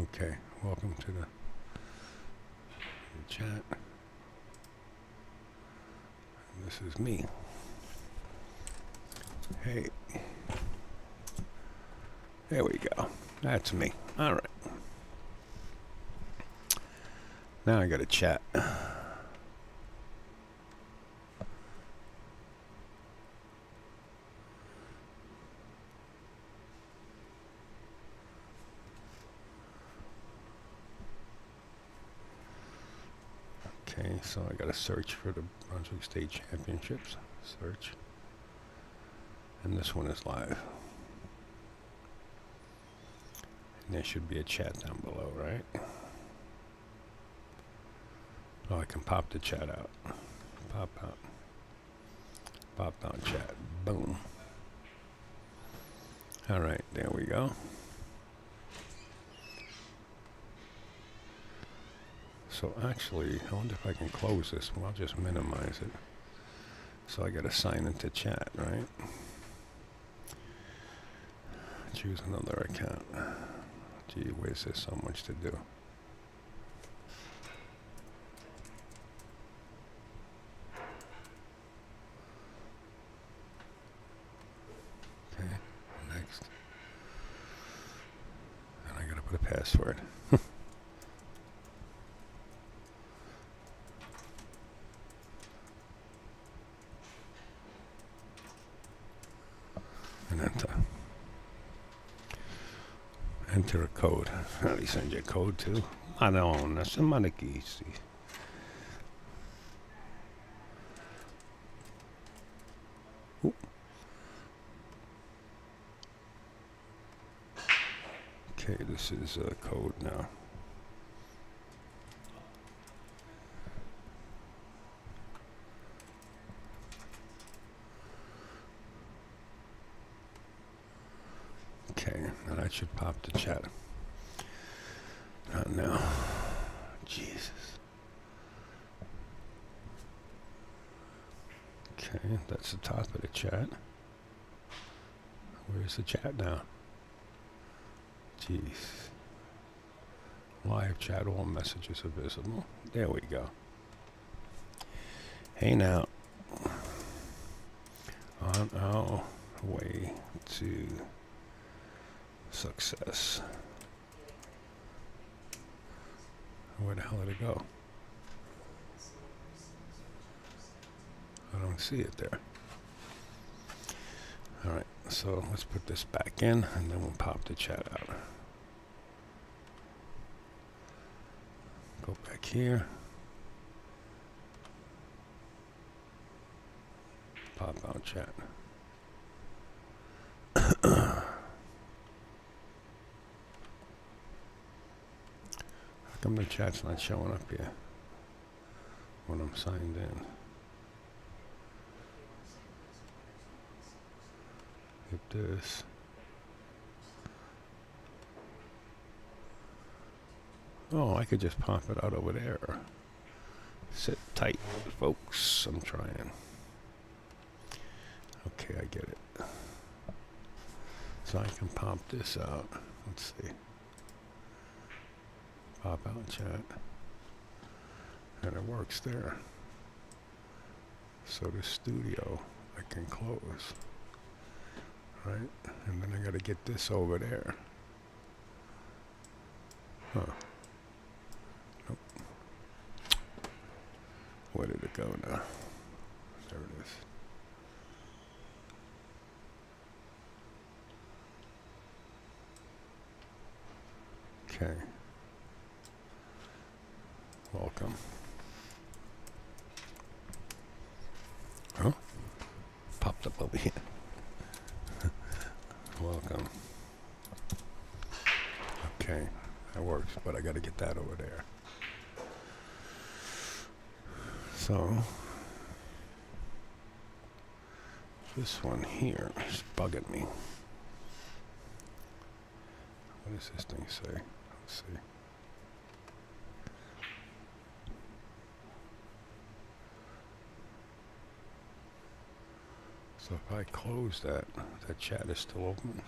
Okay, welcome to the chat. And this is me. Hey. There we go. That's me. All right. Now I got to chat. Okay, so I got to search for the Brunswick State Championships. Search. And this one is live. And there should be a chat down below, right? Oh, I can pop the chat out. Pop out. Pop out chat. Boom. All right, there we go. So actually, I wonder if I can close this. Well, I'll just minimize it. So I got to sign into chat, right? Choose another account. Gee whiz, there's so much to do. Okay, next. And I got to put a password. And enter a code. How do you send you a code to? Madonna, somebody easy. Okay, this is a code now. Okay, now that should pop the chat. Not now. Jesus. Okay, that's the top of the chat. Where's the chat now? Jeez. Live chat, all messages are visible. There we go. Hey now. On our way to success. Where the hell did it go? I don't see it there. All right, so let's put this back in and then we'll pop the chat out. Go back here. Pop out chat. How come the chat's not showing up here when I'm signed in? Hit this. Oh, I could just pop it out over there. Sit tight, folks. I'm trying. Okay, I get it. So I can pop this out. Let's see. Pop out chat. And it works there. So the studio I can close. Right? And then I gotta get this over there. Huh. Nope. Where did it go now? There it is. Okay. Welcome. Huh? Popped up over here. Welcome. Okay, that works, but I gotta get that over there. So, this one here is bugging me. What does this thing say? Let's see. So if I close that, that chat is still open.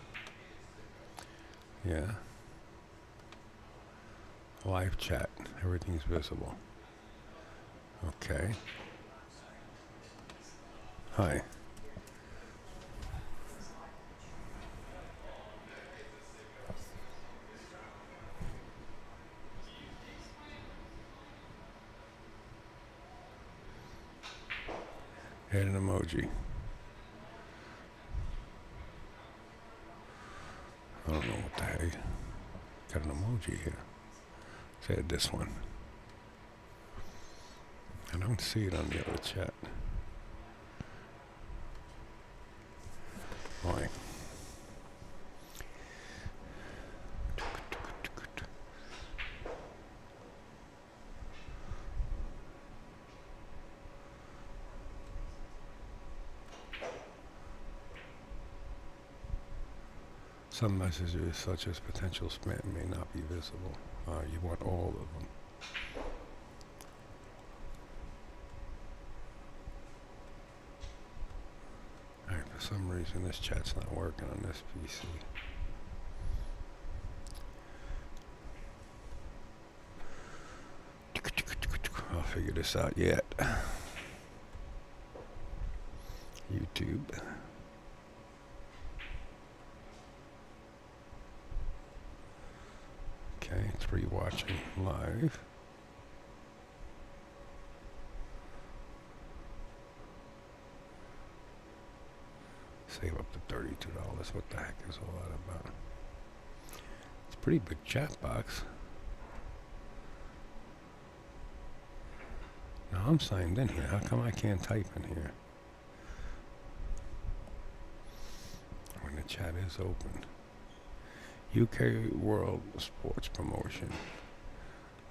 Yeah. Live chat. Everything's visible. Okay. Hi. Add an emoji. I don't know what the heck. Got an emoji here. Let's add this one. I don't see it on the other chat. Why? Some messages, such as potential spam, may not be visible. You want all of them. Alright, for some reason this chat's not working on this PC. I'll figure this out yet. YouTube. Okay, it's rewatching live. Save up to $32. What the heck is all that about? It's a pretty big chat box. Now I'm signed in here. How come I can't type in here? When the chat is open. UK World Sports Promotion.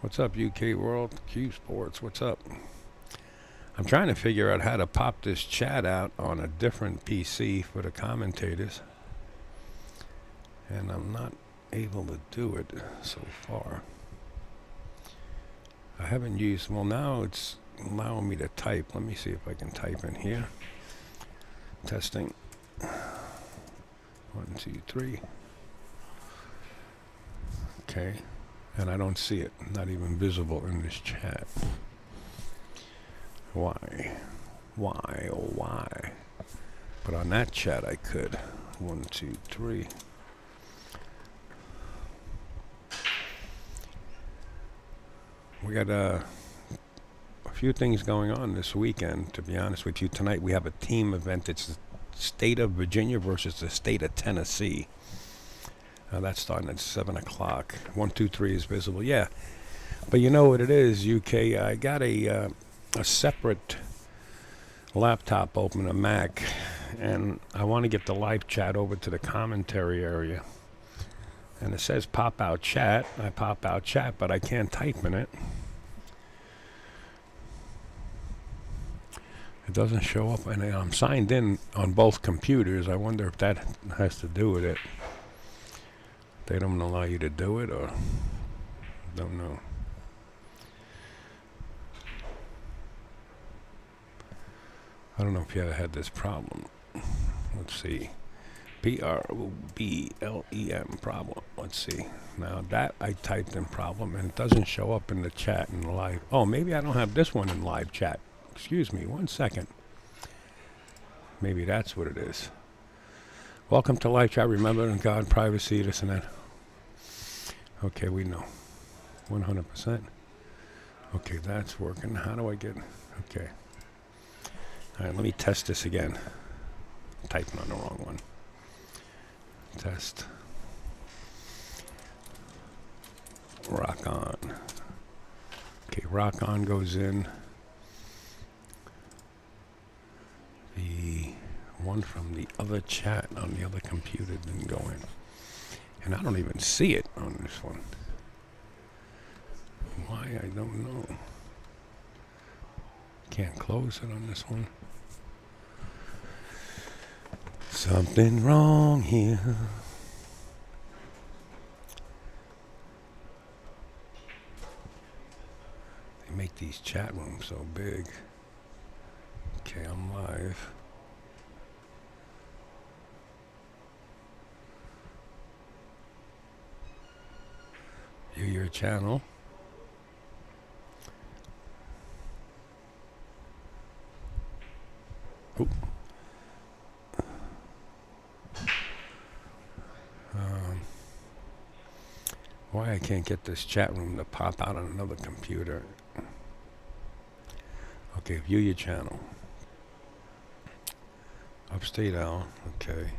What's up, UK World? Q Sports, what's up? I'm trying to figure out how to pop this chat out on a different PC for the commentators. And I'm not able to do it so far. I haven't used, well now it's allowing me to type. Let me see if I can type in here. Testing. 1, 2, 3. Okay, and I don't see it, not even visible in this chat. Why? Why, oh why? But on that chat I could. 1, 2, 3. We got a few things going on this weekend, to be honest with you. Tonight we have a team event. It's the state of Virginia versus the state of Tennessee. That's starting at 7 o'clock. 1, 2, 3 is visible. Yeah. But you know what it is, UK? I got a separate laptop open, a Mac, and I want to get the live chat over to the commentary area. And it says pop out chat. I pop out chat, but I can't type in it. It doesn't show up, and I'm signed in on both computers. I wonder if that has to do with it. They don't allow you to do it, or don't know. I don't know if you ever had this problem. Let's see. PROBLEM problem. Let's see. Now that I typed in problem and it doesn't show up in the chat in the live. Oh, maybe I don't have this one in live chat. Excuse me, 1 second. Maybe that's what it is. Welcome to live chat. Remember, in God, privacy, this and that. Okay, we know. 100%. Okay, that's working. How do I get... Okay. All right, let me test this again. I'm typing on the wrong one. Test. Rock on. Okay, rock on goes in. The one from the other chat on the other computer didn't go in. And I don't even see it on this one. Why, I don't know. Can't close it on this one. Something wrong here. They make these chat rooms so big. Okay, I'm live. View your channel. Oop. Why I can't get this chat room to pop out on another computer. Okay, view your channel. Upstate L, okay.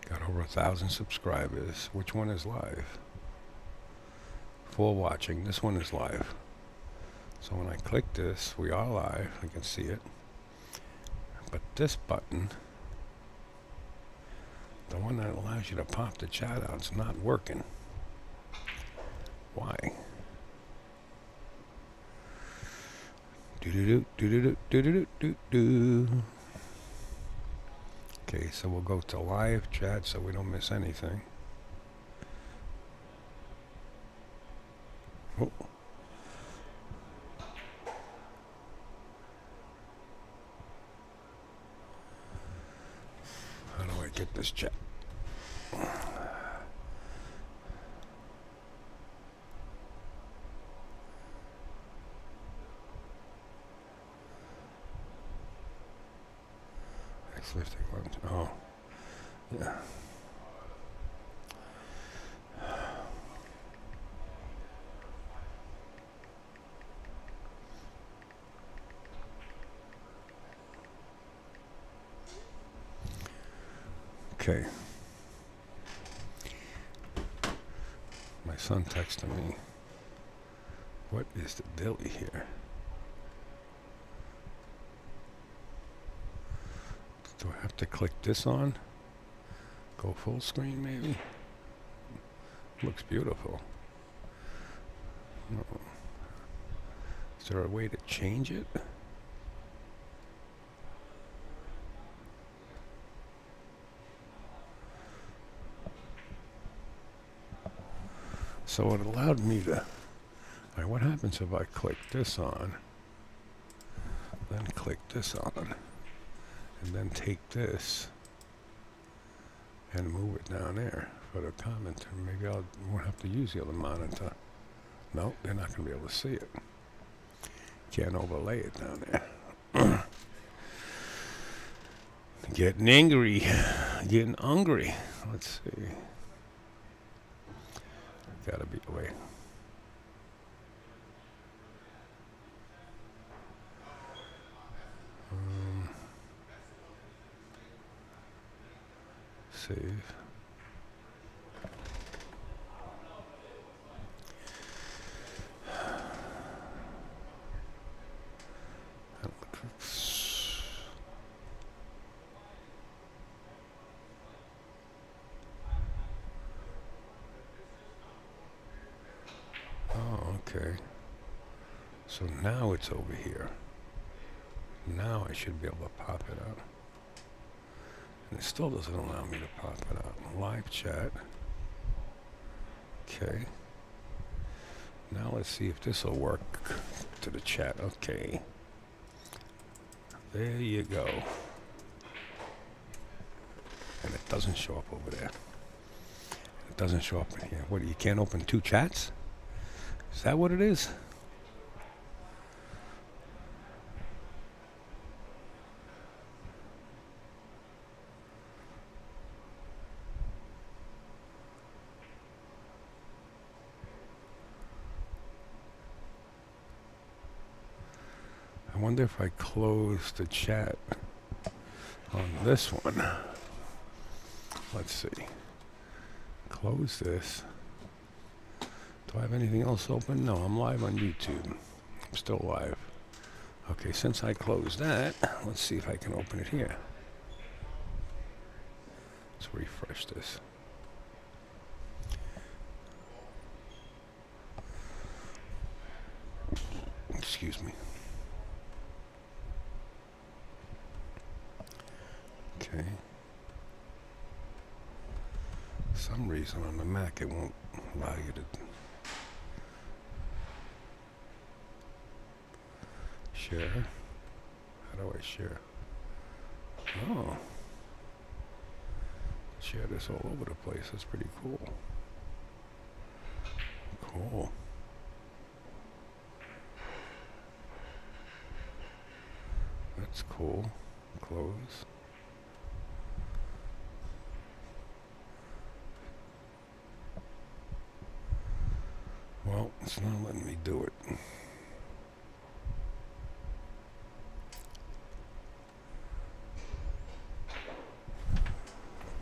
Got over 1,000 subscribers. Which one is live? 4 watching. This one is live. So when I click this, we are live. I can see it. But this button, the one that allows you to pop the chat out, is not working. Why? Do-do-do-do-do-do-do-do-do. Okay, so we'll go to live chat so we don't miss anything. Oh. How do I get this chat? X51. Oh, yeah. Okay. My son texted me. What is the dilly here? Do I have to click this on? Go full screen maybe? Looks beautiful. No. Is there a way to change it? So it allowed me to... Alright, what happens if I click this on, then click this on, and then take this and move it down there for the commenter? Maybe I won't have to use the other monitor. No, they're not going to be able to see it. Can't overlay it down there. Getting angry. Getting hungry. Let's see. Gotta be away. Save. Oh, okay. So now it's over here. Now I should be able to pop it out. And it still doesn't allow me to pop it out. Live chat. Okay. Now let's see if this will work to the chat. Okay. There you go. And it doesn't show up over there. It doesn't show up in here. What, you can't open 2 chats? Is that what it is? I wonder if I close the chat on this one. Let's see. Close this. Do I have anything else open? No, I'm live on YouTube. I'm still live. Okay, since I closed that, let's see if I can open it here. Let's refresh this. Excuse me. Okay. For some reason on the Mac it won't allow you to share. How do I share? Oh. Share this all over the place. That's pretty cool. Cool. That's cool. close. Well, it's not letting me do it.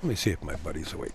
Let me see if my buddy's awake.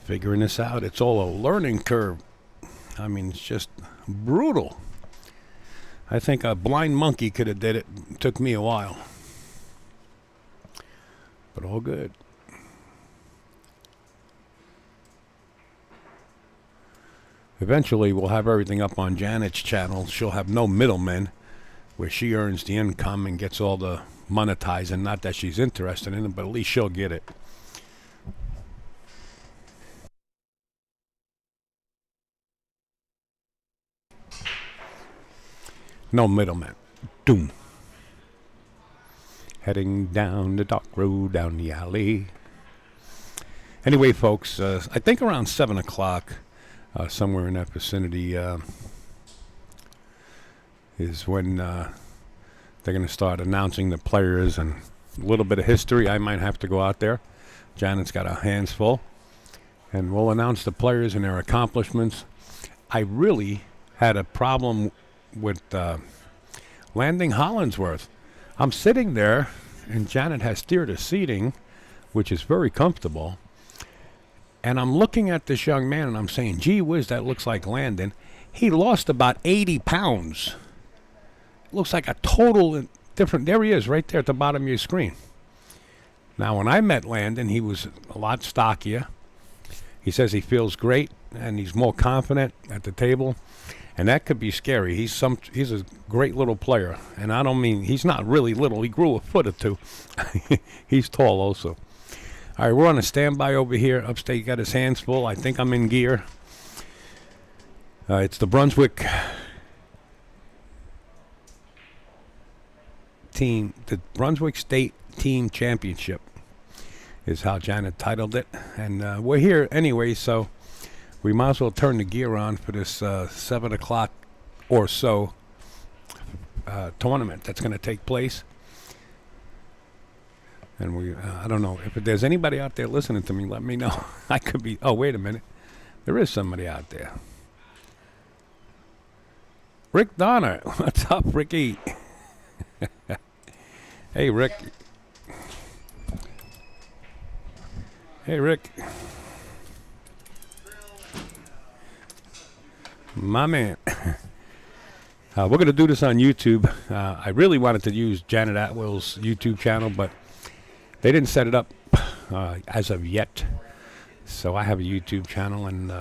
Figuring this out, it's all a learning curve. I mean, it's just brutal. I think a blind monkey could have did it. It took me a while. But all good. Eventually, we'll have everything up on Janet's channel. She'll have no middlemen, where she earns the income and gets all the monetizing. Not that she's interested in it, but at least she'll get it. No middleman. Doom. Heading down the dark road, down the alley. Anyway, folks, I think around 7 o'clock, somewhere in that vicinity, is when they're going to start announcing the players and a little bit of history. I might have to go out there. Janet's got her hands full. And we'll announce the players and their accomplishments. I really had a problem with landing Hollandsworth. I'm sitting there, and Janet has steered a seating, which is very comfortable. And I'm looking at this young man, and I'm saying, gee whiz, that looks like Landon. He lost about 80 pounds. Looks like a total different. There he is, right there at the bottom of your screen. Now, when I met Landon, he was a lot stockier. He says he feels great, and he's more confident at the table. And that could be scary. He's a great little player. And I don't mean, he's not really little. He grew a foot or two. He's tall also. All right, we're on a standby over here. Upstate got his hands full. I think I'm in gear. It's the Brunswick team. The Brunswick State Team Championship is how Janet titled it. And we're here anyway, so we might as well turn the gear on for this 7 o'clock or so tournament that's going to take place. And I don't know. If there's anybody out there listening to me, let me know. I could be, oh, wait a minute. There is somebody out there. Rick Donner. What's up, Ricky? Hey, Rick. Hey, Rick. My man. We're going to do this on YouTube. I really wanted to use Janet Atwell's YouTube channel, but they didn't set it up as of yet. So I have a YouTube channel, and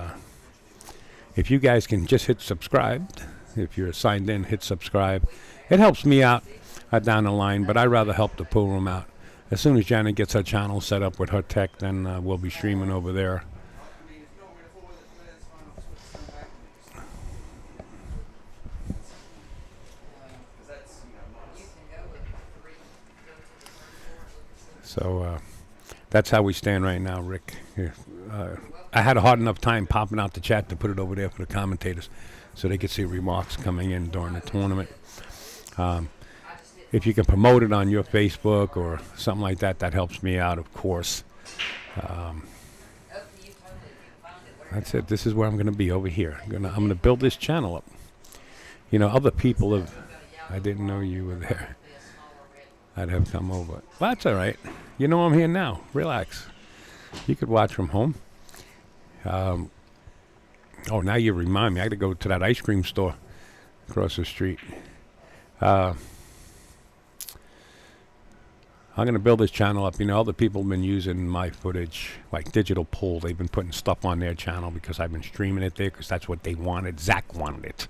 if you guys can just hit subscribe, if you're signed in, hit subscribe. It helps me out down the line, but I'd rather help the pool room out. As soon as Janet gets her channel set up with her tech, then we'll be streaming over there. So that's how we stand right now, Rick. I had a hard enough time popping out the chat to put it over there for the commentators so they could see remarks coming in during the tournament. If you can promote it on your Facebook or something like that, that helps me out, of course. That's it. This is where I'm going to be, over here. I'm going to build this channel up. You know, other people have... I didn't know you were there. I'd have come over. Well, that's all right. You know I'm here now. Relax. You could watch from home. Oh, now you remind me. I got to go to that ice cream store across the street. I'm going to build this channel up. You know, other people have been using my footage, like Digital Pool. They've been putting stuff on their channel because I've been streaming it there because that's what they wanted. Zach wanted it.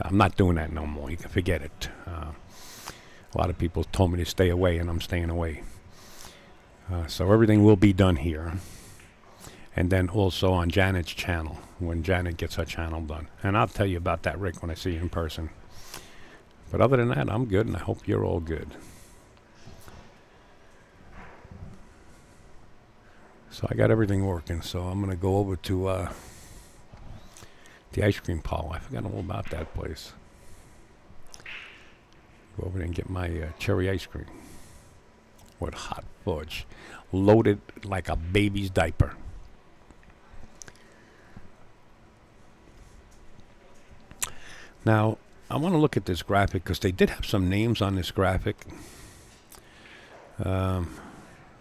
I'm not doing that no more. You can forget it. A lot of people told me to stay away, and I'm staying away. So everything will be done here. And then also on Janet's channel, when Janet gets her channel done. And I'll tell you about that, Rick, when I see you in person. But other than that, I'm good, and I hope you're all good. So I got everything working, so I'm going to go over to the ice cream parlor. I forgot all about that place. Go over there and get my cherry ice cream with hot fudge, loaded like a baby's diaper. Now, I want to look at this graphic because they did have some names on this graphic.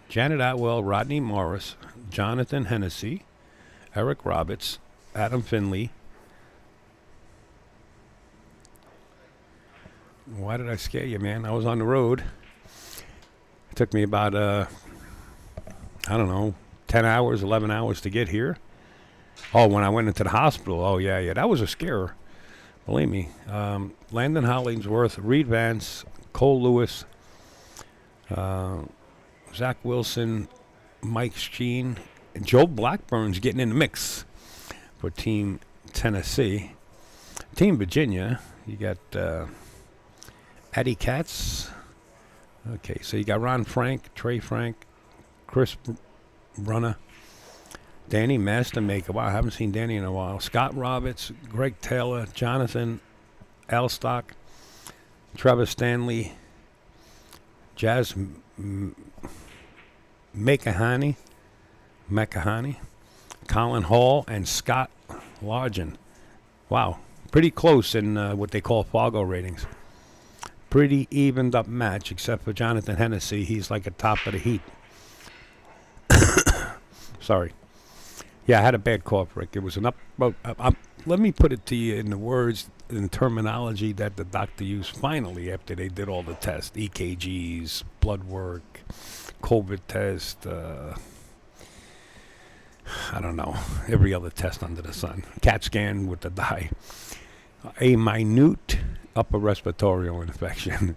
Janet Atwell, Rodney Morris, Jonathan Hennessy, Eric Roberts, Adam Finley. Why did I scare you, man? I was on the road. It took me about, I don't know, 10 hours, 11 hours to get here. Oh, when I went into the hospital. Oh, yeah, that was a scare. Believe me. Landon Hollingsworth, Reed Vance, Cole Lewis, Zach Wilson, Mike Sheen, and Joe Blackburn's getting in the mix for Team Tennessee. Team Virginia, you got Eddie Katz. Okay, so you got Ron Frank, Trey Frank, Chris Brunner, Danny Mastermaker. Wow, I haven't seen Danny in a while. Scott Roberts, Greg Taylor, Jonathan Alstock, Trevor Stanley, Jazz McCahany, Colin Hall, and Scott Largen. Wow, pretty close in what they call Fargo ratings. Pretty evened up match, except for Jonathan Hennessy. He's like a top of the heap. Sorry. Yeah, I had a bad cough, Rick. It was an let me put it to you in the words and terminology that the doctor used finally after they did all the tests. EKGs, blood work, COVID test, I don't know, every other test under the sun. CAT scan with the dye. A minute upper respiratory infection.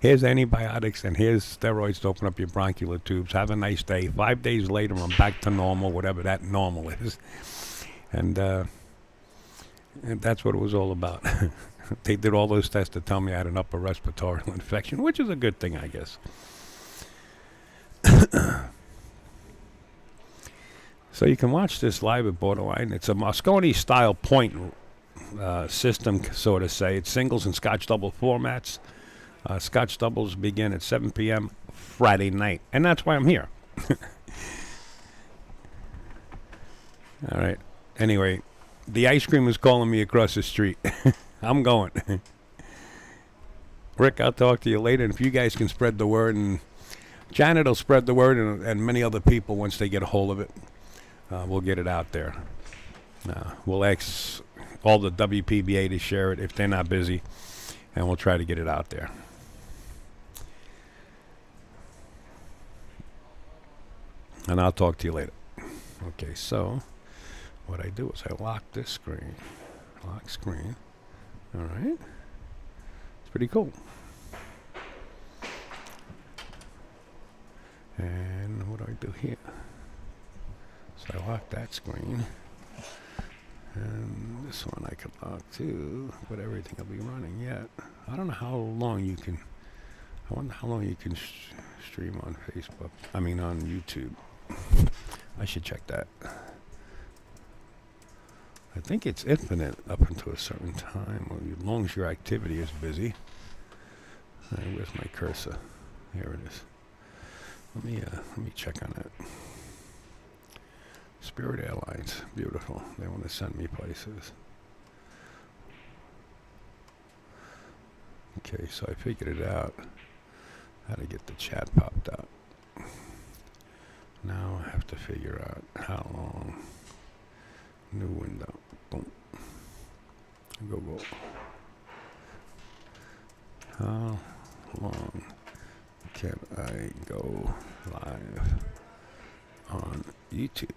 Here's antibiotics and here's steroids to open up your bronchial tubes. Have a nice day. 5 days later, I'm back to normal, whatever that normal is. And that's what it was all about. They did all those tests to tell me I had an upper respiratory infection, which is a good thing, I guess. So you can watch this live at Borderline. It's a Mosconi style point system, so to say. It's singles and Scotch double formats. Scotch doubles begin at 7 p.m. Friday night, and that's why I'm here. All right. Anyway, the ice cream is calling me across the street. I'm going. Rick, I'll talk to you later, and if you guys can spread the word, and Janet will spread the word, and many other people once they get a hold of it, we'll get it out there. We'll ask all the WPBA to share it if they're not busy, and we'll try to get it out there. And I'll talk to you later. Okay, so what I do is I lock this screen. Lock screen. All right. It's pretty cool. And what do I do here? So I lock that screen. And this one I can lock too, but everything will be running yet. I don't know how long you can, I wonder how long you can stream on Facebook. I mean on YouTube. I should check that. I think it's infinite up until a certain time, as long as your activity is busy. All right, where's my cursor? Here it is. Let me check on that. Spirit Airlines, beautiful. They want to send me places. Okay, so I figured it out. How to get the chat popped out. Now I have to figure out how long. New window. Boom. Google. How long can I go live on YouTube?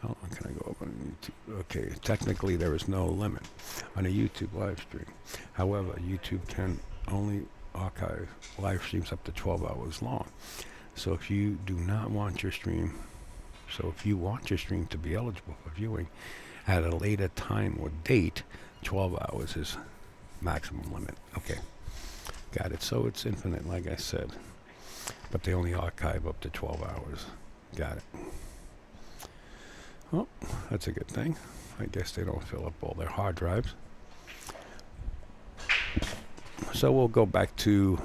How long can I go up on YouTube? Okay, technically there is no limit on a YouTube live stream. However, YouTube can only archive live streams up to 12 hours long. So if you do not want your stream, if you want your stream to be eligible for viewing at a later time or date, 12 hours is maximum limit. Okay, got it. So it's infinite, like I said, but they only archive up to 12 hours. Got it. Well, that's a good thing. I guess they don't fill up all their hard drives. So we'll go back to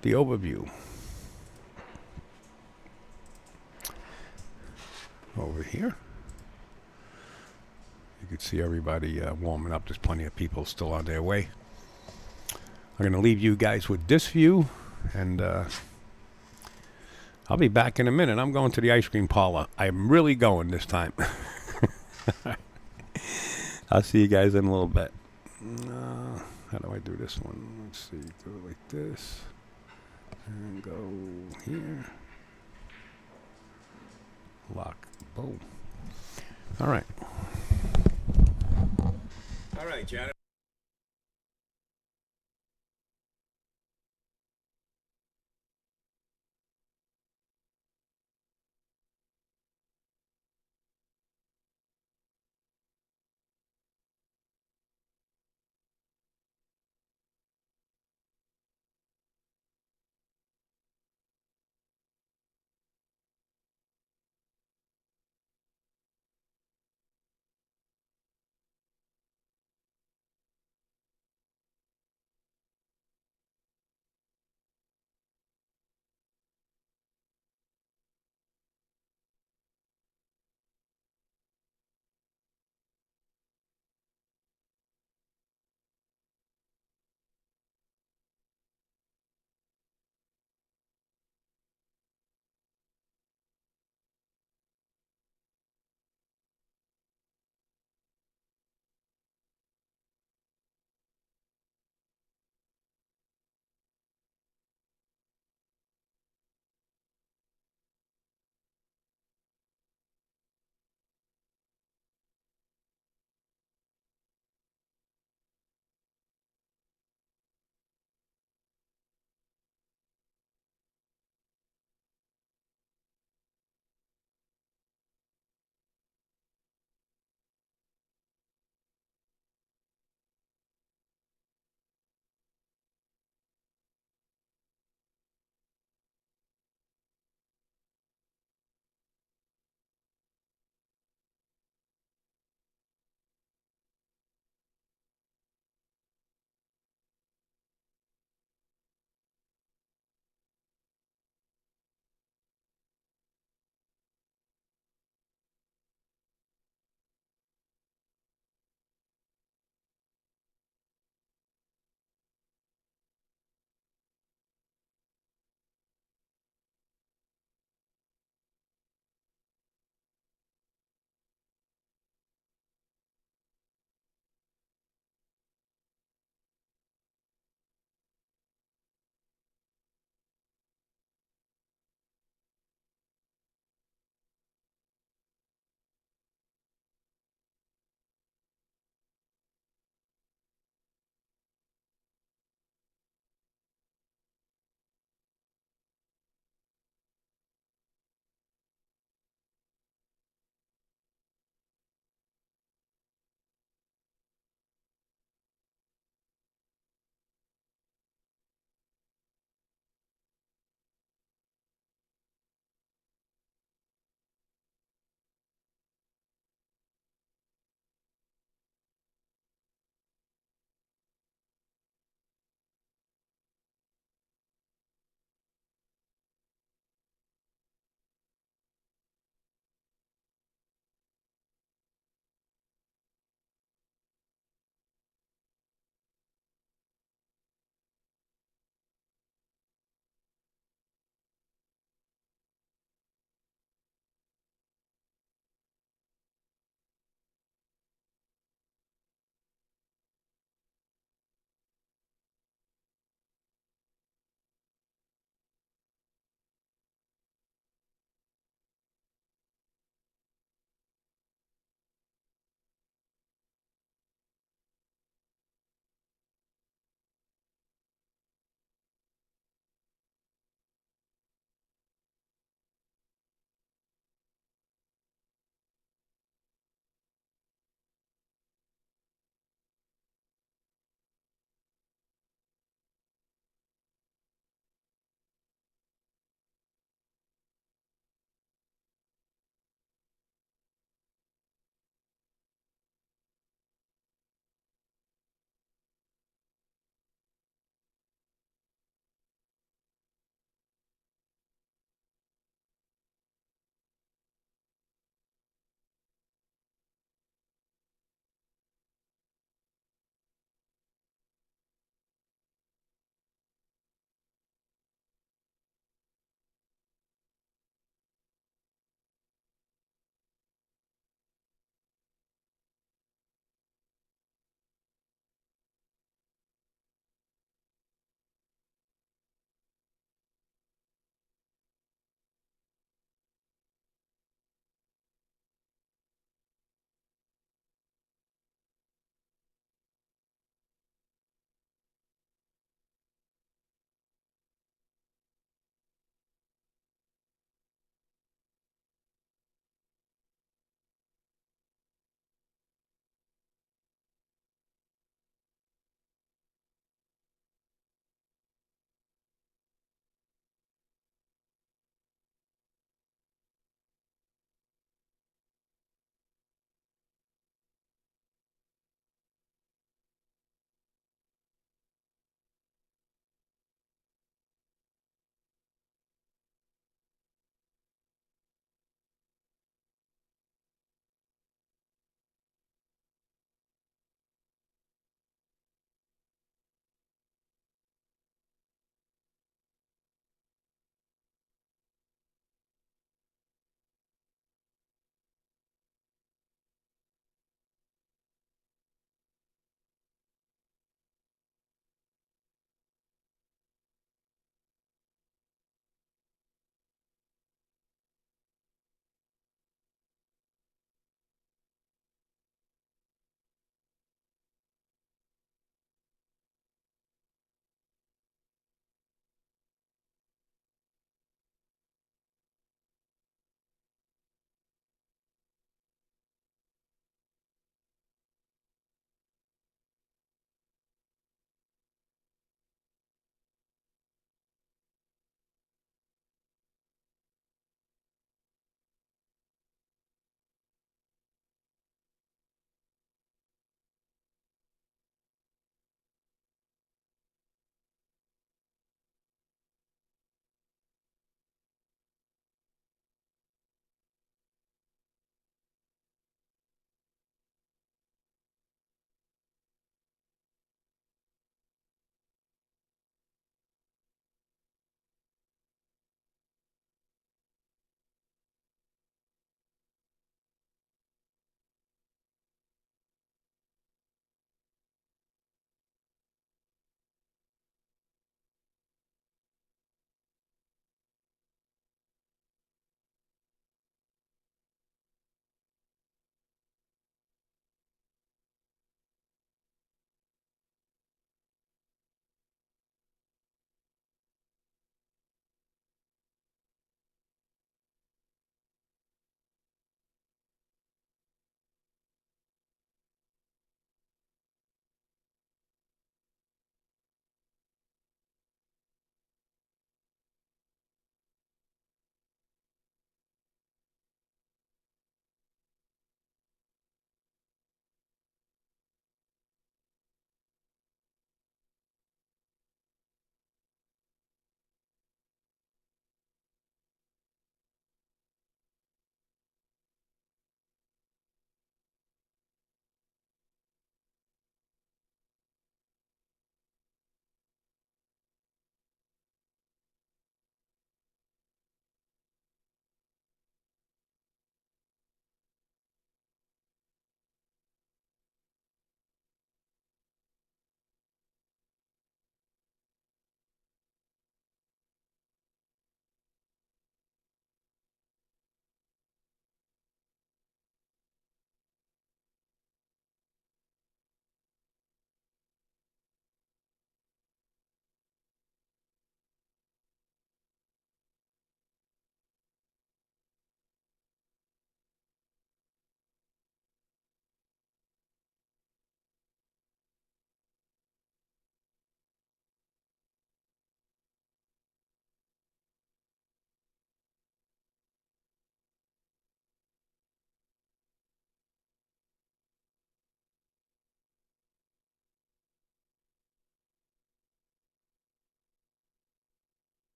the overview. Over here. You can see everybody warming up. There's plenty of people still on their way. I'm going to leave you guys with this view, and I'll be back in a minute. I'm going to the ice cream parlor. I'm really going this time. I'll see you guys in a little bit. How do I do this one? Let's see. Do it like this. And go here. Lock. Boom. All right. All right, Janet.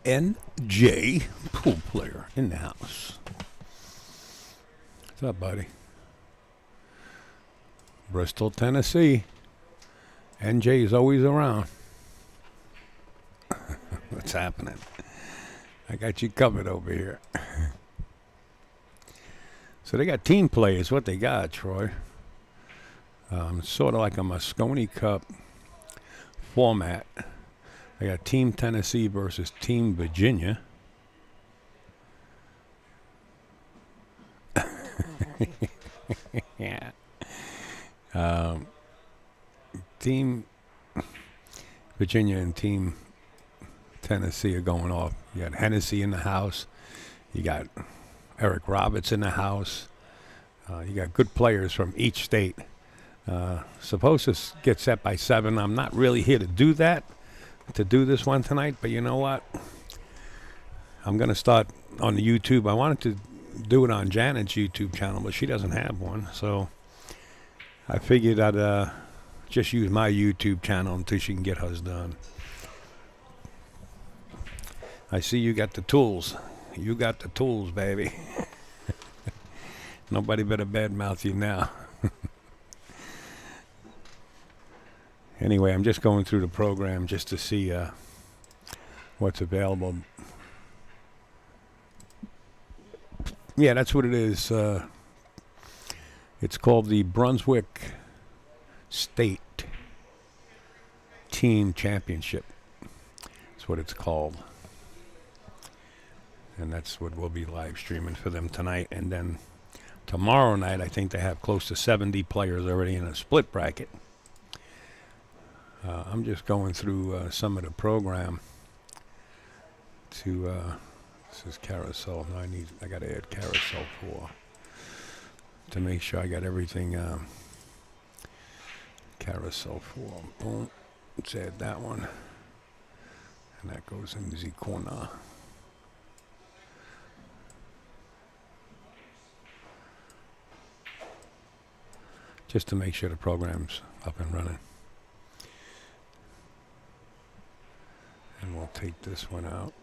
NJ, pool player in the house. What's up, buddy? Bristol, Tennessee. NJ is always around. What's happening? I got you covered over here. So they got team play is what they got, Troy. Sort of like a Mosconi Cup format. They got Team Tennessee versus Team Virginia. Yeah. Team Virginia and Team Tennessee are going off. You got Hennessy in the house. You got Eric Roberts in the house. You got good players from each state. Supposed to get set by 7. I'm not really here to do that, to do this one tonight, but you know what? I'm going to start on the YouTube. I wanted to do it on Janet's YouTube channel, but she doesn't have one, so I figured I'd just use my YouTube channel until she can get hers done. I see you got the tools. You got the tools, baby. Nobody better badmouth you now. Anyway, I'm just going through the program just to see what's available. Yeah, that's what it is. It's called the Brunswick State Team Championship. That's what it's called. And that's what we'll be live streaming for them tonight. And then tomorrow night, I think they have close to 70 players already in a split bracket. I'm just going through some of the program to this is carousel. Now I got to add carousel 4 to make sure I got everything. Carousel 4. Boom. Let's add that one, and that goes in the corner. Just to make sure the program's up and running. And we'll take this one out.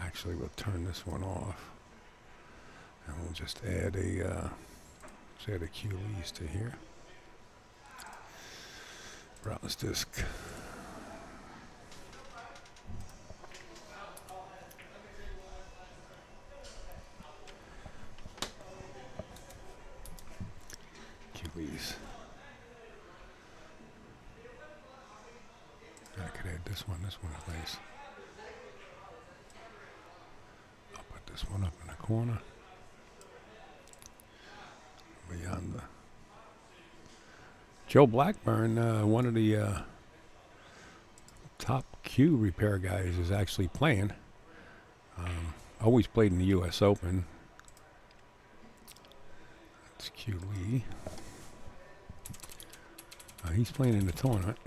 Actually, we'll turn this one off. And we'll just add a, let's add a QEs to here. Browse disk. QEs. I could add this one is nice. I'll put this one up in the corner. Beyond the Joe Blackburn, one of the top Q repair guys, is actually playing. Always played in the U.S. Open. That's QE. He's playing in the tournament.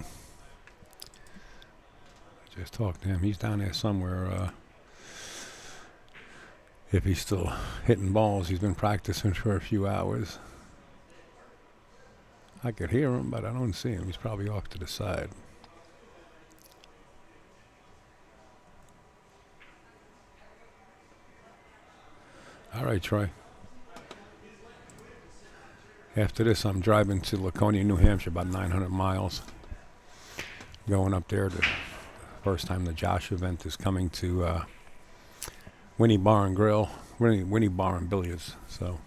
Just talked to him. He's down there somewhere. If he's still hitting balls, he's been practicing for a few hours. I could hear him, but I don't see him. He's probably off to the side. All right, Troy. After this, I'm driving to Laconia, New Hampshire, about 900 miles. Going up there to... First time the Josh event is coming to Winnie Bar and Grill, Winnie Bar and Billiards. So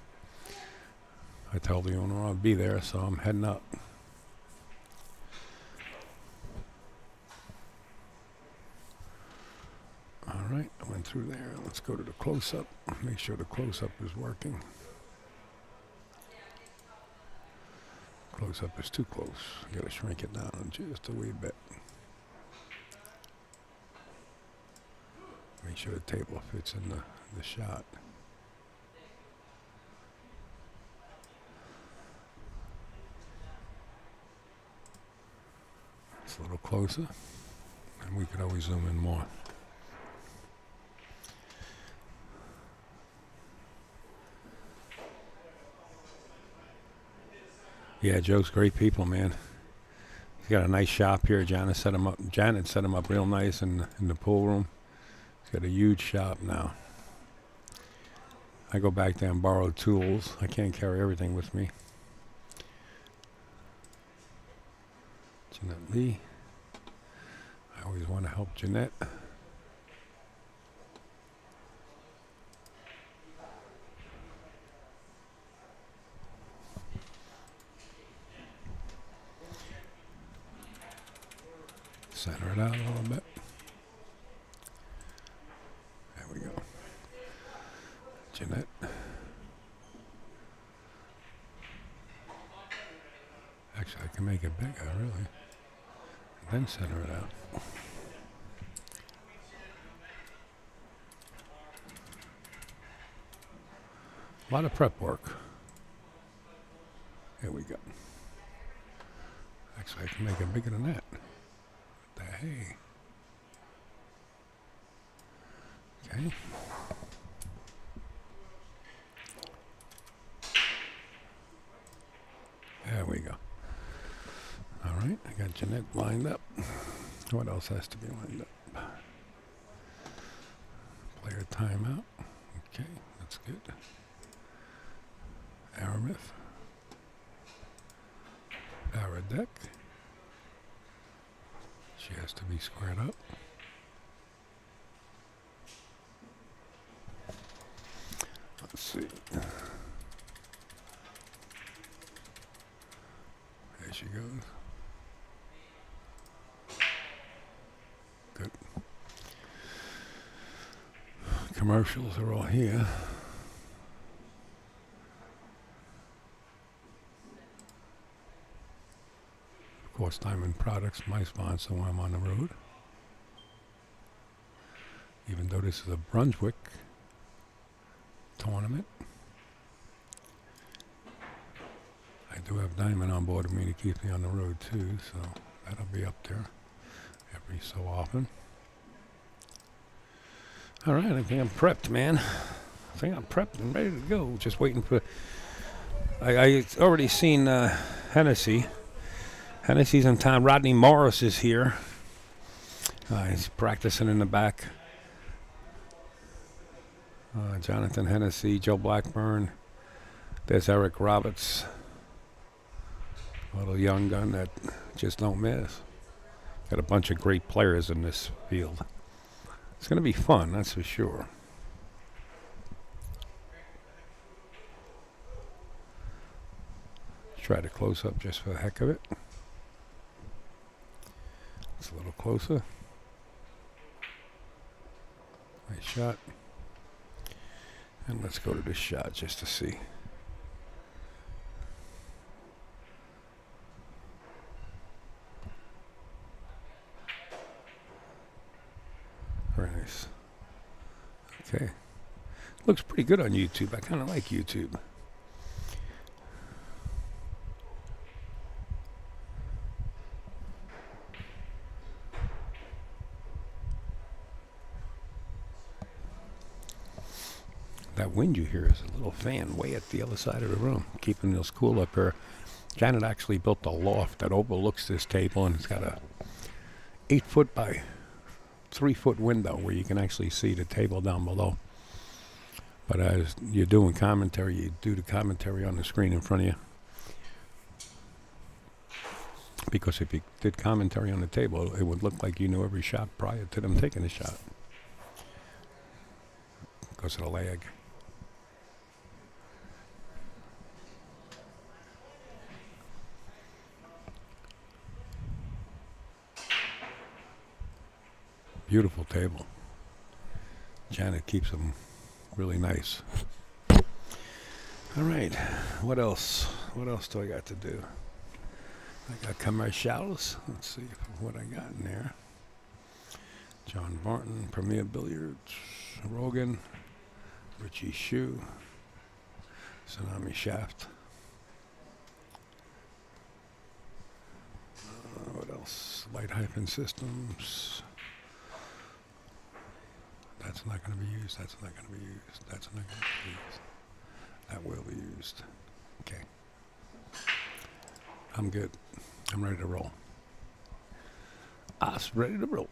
I told the owner I'll be there, so I'm heading up. All right, I went through there. Let's go to the close-up. Make sure the close-up is working. Close-up is too close. Got to shrink it down just a wee bit. Make sure the table fits in the shot. It's a little closer, and we could always zoom in more. Yeah, Joe's great people, man. He's got a nice shop here. Janet set him up real nice in the pool room. He's got a huge shop now. I go back there and borrow tools. I can't carry everything with me. Jeanette Lee. I always want to help Jeanette. Center it out a little bit. There we go. Jeanette. Actually, I can make it bigger, really. And then center it out. A lot of prep work. Here we go. Actually, I can make it bigger than that. What the hey? Okay. There we go. All right, I got Jeanette lined up. What else has to be lined up? Player timeout. Okay, that's good. Aramith. Aradeck. She has to be squared up. Let's see. There she goes. Good. Commercials are all here. Of course, Diamond Products, my sponsor when I'm on the road. Even though this is a Brunswick tournament, I do have Diamond on board with me to keep me on the road too, so that'll be up there every so often. All right, I think I'm prepped, man. I think I'm prepped and ready to go. Just waiting for. I already seen Hennessy. Hennessy's in town. Rodney Morris is here. He's practicing in the back. Jonathan Hennessy, Joe Blackburn. There's Eric Roberts. A little young gun that just don't miss. Got a bunch of great players in this field. It's going to be fun, that's for sure. Try to close up just for the heck of it. It's a little closer. Nice shot. And let's go to this shot just to see. Very nice. Okay. Looks pretty good on YouTube. I kind of like YouTube. That wind you hear is a little fan way at the other side of the room, keeping this cool up here. Janet actually built a loft that overlooks this table, and it's got a 8-foot by 3-foot window where you can actually see the table down below. But as you're doing commentary, you do the commentary on the screen in front of you. Because if you did commentary on the table, it would look like you knew every shot prior to them taking a shot. Because of the lag. Beautiful table. Janet keeps them really nice. All right, what else? What else do I got to do? I got commercials. Let's see what I got in there. John Barton, Premier Billiards, Rogan, Richie Shoe, Tsunami Shaft. What else? Light Hyphen Systems. That's not going to be used. That's not going to be used. That's not going to be used. That will be used. Okay. I'm good. I'm ready to roll. Us ready to roll.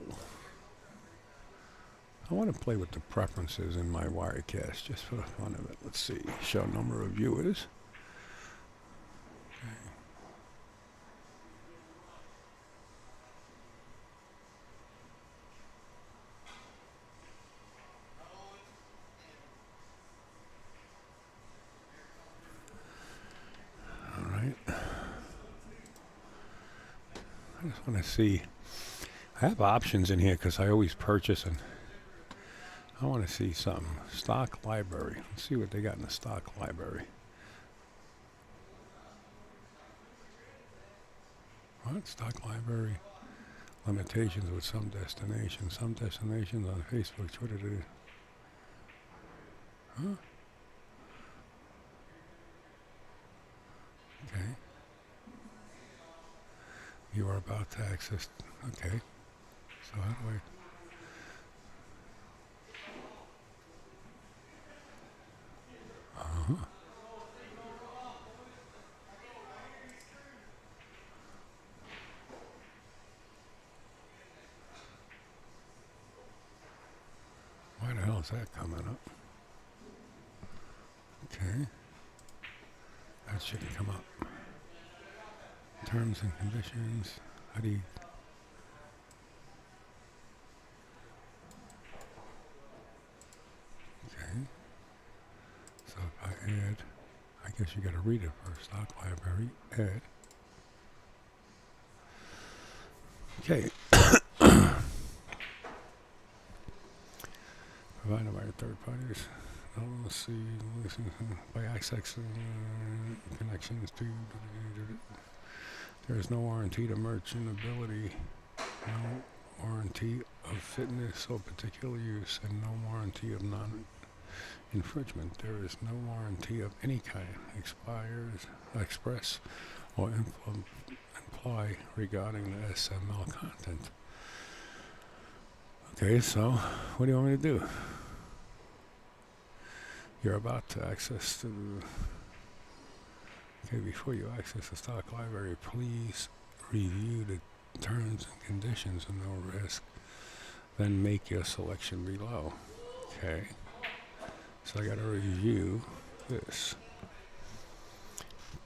I want to play with the preferences in my Wirecast just for the fun of it. Let's see. Show number of viewers. Okay. All right. I just want to see. I have options in here because I always purchase, and I want to see something. Stock library. Let's see what they got in the stock library. What? Stock library limitations with some destinations. Some destinations on Facebook, Twitter. Huh? Okay. You are about to access. Okay. So how do I? Uh-huh. Why the hell is that coming up? Okay. That shouldn't come up. Terms and conditions. How do you... Okay. So if I add... I guess you gotta read it first. Stock library. Add. Okay. Provided by third parties. Let's see. By access connections to... There is no warranty to merchantability, no warranty of fitness or particular use, and no warranty of non-infringement. There is no warranty of any kind, express or imply regarding the SML content. Okay, so what do you want me to do? You're about to access to... Okay, before you access the stock library, please review the terms and conditions and no risk. Then make your selection below. Okay. So I gotta review this.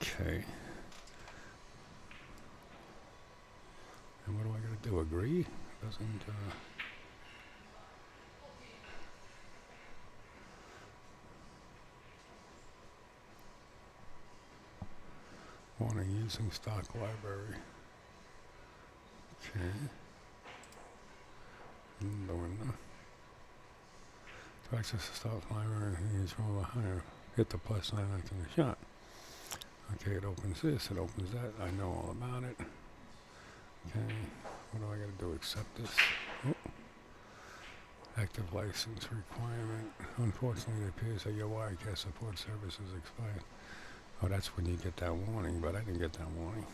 Okay. And what do I gotta do? Agree? Doesn't, warning using stock library. Okay. To access the stock library, use from over higher. Hit the plus sign after the shot. Okay, it opens this, it opens that. I know all about it. Okay. What do I gotta do? Accept this. Oh. Active license requirement. Unfortunately, it appears that your Wirecast support service is expired. Oh, that's when you get that warning, but I didn't get that warning.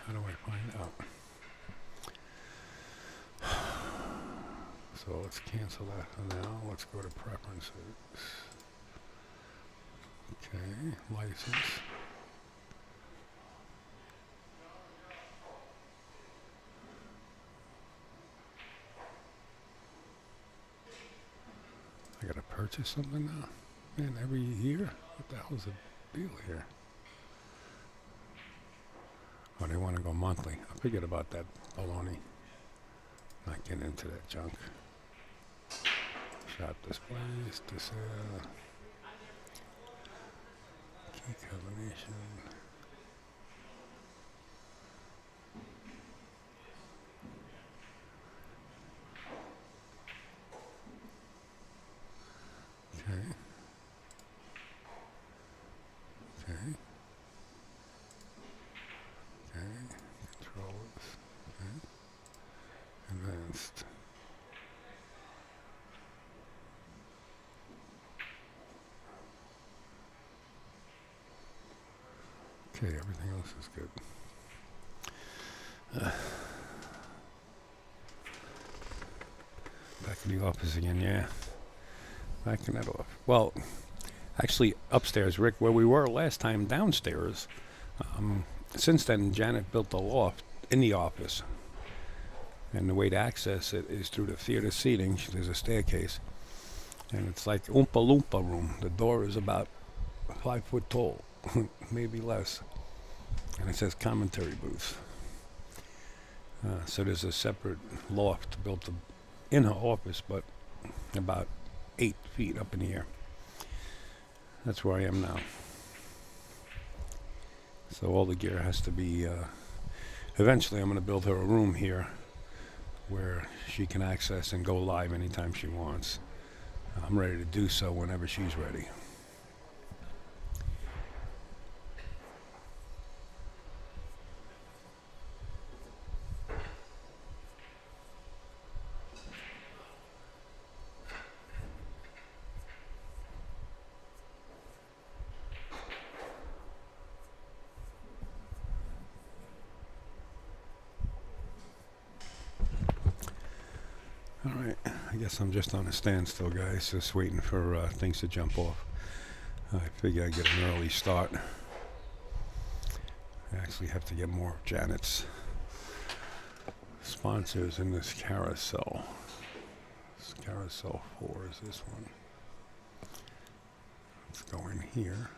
How do I find out? So let's cancel that for now. Let's go to preferences. Okay, license. I gotta purchase something now? Man, every year? What the hell is the deal here? Oh, they want to go monthly. I figured about that baloney. Not getting into that junk. Shop displays, key combination. Okay. Okay. Okay. Controls. Okay. Advanced. Okay, everything else is good. Back in the office again, yeah. Backing that off. Well, actually, upstairs, Rick, where we were last time, downstairs, Since then, Janet built a loft in the office. And the way to access it is through the theater seating. There's a staircase. And it's like Oompa Loompa room. The door is about 5 foot tall, maybe less. And it says commentary booth. So there's a separate loft built in her office, but about 8 feet up in the air. That's where I am now. So all the gear has to be, eventually I'm going to build her a room here where she can access and go live anytime she wants. I'm ready to do so whenever she's ready. Alright, I guess I'm just on a standstill, guys, just waiting for things to jump off. I figure I get an early start. I actually have to get more of Janet's sponsors in this carousel. This carousel 4 is this one. Let's go in here,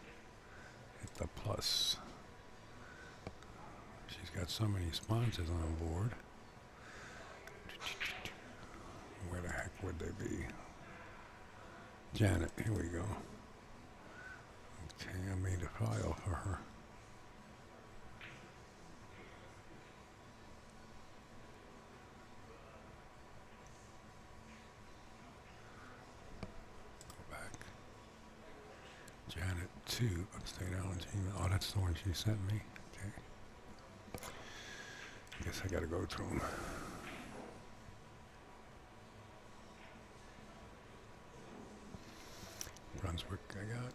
hit the plus. She's got so many sponsors on board. Where the heck would they be? Janet, here we go. Okay, I made a file for her. Go back. Janet 2, Upstate Island Gmail. Oh, that's the one she sent me. Okay. I guess I gotta go through them. Brunswick I got.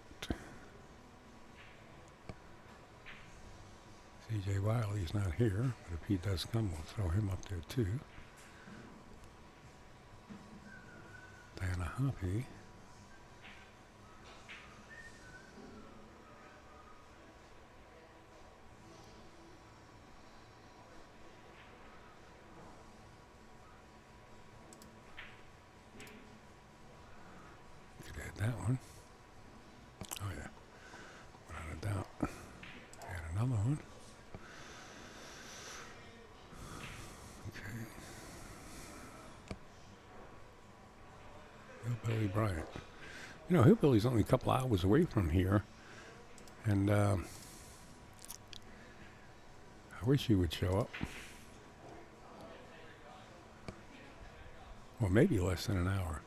CJ Wiley's not here, but if he does come, we'll throw him up there too. Diana Hoppy. Could add that one. Oh yeah, without a doubt. Add another one. Okay. Hillbilly Bryant. You know, Hillbilly's only a couple hours away from here, and I wish he would show up. Or maybe less than an hour.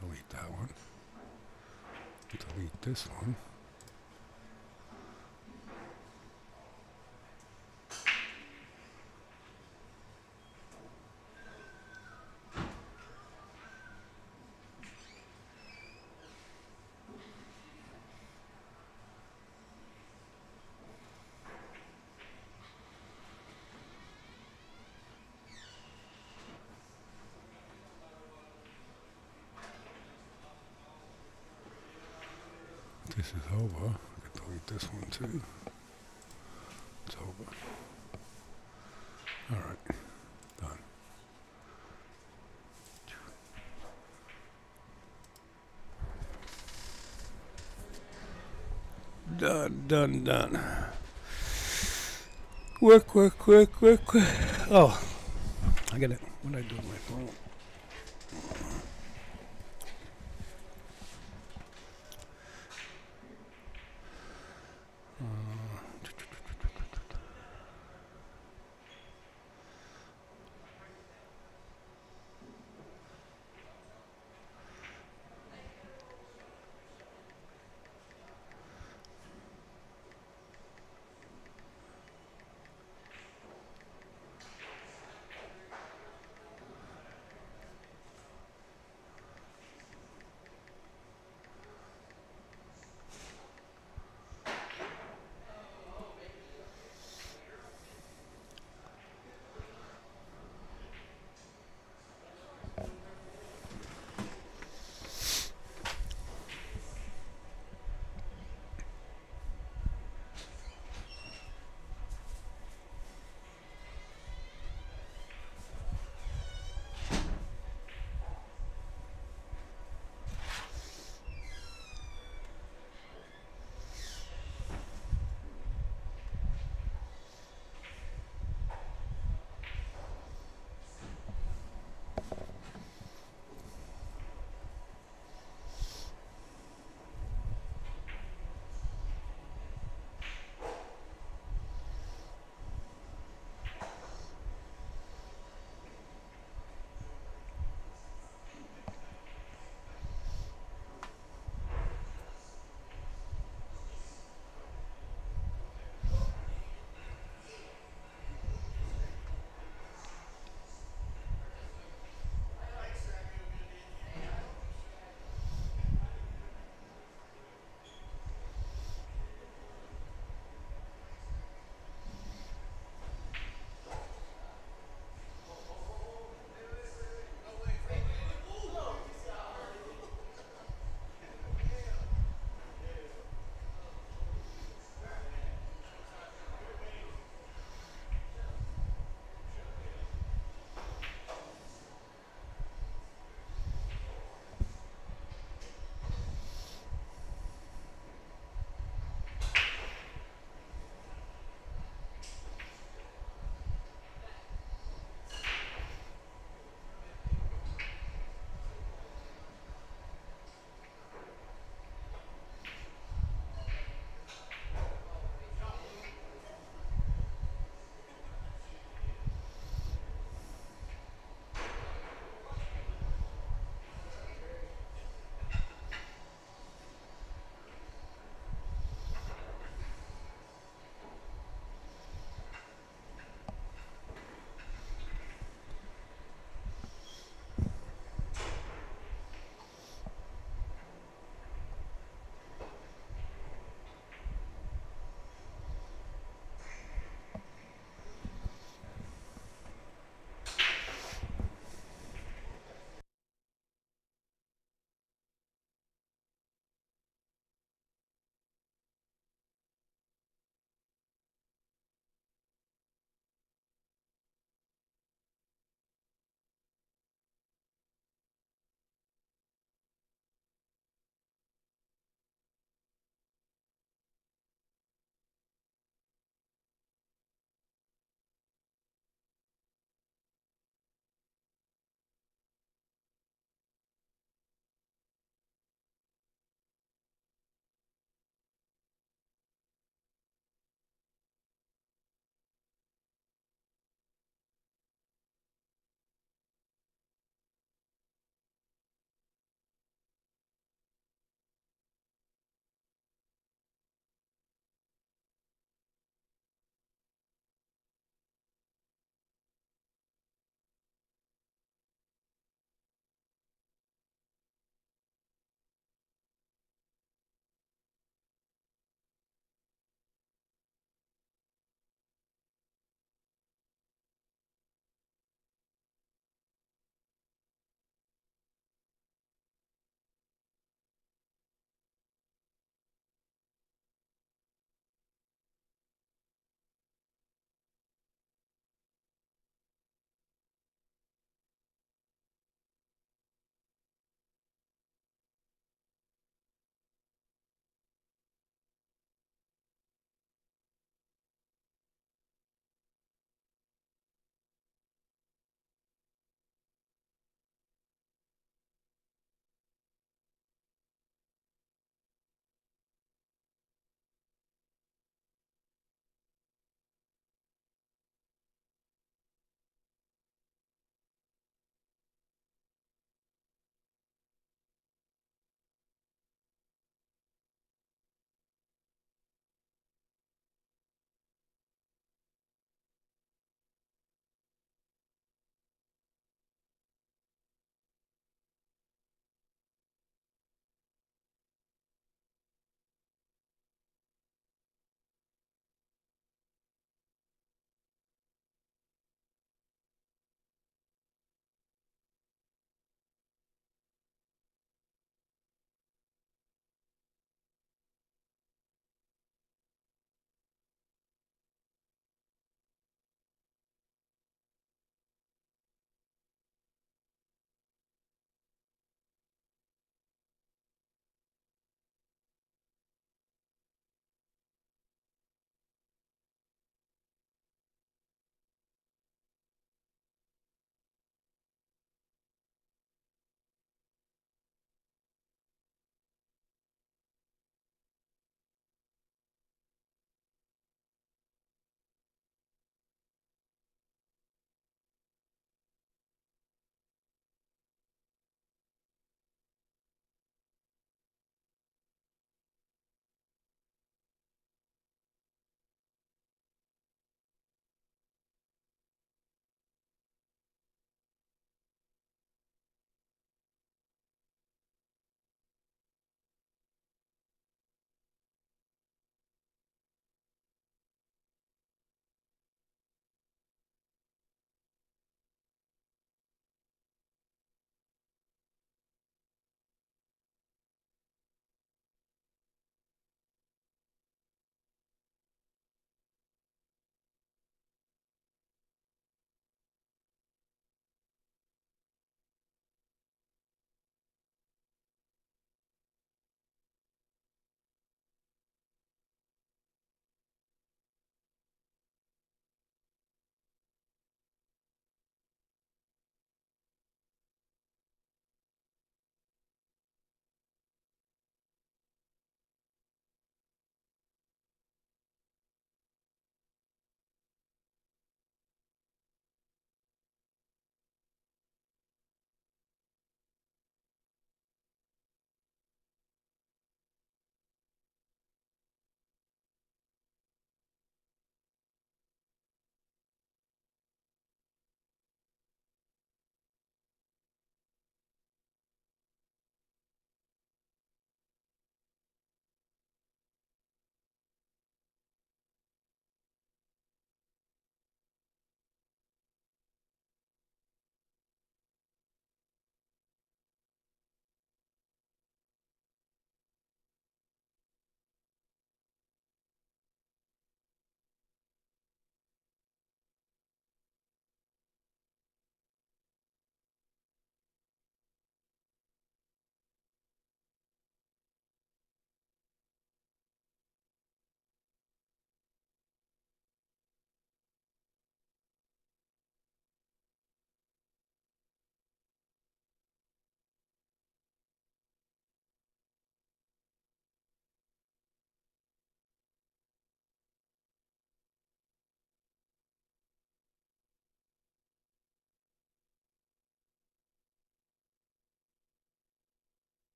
Delete that one. Delete this one. This is over. I can delete this one too. It's over. Alright. Done. Done. Work. Oh, I got it. What did I do with my phone?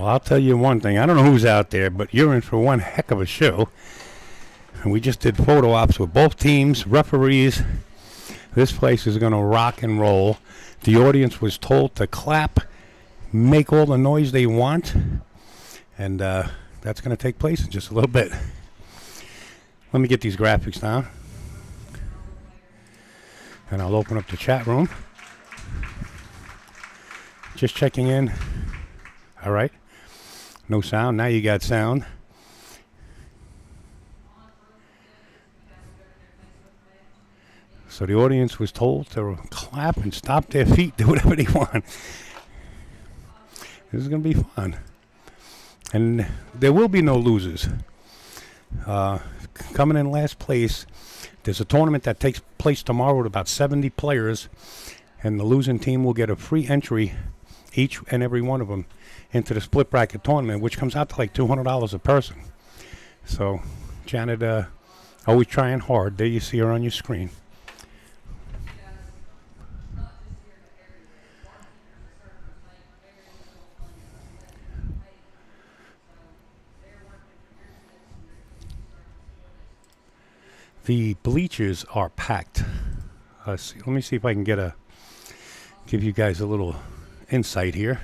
Well, I'll tell you one thing. I don't know who's out there, but you're in for one heck of a show. And we just did photo ops with both teams, referees. This place is going to rock and roll. The audience was told to clap, make all the noise they want. And that's going to take place in just a little bit. Let me get these graphics down. And I'll open up the chat room. Just checking in. All right. No sound. Now you got sound. So the audience was told to clap and stomp their feet, do whatever they want. This is going to be fun. And there will be no losers. Coming in last place, there's a tournament that takes place tomorrow with about 70 players, and the losing team will get a free entry, each and every one of them, into the split bracket tournament, which comes out to like $200 a person. So Janet, always trying hard. There you see her on your screen. The bleachers are packed. Let me see if I can give you guys a little insight here.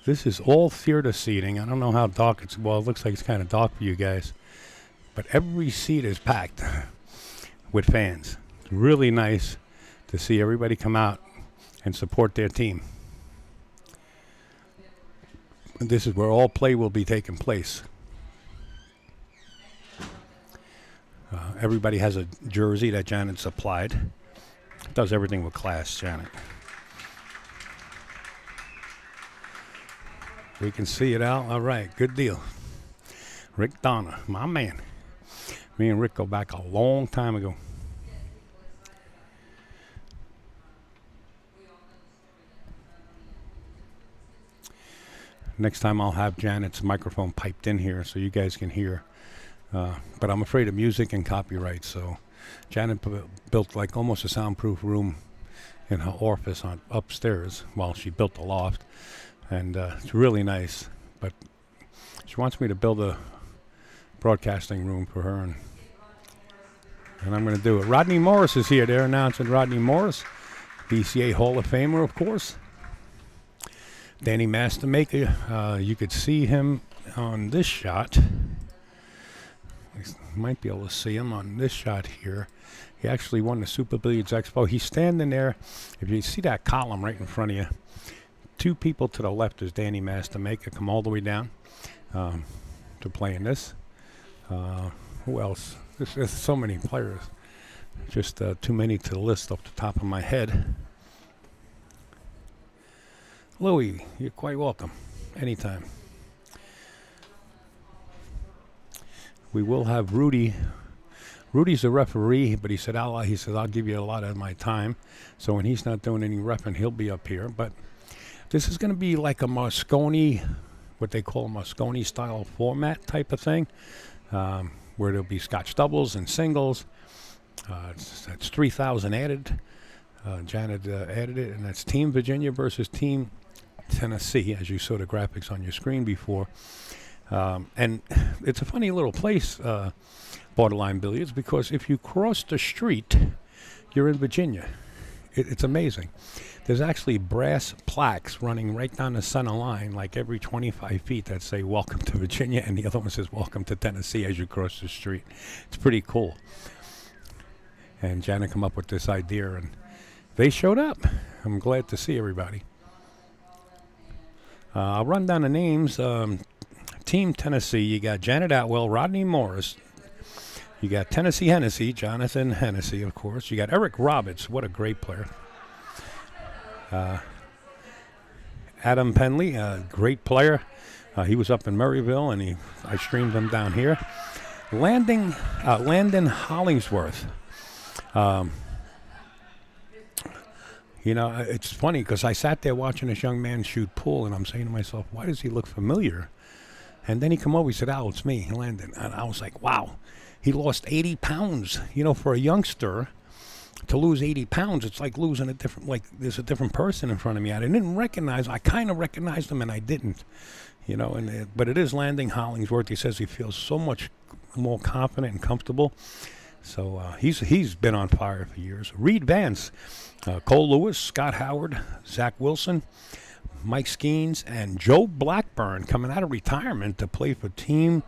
This is all theater seating. I don't know how dark it's. Well, it looks like it's kind of dark for you guys, but every seat is packed with fans. It's really nice to see everybody come out and support their team. And this is where all play will be taking place. Everybody has a jersey that Janet supplied. Does everything with class, Janet. We can see it out. All right, good deal. Rick Donner, my man. Me and Rick go back a long time ago. Next time I'll have Janet's microphone piped in here so you guys can hear. But I'm afraid of music and copyright, so Janet built like almost a soundproof room in her office upstairs while she built the loft, and it's really nice. But she wants me to build a broadcasting room for her, and I'm going to do it. Rodney Morris is here. They're announcing Rodney Morris, BCA Hall of Famer, of course. Danny Mastermaker, you could see him on this shot. You might be able to see him on this shot here. He actually won the Super Billiards Expo. He's standing there. If you see that column right in front of you, two people to the left is Danny Mastermaker. Come all the way down to play in this. Who else? There's so many players. Just too many to list off the top of my head. Louie, you're quite welcome. Anytime. We will have Rudy. Rudy's a referee, but he said, I'll give you a lot of my time. So when he's not doing any reffing, he'll be up here. But this is going to be like a Mosconi, what they call a Mosconi style format type of thing, where there'll be Scotch doubles and singles. That's 3,000 added. Janet added it, and that's Team Virginia versus Team Tennessee, as you saw the graphics on your screen before. And it's a funny little place, Borderline Billiards, because if you cross the street, you're in Virginia. It's amazing. There's actually brass plaques running right down the center line, like every 25 feet, that say "Welcome to Virginia," and the other one says "Welcome to Tennessee" as you cross the street. It's pretty cool. And Janet come up with this idea, and they showed up. I'm glad to see everybody. I'll run down the names. Team Tennessee, you got Janet Atwell, Rodney Morris. You got Tennessee Hennessy, Jonathan Hennessy, of course. You got Eric Roberts, what a great player. Adam Penley, a great player. He was up in Murrayville, and I streamed him down here. Landon Hollingsworth. It's funny because I sat there watching this young man shoot pool, and I'm saying to myself, why does he look familiar? And then he come over, he said, it's me, Landon. And I was like, wow, he lost 80 pounds. For a youngster, to lose 80 pounds, it's like losing there's a different person in front of me. I kind of recognized him and I didn't, but it is Landing Hollingsworth. He says he feels so much more confident and comfortable. So he's been on fire for years. Reed Vance, Cole Lewis, Scott Howard, Zach Wilson, Mike Skeens, and Joe Blackburn coming out of retirement to play for Team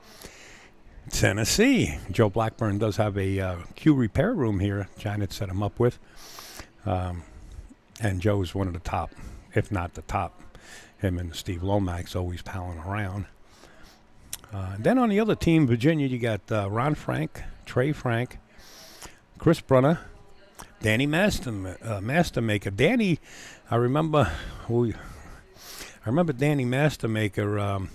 Tennessee. Joe Blackburn does have a Q repair room here Janet set him up with. And Joe is one of the top, if not the top. Him and Steve Lomax always palling around. Then on the other team, Virginia, you got Ron Frank, Trey Frank, Chris Brunner, Danny Mastermaker. Danny, I remember Danny Mastermaker.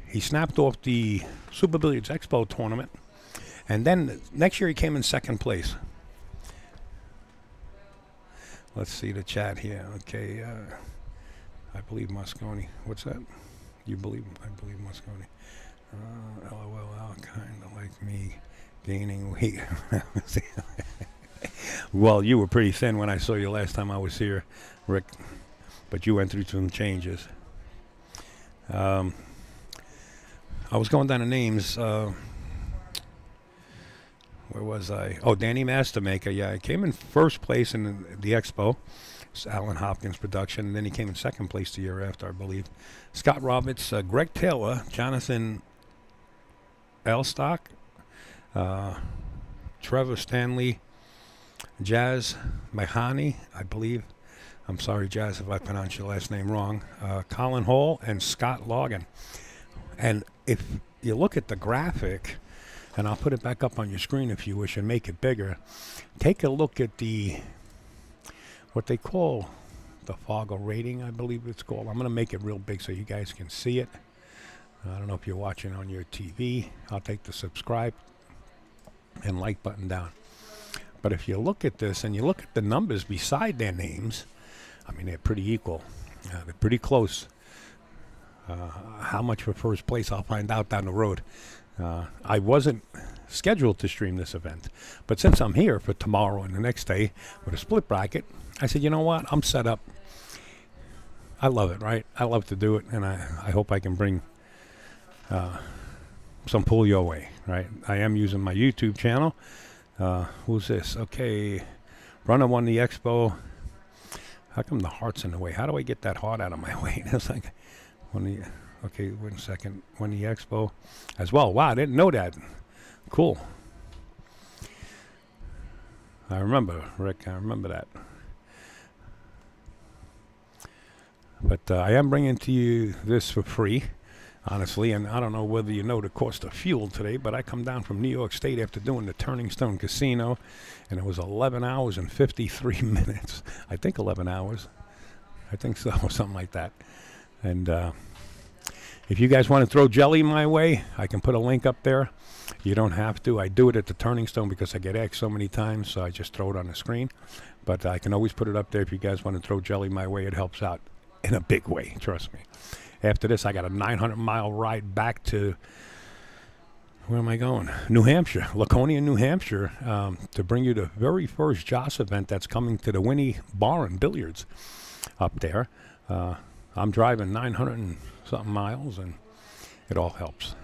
He snapped off the Super Billiards Expo tournament, and then next year he came in second place. Let's see the chat here. Okay, I believe Mosconi. What's that? I believe Mosconi. LOL, kind of like me gaining weight. Well, you were pretty thin when I saw you last time I was here, Rick, but you went through some changes. I was going down the names. Where was I? Oh, Danny Mastermaker. Yeah, I came in first place in the Expo. It's Alan Hopkins production. And then he came in second place the year after, I believe. Scott Roberts, Greg Taylor, Jonathan Elstock, Trevor Stanley, Jazz Mahani, I believe. I'm sorry, Jazz, if I pronounced your last name wrong. Colin Hall and Scott Logan. And if you look at the graphic, and I'll put it back up on your screen if you wish and make it bigger, take a look at what they call the Fargo rating, I believe it's called. I'm going to make it real big so you guys can see it. I don't know if you're watching on your TV. I'll take the subscribe and like button down. But if you look at this and you look at the numbers beside their names, I mean, they're pretty equal. They're pretty close. How much for first place, I'll find out down the road. I wasn't scheduled to stream this event, but since I'm here for tomorrow and the next day with a split bracket, I said, you know what? I'm set up. I love it, right? I love to do it, and I hope I can bring some pull your way, right? I am using my YouTube channel. Who's this? Okay, Runner won the Expo. How come the heart's in the way? How do I get that heart out of my way? It's like, okay, 1 second. Won the Expo as well. Wow, I didn't know that. Cool. I remember, Rick. I remember that. But I am bringing to you this for free, honestly. And I don't know whether you know the cost of fuel today, but I come down from New York State after doing the Turning Stone Casino, and it was 11 hours and 53 minutes. I think 11 hours. I think so, something like that. And if you guys want to throw jelly my way, I can put a link up there. You don't have to. I do it at the Turning Stone because I get asked so many times, so I just throw it on the screen. But I can always put it up there if you guys want to throw jelly my way. It helps out in a big way, trust me. After this, I got a 900-mile ride back to, where am I going? New Hampshire, Laconia, New Hampshire, to bring you the very first Joss event that's coming to the Winnie Bar and Billiards up there. I'm driving 900 and something miles, and it all helps.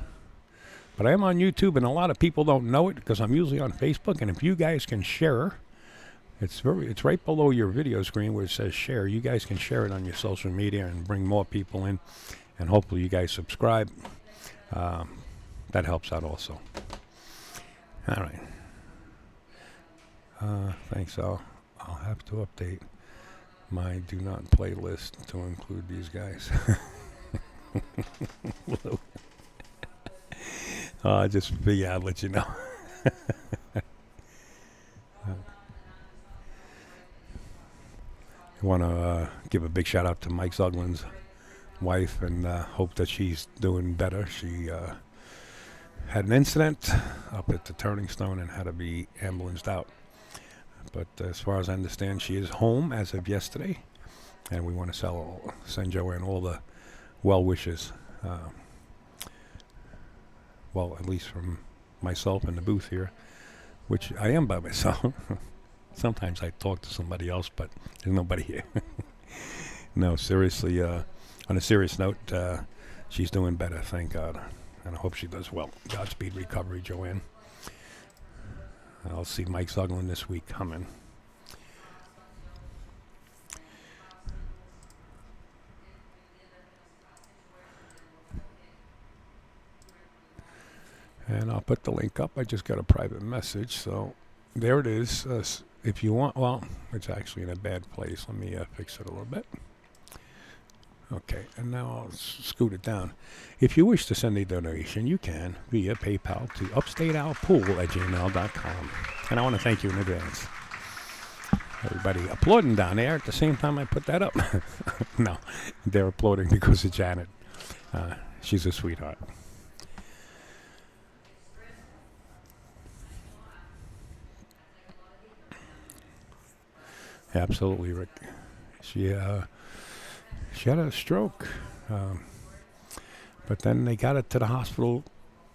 But I am on YouTube, and a lot of people don't know it because I'm usually on Facebook. And if you guys can share, it's right below your video screen where it says share. You guys can share it on your social media and bring more people in, and hopefully you guys subscribe. That helps out also. All right. Thanks. I'll have to update my do not play list to include these guys. Just figure I'd let you know. I want to give a big shout out to Mike Zuglin's wife, and hope that she's doing better. She had an incident up at the Turning Stone and had to be ambulanced out. But as far as I understand, she is home as of yesterday, and we want to send Joanne all the well wishes. Well, at least from myself in the booth here, which I am by myself. Sometimes I talk to somebody else, but there's nobody here. No, seriously, on a serious note, she's doing better, thank God. And I hope she does well. Godspeed recovery, Joanne. I'll see Mike Zuglin this week coming. And I'll put the link up. I just got a private message, so there it is. If you want, well, it's actually in a bad place. Let me fix it a little bit. Okay, and now I'll scoot it down. If you wish to send a donation, you can via PayPal to upstateoutpool@gmail.com. And I want to thank you in advance. Everybody applauding down there at the same time I put that up. No, they're applauding because of Janet. She's a sweetheart. Absolutely, Rick. She had a stroke, but then they got her to the hospital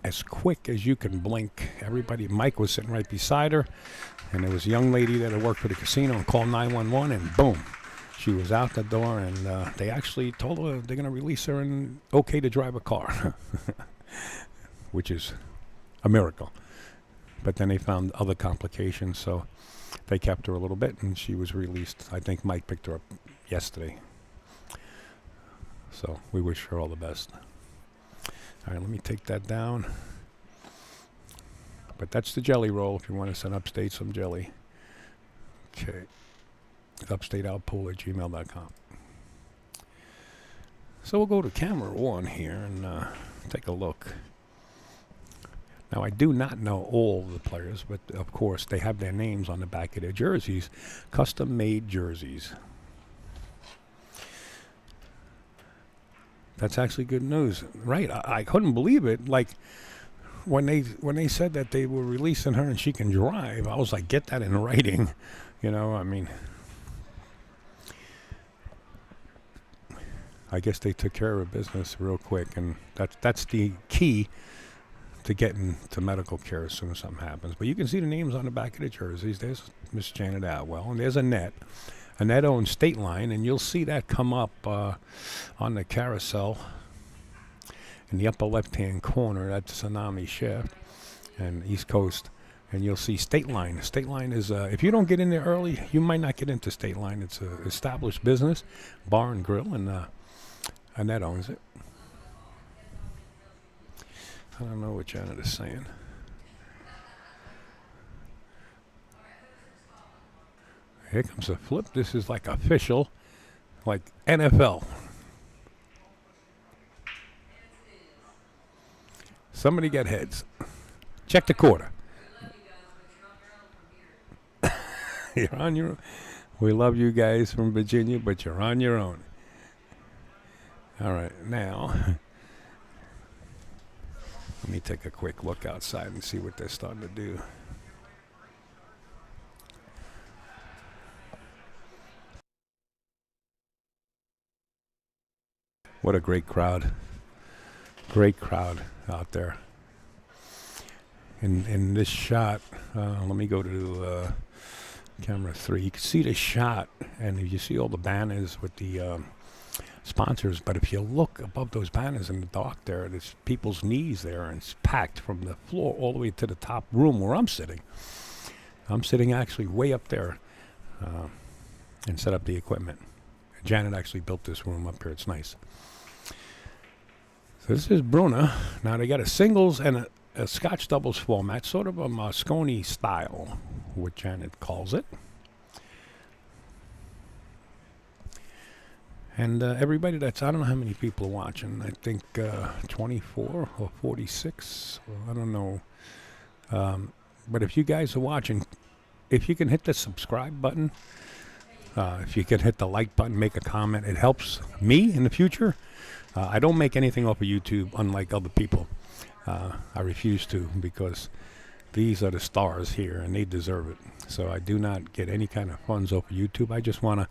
as quick as you can blink. Mike was sitting right beside her, and there was a young lady that had worked for the casino and called 911, and boom, she was out the door, and they actually told her they're going to release her and okay to drive a car, which is a miracle. But then they found other complications, so they kept her a little bit, and she was released. I think Mike picked her up yesterday. So we wish her all the best. All right, let me take that down. But that's the jelly roll if you want to send Upstate some jelly. Okay. upstateoutpool@gmail.com. So we'll go to camera 1 here and take a look. Now, I do not know all the players, but of course they have their names on the back of their jerseys, custom-made jerseys. That's actually good news, right? I couldn't believe it. Like when they said that they were releasing her and she can drive, I was like, get that in writing, you know. I mean, I guess they took care of business real quick, and that's the key to getting to medical care as soon as something happens. But you can see the names on the back of the jerseys. There's Miss Janet Atwell, and there's Annette. Annette owns State Line, and you'll see that come up on the carousel in the upper left-hand corner. That's Tsunami Shift and East Coast, and you'll see State Line. State Line is, if you don't get in there early, you might not get into State Line. It's an established business, bar and grill, and Annette owns it. I don't know what Janet is saying. Here comes a flip. This is like official, like NFL. Somebody get heads. Check the quarter. You're on your own. We love you guys from Virginia, but you're on your own. All right, now let me take a quick look outside and see what they're starting to do. What a great crowd. Great crowd out there. In this shot, let me go to camera 3. You can see the shot, and you see all the banners with the sponsors. But if you look above those banners in the dark there's people's knees there, and it's packed from the floor all the way to the top room where I'm sitting. I'm sitting actually way up there and set up the equipment. Janet actually built this room up here. It's nice. So this is Bruna. Now they got a singles and a Scotch doubles format, sort of a Mosconi style, what Janet calls it. And everybody I don't know how many people are watching. I think 24 or 46. I don't know. But if you guys are watching, if you can hit the subscribe button, if you can hit the like button, make a comment, it helps me in the future. I don't make anything off of YouTube, unlike other people. I refuse to, because these are the stars here, and they deserve it. So I do not get any kind of funds off of YouTube. I just want to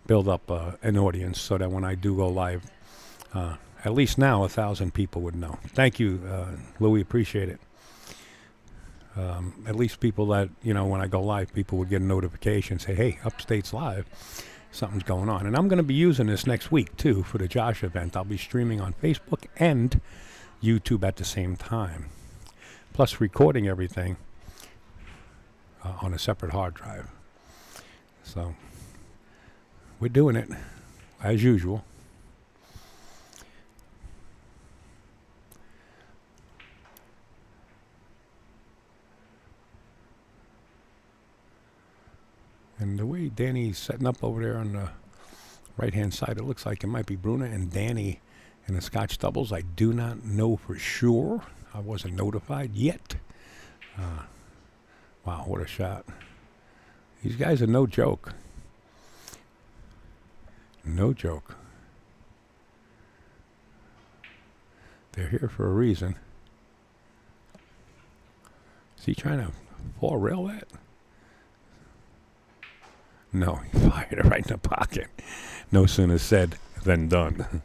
build up an audience so that when I do go live, at least now 1,000 people would know. Thank you, Louis. Appreciate it. At least people that, when I go live, people would get a notification, say, hey, Upstate's live. Something's going on. And I'm going to be using this next week, too, for the Josh event. I'll be streaming on Facebook and YouTube at the same time. Plus recording everything on a separate hard drive. So we're doing it as usual. And the way Danny's setting up over there on the right-hand side, it looks like it might be Bruna and Danny in the Scotch doubles. I do not know for sure. I wasn't notified yet. Wow, what a shot. These guys are no joke. No joke. They're here for a reason. Is he trying to four rail that? No, he fired it right in the pocket. No sooner said than done.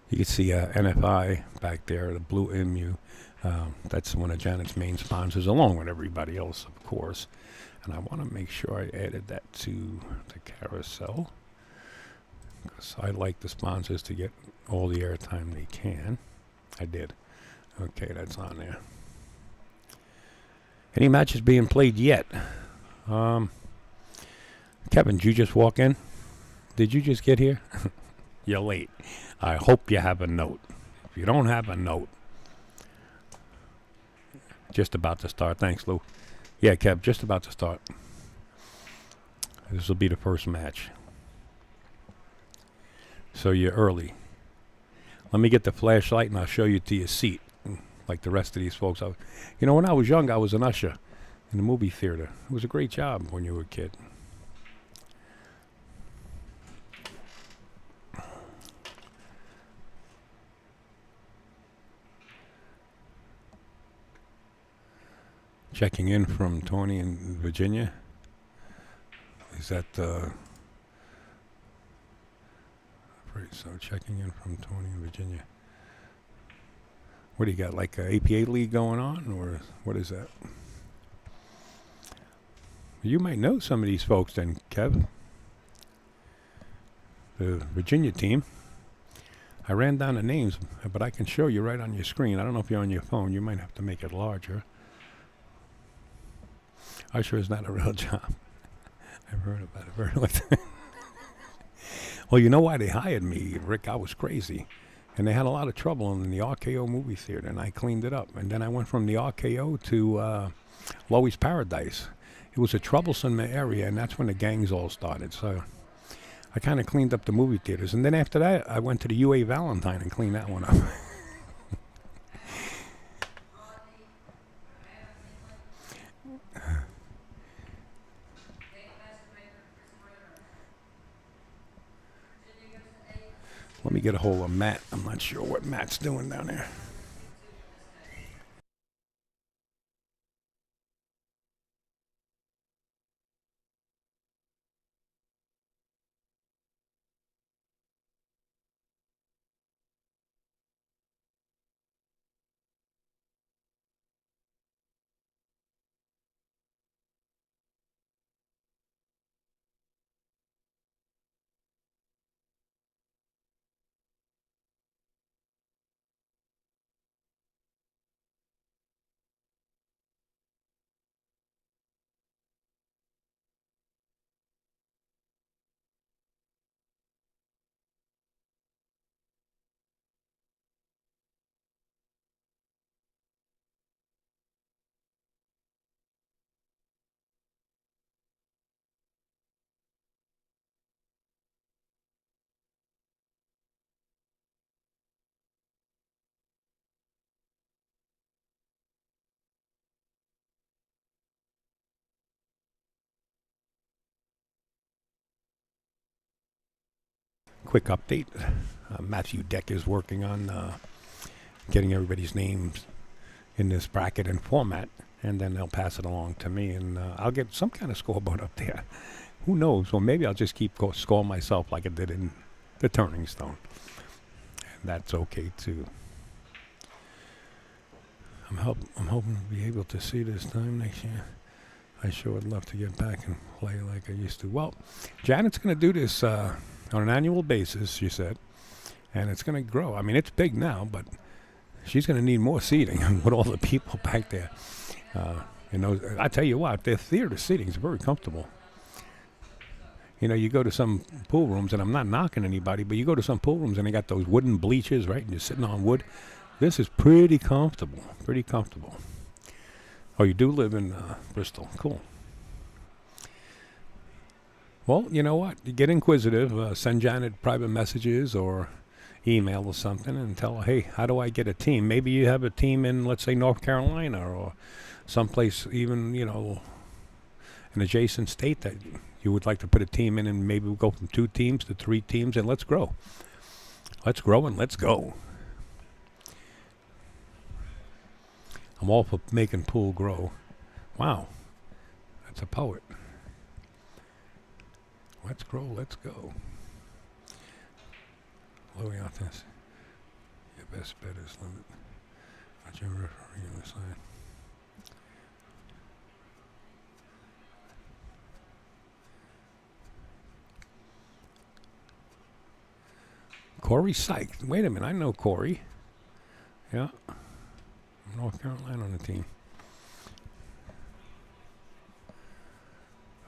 You can see NFI back there, the blue MU. That's one of Janet's main sponsors, along with everybody else, of course. And I want to make sure I added that to the carousel, because I like the sponsors to get all the airtime they can. I did. Okay, that's on there. Any matches being played yet? Kevin, did you just walk in? Did you just get here? You're late. I hope you have a note. If you don't have a note, just about to start. Thanks, Lou. Yeah, Kev, just about to start. This will be the first match. So you're early. Let me get the flashlight and I'll show you to your seat. Like the rest of these folks. When I was young, I was an usher in the movie theater. It was a great job when you were a kid. Checking in from Tony in Virginia. Is that so checking in from Tony in Virginia. What do you got, like a APA league going on, or what is that? You might know some of these folks then, Kev. The Virginia team. I ran down the names, but I can show you right on your screen. I don't know if you're on your phone. You might have to make it larger. Usher is not a real job. I've heard about it. Very like that. Well, you know why they hired me, Rick? I was crazy. And they had a lot of trouble in the RKO movie theater, and I cleaned it up. And then I went from the RKO to Loewy's Paradise. It was a troublesome area, and that's when the gangs all started. So I kind of cleaned up the movie theaters. And then after that, I went to the UA Valentine and cleaned that one up. Let me get a hold of Matt. I'm not sure what Matt's doing down there. Quick update. Matthew Deck is working on getting everybody's names in this bracket and format, and then they'll pass it along to me, and I'll get some kind of scoreboard up there. Who knows? Well, maybe I'll just keep score myself like I did in the turning stone. And that's okay too. I'm hoping to be able to see this time next year. I sure would love to get back and play like I used to. Well, Janet's going to do this on an annual basis, she said, and it's going to grow. I mean, it's big now, but she's going to need more seating with all the people back there. I tell you what, their theater seating is very comfortable. You know, you go to some pool rooms, and I'm not knocking anybody, but you go to some pool rooms and they got those wooden bleachers, right? And you're sitting on wood. This is pretty comfortable. Pretty comfortable. Oh, you do live in Bristol. Cool. Well, you know what? You get inquisitive. Send Janet private messages or email or something and tell her, hey, how do I get a team? Maybe you have a team in, let's say, North Carolina or someplace even, an adjacent state that you would like to put a team in, and maybe we'll go from 2 teams to 3 teams, and let's grow. Let's grow and let's go. I'm all for making pool grow. Wow. That's a poet. Let's grow, let's go. Blowing out this. Your best bet is limit. Not your referee on the side. Corey Sykes. Wait a minute, I know Corey. Yeah. North Carolina on the team.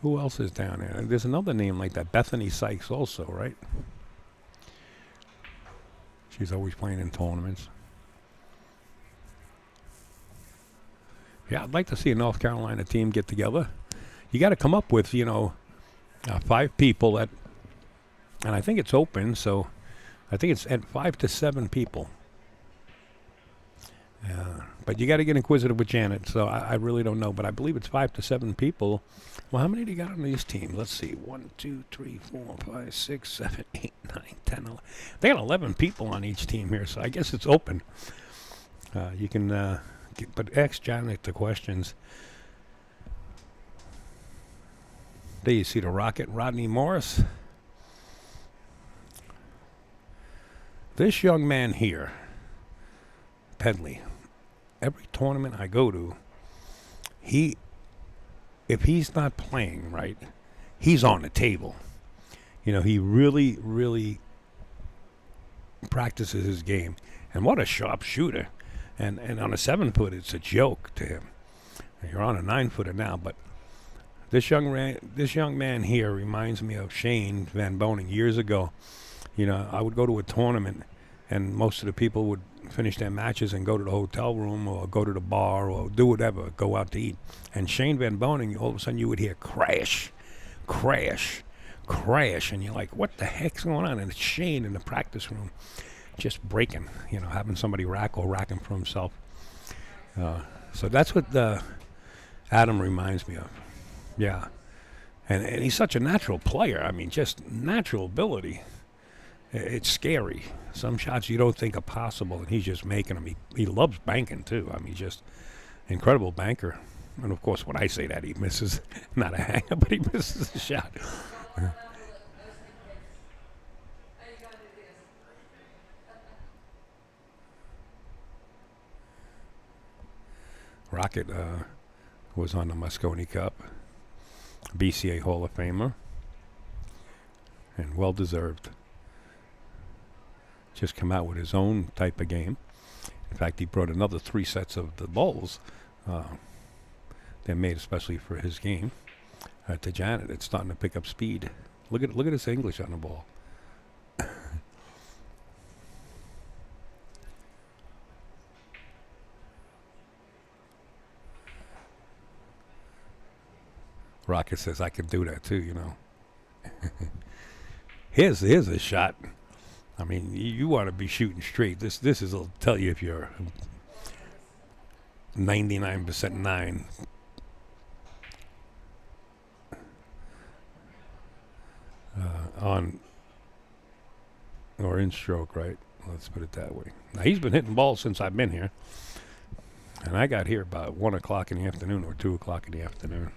Who else is down there? There's another name like that. Bethany Sykes also, right? She's always playing in tournaments. Yeah, I'd like to see a North Carolina team get together. You got to come up with, 5 people that, and I think it's open, so I think it's at 5 to 7 people. But you got to get inquisitive with Janet, so I really don't know. But I believe it's 5 to 7 people. Well, how many do you got on these teams? Let's see. 1, 2, 3, 4, 5, 6, 7, 8, 9, 10, 11. They got 11 people on each team here, so I guess it's open. You can, but ask Janet the questions. There you see the Rocket, Rodney Morris. This young man here, Pedley, every tournament I go to, if he's not playing right, he's on the table. He really, really practices his game. And what a sharp shooter. And on a 7-foot, it's a joke to him. You're on a 9-footer now, but this young man here reminds me of Shane Van Boning years ago. I would go to a tournament, and most of the people would finish their matches and go to the hotel room or go to the bar or do whatever, go out to eat. And Shane Van Boning, all of a sudden you would hear crash, crash, crash, and you're like, what the heck's going on? And it's Shane in the practice room just breaking, having somebody racking for himself. So that's what Adam reminds me of. Yeah. And he's such a natural player. I mean, just natural ability. It's scary. Some shots you don't think are possible, and he's just making them. He loves banking, too. I mean, just incredible banker. And, of course, when I say that, he misses. Not a hanger, but he misses the shot. Rocket was on the Mosconi Cup. BCA Hall of Famer. And well-deserved. Just come out with his own type of game. In fact, he brought another 3 sets of the balls they're made especially for his game to Janet. It's starting to pick up speed. Look at his English on the ball. Rocket says I can do that too, Here's a shot. I mean, you want to be shooting straight. This will tell you if you're 99% 9. On or in stroke, right? Let's put it that way. Now, he's been hitting balls since I've been here. And I got here about 1 o'clock in the afternoon or 2 o'clock in the afternoon.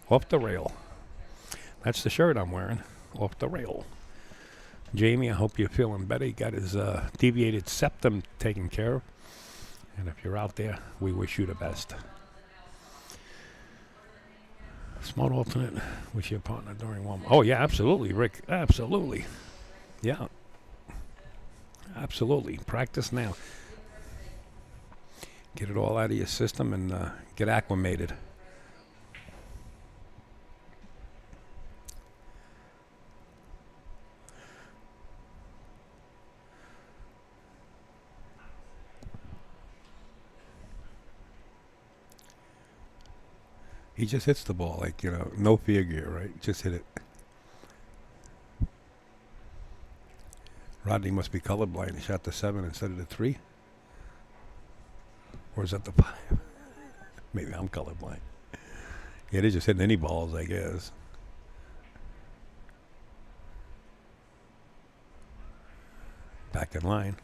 Off the rail. That's the shirt I'm wearing. Off the rail. Jamie, I hope you're feeling better. He got his deviated septum taken care of. And if you're out there, we wish you the best. Smart alternate with your partner during one. Oh, yeah, absolutely, Rick. Absolutely. Yeah. Absolutely. Practice now. Get it all out of your system and get acclimated. He just hits the ball like, no fear gear, right? Just hit it. Rodney must be colorblind. He shot the 7 instead of the 3. Or is that the 5? Maybe I'm colorblind. Yeah, they're just hitting any balls, I guess. Back in line.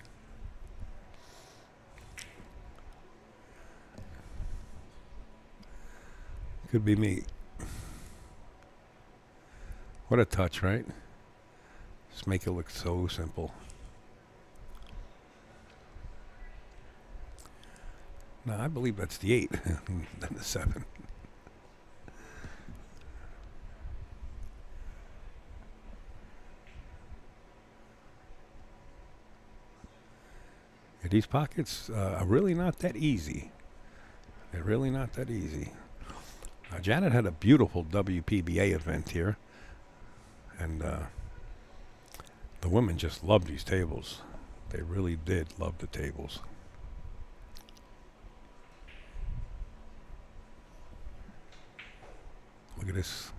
Could be me. What a touch, right? Just make it look so simple. No, I believe that's the 8 and the 7. Yeah, these pockets are really not that easy. They're really not that easy. Janet had a beautiful WPBA event here, and the women just loved these tables. They really did love the tables. Look at this.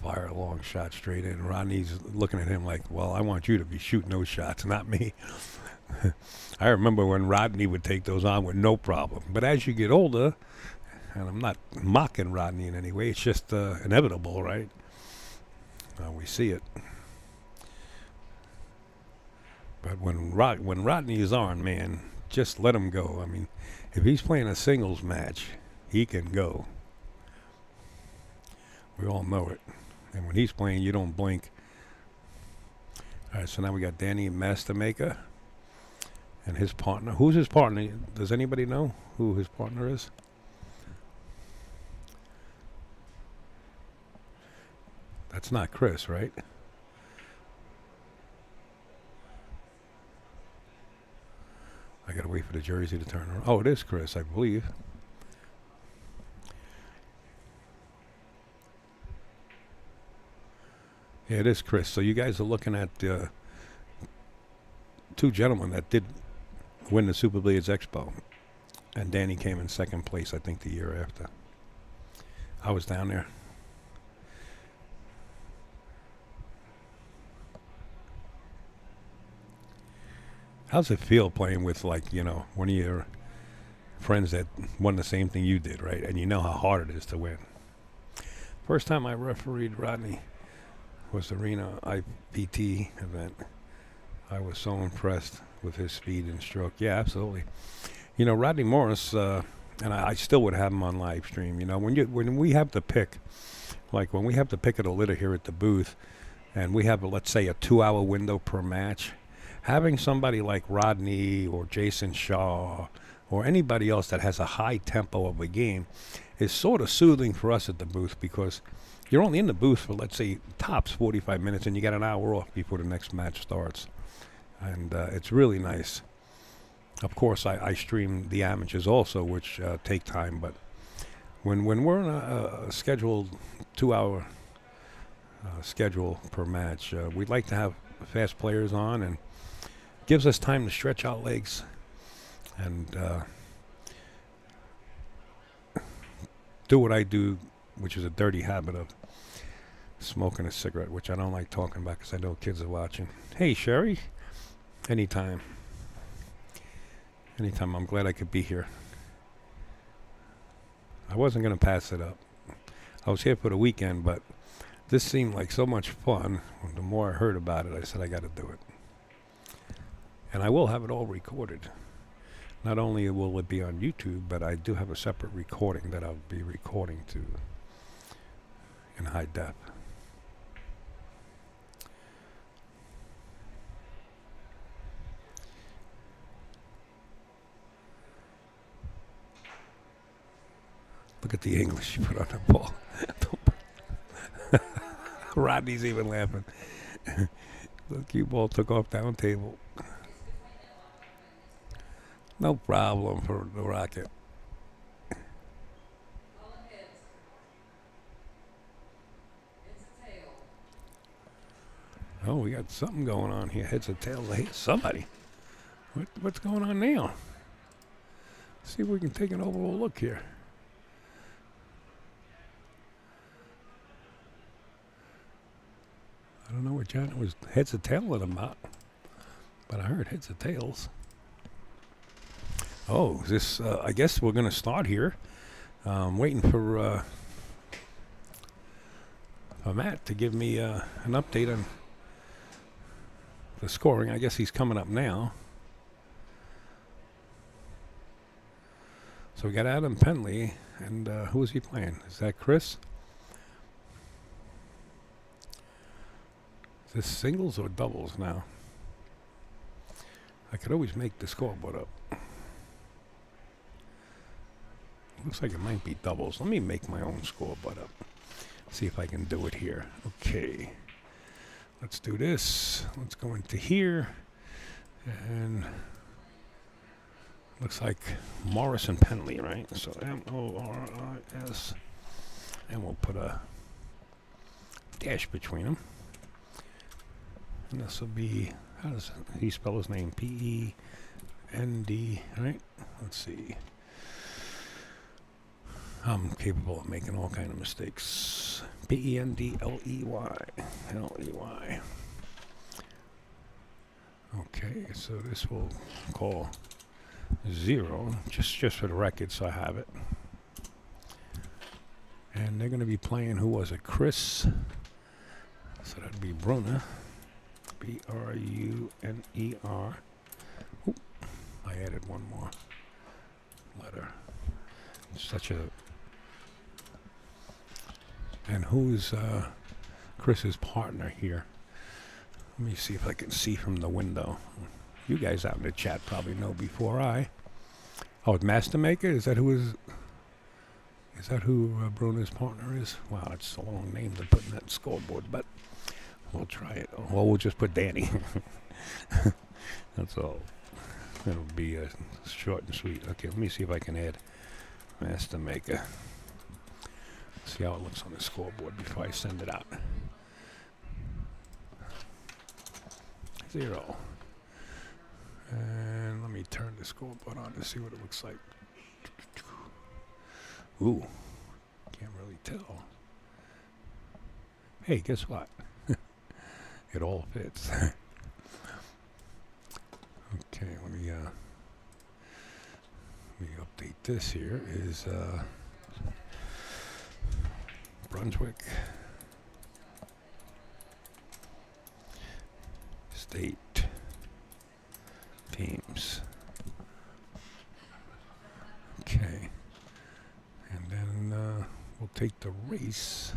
Fire a long shot straight in. Rodney's looking at him like, well, I want you to be shooting those shots, not me. I remember when Rodney would take those on with no problem. But as you get older, and I'm not mocking Rodney in any way, it's just inevitable, right? We see it. But when Rodney is on, man, just let him go. I mean, if he's playing a singles match, he can go. We all know it. And when he's playing, you don't blink. All right, so now we got Danny Mastermaker and his partner. Who's his partner? Does anybody know who his partner is? That's not Chris, right? I gotta wait for the jersey to turn around. Oh, it is Chris, I believe. Yeah, it is Chris. So you guys are looking at two gentlemen that did win the Super Billiards Expo. And Danny came in second place, I think, the year after. I was down there. How's it feel playing with, like, one of your friends that won the same thing you did, right? And you know how hard it is to win. First time I refereed Rodney was the Arena IPT event. I was so impressed with his speed and stroke. Yeah, absolutely. Rodney Morris, and I still would have him on live stream. When we have to pick, like when we have to pick at a litter here at the booth, and we have, let's say, a 2-hour window per match, having somebody like Rodney or Jason Shaw or anybody else that has a high tempo of a game is sort of soothing for us at the booth, because you're only in the booth for, let's say, tops 45 minutes, and you got an hour off before the next match starts. And it's really nice. Of course, I stream the amateurs also, which take time. But when we're on a scheduled 2-hour schedule per match, we'd like to have fast players on, and gives us time to stretch our legs and do what I do, which is a dirty habit of smoking a cigarette, which I don't like talking about because I know kids are watching. Hey, Sherry. Anytime. I'm glad I could be here. I wasn't going to pass it up. I was here for the weekend, but this seemed like so much fun. The more I heard about it, I said I got to do it. And I will have it all recorded. Not only will it be on YouTube, but I do have a separate recording that I'll be recording to in high def. Look at the English you put on the ball. Rodney's even laughing. The cue ball took off down table. No problem for the Rocket. Oh, we got something going on here. Heads or tails. Hey, somebody. What's going on now? See if we can take an overall look here. I don't know what John was heads or tails about, but I heard heads or tails. Oh, is this? I guess we're going to start here. Waiting for Matt to give me an update on the scoring. I guess he's coming up now. So we got Adam Penley, and who is he playing? Is that Chris? Is this singles or doubles now? I could always make the scoreboard up. Looks like it might be doubles. Let me make my own scoreboard up. See if I can do it here. Okay. Let's do this. Let's go into here. And looks like Morris and Penley, right? So M-O-R-I-S. And we'll put a dash between them. And this will be, how does he spell his name? P-E-N-D, right? Let's see. I'm capable of making all kind of mistakes. P-E-N-D-L-E-Y. L-E-Y. Okay, so this will call 0, just for the record, so I have it. And they're going to be playing, who was it? Chris. So that'd be Brunner. B-R-U-N-E-R. Oop, I added one more letter. Such a... And who's Chris's partner here? Let me see if I can see from the window. You guys out in the chat probably know before I. Oh, it's Master Maker? Is that who is... Is that who Bruno's partner is? Wow, it's a long name to put in that scoreboard, but we'll try it. Well, we'll just put Danny. That's all. It'll be short and sweet. Okay, let me see if I can add Master Maker. See how it looks on the scoreboard before I send it out. 0. And let me turn the scoreboard on to see what it looks like. Ooh, can't really tell. Hey, guess what? It all fits. Okay, let me update this here. Is Brunswick State teams. Okay. And then we'll take the race.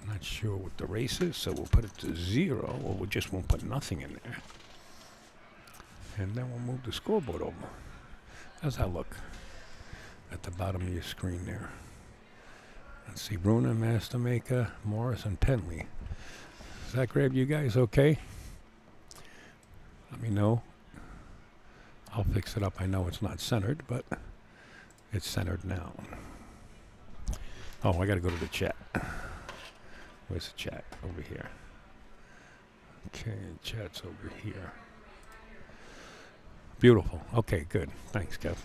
I'm not sure what the race is, so we'll put it to 0, or we just won't put nothing in there. And then we'll move the scoreboard over. How's that look? At the bottom of your screen there. Let's see, Bruna, Master Maker, Morris, and Penley. Does that grab you guys okay? Let me know. I'll fix it up. I know it's not centered, but it's centered now. Oh, I got to go to the chat. Where's the chat? Over here. Okay, chat's over here. Beautiful. Okay, good. Thanks, Kev.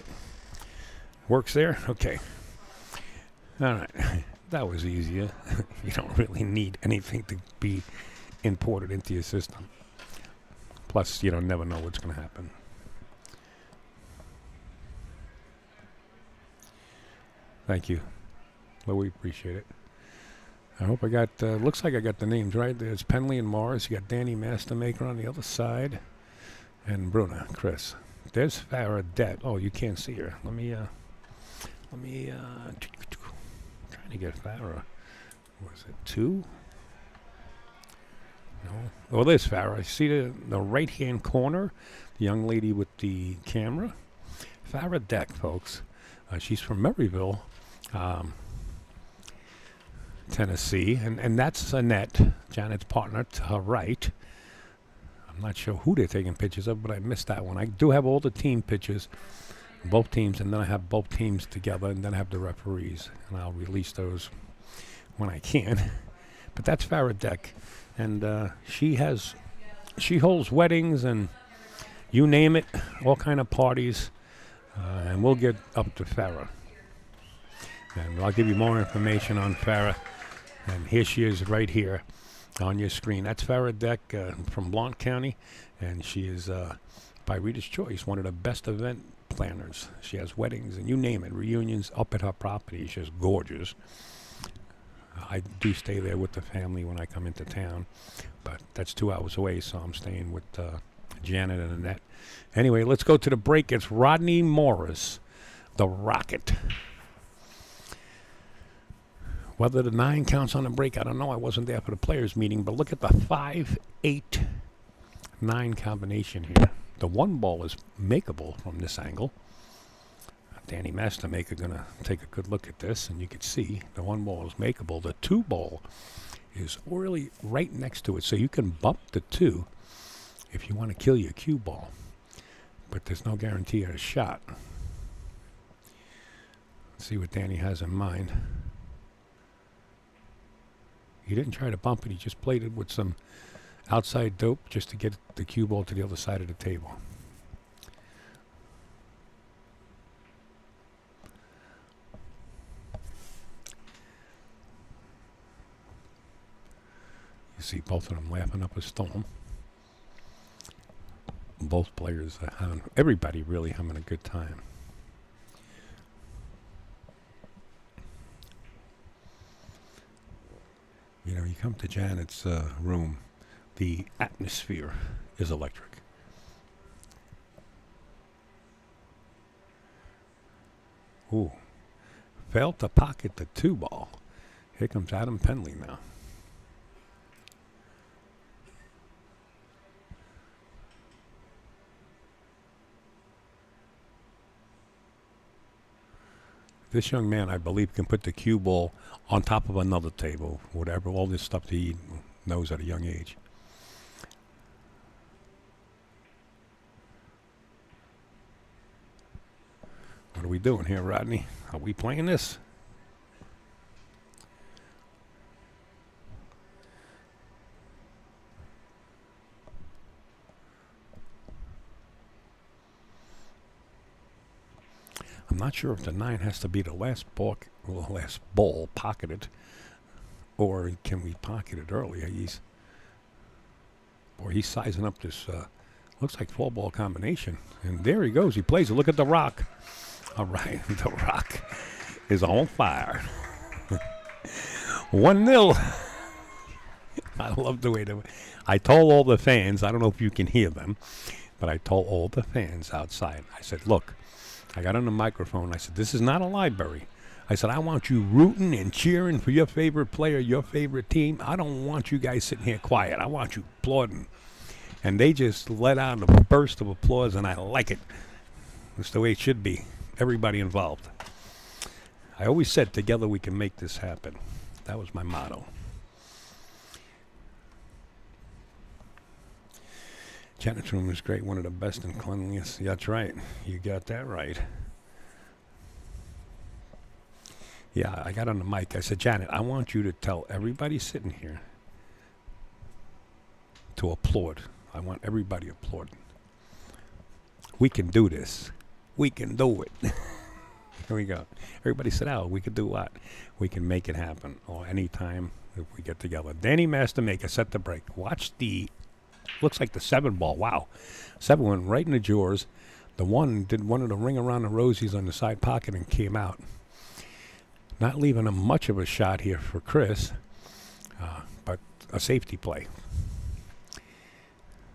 Works there? Okay. All right. That was easier. You don't really need anything to be imported into your system. Plus, you don't never know what's going to happen. Thank you. Well, we appreciate it. I hope I got, looks like I got the names right. There's Penley and Morris. You got Danny Master Maker on the other side. And Bruna, Chris. There's Farah Det. Oh, you can't see her. Let me, trying to get Farah. Was it 2? No. Oh, there's Farah. I see the right-hand corner, the young lady with the camera. Farah Det, folks. She's from Maryville, um, Tennessee, and that's Annette, Janet's partner, to her right. I'm not sure who they're taking pictures of, but I missed that one. I do have all the team pictures, both teams, and then I have both teams together, and then I have the referees, and I'll release those when I can. But that's Farah Deck, and she holds weddings and you name it, all kind of parties, and we'll get up to Farah. And I'll give you more information on Farah. And here she is right here on your screen. That's Farah Deck from Blount County, and she is, by Reader's Choice, one of the best event planners. She has weddings and you name it, reunions up at her property. She's gorgeous. I do stay there with the family when I come into town, but that's 2 hours away, so I'm staying with Janet and Annette. Anyway, let's go to the break. It's Rodney Morris, the Rocket. Whether the 9 counts on the break, I don't know. I wasn't there for the players' meeting, but look at the 5-8-9 combination here. The 1 ball is makeable from this angle. Danny Mastermaker going to take a good look at this, and you can see the 1 ball is makeable. The 2 ball is really right next to it, so you can bump the 2 if you want to kill your cue ball, but there's no guarantee of a shot. Let's see what Danny has in mind. He didn't try to bump it, he just played it with some outside dope just to get the cue ball to the other side of the table. You see both of them laughing up a storm. Both players are having, everybody really having a good time. You know, you come to Janet's room, the atmosphere is electric. Ooh, failed to pocket the 2 ball. Here comes Adam Penley now. This young man, I believe, can put the cue ball on top of another table, whatever, all this stuff that he knows at a young age. What are we doing here, Rodney? Are we playing this? I'm not sure if the 9 has to be the last ball pocketed, or can we pocket it earlier? He's sizing up this, looks like 4-ball combination. And there he goes. He plays it. Look at the rock. All right. The rock is on fire. 1-0. I love the way I told all the fans, I don't know if you can hear them, but I told all the fans outside, I said, look, I got on the microphone. I said, this is not a library. I said, I want you rooting and cheering for your favorite player, your favorite team. I don't want you guys sitting here quiet. I want you applauding. And they just let out a burst of applause, and I like it. It's the way it should be. Everybody involved. I always said, together we can make this happen. That was my motto. Janet's room is great, one of the best in cleanliness. That's right. You got that right. Yeah, I got on the mic. I said, Janet, I want you to tell everybody sitting here to applaud. I want everybody applauding. We can do this. We can do it. Here we go. Everybody sit out. We can do what? We can make it happen. Or anytime if we get together. Danny Mastermaker set the break. Watch the, looks like the 7 ball. Wow. 7 went right in the drawers. The 1 did one of the ring around the rosies on the side pocket and came out. Not leaving him much of a shot here for Chris, but a safety play.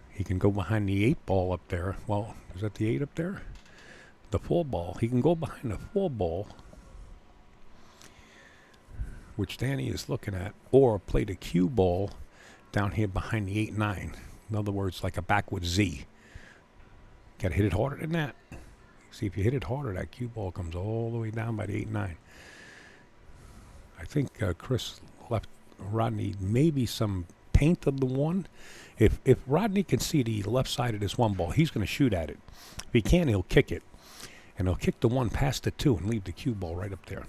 He can go behind the 8 ball up there. Well, is that the 8 up there? The 4 ball. He can go behind the 4 ball, which Danny is looking at, or play the cue ball down here behind the 8-9. In other words, like a backward Z. Got to hit it harder than that. See, if you hit it harder, that cue ball comes all the way down by the 8-9. I think Chris left Rodney maybe some paint of the one. If Rodney can see the left side of this one ball, he's going to shoot at it. If he can, he'll kick it. And he'll kick the one past the two and leave the cue ball right up there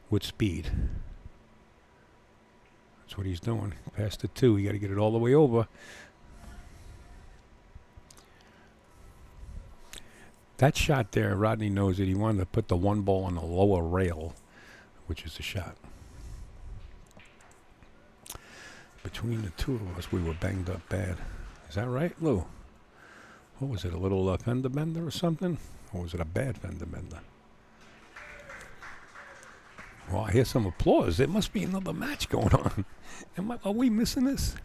with speed. That's what he's doing. Past the two, you got to get it all the way over. That shot there, Rodney knows that he wanted to put the one ball on the lower rail, which is the shot. Between the two of us, we were banged up bad. Is that right, Lou? What was it, a little fender bender or something? Or was it a bad fender bender? Well, I hear some applause. There must be another match going on. Are we missing this?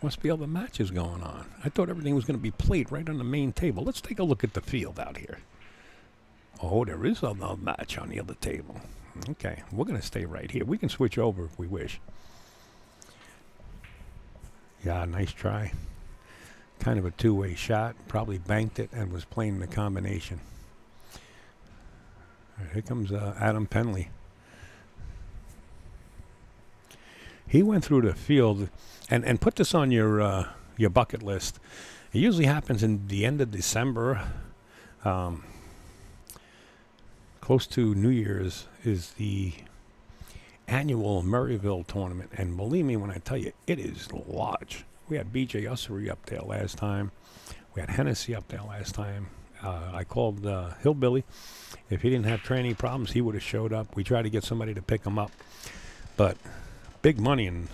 Must be other matches going on. I thought everything was going to be played right on the main table. Let's take a look at the field out here. Oh, there is another match on the other table. Okay, we're going to stay right here. We can switch over if we wish. Yeah, nice try. Kind of a two-way shot. Probably banked it and was playing the combination. All right, here comes Adam Penley. He went through the field and put this on your bucket list. It usually happens in the end of December. Close to New Year's is the annual Murrayville tournament, and believe me when I tell you, it is large. We had B.J. Ussery up there last time. We had Hennessy up there last time. I called Hillbilly. If he didn't have training problems, he would have showed up. We tried to get somebody to pick him up, but big money in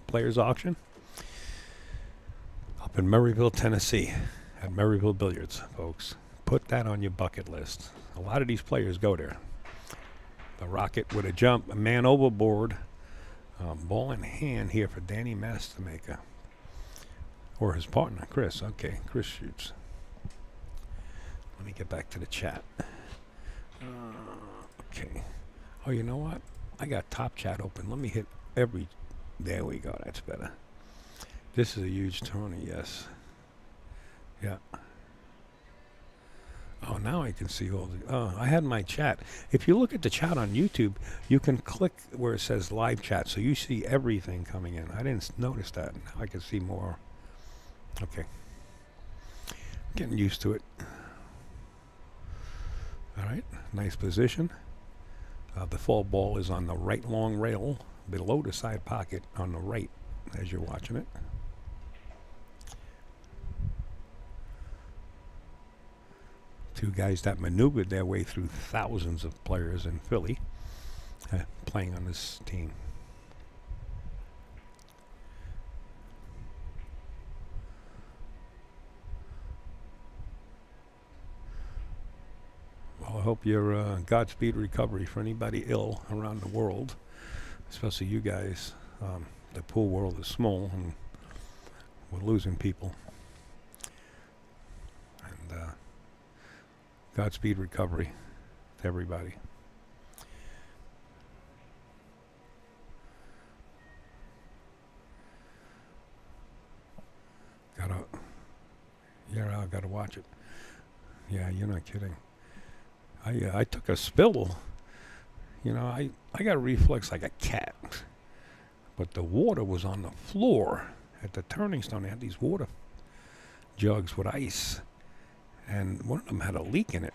players auction up in Murrayville, Tennessee, at Murrayville Billiards, folks. Put that on your bucket list. A lot of these players go there. The Rocket with a jump, a man overboard. Ball in hand here for Danny Mastermaker. Or his partner, Chris. Okay, Chris shoots. Let me get back to the chat. Okay. Oh, you know what? I got top chat open. Let me hit every... There we go. That's better. This is a huge tourney, yes. Yeah. Oh, now I can see all the... Oh, I had my chat. If you look at the chat on YouTube, you can click where it says live chat, so you see everything coming in. I didn't notice that. Now I can see more. Okay. Getting used to it. All right. Nice position. The fall ball is on the right long rail, below the side pocket on the right as you're watching it. Two guys that maneuvered their way through thousands of players in Philly playing on this team. Well, I hope you're Godspeed recovery for anybody ill around the world, especially you guys. The pool world is small and we're losing people. And Godspeed recovery to everybody. I gotta watch it. Yeah, you're not kidding. I took a spill. You know, I got a reflex like a cat. But the water was on the floor at the turning stone. They had these water jugs with ice. And one of them had a leak in it.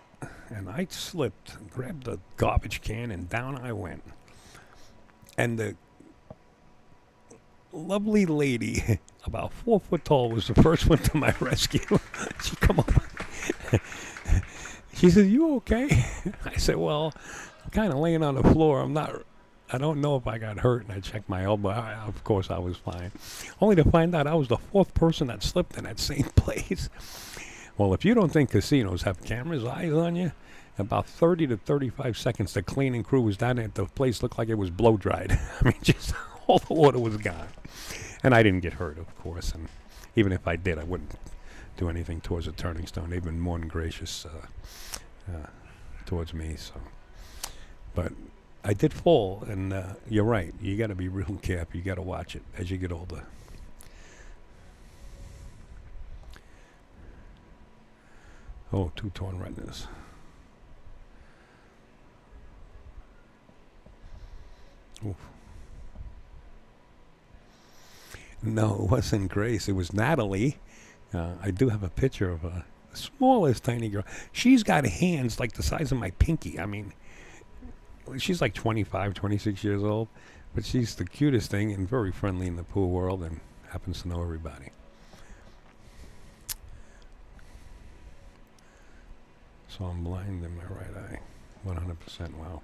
And I slipped, grabbed the garbage can, and down I went. And the lovely lady, about 4 foot tall, was the first one to my rescue. She come up. She said, "You okay?" I said, "Well, I'm kind of laying on the floor. I don't know if I got hurt." And I checked my elbow. Of course, I was fine. Only to find out I was the fourth person that slipped in that same place. Well, if you don't think casinos have cameras, eyes on you, about 30 to 35 seconds, the cleaning crew was down there. The place looked like it was blow dried. I mean, just all the water was gone. And I didn't get hurt, of course. And even if I did, I wouldn't do anything towards the turning stone. They've been more than gracious towards me. So, but I did fall, and you're right. You got to be real careful. You got to watch it as you get older. Oh, 2 torn retinas. Oof. No, it wasn't Grace. It was Natalie. I do have a picture of the smallest tiny girl. She's got hands like the size of my pinky. I mean, she's like 25, 26 years old, but she's the cutest thing and very friendly in the pool world and happens to know everybody. So I'm blind in my right eye. 100%. Wow.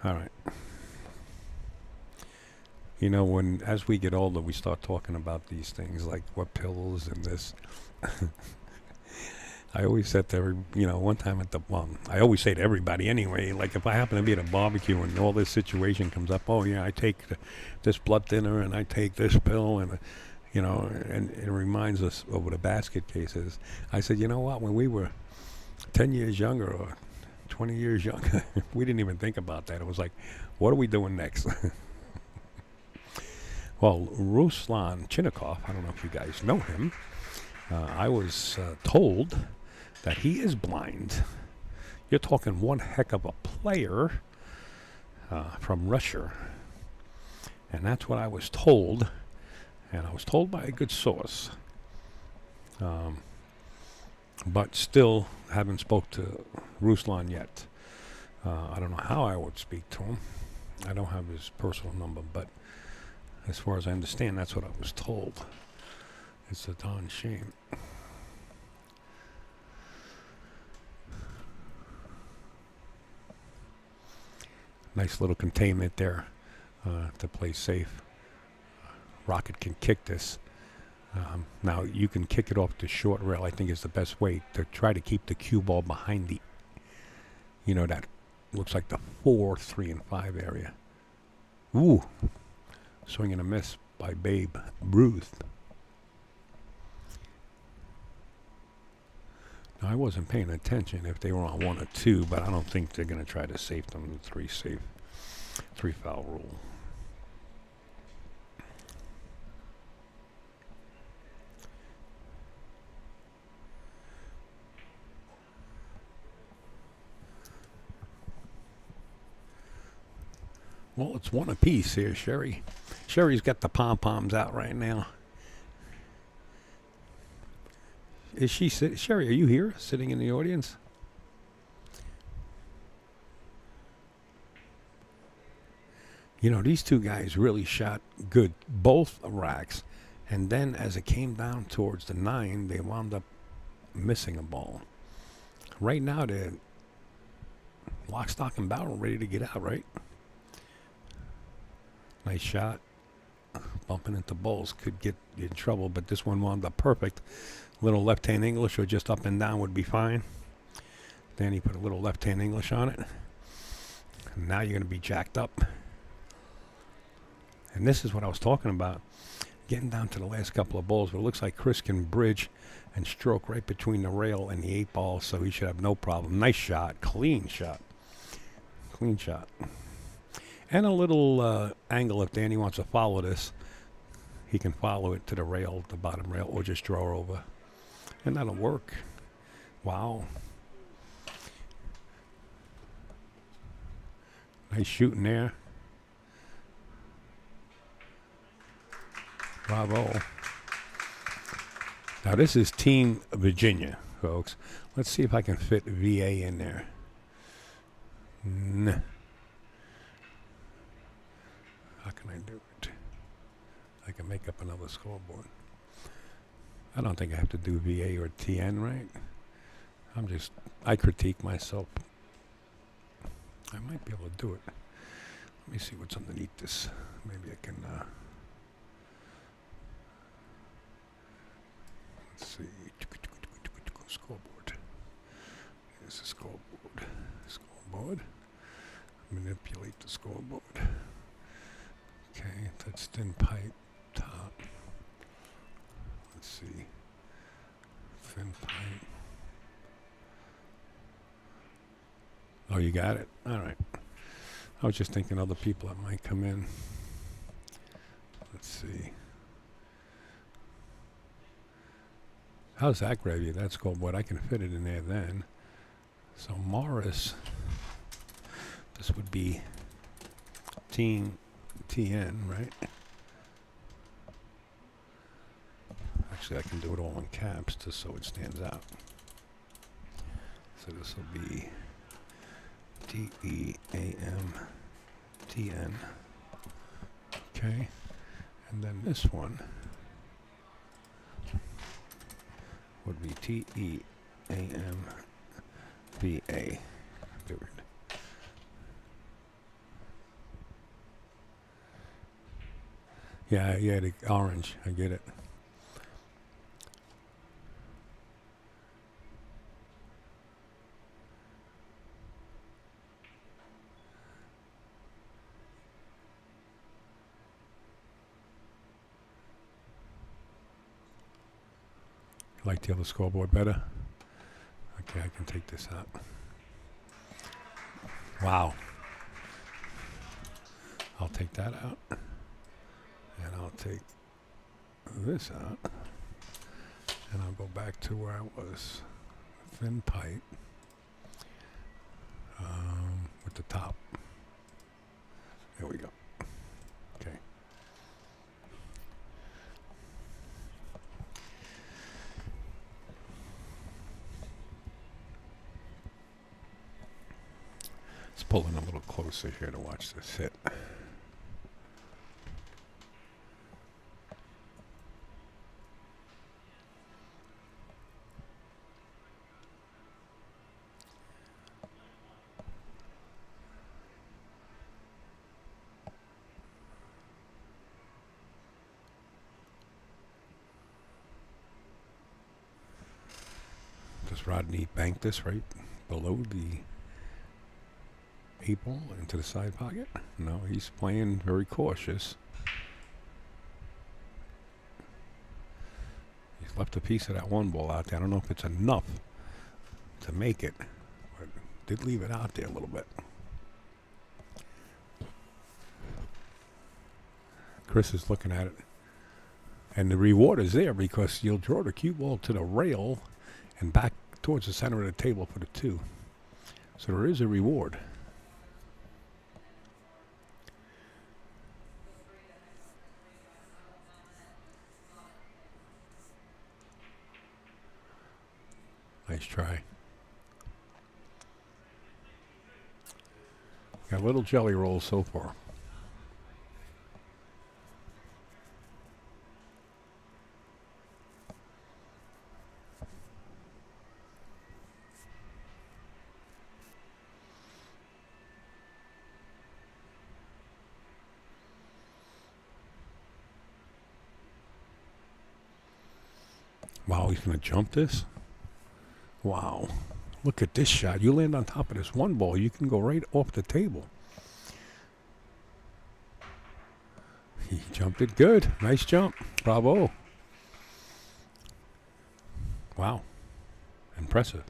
All right. You know, as we get older, we start talking about these things like what pills and this. I always said to one time I always say to everybody anyway, like if I happen to be at a barbecue and all this situation comes up, oh yeah, I take this blood thinner and I take this pill and, and it reminds us of what a basket case is. I said, you know what, when we were 10 years younger or 20 years younger, we didn't even think about that. It was like, what are we doing next? Well, Ruslan Chinnikov, I don't know if you guys know him. I was told that he is blind. You're talking one heck of a player from Russia. And that's what I was told. And I was told by a good source. But still haven't spoke to Ruslan yet. I don't know how I would speak to him. I don't have his personal number, but as far as I understand, that's what I was told. It's a darn shame. Nice little containment there to play safe. Rocket can kick this. Now you can kick it off the short rail. I think is the best way to try to keep the cue ball behind the, that looks like the 4, 3, and 5 area. Ooh. Swing and a miss by Babe Ruth. Now, I wasn't paying attention if they were on 1 or 2, but I don't think they're going to try to save them the 3 foul rule. Well, it's 1 apiece here, Sherry. Sherry's got the pom-poms out right now. Is she Sherry, are you here, sitting in the audience? These 2 guys really shot good, both racks. And then as it came down towards the 9, they wound up missing a ball. Right now, they're lock, stock, and barrel, ready to get out, right? Nice shot. Bumping into balls could get you in trouble, but this one wound up perfect. Little left-hand English or just up and down would be fine. Danny put a little left-hand English on it. And now you're going to be jacked up. And this is what I was talking about. Getting down to the last couple of balls, but it looks like Chris can bridge and stroke right between the rail and the 8 ball, so he should have no problem. Nice shot. Clean shot. Clean shot. And a little angle if Danny wants to follow this. He can follow it to the rail, the bottom rail, or just draw over. And that'll work. Wow. Nice shooting there. Bravo. Now this is Team Virginia, folks. Let's see if I can fit VA in there. Nah. How can I do it? I can make up another scoreboard. I don't think I have to do VA or TN, right? I critique myself. I might be able to do it. Let me see what's underneath this. Maybe I can, let's see. Scoreboard. Here's the scoreboard. Scoreboard. Manipulate the scoreboard. Okay, that's thin pipe top. Let's see. Thin pipe. Oh, you got it? All right. I was just thinking other people that might come in. Let's see. How's that gravy? That scoreboard, I can fit it in there then. So Morris, this would be Team TN, right? Actually, I can do it all in caps just so it stands out. So this will be TEAMTN. Okay. And then this one would be TEAMVA. Yeah, the orange. I get it. Like the other scoreboard better? Okay, I can take this out. Wow. I'll take that out. And I'll take this out. And I'll go back to where I was. Thin pipe. With the top. There we go. Okay. Let's pull in a little closer here to watch this hit. Does Rodney bank this right below the 8-ball into the side pocket? No, he's playing very cautious. He's left a piece of that 1-ball out there. I don't know if it's enough to make it, but did leave it out there a little bit. Chris is looking at it. And the reward is there because you'll draw the cue ball to the rail and back towards the center of the table for the 2. So there is a reward. Nice try. Got a little jelly roll so far. Wow, he's going to jump this? Wow. Look at this shot. You land on top of this 1-ball, you can go right off the table. He jumped it good. Nice jump. Bravo. Wow. Impressive.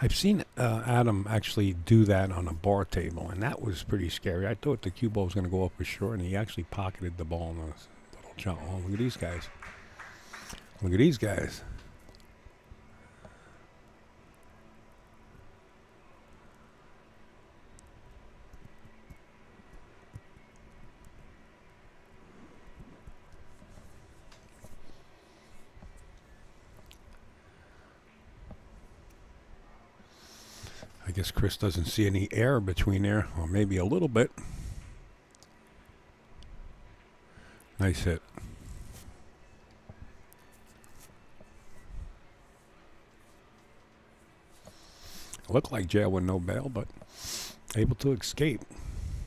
I've seen Adam actually do that on a bar table, and that was pretty scary. I thought the cue ball was going to go up for sure, and he actually pocketed the ball in a little jump. Oh, look at these guys. Look at these guys. I guess Chris doesn't see any air between there, or maybe a little bit. Nice hit. Looked like jail with no bail, but able to escape.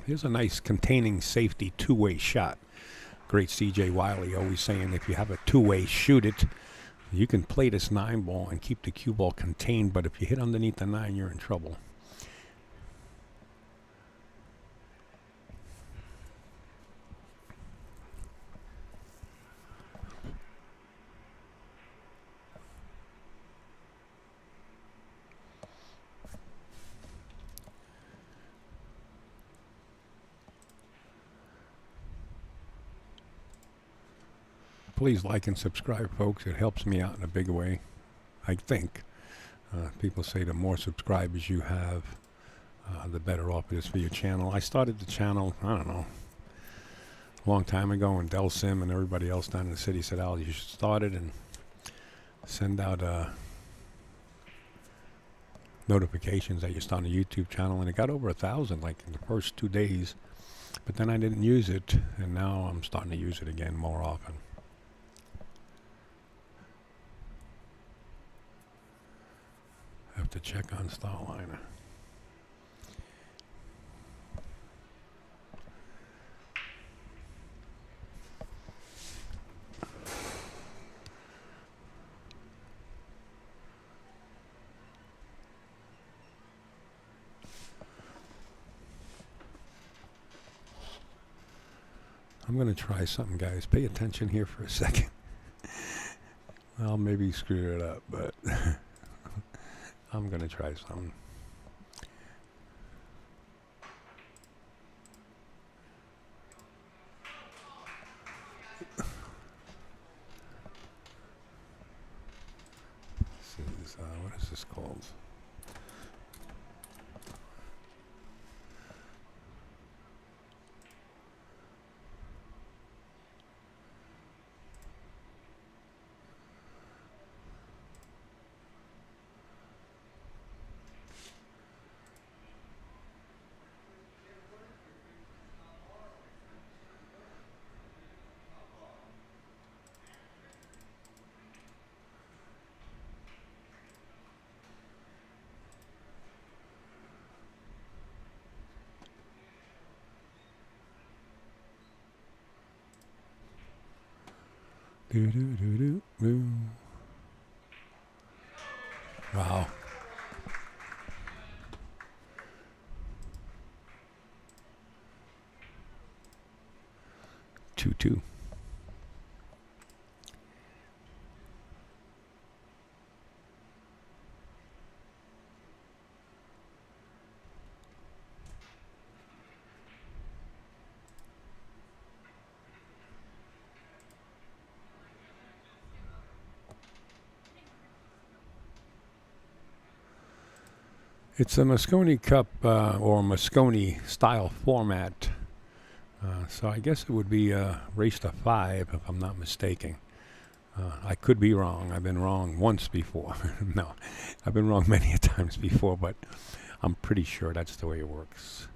Here's a nice containing safety two-way shot. Great C.J. Wiley always saying if you have a two-way, shoot it. You can play this 9-ball and keep the cue ball contained, but if you hit underneath the 9, you're in trouble. Please like and subscribe, folks. It helps me out in a big way, I think. People say the more subscribers you have, the better off it is for your channel. I started the channel, I don't know, a long time ago, and Del Sim and everybody else down in the city said, Al, you should start it and send out notifications that you're starting a YouTube channel. And it got over 1,000 like in the first 2 days. But then I didn't use it, and now I'm starting to use it again more often. Have to check on Starliner. I'm going to try something, guys. Pay attention here for a second. I'll maybe screw it up, but I'm going to try something. This is, what is this called? Wow. 2-2. It's a Mosconi Cup or Mosconi style format. So I guess it would be a race to 5 if I'm not mistaken. I could be wrong. I've been wrong once before. No, I've been wrong many times before, but I'm pretty sure that's the way it works.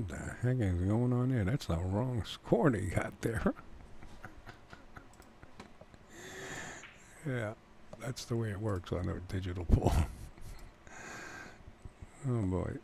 What the heck is going on there? That's the wrong score they got there. Yeah, that's the way it works on a digital pool. Oh boy.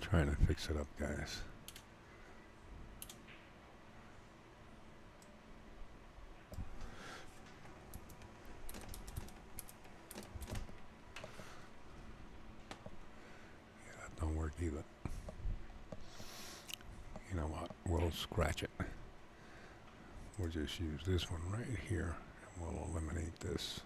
Trying to fix it up, guys. Yeah, that don't work either. You know what? We'll scratch it. We'll just use this one right here, and we'll eliminate this.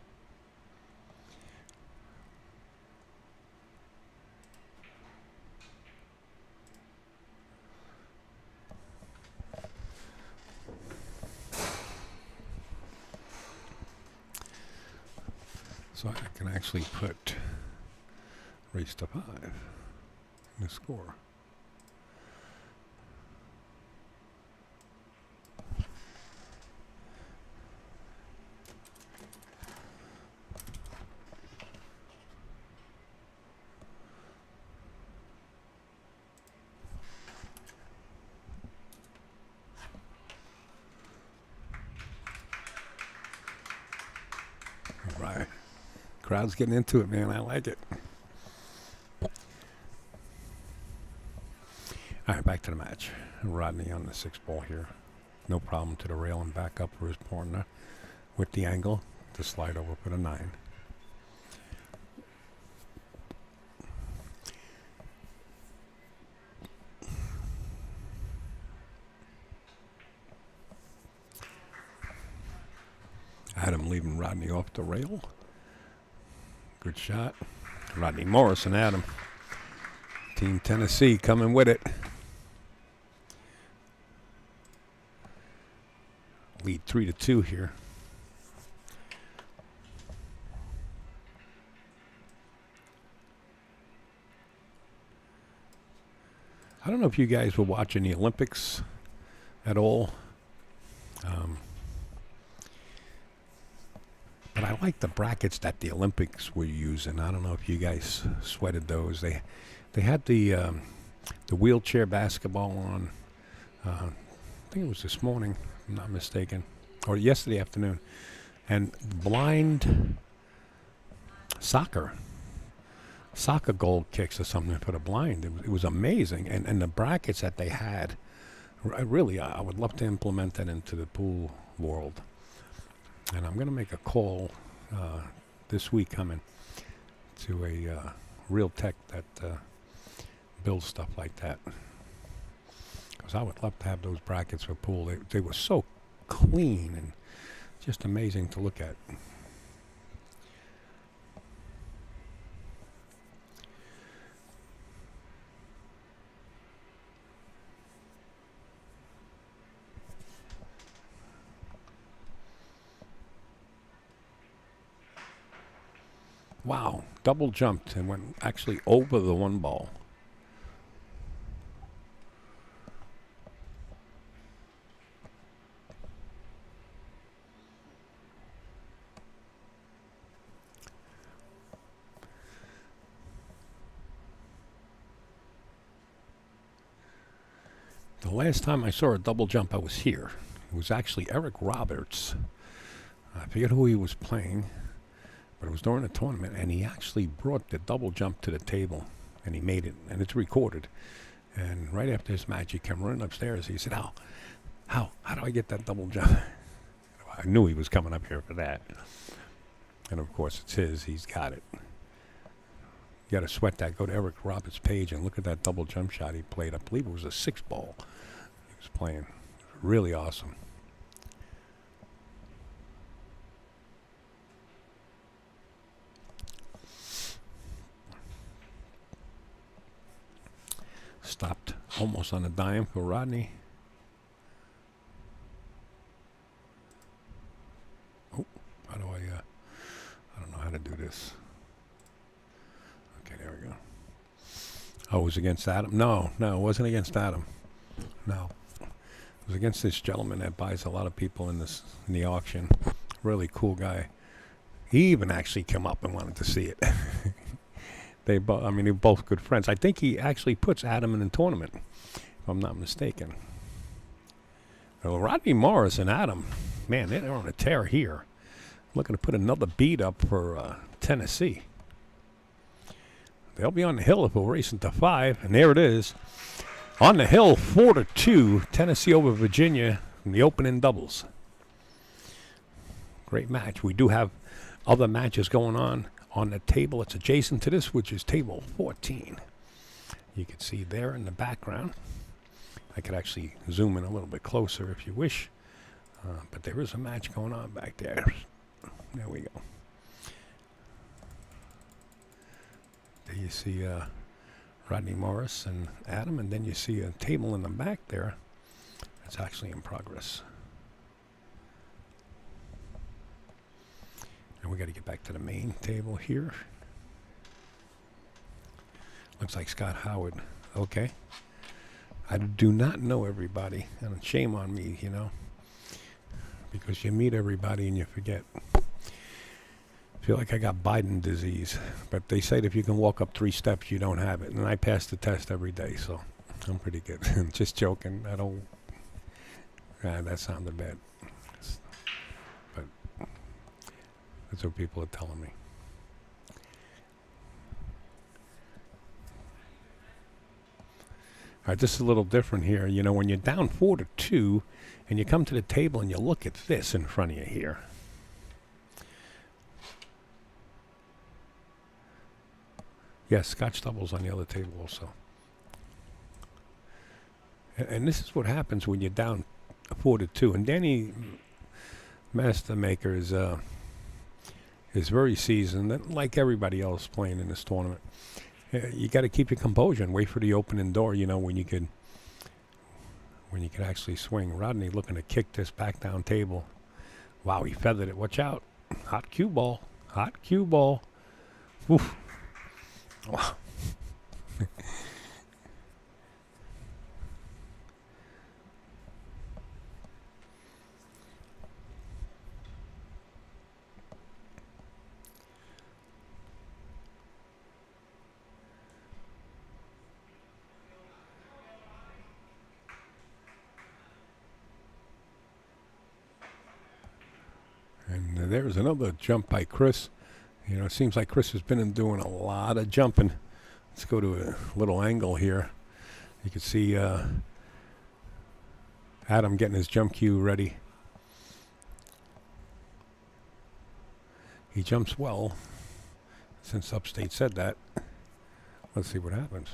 So I can actually put race to 5 in the score. All right. Crowd's getting into it, man. I like it. All right, back to the match. Rodney on the 6th ball here. No problem to the rail and back up for his partner with the angle to slide over for the 9. Adam leaving Rodney off the rail. Good shot. Rodney Morris and Adam. Team Tennessee coming with it. Lead 3-2 here. I don't know if you guys were watching the Olympics at all. But I like the brackets that the Olympics were using. I don't know if you guys sweated those. They had the wheelchair basketball on. I think it was this morning, if I'm not mistaken, or yesterday afternoon, and blind soccer goal kicks or something for the blind. It was amazing, and the brackets that they had. Really, I would love to implement that into the pool world. And I'm going to make a call this week coming to a real tech that builds stuff like that. Because I would love to have those brackets for pool. They were so clean and just amazing to look at. Wow, double jumped and went actually over the 1 ball. The last time I saw a double jump, I was here. It was actually Eric Roberts. I forget who he was playing. But it was during a tournament, and he actually brought the double jump to the table, and he made it, and it's recorded. And right after this match, he came running upstairs. He said, how do I get that double jump? I knew he was coming up here for that. And, of course, it's his. He's got it. You got to sweat that. Go to Eric Roberts' page and look at that double jump shot he played. I believe it was a 6 ball he was playing. Really awesome. Stopped almost on a dime for Rodney. Oh, how do Oh, it was against Adam? No, it wasn't against Adam. No. It was against this gentleman that buys a lot of people in the auction. Really cool guy. He even actually came up and wanted to see it. They're both good friends. I think he actually puts Adam in the tournament, if I'm not mistaken. Well, Rodney Morris and Adam, man, they're on a tear here. Looking to put another beat up for Tennessee. They'll be on the hill if we'll race into 5, and there it is. On the hill, 4-2, Tennessee over Virginia in the opening doubles. Great match. We do have other matches going on the table. It's adjacent to this, which is table 14. You can see there in the background. I could actually zoom in a little bit closer if you wish. But there is a match going on back there. There we go. There you see Rodney Morris and Adam, and then you see a table in the back there that's actually in progress. And we got to get back to the main table here. Looks like Scott Howard. Okay. I do not know everybody, and shame on me, you know, because you meet everybody and you forget. I feel like I got Biden disease, but they say that if you can walk up 3 steps, you don't have it, and I pass the test every day, so I'm pretty good. Just joking. I don't. That sounded bad, but that's what people are telling me. All right, this is a little different here. You know, when you're down 4-2 and you come to the table and you look at this in front of you here. Yes, Scotch doubles on the other table also. And this is what happens when you're down 4-2. And Danny Mastermaker is very seasoned, like everybody else playing in this tournament. You got to keep your composure and wait for the opening door, you know, when you could actually swing. Rodney looking to kick this back down table. Wow, he feathered it. Watch out. Hot cue ball. Hot cue ball. Oof. Wow. And there's another jump by Chris. You know, it seems like Chris has been doing a lot of jumping. Let's go to a little angle here. You can see Adam getting his jump cue ready. He jumps well, since Upstate said that. Let's see what happens.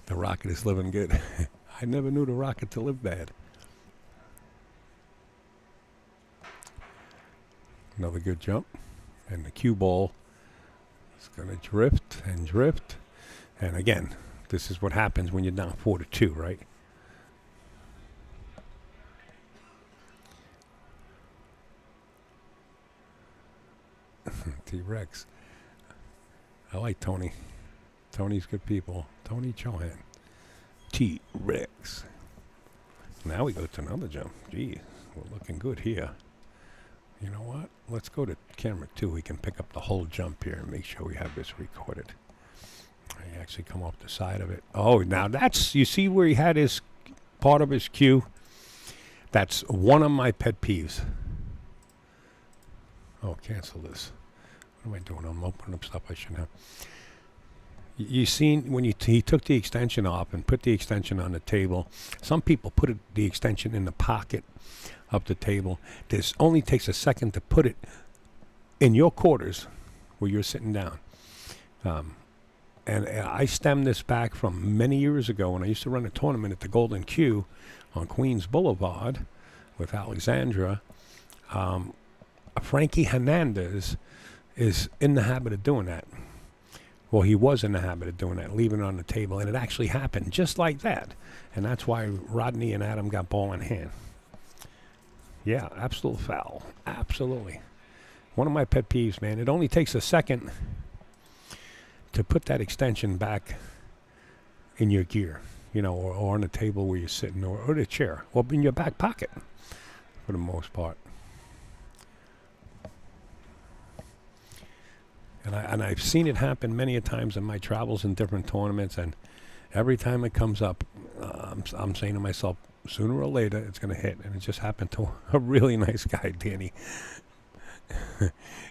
The Rocket is living good. I never knew the Rocket to live bad. Another good jump. And the cue ball is going to drift and drift. And again, this is what happens when you're down 4-2, right? T-Rex. I like Tony. Tony's good people. Tony Chohan. T-Rex. Now we go to another jump. Gee, we're looking good here. You know what? Let's go to camera 2. We can pick up the whole jump here and make sure we have this recorded. I actually come off the side of it. Oh, now that's, you see where he had his part of his cue? That's one of my pet peeves. Oh, cancel this. What am I doing? I'm opening up stuff I shouldn't have. You seen when he took the extension off and put the extension on the table. Some people put the extension in the pocket of the table. This only takes a second to put it in your quarters where you're sitting down. And I stemmed this back from many years ago when I used to run a tournament at the Golden Q on Queens Boulevard with Alexandra. Frankie Hernandez is in the habit of doing that. Well, he was in the habit of doing that, leaving it on the table, and it actually happened just like that. And that's why Rodney and Adam got ball in hand. Yeah, absolute foul. Absolutely. One of my pet peeves, man. It only takes a second to put that extension back in your gear, or on the table where you're sitting, or the chair, or in your back pocket, for the most part. And I've seen it happen many a times in my travels in different tournaments, and every time it comes up, I'm saying to myself, sooner or later it's going to hit. And it just happened to a really nice guy, Danny.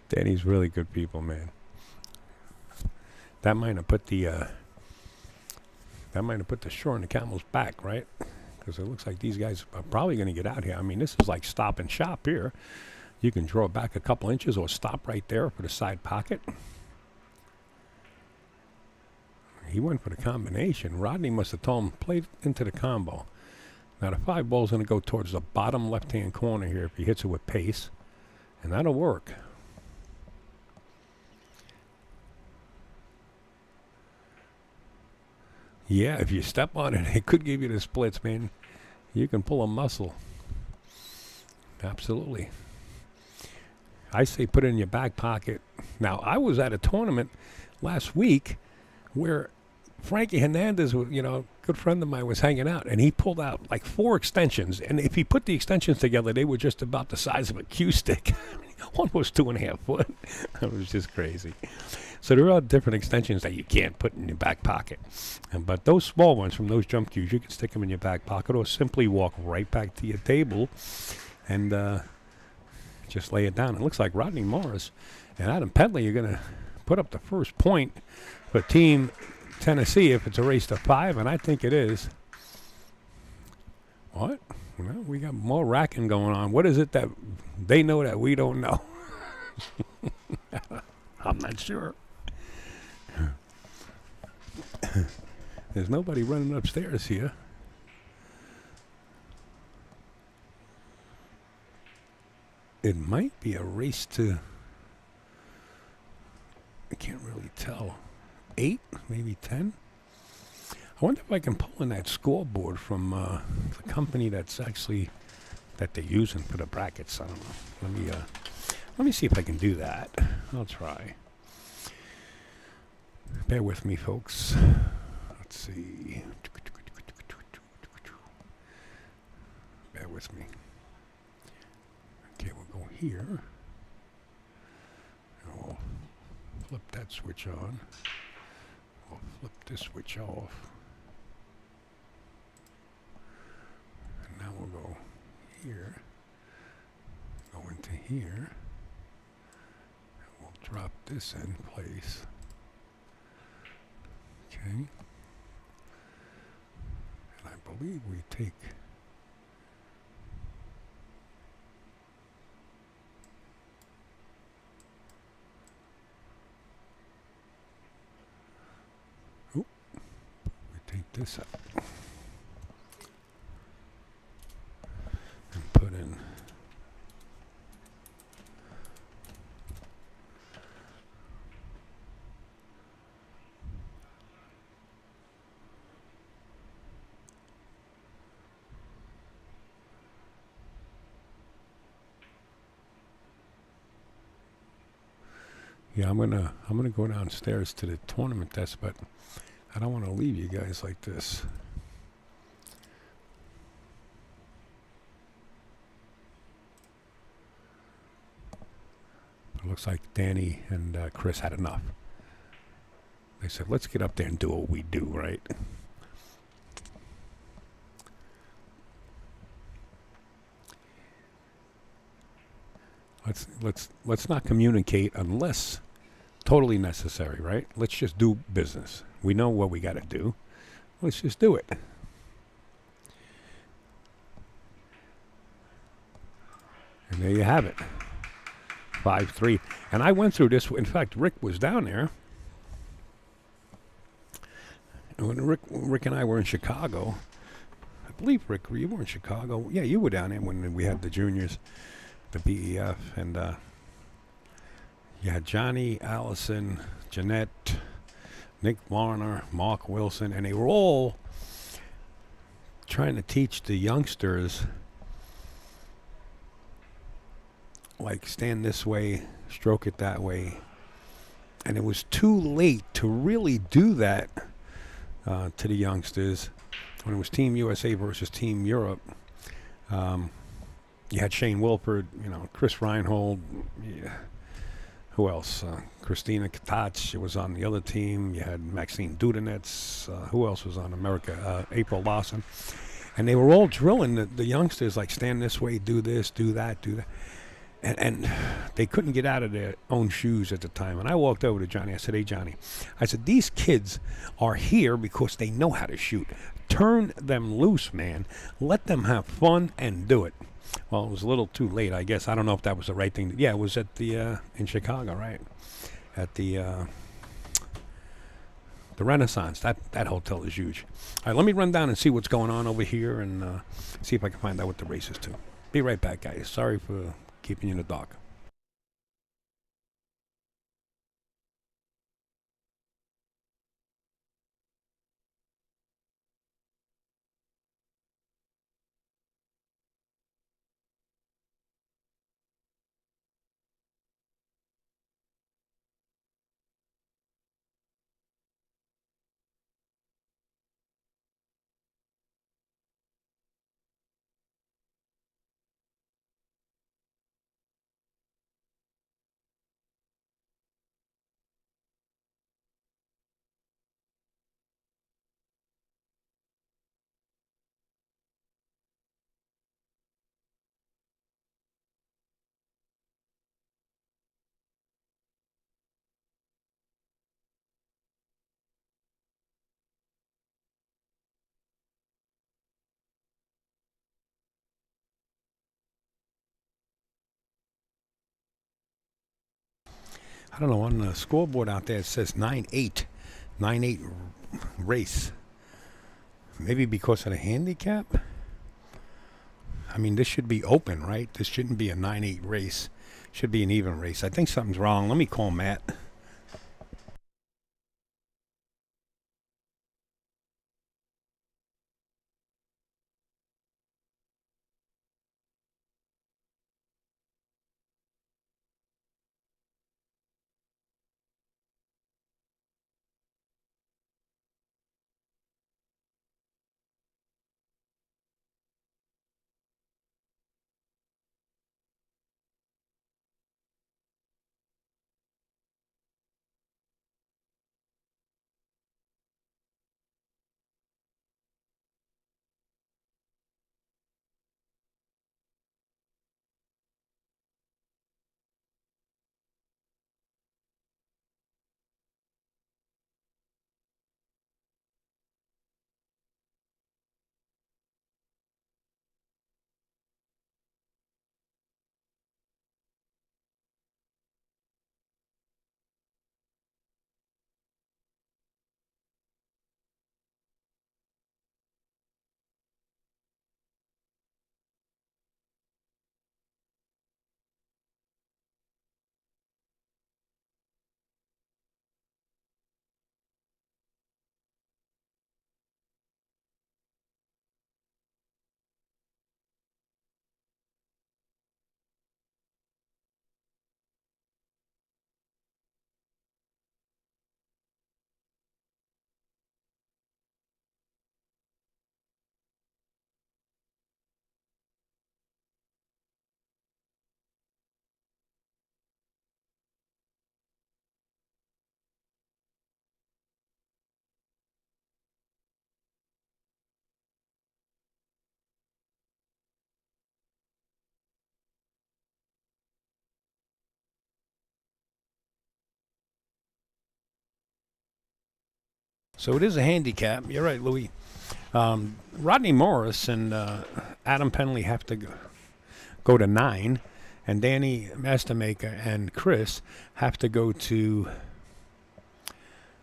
Danny's really good people, man. That might have put the straw on the camel's back, right? Because it looks like these guys are probably going to get out here. I mean, this is like stop and shop here. You can draw it back a couple inches or stop right there for the side pocket. He went for the combination. Rodney must have told him, play into the combo. Now the 5 ball's going to go towards the bottom left-hand corner here if he hits it with pace. And that'll work. Yeah, if you step on it, it could give you the splits, man. You can pull a muscle. Absolutely. I say put it in your back pocket. Now, I was at a tournament last week where Frankie Hernandez, good friend of mine, was hanging out, and he pulled out like 4 extensions. And if he put the extensions together, they were just about the size of a cue stick. One was 2.5 foot. It was just crazy. So there are different extensions that you can't put in your back pocket. But those small ones from those jump cues, you can stick them in your back pocket or simply walk right back to your table and just lay it down. It looks like Rodney Morris and Adam Pedley are going to put up the first point for Team Tennessee if it's a race to 5, and I think it is. What? Well, we got more racking going on. What is it that they know that we don't know? I'm not sure. There's nobody running upstairs here. It might be a race to, I can't really tell, 8, maybe 10. I wonder if I can pull in that scoreboard from the company that they're using for the brackets. I don't know. Let me see if I can do that. I'll try. Bear with me, folks. Let's see. Bear with me. Okay, we'll go here. And we'll flip that switch on. We'll flip this switch off. And now we'll go here. Go into here. And we'll drop this in place. Okay. And I believe we take this up and put in I'm gonna go downstairs to the tournament desk, but I don't want to leave you guys like this. It looks like Danny and Chris had enough. They said, let's get up there and do what we do, right? Let's not communicate unless totally necessary, right? Let's just do business. We know what we got to do. Let's just do it. And there you have it. 5-3. And I went through this. In fact, Rick was down there. And when Rick and I were in Chicago, I believe, Rick, you were in Chicago. Yeah, you were down there when we had the juniors, the BEF. And you had Johnny, Allison, Jeanette, Nick Varner, Mark Wilson, and they were all trying to teach the youngsters, like, stand this way, stroke it that way, And it was too late to really do that to the youngsters. When it was Team USA versus Team Europe, you had Shane Wilford, Chris Reinhold, yeah. Who else? Christina Katach was on the other team. You had Maxine Dudanets. Who else was on America? April Lawson. And they were all drilling the youngsters, like, stand this way, do this, do that, do that. And they couldn't get out of their own shoes at the time. And I walked over to Johnny. I said, hey, Johnny. I said, these kids are here because they know how to shoot. Turn them loose, man. Let them have fun and do it. Well, it was a little too late, I guess. I don't know if that was the right thing. Yeah, it was at the in Chicago, right? At the Renaissance. That hotel is huge. All right, let me run down and see what's going on over here and see if I can find out what the race is to. Be right back, guys. Sorry for keeping you in the dark. I don't know, on the scoreboard out there it says 9-8. 9-8 race. Maybe because of the handicap? I mean, this should be open, right? This shouldn't be a 9-8 race. Should be an even race. I think something's wrong. Let me call Matt. So it is a handicap. You're right, Louis. Rodney Morris and Adam Penley have to go to 9, and Danny Mastermaker and Chris have to go to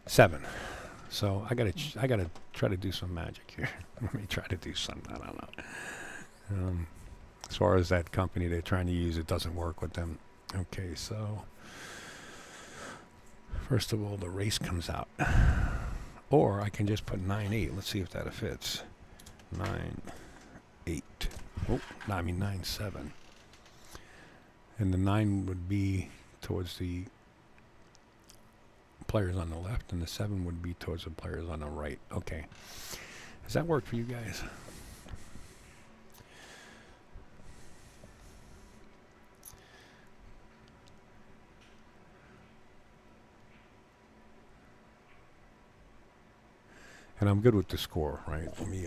7. So I gotta try to do some magic here. Let me try to do something. I don't know. As far as that company they're trying to use, it doesn't work with them. Okay, so first of all, the race comes out. Or I can just put 9-8. Let's see if that fits. 9-8. Oh, no, I mean 9-7. And the 9 would be towards the players on the left, and the 7 would be towards the players on the right. Okay. Does that work for you guys? And I'm good with the score, right? Let me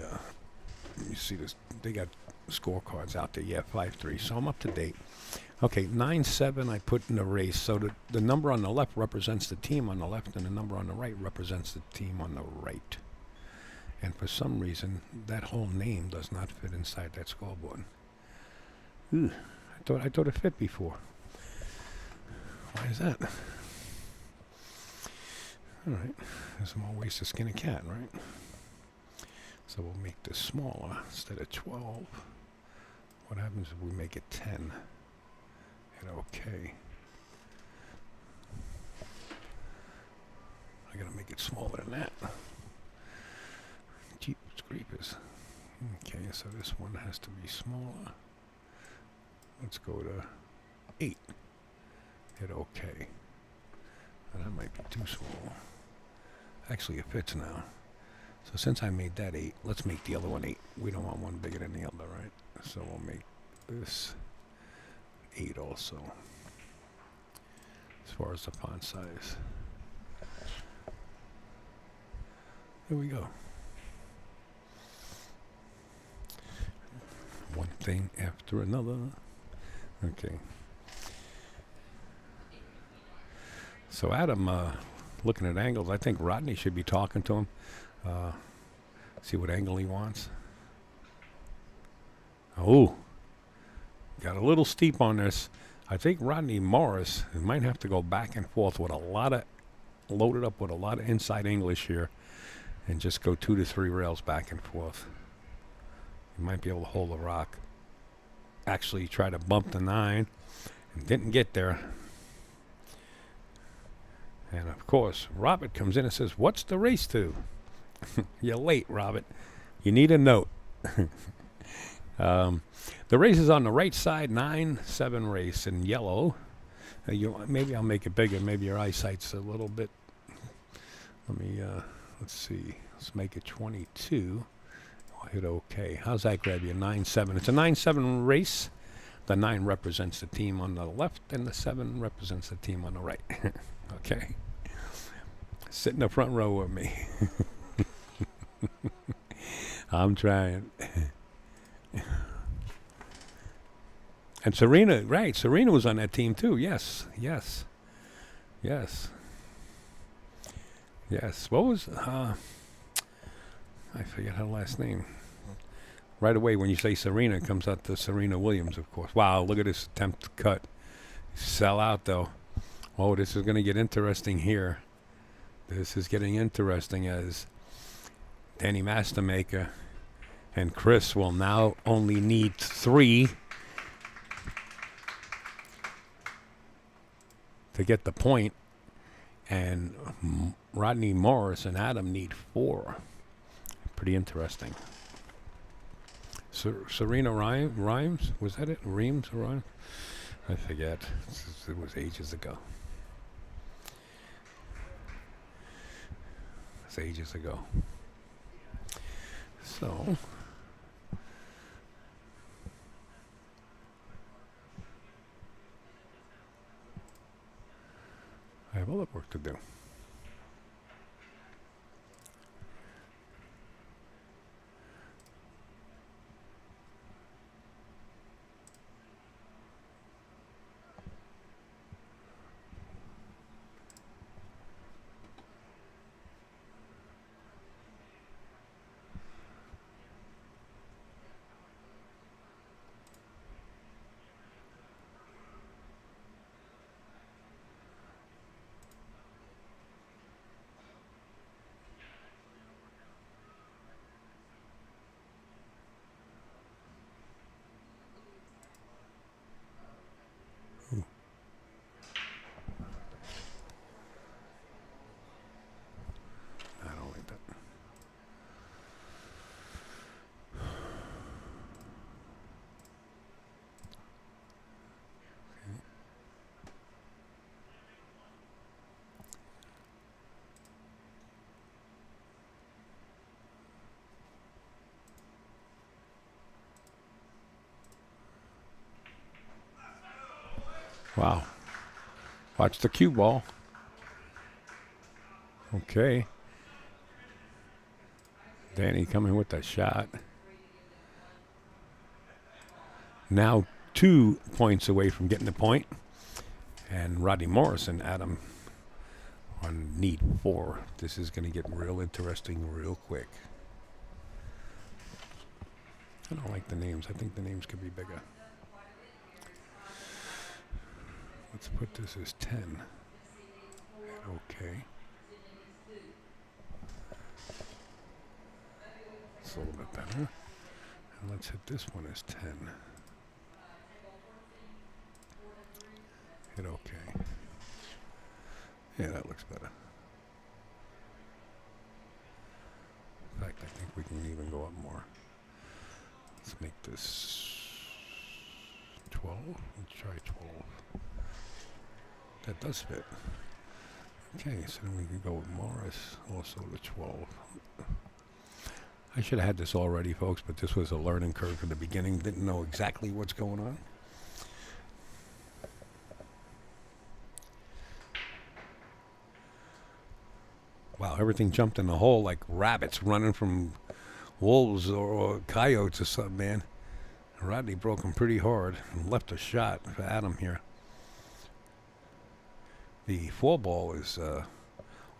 see this. They got scorecards out there. Yeah, 5-3. So I'm up to date. Okay, 9-7 I put in the race. So the number on the left represents the team on the left, and the number on the right represents the team on the right. And for some reason, that whole name does not fit inside that scoreboard. Ooh, I thought it fit before. Why is that? All right, there's more ways to skin a cat, right? So we'll make this smaller instead of 12. What happens if we make it 10? Hit OK. I gotta make it smaller than that. Jeepers creepers. Okay, so this one has to be smaller. Let's go to 8. Hit OK. And that might be too small. Actually, it fits now. So since I made that 8, let's make the other one 8. We don't want one bigger than the other, right? So we'll make this 8 also. As far as the font size. There we go. One thing after another. Okay. So Adam, looking at angles, I think Rodney should be talking to him. See what angle he wants. Oh, got a little steep on this. I think Rodney Morris might have to go back and forth with a lot of, loaded up with a lot of inside English here, and just go 2 to 3 rails back and forth. He might be able to hold the rock. Actually, try to bump the 9, and didn't get there. And of course, Robert comes in and says, "What's the race to?" You're late, Robert. You need a note. The race is on the right side, 9-7 race in yellow. Maybe I'll make it bigger. Maybe your eyesight's a little bit. Let me, let's see. Let's make it 22. I'll hit OK. How's that grab you? 9-7. It's a 9-7 race. The 9 represents the team on the left, and the 7 represents the team on the right. Okay. Sit in the front row with me. I'm trying. And Serena, right, Serena was on that team too. Yes, yes, yes, yes. What was, I forget her last name. Right away when you say Serena, it comes out to Serena Williams, of course. Wow, look at this attempt to cut. Sell out, though. Oh, this is going to get interesting here. This is getting interesting as Danny Mastermaker and Chris will now only need 3 to get the point, and Rodney Morris and Adam need 4. Pretty interesting. Serena Rhymes, was that it? Reams or Rhymes? I forget. It was ages ago. It's ages ago. So I have other work to do. Wow. Watch the cue ball. Okay. Danny coming with the shot. Now 2 points away from getting the point. And Rodney Morris and Adam on need 4. This is going to get real interesting real quick. I don't like the names. I think the names could be bigger. Let's put this as 10. Okay. It's a little bit better. And let's hit this one as 10. Hit okay. Yeah, that looks better. In fact, I think we can even go up more. Let's make this 12. Let's try 12. That does fit. Okay, so then we can go with Morris, also to 12. I should have had this already, folks, but this was a learning curve from the beginning. Didn't know exactly what's going on. Wow, everything jumped in the hole like rabbits running from wolves or coyotes or something, man. Rodney broke him pretty hard and left a shot for Adam here. The 4 ball is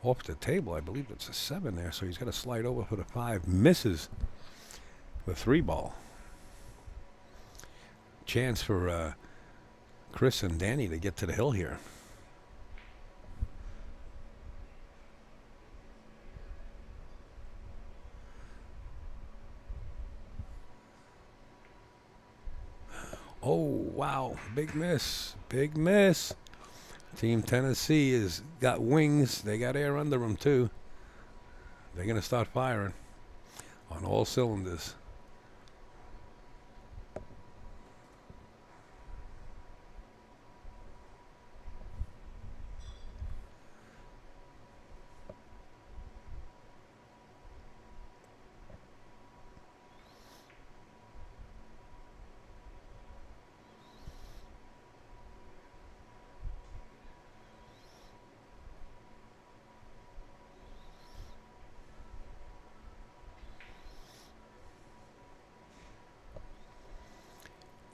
off the table. I believe it's a 7 there, so he's got to slide over for the 5. Misses the 3 ball. Chance for Chris and Danny to get to the hill here. Oh, wow. Big miss. Big miss. Team Tennessee has got wings. They got air under them, too. They're going to start firing on all cylinders.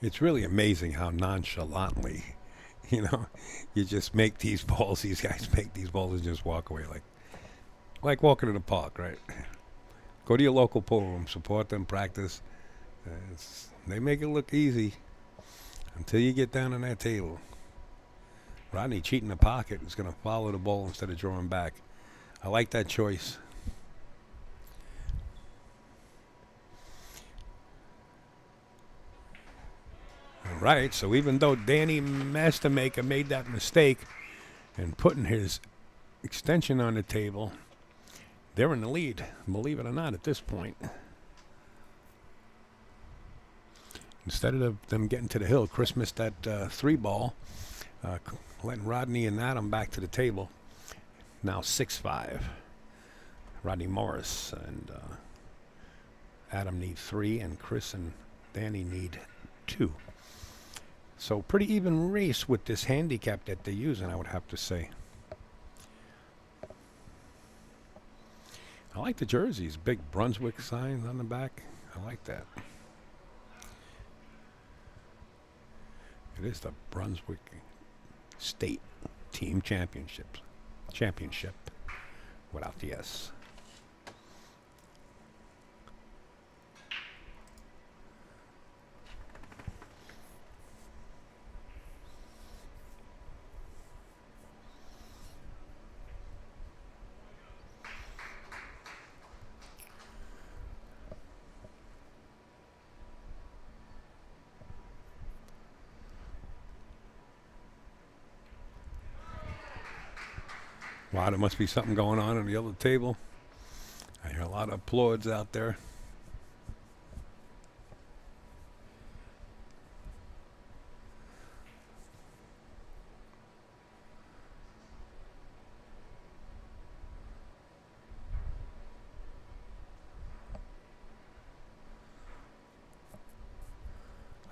It's really amazing how nonchalantly, you just make these balls. These guys make these balls and just walk away like walking in the park, right? Go to your local pool room, support them, practice. They make it look easy until you get down on that table. Rodney cheating the pocket is going to follow the ball instead of drawing back. I like that choice. Right, so even though Danny Mastermaker made that mistake and putting his extension on the table, they're in the lead, believe it or not, at this point. Instead of them getting to the hill, Chris missed that 3 ball, letting Rodney and Adam back to the table. Now 6-5. Rodney Morris and Adam need 3, and Chris and Danny need 2. So pretty even race with this handicap that they're using, I would have to say. I like the jerseys. Big Brunswick signs on the back. I like that. It is the Brunswick State Team Championship without the S. Wow, there must be something going on the other table. I hear a lot of applauds out there.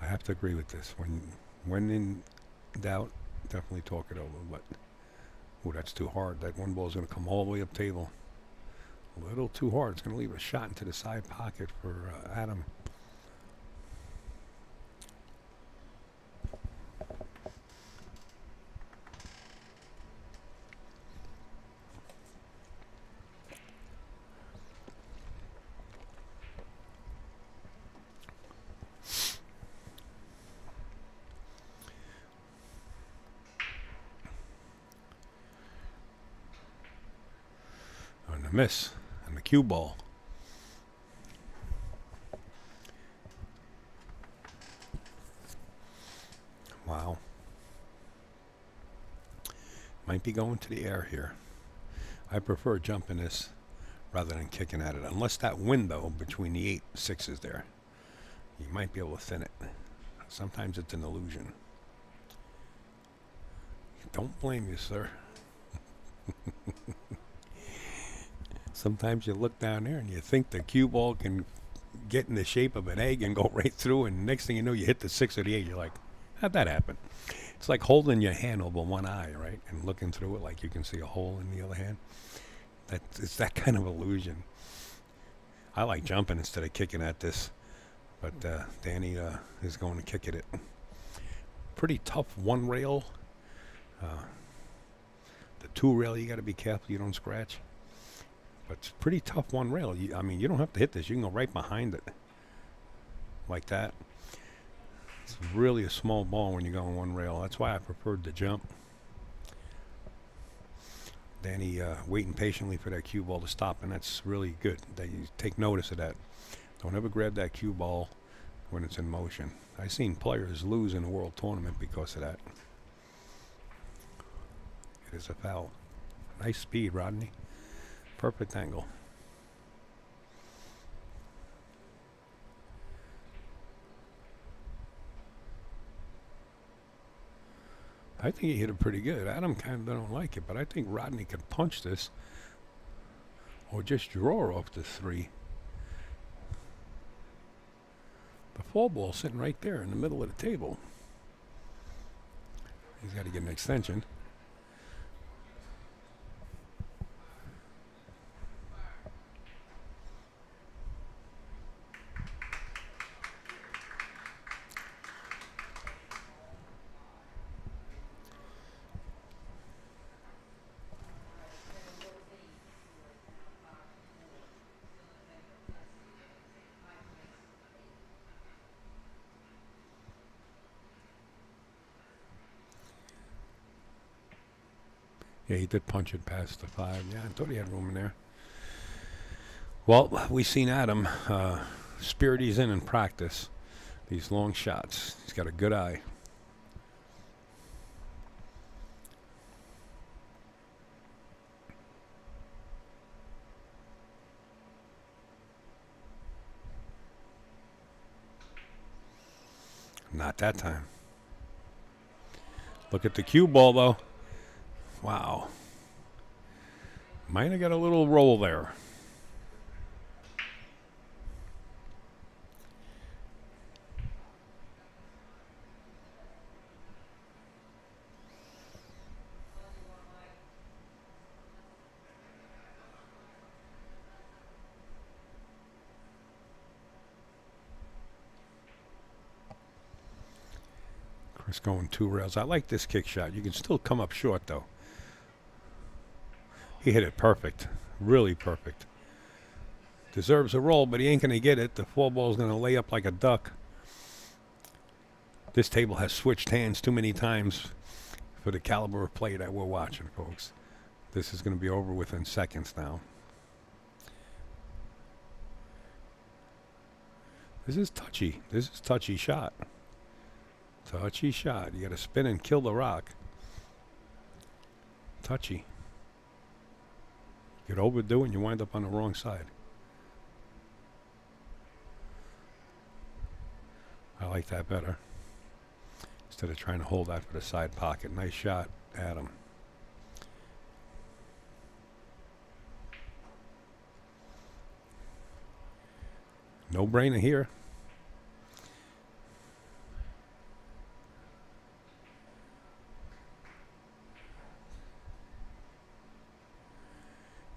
I have to agree with this. When in doubt, definitely talk it over, but ooh, that's too hard. That one ball's going to come all the way up table. A little too hard. It's going to leave a shot into the side pocket for Adam. And a miss. And the cue ball. Wow. Might be going to the air here. I prefer jumping this rather than kicking at it. Unless that window between the 8-6 is there. You might be able to thin it. Sometimes it's an illusion. Don't blame you, sir. Sometimes you look down there and you think the cue ball can get in the shape of an egg and go right through, and next thing you know, you hit the 6 or the 8. You're like, how'd that happen? It's like holding your hand over one eye, right? And looking through it like you can see a hole in the other hand. It's that kind of illusion. I like jumping instead of kicking at this. But Danny is going to kick at it. Pretty tough one rail. The 2 rail, you got to be careful you don't scratch. But it's pretty tough one rail. I mean, you don't have to hit this. You can go right behind it. Like that. It's really a small ball when you go on one rail. That's why I preferred the jump. Danny waiting patiently for that cue ball to stop, and that's really good that you take notice of that. Don't ever grab that cue ball when it's in motion. I've seen players lose in a world tournament because of that. It is a foul. Nice speed, Rodney. Perfect angle. I think he hit it pretty good. Adam kind of don't like it, but I think Rodney could punch this or just draw off the 3. The 4 ball sitting right there in the middle of the table. He's got to get an extension. Yeah, he did punch it past the 5. Yeah, I thought he had room in there. Well, we seen Adam spirit these in practice. These long shots. He's got a good eye. Not that time. Look at the cue ball, though. Wow. Might have got a little roll there. Chris going 2 rails. I like this kick shot. You can still come up short, though. He hit it perfect. Really perfect. Deserves a roll, but he ain't going to get it. The 4 ball's going to lay up like a duck. This table has switched hands too many times for the caliber of play that we're watching, folks. This is going to be over within seconds now. This is touchy. This is touchy shot. Touchy shot. You got to spin and kill the rock. Touchy. You overdo it and you wind up on the wrong side. I like that better. Instead of trying to hold that for the side pocket. Nice shot, Adam. No brainer here.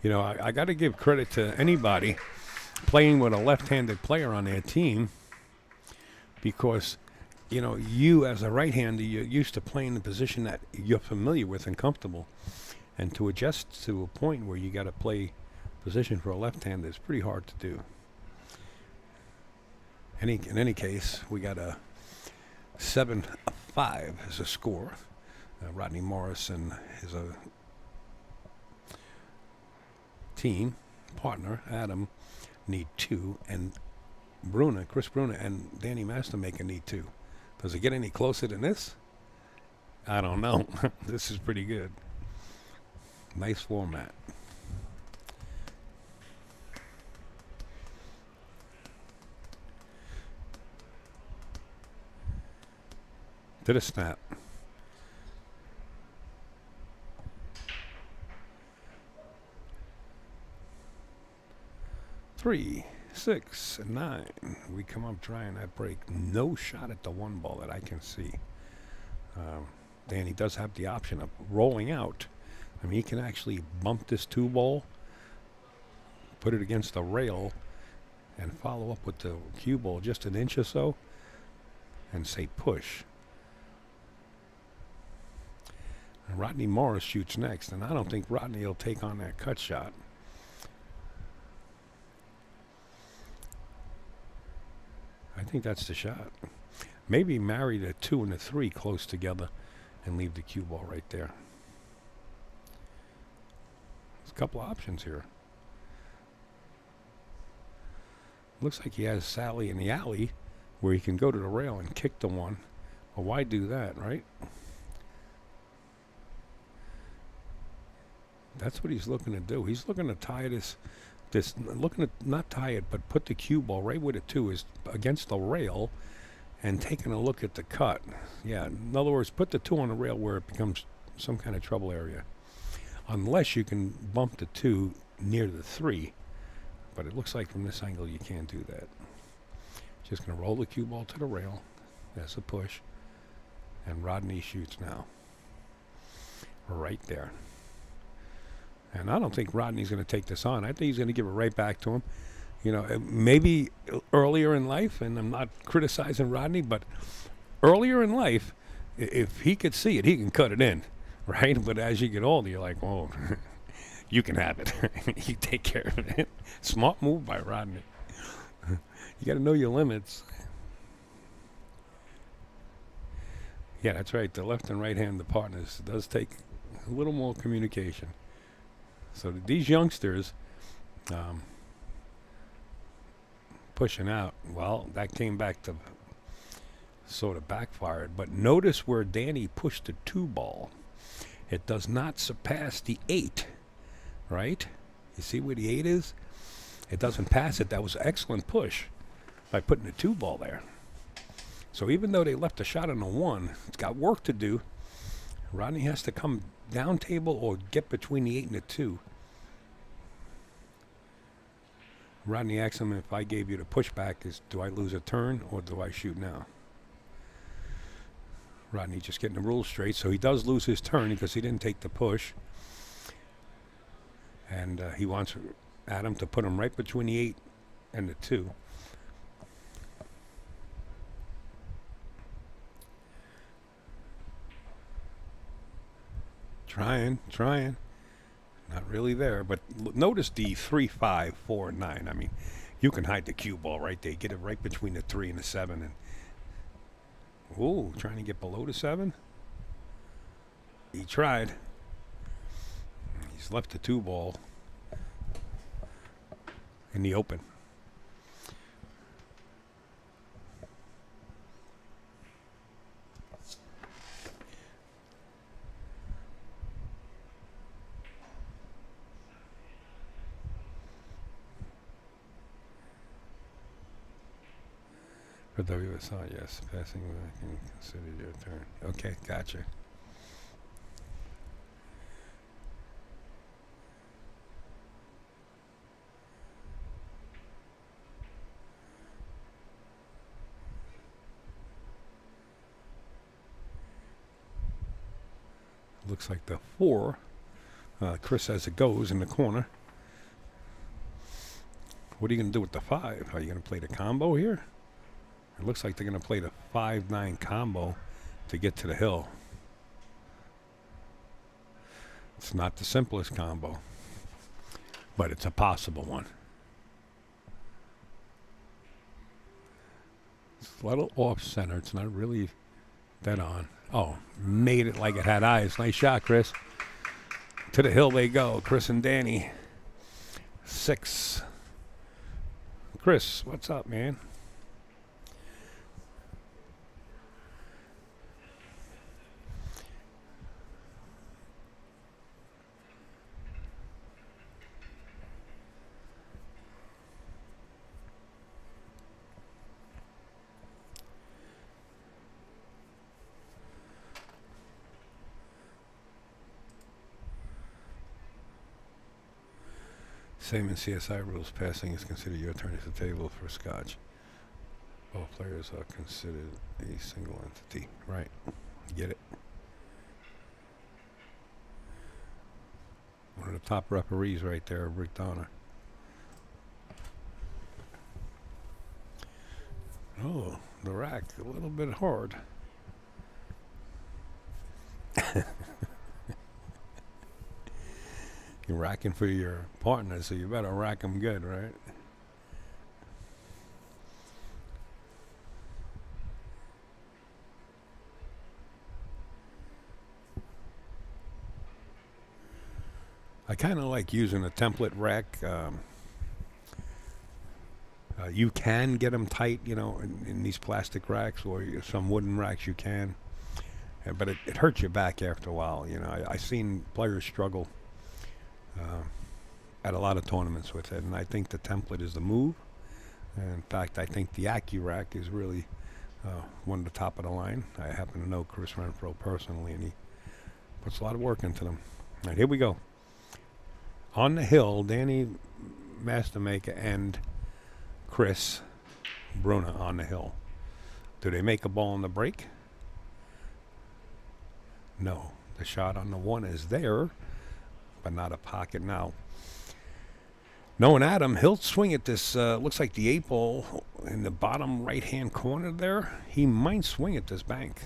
You know, I got to give credit to anybody playing with a left-handed player on their team because, you know, you as a right-hander, you're used to playing the position that you're familiar with and comfortable. And to adjust to a point where you got to play position for a left-hander is pretty hard to do. In any case, we got a 7-5 as a score. Rodney Morrison is a team partner. Adam need 2, and Chris Bruna, and Danny Mastermaker need 2. Does it get any closer than this? I don't know. This is pretty good. Nice format. To the snap. 3, 6, 9. We come up trying that break. No shot at the 1 ball that I can see. Danny does have the option of rolling out. I mean, he can actually bump this 2 ball, put it against the rail, and follow up with the cue ball just an inch or so, and say push. And Rodney Morris shoots next, and I don't think Rodney will take on that cut shot. I think that's the shot. Maybe marry the 2 and the 3 close together and leave the cue ball right there. There's a couple of options here. Looks like he has Sally in the alley where he can go to the rail and kick the 1. Well, why do that, right? That's what he's looking to do. He's looking to tie this looking to not tie it, but put the cue ball right where the 2 is against the rail and taking a look at the cut. Yeah, in other words, put the 2 on the rail where it becomes some kind of trouble area. Unless you can bump the 2 near the 3. But it looks like from this angle you can't do that. Just going to roll the cue ball to the rail. That's a push. And Rodney shoots now. Right there. And I don't think Rodney's going to take this on. I think he's going to give it right back to him. You know, maybe earlier in life, and I'm not criticizing Rodney, but earlier in life, if he could see it, he can cut it in, right? But as you get older, you're like, oh, you can have it. You take care of it. Smart move by Rodney. You got to know your limits. Yeah, that's right. The left and right hand, the partners, does take a little more communication. So these youngsters pushing out, well, that came back to sort of backfired. But notice where Danny pushed the 2 ball. It does not surpass the 8, right? You see where the 8 is? It doesn't pass it. That was an excellent push by putting the 2 ball there. So even though they left a shot on the 1, it's got work to do. Rodney has to come down table or get between the 8 and the 2. Rodney asks him, if I gave you the pushback, do I lose a turn or do I shoot now? Rodney just getting the rules straight. So he does lose his turn because he didn't take the push. And he wants Adam to put him right between the 8 and the 2. Trying. Not really there, but notice the 3, 5, 4, 9. I mean, you can hide the cue ball right there. Get it right between the 3 and the 7. And ooh, trying to get below the 7. He tried. He's left the 2 ball in the open. For WSI, yes. Passing back and consider your turn. Okay, gotcha. Looks like the 4. Chris as it goes in the corner. What are you going to do with the 5? Are you going to play the combo here? It looks like they're going to play the 5-9 combo to get to the hill. It's not the simplest combo, but it's a possible one. It's a little off center. It's not really dead on. Oh, made it like it had eyes. Nice shot, Chris. To the hill they go, Chris and Danny. 6. Chris, what's up, man? Same in CSI rules. Passing is considered your turn at the table for scotch. Both players are considered a single entity. Right. Get it. One of the top referees right there, Rick Donner. Oh, the rack. A little bit hard. You're racking for your partner, so you better rack them good, right? I kind of like using a template rack. You can get them tight, you know, in these plastic racks, or some wooden racks you can. But it hurts your back after a while, you know. I've seen players struggle at a lot of tournaments with it, and I think the template is the move. And in fact, I think the AccuRack is really one of the top of the line. I happen to know Chris Renfro personally, and he puts a lot of work into them. All right, here we go. On the hill, Danny Mastermaker and Chris Bruna on the hill. Do they make a ball on the break? No. The shot on the 1 is there, but not a pocket now. Knowing Adam, he'll swing at this, looks like the 8 ball in the bottom right-hand corner there. He might swing at this bank.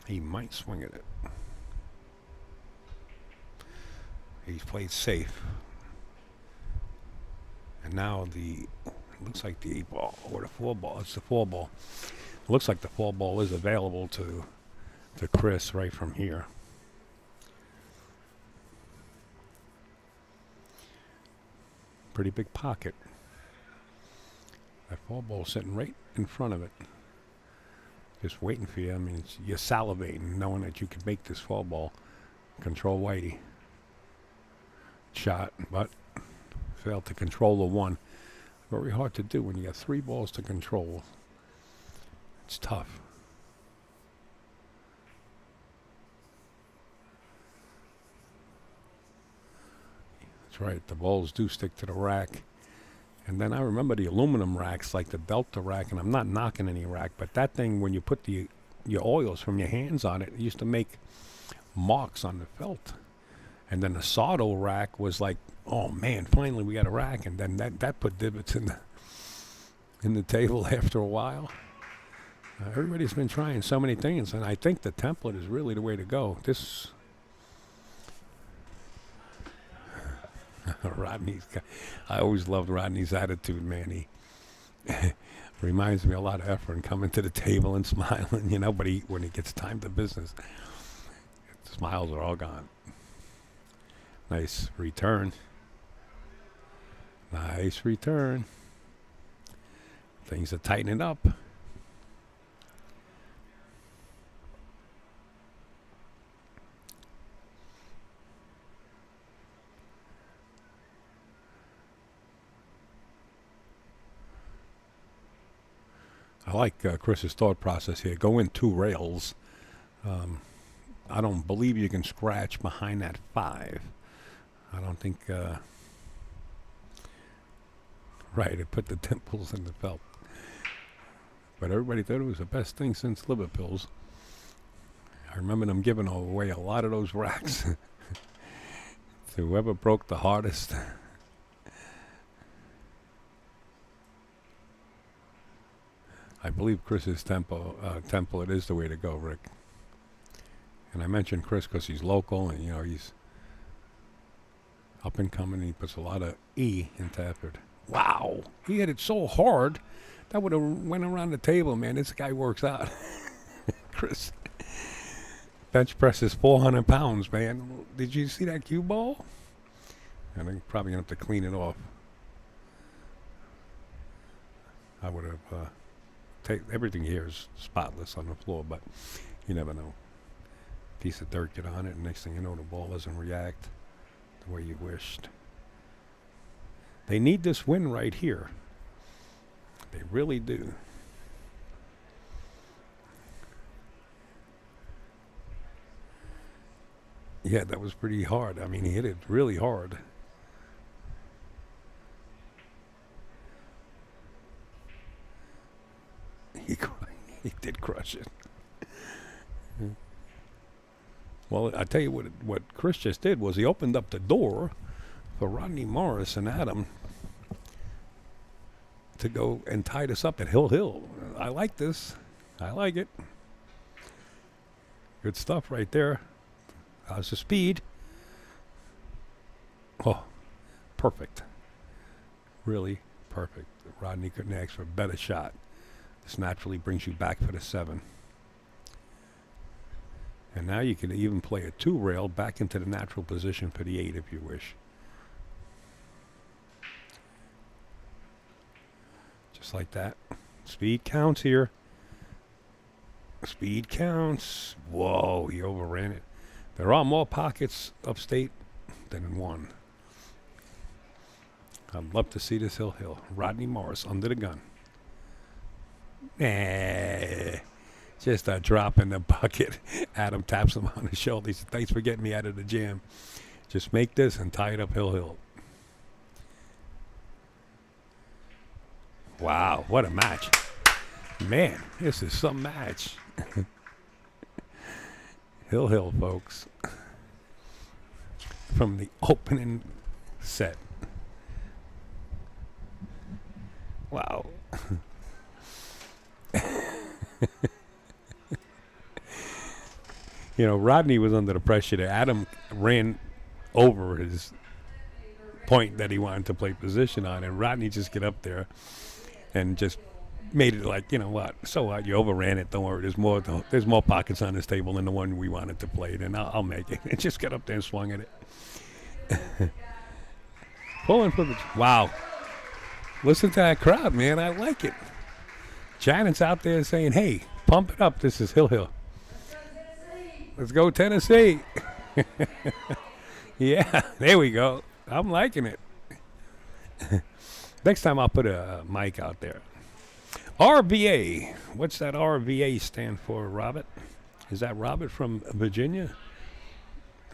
He might swing at it. He's played safe. And now looks like the 8 ball or the 4 ball. It's the 4 ball. It looks like the 4 ball is available to Chris right from here. Pretty big pocket. That 4 ball sitting right in front of it. Just waiting for you. I mean, you're salivating knowing that you can make this 4 ball. Control Whitey. Shot, but failed to control the 1. Very hard to do when you got 3 balls to control. It's tough. That's right. The balls do stick to the rack. And then I remember the aluminum racks, like the Delta rack, and I'm not knocking any rack, but that thing, when you put your oils from your hands on it, it used to make marks on the felt. And then the Sardo rack was like, oh man, finally we got a rack. And then that put divots in the table after a while. Everybody's been trying so many things, and I think the template is really the way to go. This Rodney's guy, I always loved Rodney's attitude, man. He reminds me a lot of effort and coming to the table and smiling, you know, but when he gets time to business, smiles are all gone. Nice return. Nice return. Things are tightening up. I like Chris's thought process here. Go in 2 rails. I don't believe you can scratch behind that 5. I don't think, right, it put the dimples in the felt. But everybody thought it was the best thing since liver pills. I remember them giving away a lot of those racks to whoever broke the hardest. I believe Chris's tempo, it is the way to go, Rick. And I mentioned Chris because he's local and, he's up and coming. He puts a lot of E into effort. Wow. He hit it so hard, that would have went around the table, man. This guy works out. Chris. Bench presses 400 pounds, man. Did you see that cue ball? And I'm probably going to have to clean it off. I would have everything here is spotless on the floor, but you never know. Piece of dirt get on it, and next thing you know, the ball doesn't react the way you wished. They need this win right here. They really do. Yeah, that was pretty hard. I mean, he hit it really hard. He did crush it. Well, I tell you what Chris just did was he opened up the door for Rodney Morris and Adam to go and tie this up at Hill. I like this. I like it. Good stuff right there. How's the speed? Oh, perfect. Really perfect. Rodney couldn't ask for a better shot. This naturally brings you back for the 7. And now you can even play a 2 rail back into the natural position for the 8 if you wish. Just like that. Speed counts here. Speed counts. Whoa, he overran it. There are more pockets upstate than in one. I'd love to see this Hill. Rodney Morris under the gun. Just a drop in the bucket. Adam taps him on the shoulder. He said, thanks for getting me out of the jam. Just make this and tie it up Hill. Wow, what a match. Man, this is some match. Hill, folks. From the opening set. Wow. Rodney was under the pressure there. Adam ran over his point that he wanted to play position on, and Rodney just get up there and just made it like, what? So what? You overran it. Don't worry. There's more pockets on this table than the one we wanted to play. Then I'll make it. And just got up there and swung at it. Pulling for the wow. Listen to that crowd, man. I like it. Janet's out there saying, "Hey, pump it up. This is Hill. Let's go Tennessee." Yeah, there we go. I'm liking it. Next time I'll put a mic out there. RVA. What's that RVA stand for, Robert? Is that Robert from Virginia?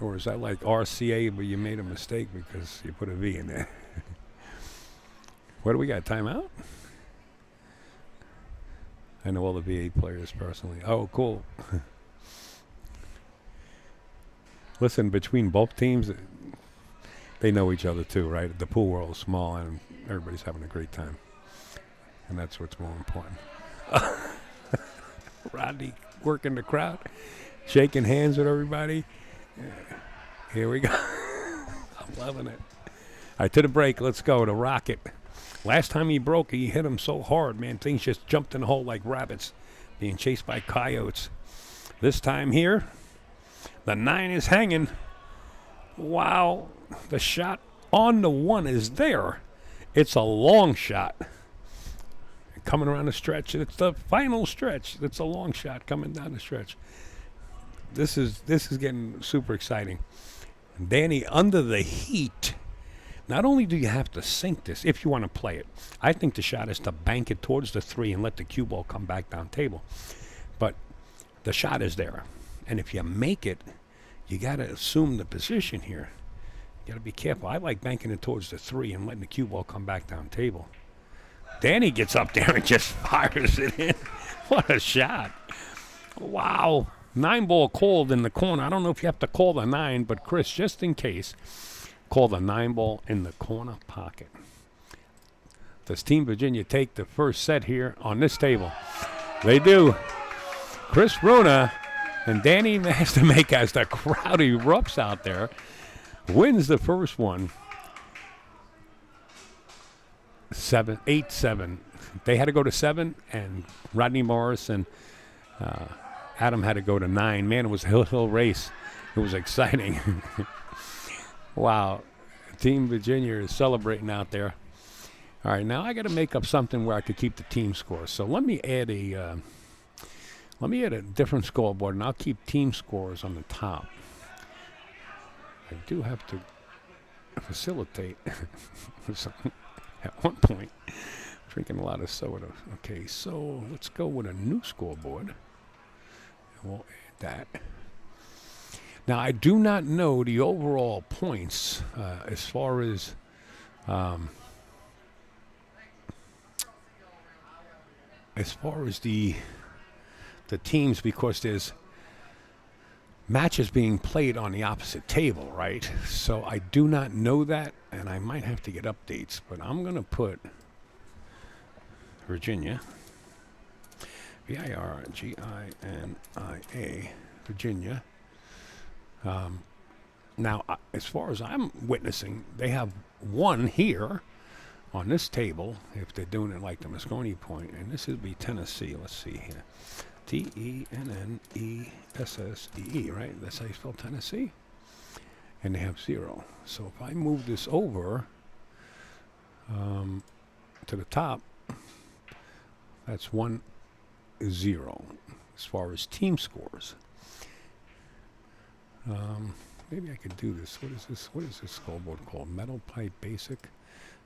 Or is that like RCA, but you made a mistake because you put a V in there? What do we got? Timeout? I know all the V8 players personally. Oh, cool. Listen, between both teams, they know each other too, right? The pool world is small and everybody's having a great time. And that's what's more important. Rodney working the crowd, shaking hands with everybody. Yeah. Here we go. I'm loving it. All right, to the break. Let's go. The Rocket. Last time he broke, he hit him so hard, man. Things just jumped in the hole like rabbits being chased by coyotes. This time here, the 9 is hanging. Wow. The shot on the 1 is there. It's a long shot. Coming around the stretch. It's the final stretch. It's a long shot coming down the stretch. This is getting super exciting. Danny, under the heat. Not only do you have to sink this if you want to play it. I think the shot is to bank it towards the 3 and let the cue ball come back down table. But the shot is there. And if you make it, you got to assume the position here. You got to be careful. I like banking it towards the 3 and letting the cue ball come back down table. Danny gets up there and just fires it in. What a shot. Wow. 9 ball called in the corner. I don't know if you have to call the 9, but Chris, just in case, call the 9 ball in the corner pocket. Does Team Virginia take the first set here on this table? They do. Chris Bruna and Danny Mastermake, as the crowd erupts out there, wins the first one. 8-7. They had to go to 7, and Rodney Morris and Adam had to go to 9. Man, it was a hill race. It was exciting. Wow. Team Virginia is celebrating out there. All right, now I got to make up something where I could keep the team score. So let me add a different scoreboard, and I'll keep team scores on the top. I do have to facilitate. At one point, drinking a lot of soda. Okay, so let's go with a new scoreboard. And we'll add that. Now, I do not know the overall points as far as the teams, because there's matches being played on the opposite table, right? So I do not know that, and I might have to get updates, but I'm going to put Virginia, Virginia, Virginia. Now, as far as I'm witnessing, they have one here on this table, if they're doing it like the Mosconi point, and this would be Tennessee. Let's see here. Tennessee, right? That's how you spell Tennessee. And they have 0. So if I move this over to the top, that's 1-0 as far as team scores. Maybe I could do this. What is this? What is this scoreboard called? Metal pipe basic?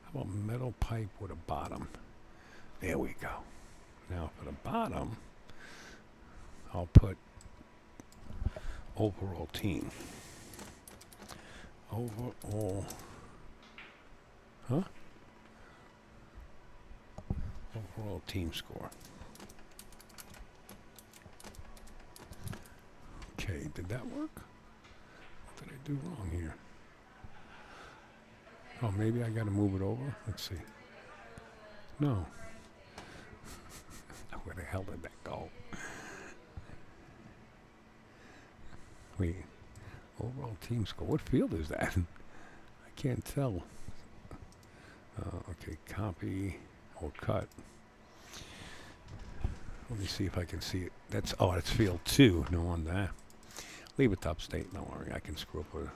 How about metal pipe with a bottom? There we go. Now for the bottom, I'll put overall team. Overall, overall team score. Okay, did that work? What did I do wrong here? Oh, maybe I got to move it over. Let's see. No. Where the hell did that go? Wait. Overall team score. What field is that? I can't tell. Okay, copy or cut. Let me see if I can see it. That's field 2. No wonder. Leave it to upstate. Don't worry. I can screw up a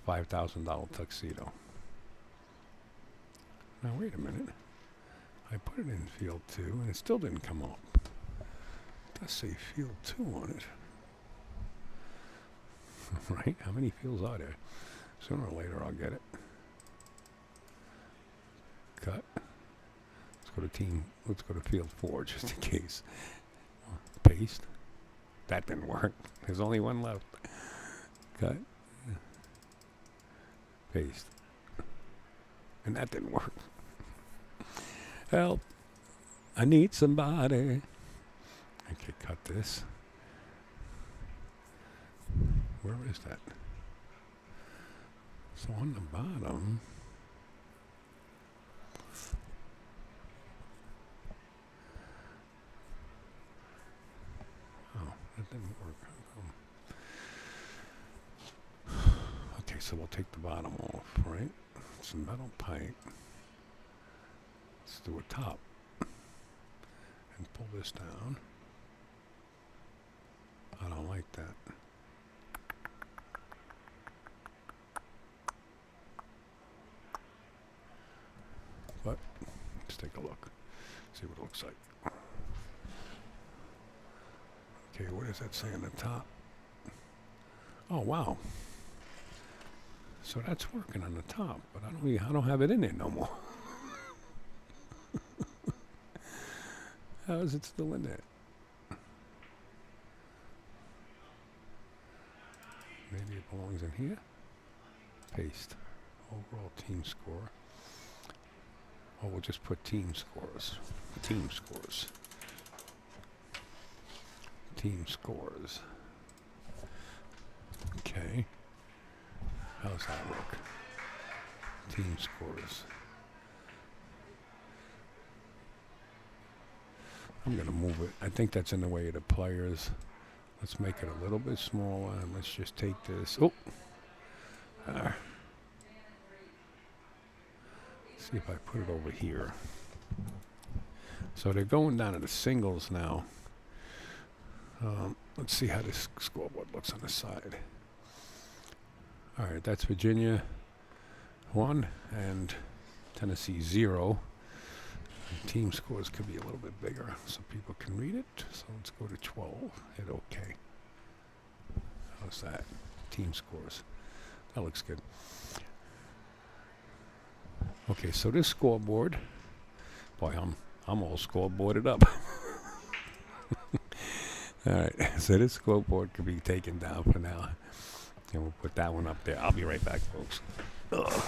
$5,000 tuxedo. Now wait a minute. I put it in field 2 and it still didn't come up. It does say field 2 on it. Right? How many fields are there? Sooner or later I'll get it. Cut. Let's go to field 4 just in case. Paste. That didn't work. There's only one left. Cut. Paste. And that didn't work. Help. I need somebody. Okay, cut this. Where is that? So on the bottom. Oh, that didn't work. Okay, so we'll take the bottom off, right? It's a metal pipe. Let's do a top. And pull this down. I don't like that. But let's take a look. See what it looks like. Okay, what does that say on the top? Oh wow. So that's working on the top, but I don't have it in there no more. How is it still in there? Maybe it belongs in here. Paste. Overall team score. Oh, we'll just put team scores. Team scores. Team scores. Okay. How's that look? Team scores. I'm going to move it. I think that's in the way of the players. Let's make it a little bit smaller, and let's just take this. Oh! See if I put it over here. So they're going down to the singles now. Let's see how this scoreboard looks on the side. All right, that's Virginia 1 and Tennessee 0. The team scores could be a little bit bigger so people can read it. So let's go to 12. Hit OK. How's that? Team scores. That looks good. Okay, so this scoreboard, boy, I'm all scoreboarded up. All right, so this scoreboard could be taken down for now, and we'll put that one up there. I'll be right back, folks. Ugh.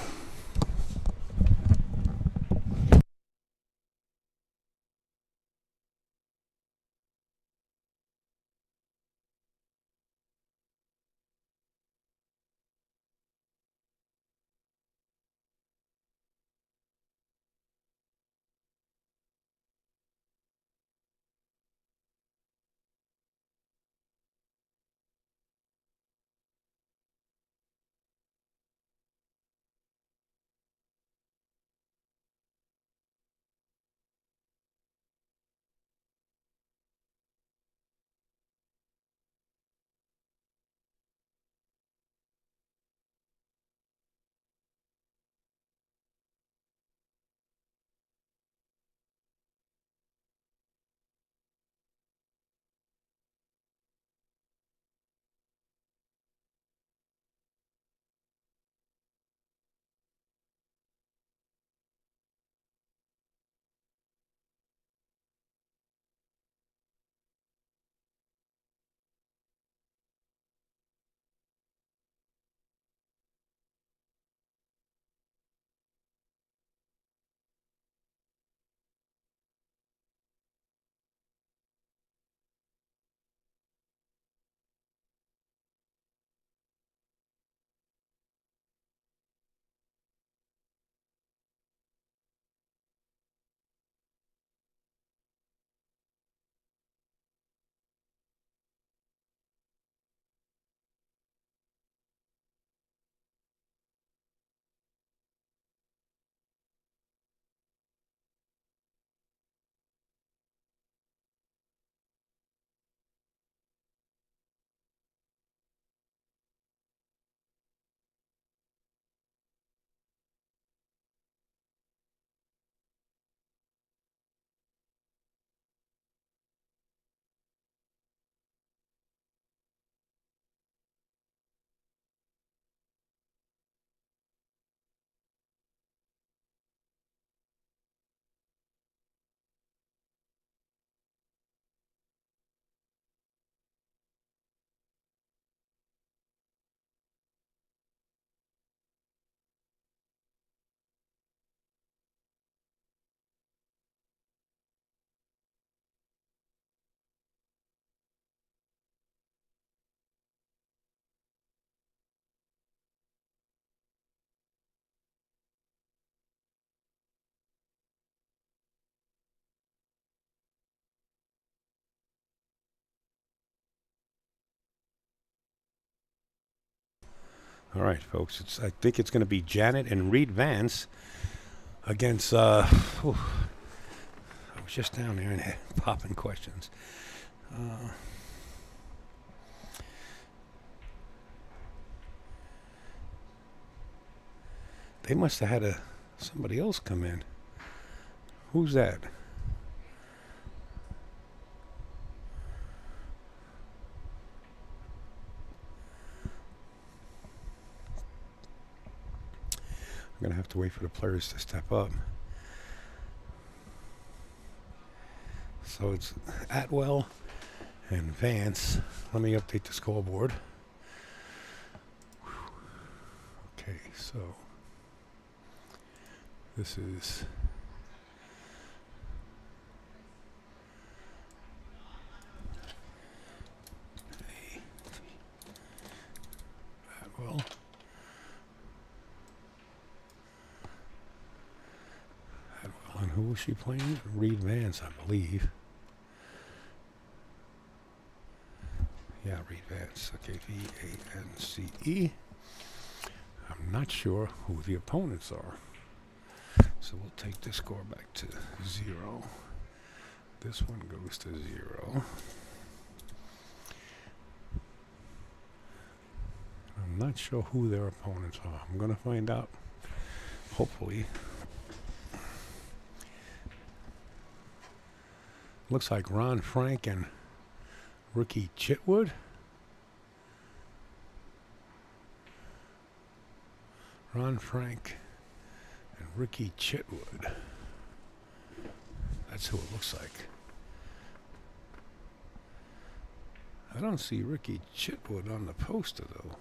All right, folks. I think it's going to be Janet and Reed Vance against. I was just down there and popping questions. They must have had somebody else come in. Who's that? I'm going to have to wait for the players to step up. So it's Atwell and Vance. Let me update the scoreboard. Okay, so this is Atwell. And who was she playing? Reed Vance, I believe. Yeah, Reed Vance. Okay, V-A-N-C-E. I'm not sure who the opponents are. So we'll take this score back to 0. This one goes to 0. I'm not sure who their opponents are. I'm going to find out, hopefully. Looks like Ron Frank and Ricky Chitwood. Ron Frank and Ricky Chitwood. That's who it looks like. I don't see Ricky Chitwood on the poster, though.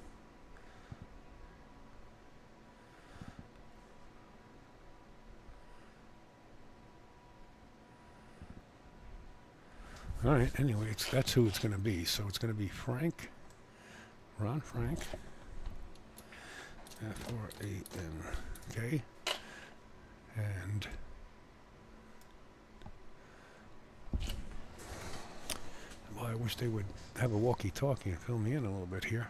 All right, anyway, that's who it's going to be. So it's going to be Frank, Ron Frank, F-R-A-N-K, and well, I wish they would have a walkie-talkie and fill me in a little bit here.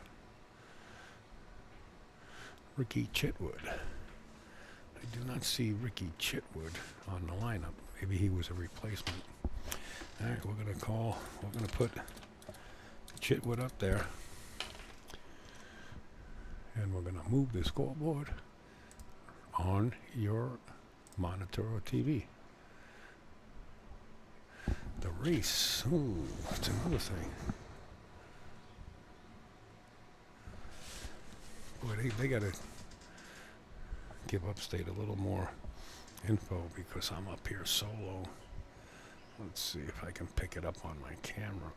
Ricky Chitwood. I do not see Ricky Chitwood on the lineup. Maybe he was a replacement. All right, we're going to put Chitwood up there. And we're going to move the scoreboard on your monitor or TV. The race, ooh, that's another thing. Boy, they got to give Upstate a little more info because I'm up here solo. Let's see if I can pick it up on my camera.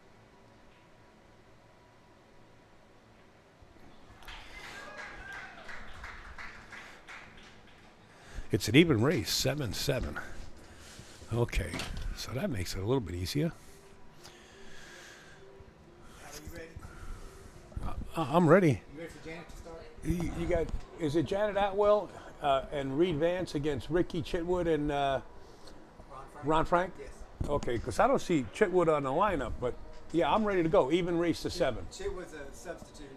It's an even race, 7-7. Okay, so that makes it a little bit easier. Are you ready? I'm ready. You ready for Janet to start? You got, is it Janet Atwell and Reed Vance against Ricky Chitwood and Ron Frank? Yes. Okay, because I don't see Chitwood on the lineup, but yeah, I'm ready to go. Even race to 7. Chit was a substitute in.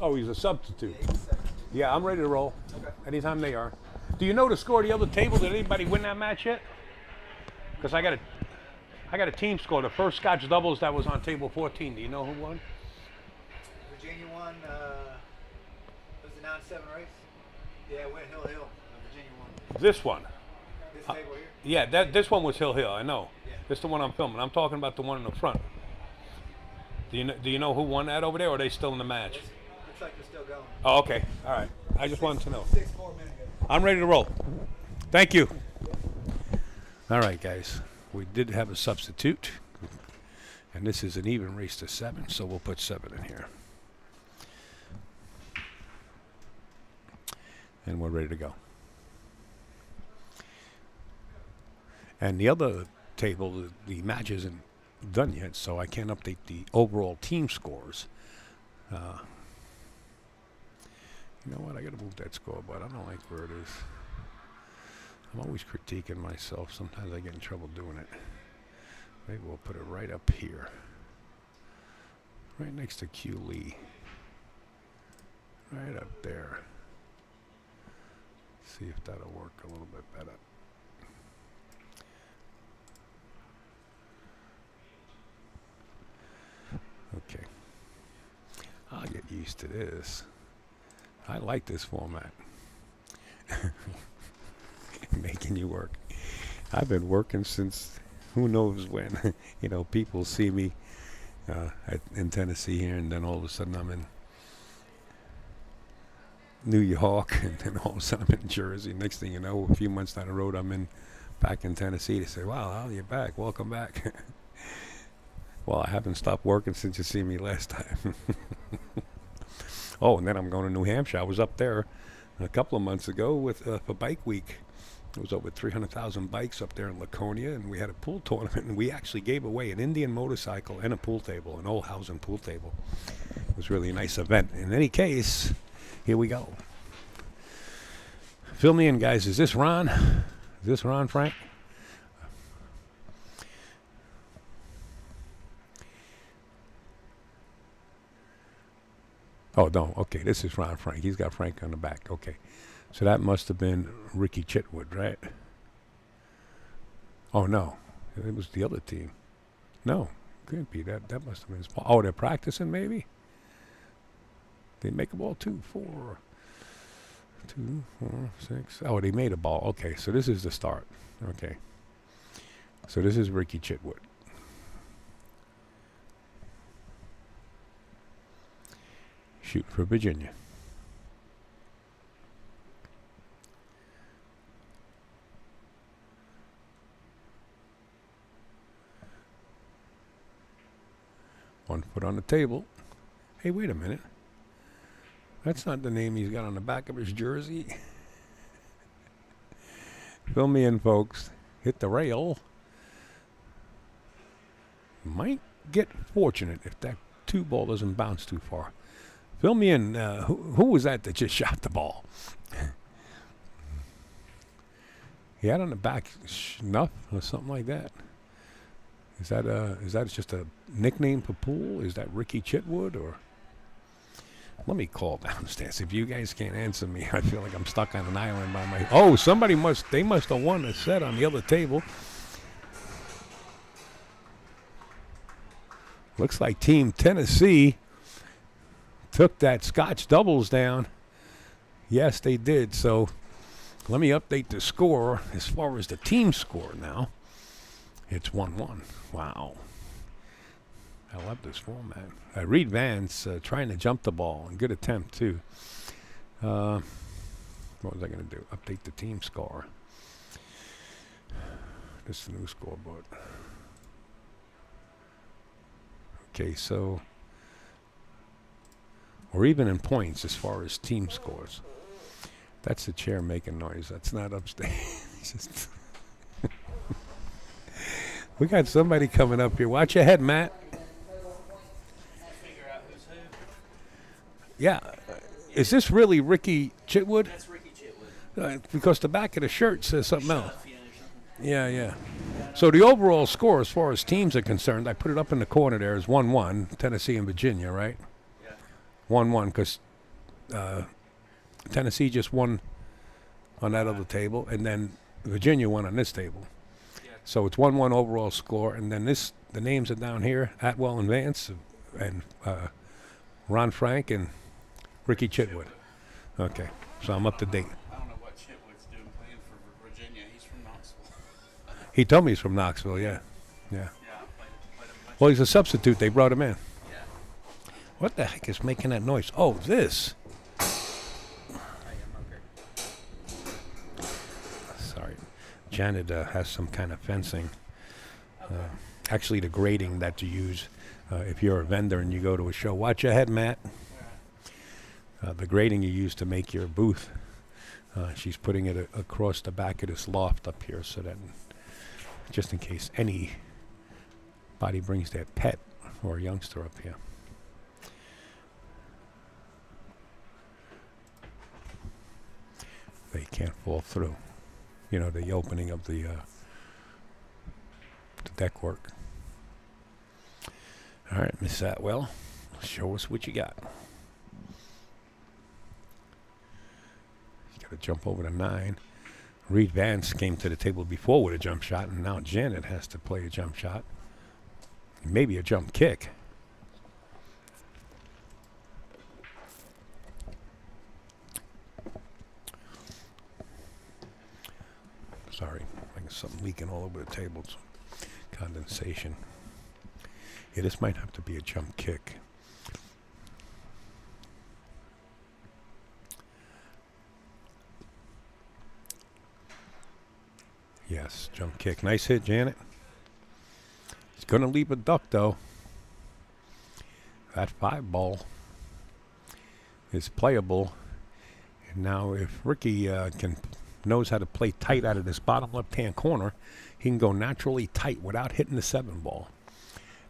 Oh, he's a substitute. Yeah, he was a substitute. Yeah, I'm ready to roll. Okay. Anytime they are. Do you know the score of the other table? Did anybody win that match yet? Because I got a team score. The first Scotch doubles that was on table 14. Do you know who won? Virginia won. Was it 9-7 race? Yeah, went Hill. Virginia won. This one. This table here. Yeah, this one was Hill. I know. Yeah. This is the one I'm filming. I'm talking about the one in the front. Do you know who won that over there, or are they still in the match? Looks like they're still going. Oh, okay. All right. I just wanted to know. 6-4 minutes ago. I'm ready to roll. Thank you. All right, guys. We did have a substitute. And this is an even race to 7, so we'll put 7 in here. And we're ready to go. And the other table, the match isn't done yet, so I can't update the overall team scores. You know what? I got to move that scoreboard. I don't like where it is. I'm always critiquing myself. Sometimes I get in trouble doing it. Maybe we'll put it right up here. Right next to Q Lee. Right up there. See if that'll work a little bit better. Okay. I'll get used to this. I like this format. Making you work. I've been working since who knows when. You know, people see me in Tennessee here, and then all of a sudden I'm in New York, and then all of a sudden I'm in Jersey. Next thing you know, a few months down the road, I'm back in Tennessee. They say, "Wow, Al, you're back. Welcome back." Well, I haven't stopped working since you see me last time. Oh, and then I'm going to New Hampshire. I was up there a couple of months ago with for Bike Week. It was over 300,000 bikes up there in Laconia, and we had a pool tournament, and we actually gave away an Indian motorcycle and a pool table, an old housing pool table. It was really a nice event. In any case, here we go. Fill me in, guys. Is this Ron? Is this Ron Frank? Oh, no. Okay, this is Ron Frank. He's got Frank on the back. Okay. So that must have been Ricky Chitwood, right? Oh, no. It was the other team. No, couldn't be. That must have been his ball. Oh, they're practicing, maybe? They make a ball 2, 4. 2, 4, 6. Oh, they made a ball. Okay, so this is the start. Okay. So this is Ricky Chitwood. Shoot for Virginia. One foot on the table. Hey, wait a minute. That's not the name he's got on the back of his jersey. Fill me in, folks. Hit the rail. Might get fortunate if that 2 ball doesn't bounce too far. Fill me in. Who was that just shot the ball? He had on the back Snuff or something like that. Is that just a nickname for pool? Is that Ricky Chitwood or? Let me call downstairs. If you guys can't answer me, I feel like I'm stuck on an island by my. Oh, they must have won a set on the other table. Looks like Team Tennessee took that Scotch doubles down. Yes, they did. So let me update the score as far as the team score now. It's 1-1. Wow. I love this format. Reed Vance trying to jump the ball. And good attempt, too. What was I going to do? Update the team score. This is the new scoreboard. Okay, so we're even in points as far as team scores. That's the chair making noise. That's not upstairs. We got somebody coming up here. Watch your head, Matt. Yeah. Is this really Ricky Chitwood? That's Ricky Chitwood. Because the back of the shirt says something else. Yeah. So the overall score as far as teams are concerned, I put it up in the corner there, is 1-1, Tennessee and Virginia, right? Yeah. 1-1, because Tennessee just won on that other table, and then Virginia won on this table. Yeah. So it's 1-1 overall score, and then the names are down here, Atwell and Vance, and Ron Frank and Ricky Chitwood. Okay, so I'm up to date. I don't know what Chitwood's doing playing for Virginia. He's from Knoxville. He told me he's from Knoxville, yeah. Yeah, played a bunch. Well, he's a substitute. They brought him in. Yeah. What the heck is making that noise? Oh, this. Sorry. Janet has some kind of fencing. Actually, the grading that you use if you're a vendor and you go to a show. Watch your head, Matt. The grading you use to make your booth. She's putting it across the back of this loft up here so that just in case anybody brings their pet or youngster up here. They can't fall through. You know, the opening of the deck work. All right, Miss Atwell, show us what you got. You got to jump over to 9. Reed Vance came to the table before with a jump shot, and now Janet has to play a jump shot. Maybe a jump kick. Sorry, I got something leaking all over the tables. Condensation. Yeah, this might have to be a jump kick. Yes, jump kick. Nice hit, Janet. He's going to leave a duck, though. That 5 ball is playable. And now if Ricky knows how to play tight out of this bottom left-hand corner, he can go naturally tight without hitting the 7 ball.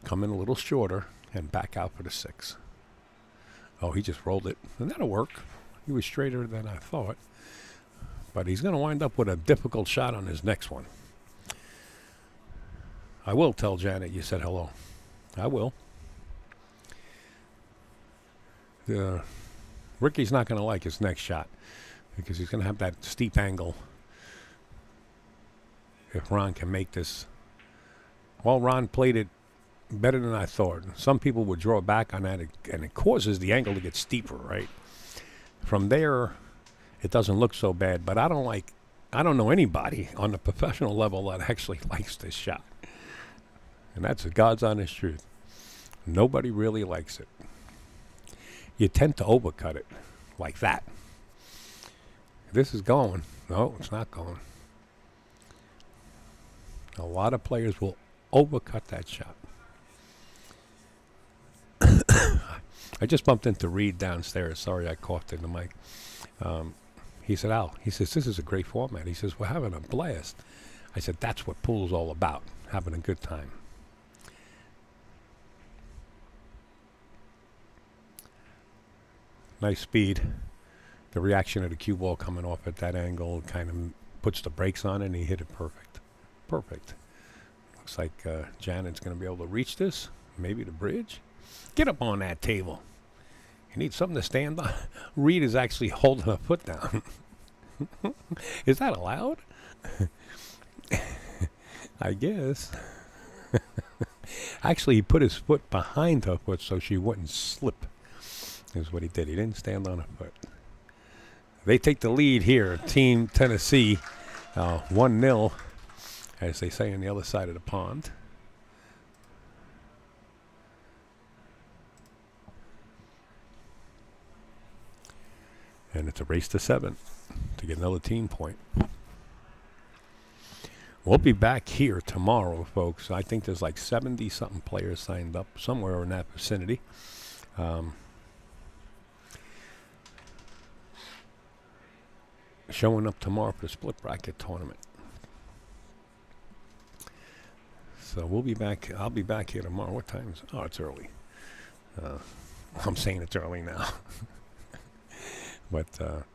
Come in a little shorter and back out for the 6. Oh, he just rolled it. And that'll work. He was straighter than I thought. But he's going to wind up with a difficult shot on his next one. I will tell Janet you said hello. I will. Ricky's not going to like his next shot because he's going to have that steep angle. If Ron can make this. Well, Ron played it better than I thought. Some people would draw back on that, and it causes the angle to get steeper, right? From there, it doesn't look so bad, but I don't know anybody on the professional level that actually likes this shot. And that's the God's honest truth. Nobody really likes it. You tend to overcut it like that. This is going. No, it's not going. A lot of players will overcut that shot. I just bumped into Reed downstairs. Sorry I coughed in the mic. He said, Al, he says, this is a great format. He says, we're having a blast. I said, that's what pool's all about, having a good time. Nice speed. The reaction of the cue ball coming off at that angle kind of puts the brakes on it, and he hit it perfect. Perfect. Looks like Janet's going to be able to reach this. Maybe the bridge. Get up on that table. You need something to stand on. Reed is actually holding a foot down. Is that allowed? I guess. Actually, he put his foot behind her foot so she wouldn't slip. Is what he did. He didn't stand on her foot. They take the lead here. Team Tennessee, 1-0, as they say on the other side of the pond. And it's a race to 7 to get another team point. We'll be back here tomorrow, folks. I think there's like 70-something players signed up, somewhere in that vicinity. Showing up tomorrow for the split bracket tournament. So we'll be back. I'll be back here tomorrow. What time is it? Oh, it's early. I'm saying it's early now. But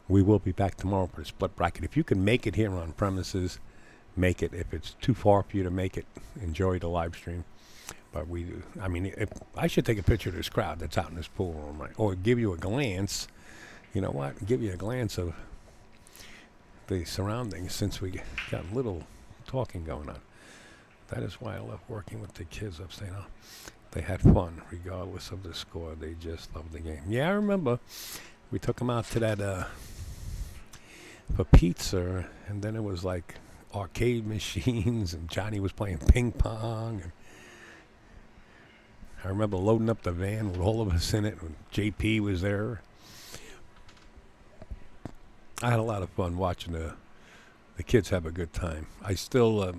we will be back tomorrow for the split bracket. If you can make it here on premises, make it. If it's too far for you to make it, enjoy the live stream. But I mean, if I should take a picture of this crowd that's out in this pool room, right? Or give you a glance. You know what? Give you a glance of the surroundings, since we got a little talking going on. That is why I love working with the kids upstate. They had fun regardless of the score. They just loved the game. Yeah, I remember we took them out to that for pizza, and then it was like arcade machines, and Johnny was playing ping pong. And I remember loading up the van with all of us in it, and JP was there. I had a lot of fun watching the kids have a good time. I still,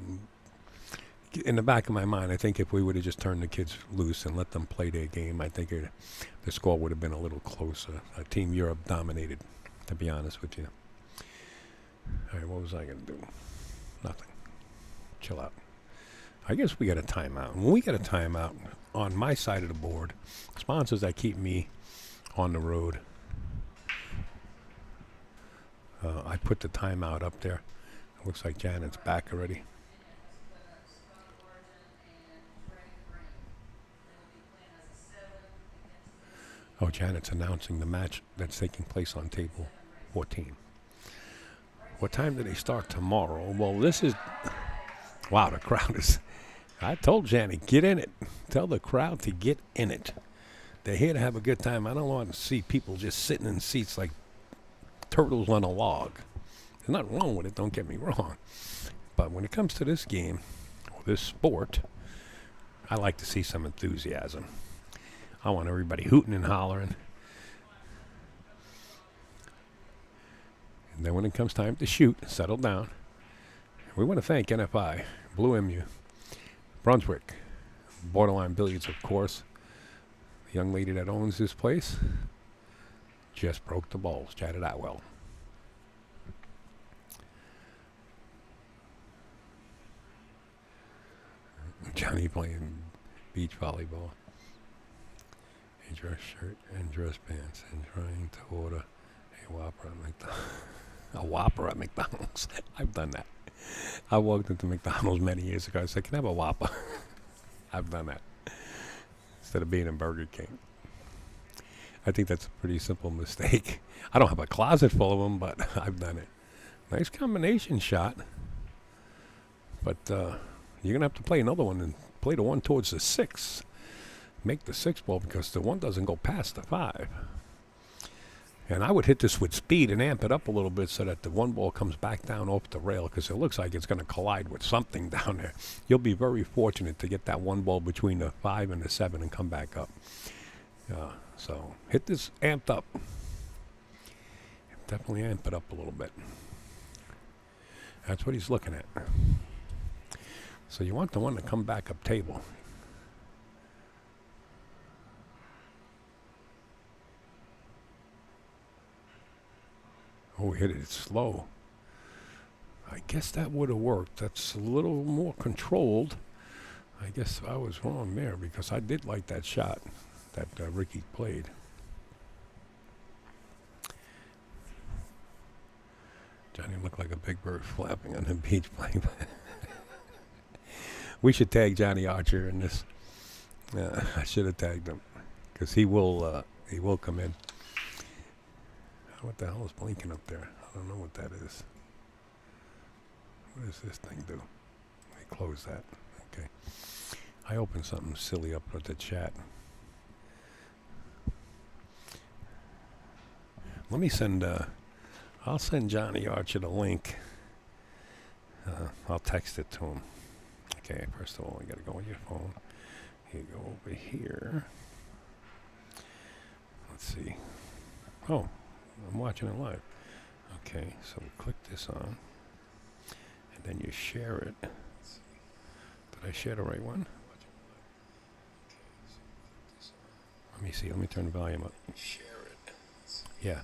in the back of my mind, I think if we would have just turned the kids loose and let them play their game, I think the score would have been a little closer. Team Europe dominated, to be honest with you. All right, what was I going to do? Nothing. Chill out. I guess we got a timeout. When we get a timeout on my side of the board, sponsors that keep me on the road, I put the timeout up there. It looks like Janet's back already. Oh, Janet's announcing the match that's taking place on table 14. What time do they start tomorrow? Well, this is... Wow, the crowd is... I told Janet, get in it. Tell the crowd to get in it. They're here to have a good time. I don't want to see people just sitting in seats like turtles on a log. There's nothing wrong with it, don't get me wrong. But when it comes to this game, or this sport, I like to see some enthusiasm. I want everybody hooting and hollering. And then when it comes time to shoot, settle down. We want to thank NFI, Blue Emu, Brunswick, Borderline Billiards, of course. The young lady that owns this place just broke the balls, chatted out well. Johnny playing beach volleyball. A dress shirt and dress pants, and trying to order a Whopper at McDonald's. A Whopper at McDonald's. I've done that. I walked into McDonald's many years ago. I said, can I have a Whopper? I've done that. Instead of being in Burger King. I think that's a pretty simple mistake. I don't have a closet full of them, but I've done it. Nice combination shot. But you're going to have to play another one and play the one towards the 6. Make the 6 ball because the 1 doesn't go past the 5. And I would hit this with speed and amp it up a little bit so that the 1 ball comes back down off the rail because it looks like it's going to collide with something down there. You'll be very fortunate to get that 1 ball between the 5 and the 7 and come back up. So hit this amped up. Definitely amp it up a little bit. That's what he's looking at. So you want the one to come back up table. Oh, hit it slow. I guess that would have worked. That's a little more controlled. I guess I was wrong there because I did like that shot that Ricky played. Johnny looked like a big bird flapping on the beach playing. We should tag Johnny Archer in this. I should have tagged him because he will come in. What the hell is blinking up there? I don't know what that is. What does this thing do? Let me close that. Okay. I opened something silly up with the chat. Let me send, I'll send Johnny Archer the link. I'll text it to him. Okay, first of all, I gotta go on your phone. You go over here. Let's see. Oh, I'm watching it live. Okay, so click this on. And then you share it. Did I share the right one? Let me see. Let me turn the volume up. Share it. Yeah,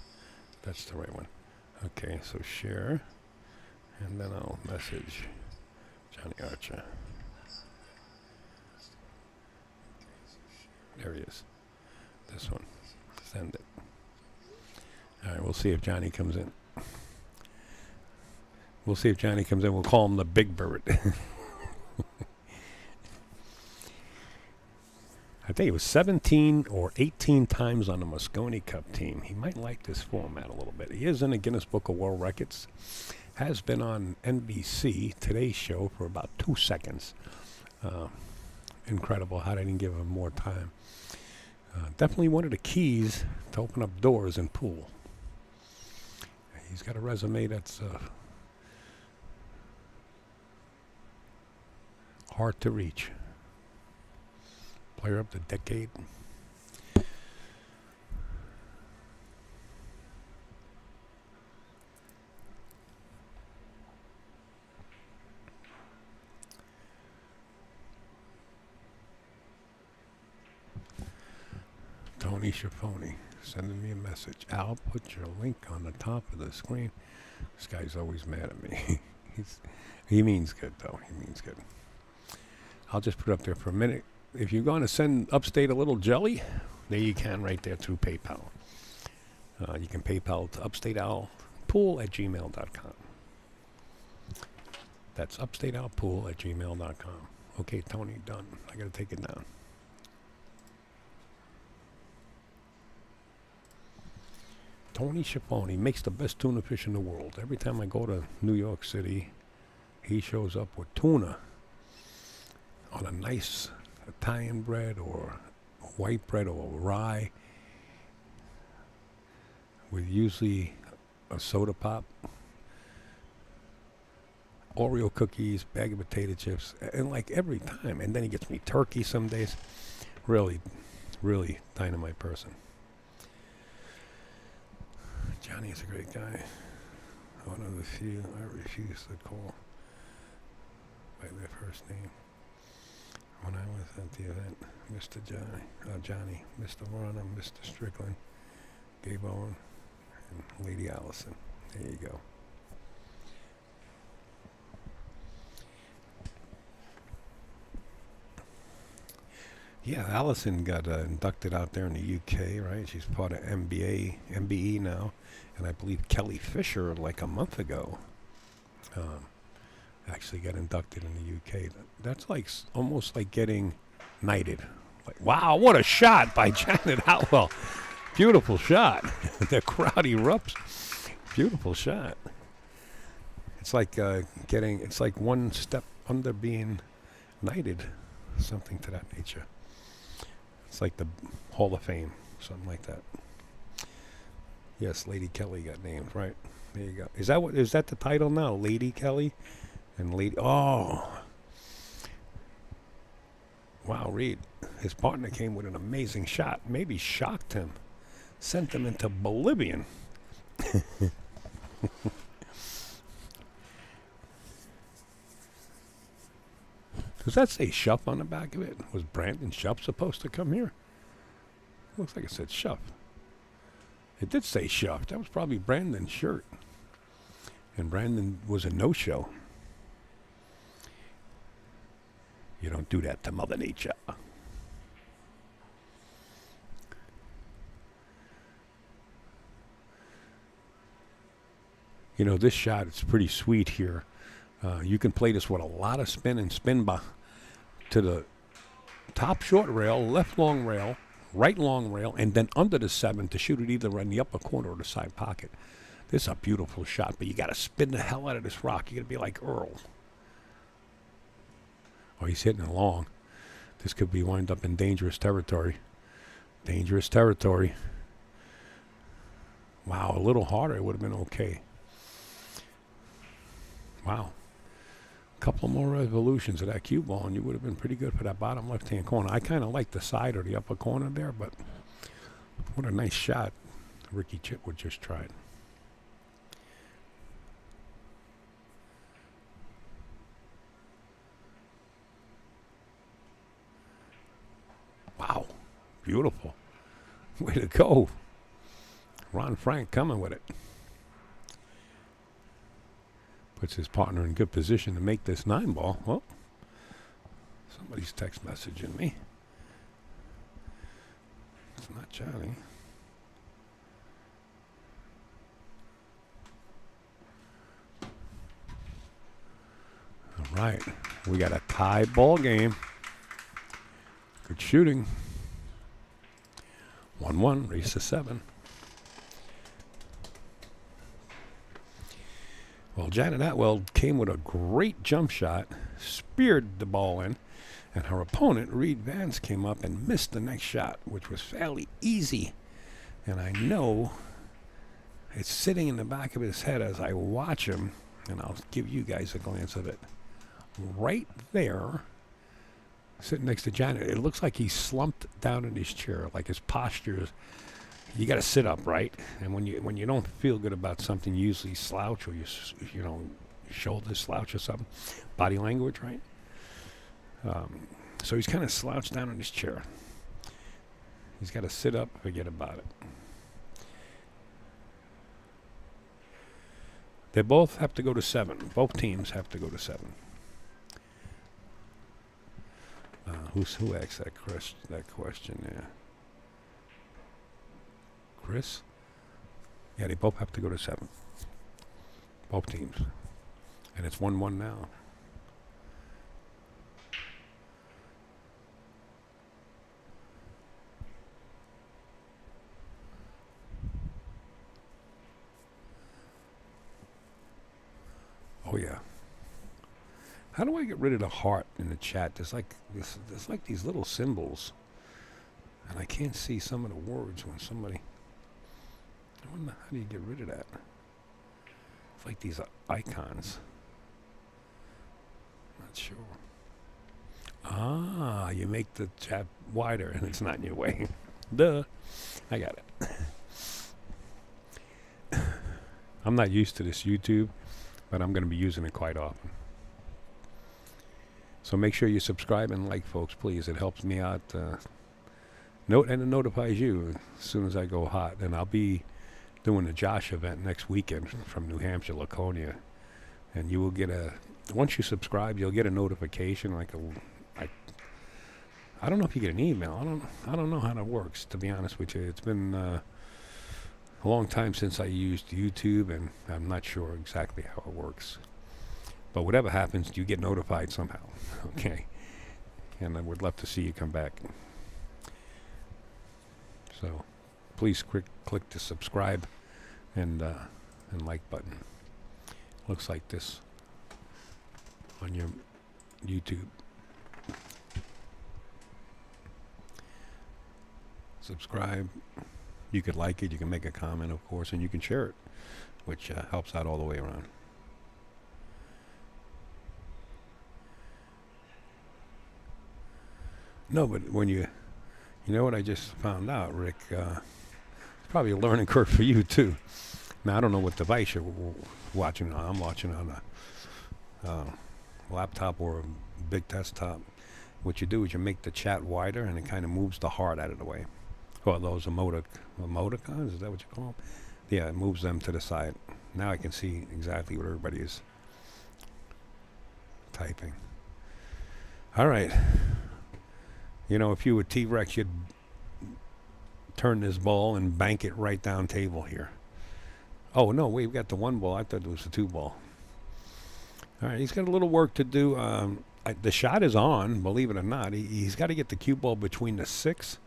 that's the right one. Okay, so share. And then I'll message Johnny Archer. There he is. This one. Send it. All right, we'll see if Johnny comes in. We'll see if Johnny comes in. We'll call him the Big Bird. I think it was 17 or 18 times on the Mosconi Cup team. He might like this format a little bit. He is in the Guinness Book of World Records. Has been on NBC, Today's Show, for about 2 seconds. Incredible how they didn't give him more time. Definitely one of the keys to open up doors in pool. He's got a resume that's hard to reach. Player of the decade. Tony Schiavone sending me a message. I'll put your link on the top of the screen. This guy's always mad at me. He means good, though. He means good. I'll just put it up there for a minute. If you're going to send Upstate a little jelly, there you can right there through PayPal. You can PayPal to upstateowlpool@gmail.com. That's upstateowlpool@gmail.com. Okay, Tony, done. I got to take it down. Tony Schiavone makes the best tuna fish in the world. Every time I go to New York City, he shows up with tuna on a nice Italian bread or white bread or rye with usually a soda pop, Oreo cookies, bag of potato chips, and like every time. And then he gets me turkey some days. Really, really dynamite person. Johnny is a great guy. One of the few I refuse to call by their first name. When I was at the event, Mr. Johnny, Mr. Warner, Mr. Strickland, Gabe Owen, and Lady Allison. There you go. Yeah, Allison got inducted out there in the UK, right? She's part of MBE now. And I believe Kelly Fisher, like a month ago, actually got inducted in the UK. That's like almost like getting knighted. Like, wow, what a shot by Janet Howell. Beautiful shot. The crowd erupts. Beautiful shot. It's like it's like one step under being knighted, something to that nature. It's like the Hall of Fame, something like that. Yes, Lady Kelly got named, right? There you go. Is that the title now? Lady Kelly and Lady. Oh, wow, Reed. His partner came with an amazing shot. Maybe shocked him, sent him into Bolivian. Does that say Shuff on the back of it? Was Brandon Shuff supposed to come here? Looks like it said Shuff. It did say Shuff. That was probably Brandon's shirt. And Brandon was a no-show. You don't do that to Mother Nature. You know, this shot, it's pretty sweet here. You can play this with a lot of spin and spin to the top short rail, left long rail, right long rail, and then under the 7 to shoot it either in the upper corner or the side pocket. This is a beautiful shot, but you got to spin the hell out of this rock. You got to be like Earl. Oh, he's hitting it long. This could be wind up in dangerous territory. Dangerous territory. Wow, a little harder, it would have been okay. Wow. A couple more revolutions of that cue ball, and you would have been pretty good for that bottom left-hand corner. I kind of like the side or the upper corner there, but what a nice shot Ricky Chitwood just tried. Wow. Beautiful. Way to go. Ron Frank coming with it. Puts his partner in good position to make this 9 ball. Well, somebody's text messaging me. It's not Johnny. All right. We got a tie ball game. Good shooting. 1-1, race to 7. Well, Janet Atwell came with a great jump shot, speared the ball in, and her opponent, Reed Vance, came up and missed the next shot, which was fairly easy. And I know it's sitting in the back of his head as I watch him, and I'll give you guys a glance of it. Right there, sitting next to Janet, it looks like he's slumped down in his chair, like his posture is. You got to sit up, right? And when you don't feel good about something, you usually slouch or your shoulders slouch or something. Body language, right? So he's kind of slouched down in his chair. He's got to sit up, forget about it. They both have to go to 7. Both teams have to go to 7. Who asked that question there? Chris? Yeah, they both have to go to 7. Both teams. And it's 1-1 now. Oh yeah. How do I get rid of the heart in the chat? There's like these little symbols, and I can't see some of the words when somebody. I wonder how do you get rid of that? It's like these icons. Not sure. Ah, you make the chat wider, and it's not in your way. Duh. I got it. I'm not used to this YouTube, but I'm going to be using it quite often. So make sure you subscribe and like, folks, please. It helps me out. And it notifies you as soon as I go hot. And I'll be doing the Josh event next weekend from New Hampshire, Laconia. And you will get once you subscribe, you'll get a notification I don't know if you get an email. I don't know how that works, to be honest with you. It's been a long time since I used YouTube, and I'm not sure exactly how it works. But whatever happens, you get notified somehow. Okay. And I would love to see you come back. So please click the subscribe and like button. Looks like this on your YouTube. Subscribe. You could like it. You can make a comment, of course, and you can share it, which helps out all the way around. No, but when you know what I just found out, Rick, it's probably a learning curve for you too. Now, I don't know what device you're watching on. I'm watching on a laptop or a big desktop. What you do is you make the chat wider and it kind of moves the heart out of the way. Well, those emoticons, is that what you call them? Yeah, it moves them to the side. Now I can see exactly what everybody is typing. All right. You know, if you were T-Rex, you'd turn this ball and bank it right down table here. Oh, no, we've got the one ball. I thought it was the two ball. All right, he's got a little work to do. The shot is on, believe it or not. He's got to get the cue ball between the 6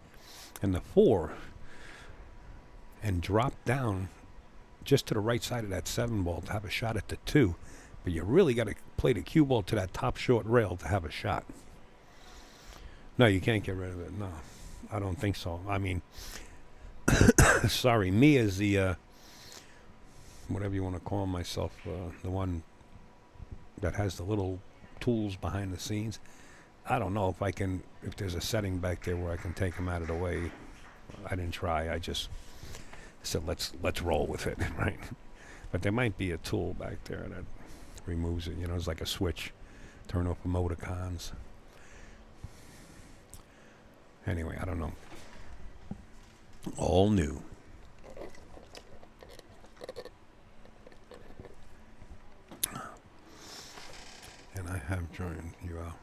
and the 4 and drop down just to the right side of that 7 ball to have a shot at the 2. But you really got to play the cue ball to that top short rail to have a shot. No, you can't get rid of it. No, I don't think so. I mean, sorry, me as the, whatever you want to call myself, the one that has the little tools behind the scenes. I don't know if there's a setting back there where I can take them out of the way. I didn't try. I just said, let's roll with it, right? But there might be a tool back there that removes it. You know, it's like a switch. Turn off emoticons. Anyway, I don't know. All new. And I have joined you out.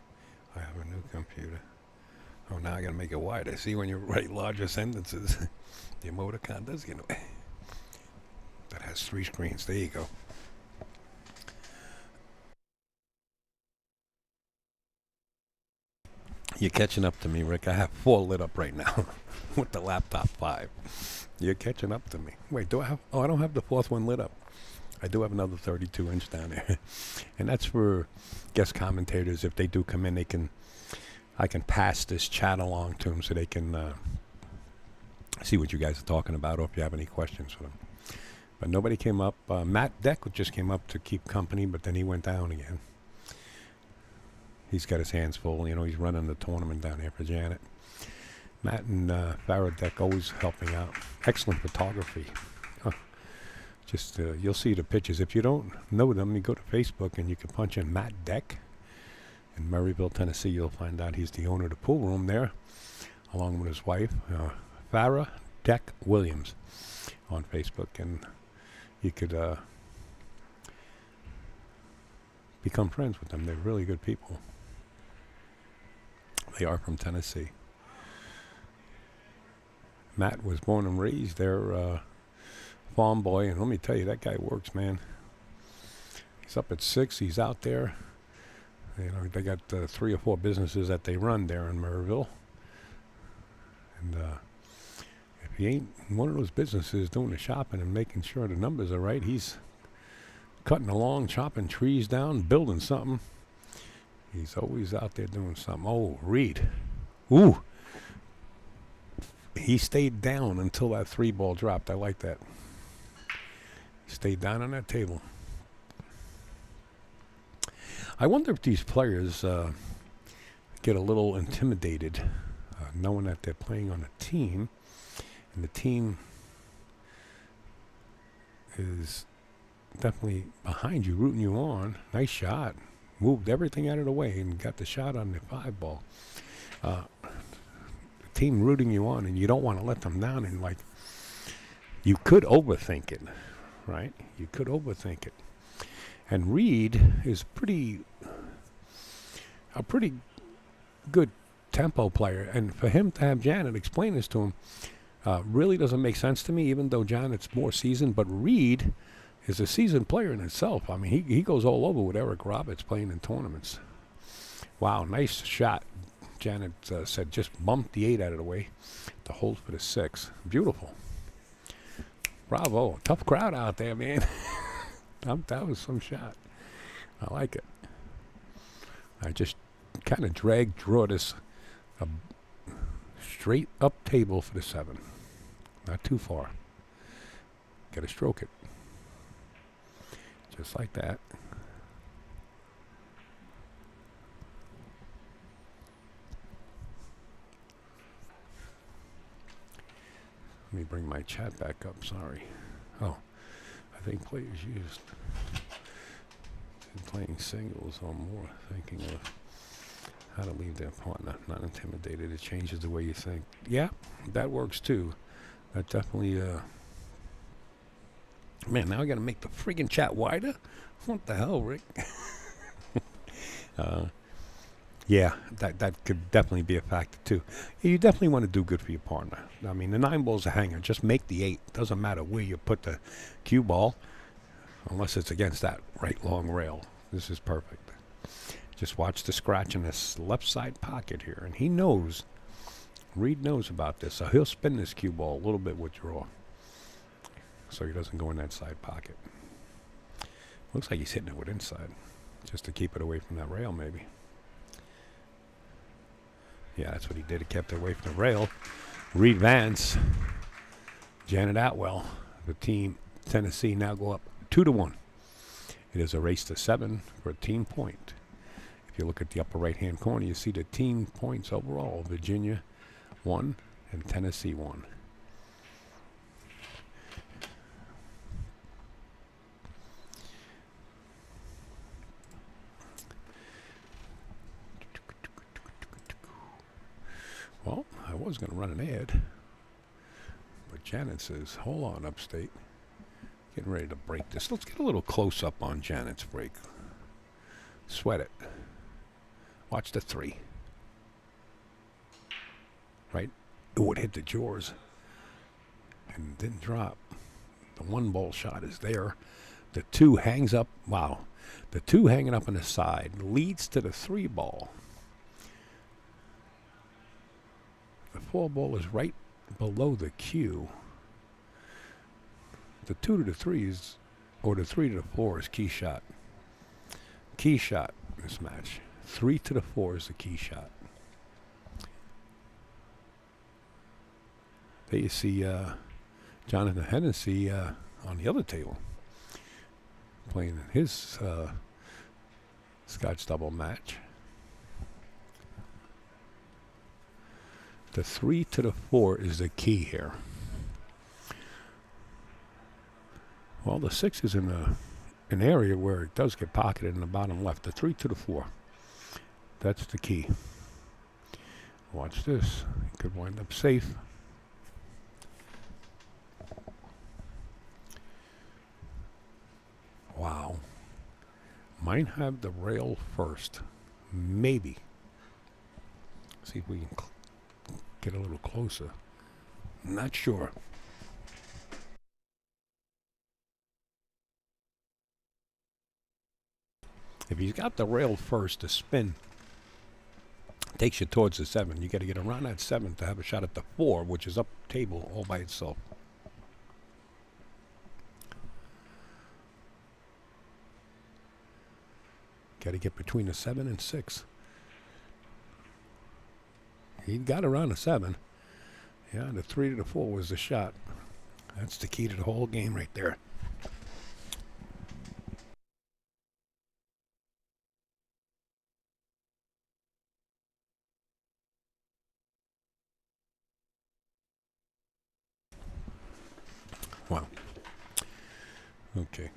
I have a new computer. Oh, now I gotta make it wider. See, when you write larger sentences, the emoticon does get away. That has 3 screens. There you go. You're catching up to me, Rick. I have 4 lit up right now with the laptop 5. You're catching up to me. Wait, do I have? Oh, I don't have the 4th one lit up. I do have another 32-inch down there. And that's for guest commentators. If they do come in, I can pass this chat along to them so they can see what you guys are talking about or if you have any questions for them. But nobody came up. Matt Deck just came up to keep company, but then he went down again. He's got his hands full. You know, he's running the tournament down here for Janet. Matt and Farrah Deck always helping out. Excellent photography. Just you'll see the pictures. If you don't know them, you go to Facebook and you can punch in Matt Deck in Maryville, Tennessee. You'll find out he's the owner of the pool room there, along with his wife, Farrah Deck Williams, on Facebook, and you could become friends with them. They're really good people. They are from Tennessee. Matt was born and raised there. Farm boy, and let me tell you, that guy works, man. He's up at 6. He's out there. You know, they got 3 or 4 businesses that they run there in Maryville. And if he ain't in one of those businesses doing the shopping and making sure the numbers are right, he's cutting along, chopping trees down, building something. He's always out there doing something. Oh, Reed. Ooh. He stayed down until that 3 ball dropped. I like that. Stayed down on that table. I wonder if these players get a little intimidated knowing that they're playing on a team, and the team is definitely behind you, rooting you on. Nice shot. Moved everything out of the way and got the shot on the 5 ball. The team rooting you on, and you don't want to let them down, and like, you could overthink it. Right? You could overthink it. And Reed is a pretty good tempo player. And for him to have Janet explain this to him really doesn't make sense to me, even though Janet's more seasoned. But Reed is a seasoned player in itself. I mean, he goes all over with Eric Roberts playing in tournaments. Wow, nice shot. Janet said just bumped the 8 out of the way to hold for the 6. Beautiful. Bravo. Tough crowd out there, man. That was some shot. I like it. I just kind of draw this a straight up table for the 7. Not too far. Got to stroke it. Just like that. Let me bring my chat back up. Sorry. Oh, I think players used in playing singles or more thinking of how to leave their partner. Not intimidated. It changes the way you think. Yeah, that works too. That definitely. Man, now I got to make the friggin' chat wider. What the hell, Rick? Yeah, that could definitely be a factor too. You definitely want to do good for your partner. I mean, the 9 ball's a hanger. Just make the 8. Doesn't matter where you put the cue ball, unless it's against that right long rail. This is perfect. Just watch the scratch in this left side pocket here, and he knows. Reed knows about this, so he'll spin this cue ball a little bit with draw, so he doesn't go in that side pocket. Looks like he's hitting it with inside, just to keep it away from that rail, maybe. Yeah, that's what he did. He kept it away from the rail. Reed Vance, Janet Atwell, the team Tennessee now go up 2-1. It is a race to 7 for a team point. If you look at the upper right-hand corner, you see the team points overall. Virginia 1 and Tennessee 1. Well, I was going to run an ad, but Janet says, hold on, Upstate. Getting ready to break this. Let's get a little close-up on Janet's break. Sweat it. Watch the 3. Right? Oh, it hit the jaws and didn't drop. The 1 ball shot is there. The 2 hangs up. Wow. The 2 hanging up on the side leads to the 3 ball. The 4 ball is right below the cue. The 2 to the 3 is, or the 3 to the 4 is key shot. Key shot in this match. 3 to the 4 is the key shot. There you see Jonathan Hennessy on the other table playing his Scotch double match. The 3 to the 4 is the key here. Well, the 6 is in an area where it does get pocketed in the bottom left. The 3 to the 4. That's the key. Watch this. It could wind up safe. Wow. Might have the rail first. Maybe. See if we can get a little closer. Not sure. If he's got the rail first, the spin takes you towards the 7. You got to get around that 7 to have a shot at the 4, which is up table all by itself. Got to get between the 7 and 6. He got around the 7. Yeah, the 3 to the 4 was the shot. That's the key to the whole game right there. Wow. Okay.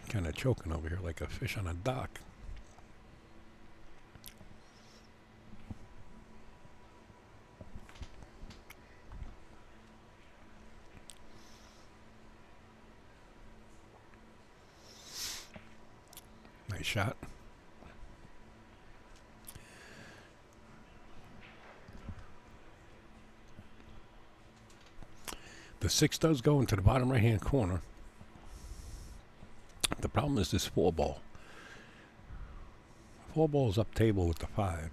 Kind of choking over here like a fish on a dock. Nice shot. The 6 does go into the bottom right-hand corner. The problem is this 4 ball. 4 ball is up table with the 5.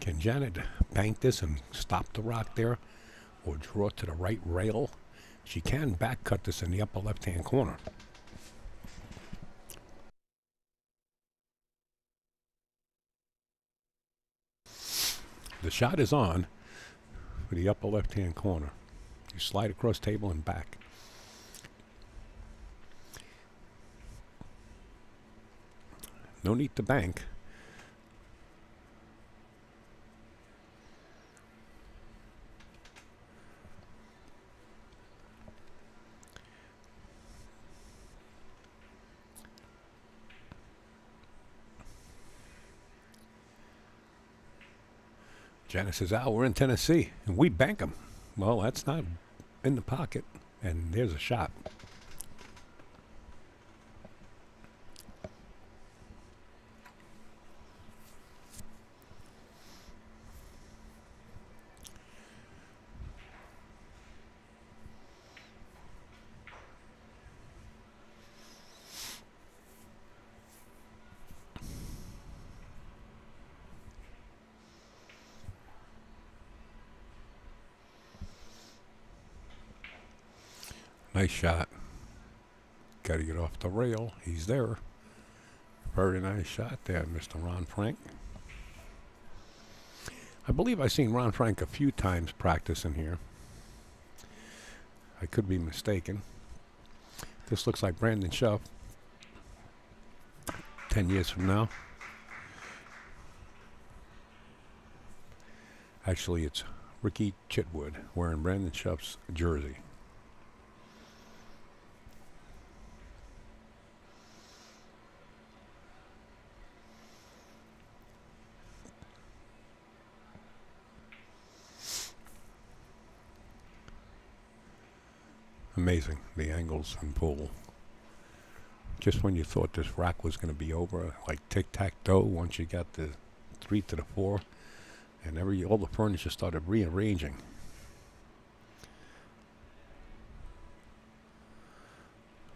Can Janet bank this and stop the rock there, or draw it to the right rail She can back cut this in the upper left-hand corner. The shot is on for the upper left-hand corner. You slide across table and back. No need to bank. Janice says, we're in Tennessee, and we bank them. Well, that's not in the pocket, and there's a shot. Nice shot. Got to get off the rail. He's there. Very nice shot there, Mr. Ron Frank. I believe I've seen Ron Frank a few times practicing here. I could be mistaken. This looks like Brandon Schuff 10 years from now. Actually, it's Ricky Chitwood wearing Brandon Schuff's jersey. Amazing, the angles and pull. Just when you thought this rack was going to be over, like tic-tac-toe, once you got the 3 to the 4, and all the furniture started rearranging.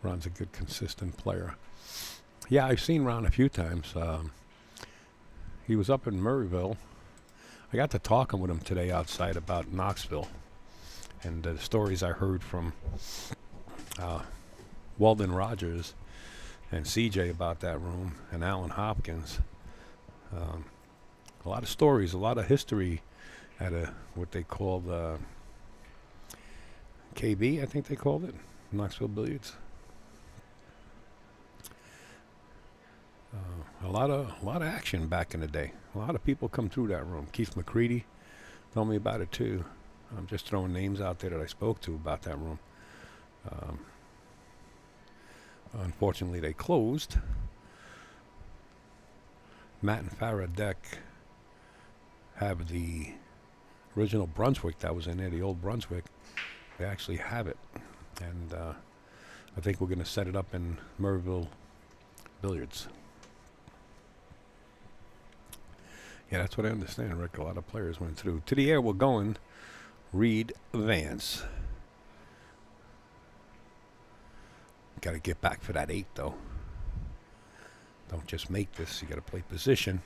Ron's a good, consistent player. Yeah, I've seen Ron a few times. He was up in Murrayville. I got to talking with him today outside about Knoxville. And the stories I heard from Weldon Rogers and CJ about that room, and Alan Hopkins. A lot of stories, a lot of history at what they called KB, I think they called it, Knoxville Billiards. A lot of action back in the day. A lot of people come through that room. Keith McCready told me about it too. I'm just throwing names out there that I spoke to about that room. Unfortunately, they closed. Matt and Farah Deck have the original Brunswick that was in there, the old Brunswick. They actually have it. And I think we're going to set it up in Murrayville Billiards. Yeah, that's what I understand, Rick. A lot of players went through. To the air we're going. Reed Vance. Got to get back for that 8, though. Don't just make this. You got to play position.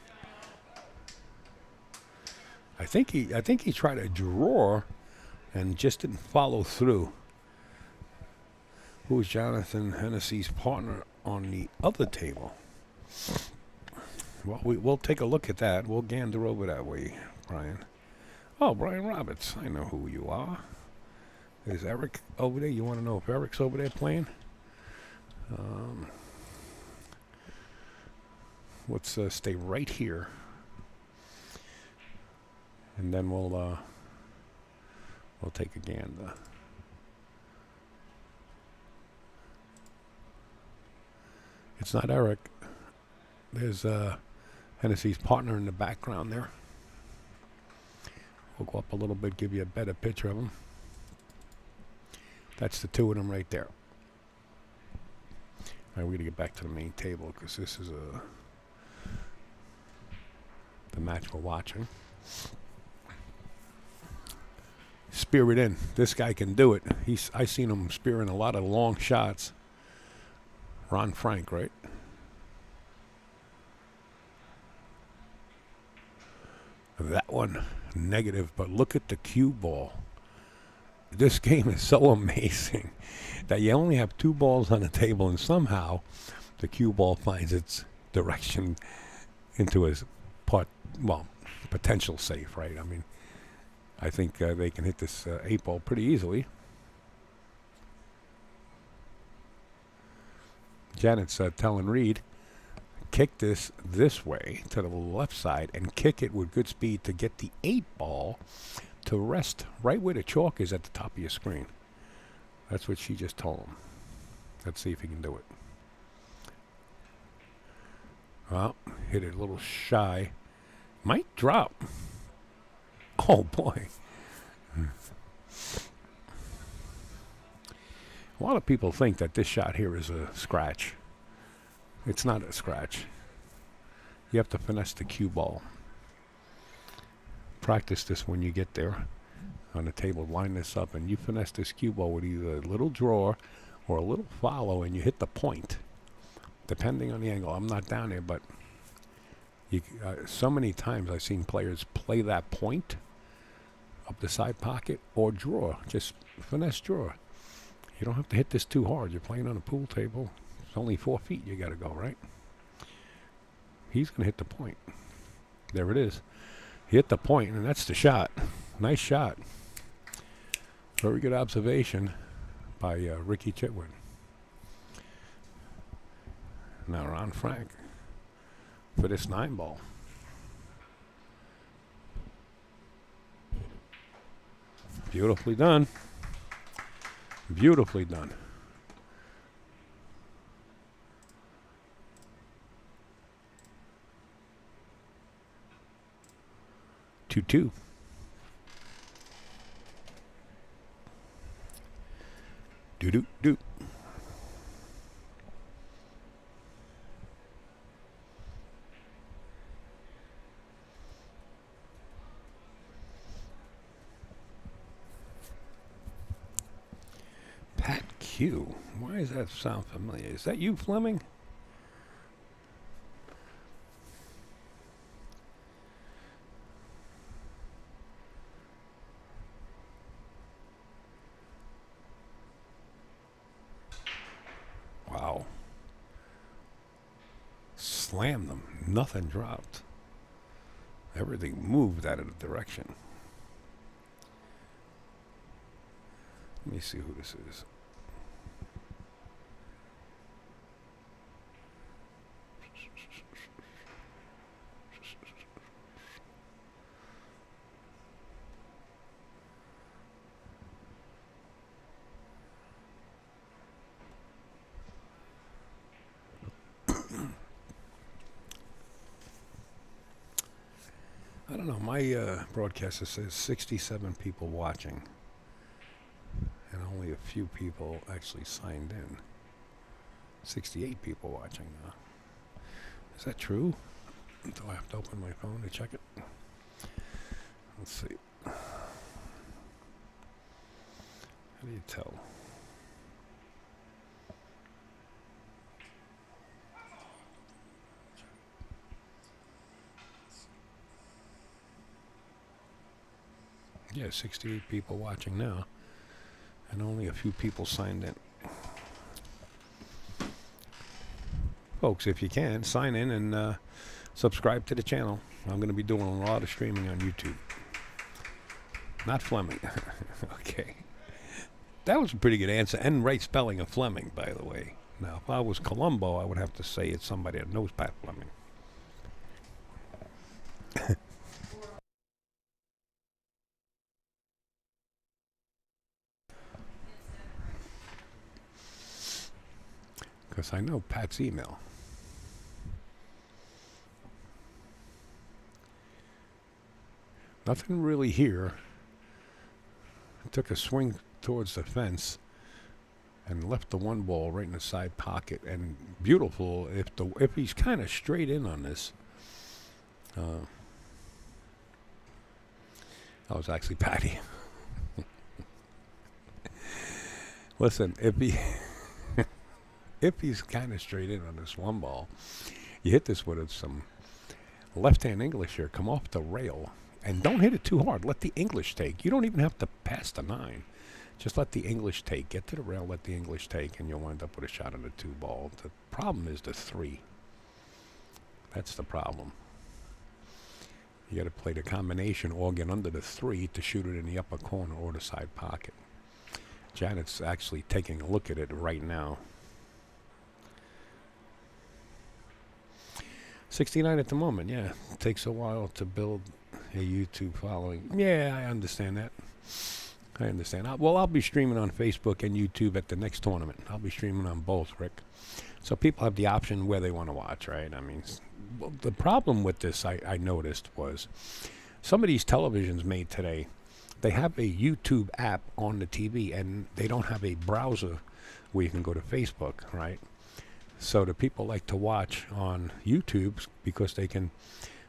I think he tried to draw and just didn't follow through. Who's Jonathan Hennessy's partner on the other table? Well, we'll take a look at that. We'll gander over that way, Brian. Oh, Brian Roberts. I know who you are. Is Eric over there? You want to know if Eric's over there playing? Let's stay right here. And then we'll take a gander. It's not Eric. There's Hennessy's partner in the background there. We'll go up a little bit, give you a better picture of them. That's the two of them right there. All right, we're going to get back to the main table because this is the match we're watching. Spear it in. This guy can do it. I seen him spearing a lot of long shots. Ron Frank, right? That one negative, but look at the cue ball. this game is so amazing that you only have 2 balls on the table, and somehow the cue ball finds its direction into his potential safe, right? I mean, I think they can hit this 8 ball pretty easily. Janet's telling Reed, kick this way to the left side and kick it with good speed to get the 8 ball to rest right where the chalk is at the top of your screen. That's what she just told him. Let's see if he can do it. Well, hit it a little shy. Might drop. Oh, boy. A lot of people think that this shot here is a scratch. It's not a scratch. You have to finesse the cue ball. Practice this when you get there on the table. Line this up, and you finesse this cue ball with either a little draw or a little follow, and you hit the point, depending on the angle. I'm not down there, but so many times I've seen players play that point up the side pocket or draw. Just finesse draw. You don't have to hit this too hard. You're playing on a pool table. It's only 4 feet you got to go, right? He's going to hit the point. There it is. He hit the point, and that's the shot. Nice shot. Very good observation by Ricky Chitwood. Now Ron Frank for this 9 ball. Beautifully done. Beautifully done. 2-2. Do-do-do. Pat Q. Why does that sound familiar? Is that you, Fleming? Wow. Slammed them. Nothing dropped. Everything moved out of the direction. Let me see who this is. I don't know. My broadcaster says 67 people watching. And only a few people actually signed in. 68 people watching now. Is that true? Do I have to open my phone to check it? Let's see. How do you tell? Yeah, 68 people watching now. And only a few people signed in. Folks, if you can, sign in and subscribe to the channel. I'm going to be doing a lot of streaming on YouTube. Not Fleming. Okay. That was a pretty good answer. And right spelling of Fleming, by the way. Now, if I was Columbo, I would have to say it's somebody that knows Pat Fleming. Because I know Pat's email. Nothing really here. Took a swing towards the fence and left the 1 ball right in the side pocket. And beautiful if he's kind of straight in on this. That was actually Patty. Listen, if he's kind of straight in on this 1 ball, you hit this with some left-hand English here. Come off the rail. And don't hit it too hard. Let the English take. You don't even have to pass the 9. Just let the English take. Get to the rail, let the English take, and you'll wind up with a shot on the 2 ball. The problem is the 3. That's the problem. You got to play the combination or get under the 3 to shoot it in the upper corner or the side pocket. Janet's actually taking a look at it right now. 69 at the moment, yeah. It takes a while to build a YouTube following. Yeah, I understand that. I understand. I'll be streaming on Facebook and YouTube at the next tournament. I'll be streaming on both, Rick. So people have the option where they want to watch, right? I mean, the problem with this, I noticed, was some of these televisions made today, they have a YouTube app on the TV, and they don't have a browser where you can go to Facebook, right? So the people like to watch on YouTube because they can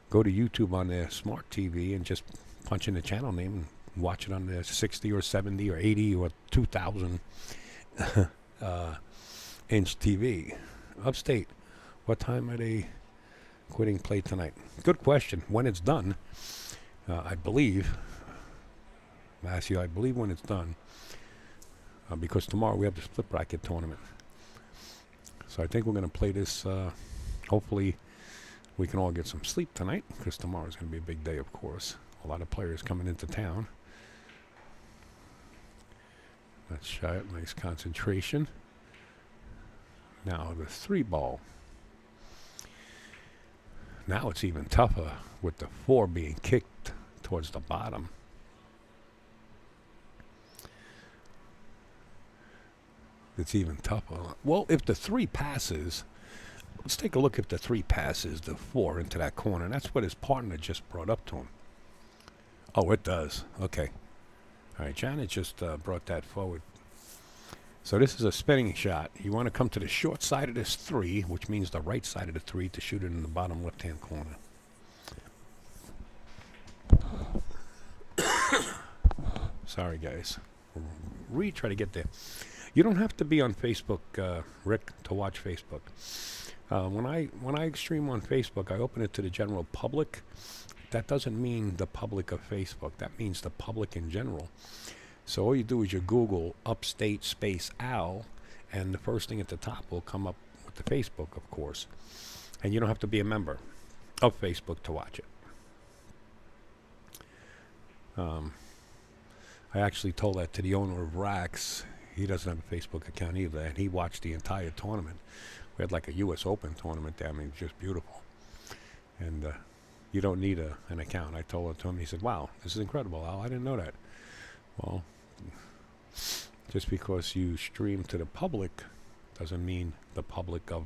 go to YouTube on their smart TV and just punch in the channel name and watch it on their 60 or 70 or 80 or 2,000 inch TV. Upstate, what time are they quitting play tonight? Good question. When it's done, I believe, Matthew, I believe when it's done, because tomorrow we have the split bracket tournament. So I think we're going to play this. Hopefully we can all get some sleep tonight, because tomorrow's going to be a big day, of course. A lot of players coming into town. That's shot. Nice concentration. Now the 3 ball. Now it's even tougher with the 4 being kicked towards the bottom. It's even tougher. Well, if the 3 passes, let's take a look if the 3 passes the 4 into that corner. That's what his partner just brought up to him. Oh, it does. Okay. All right, Janet just brought that forward. So this is a spinning shot. You want to come to the short side of this 3, which means the right side of the 3, to shoot it in the bottom left-hand corner. Sorry, guys. Really try to get there. You don't have to be on Facebook, Rick, to watch Facebook. When I stream on Facebook, I open it to the general public. That doesn't mean the public of Facebook. That means the public in general. So all you do is you Google Upstate Space Al, and the first thing at the top will come up with the Facebook, of course. And you don't have to be a member of Facebook to watch it. I actually told that to the owner of Rax. He doesn't have a Facebook account either, and he watched the entire tournament. We had like a U.S. Open tournament there. I mean, it was just beautiful. And you don't need an account. I told it to him. He said, wow, this is incredible, Al. I didn't know that. Well, just because you stream to the public doesn't mean the public of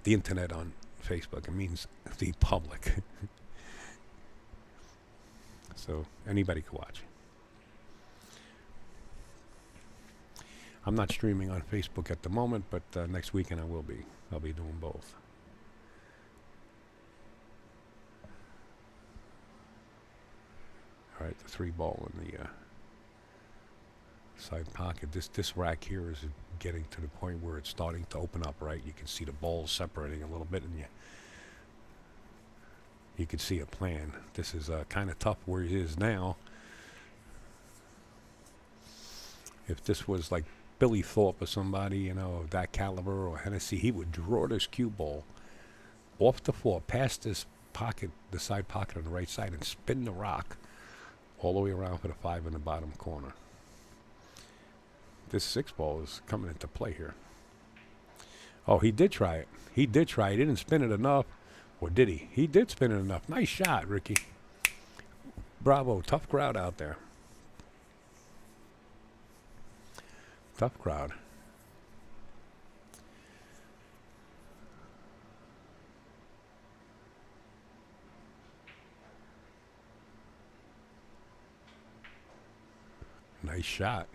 the internet on Facebook. It means the public. So anybody can watch. I'm not streaming on Facebook at the moment, but next weekend I will be. I'll be doing both. All right, the 3 ball in the side pocket. This rack here is getting to the point where it's starting to open up, right? You can see the balls separating a little bit, and you can see a plan. This is kind of tough where it is now. If this was like Billy Thorpe or somebody, you know, of that caliber, or Hennessy, he would draw this cue ball off the 4, past this pocket, the side pocket on the right side, and spin the rock all the way around for the 5 in the bottom corner. This 6 ball is coming into play here. Oh, he did try it. He did try it. He didn't spin it enough. Or did he? He did spin it enough. Nice shot, Ricky. Bravo. Tough crowd out there. Tough crowd. Nice shot.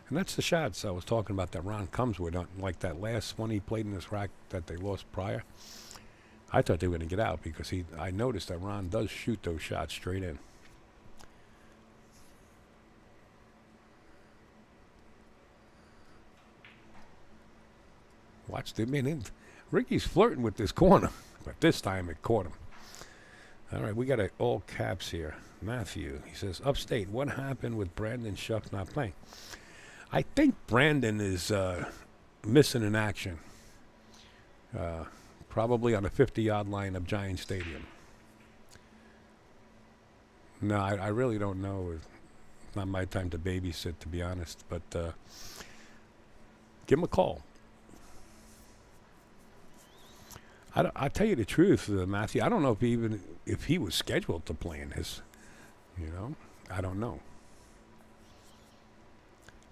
And that's the shots I was talking about that Ron comes with. Like that last one he played in this rack that they lost prior. I thought they were going to get out because I noticed that Ron does shoot those shots straight in. Watch them in. Ricky's flirting with this corner, but this time it caught him. All right, we got all caps here. Matthew, he says, upstate, what happened with Brandon Shuck not playing? I think Brandon is missing in action. Probably on the 50-yard line of Giant Stadium. No, I really don't know. It's not my time to babysit, to be honest. But give him a call. I tell you the truth, Matthew. I don't know if he was scheduled to play in his. I don't know.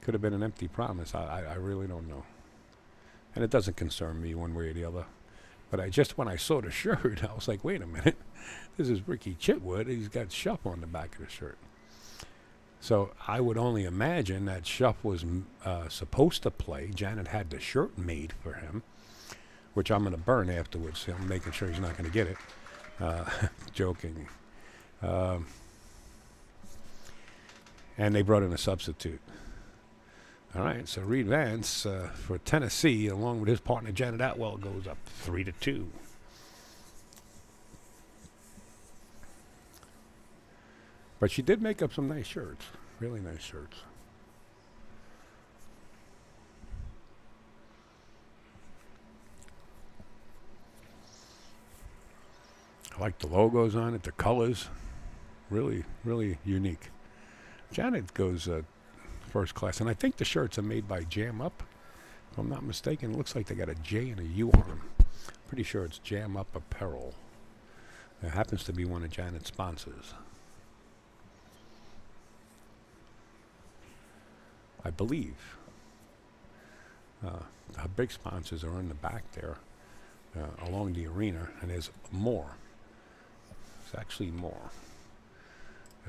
Could have been an empty promise. I really don't know. And it doesn't concern me one way or the other. But when I saw the shirt, I was like, wait a minute. This is Ricky Chitwood. He's got Shuff on the back of the shirt. So I would only imagine that Shuff was supposed to play. Janet had the shirt made for him, which I'm going to burn afterwards. So I'm making sure he's not going to get it. Joking. And they brought in a substitute. All right, so Reed Vance for Tennessee, along with his partner Janet Atwell, goes up 3-2. But she did make up some nice shirts, really nice shirts. I like the logos on it, the colors, really, really unique. Janet goes first class, and I think the shirts are made by Jam Up. If I'm not mistaken, it looks like they got a J and a U on them. Pretty sure it's Jam Up Apparel. It happens to be one of Janet's sponsors. I believe. The big sponsors are in the back there, along the arena, and there's more. There's actually more.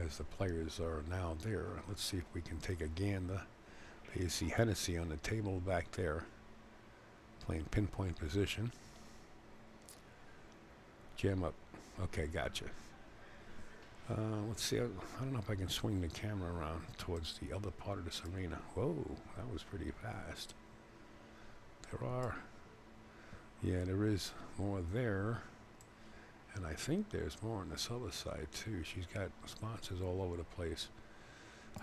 As the players are now there. Let's see if we can take a gander. You see Hennessy on the table back there, playing pinpoint position. Jam Up. Okay, gotcha. Let's see. I don't know if I can swing the camera around towards the other part of this arena. Whoa, that was pretty fast. There is more there. And I think there's more on this other side, too. She's got sponsors all over the place.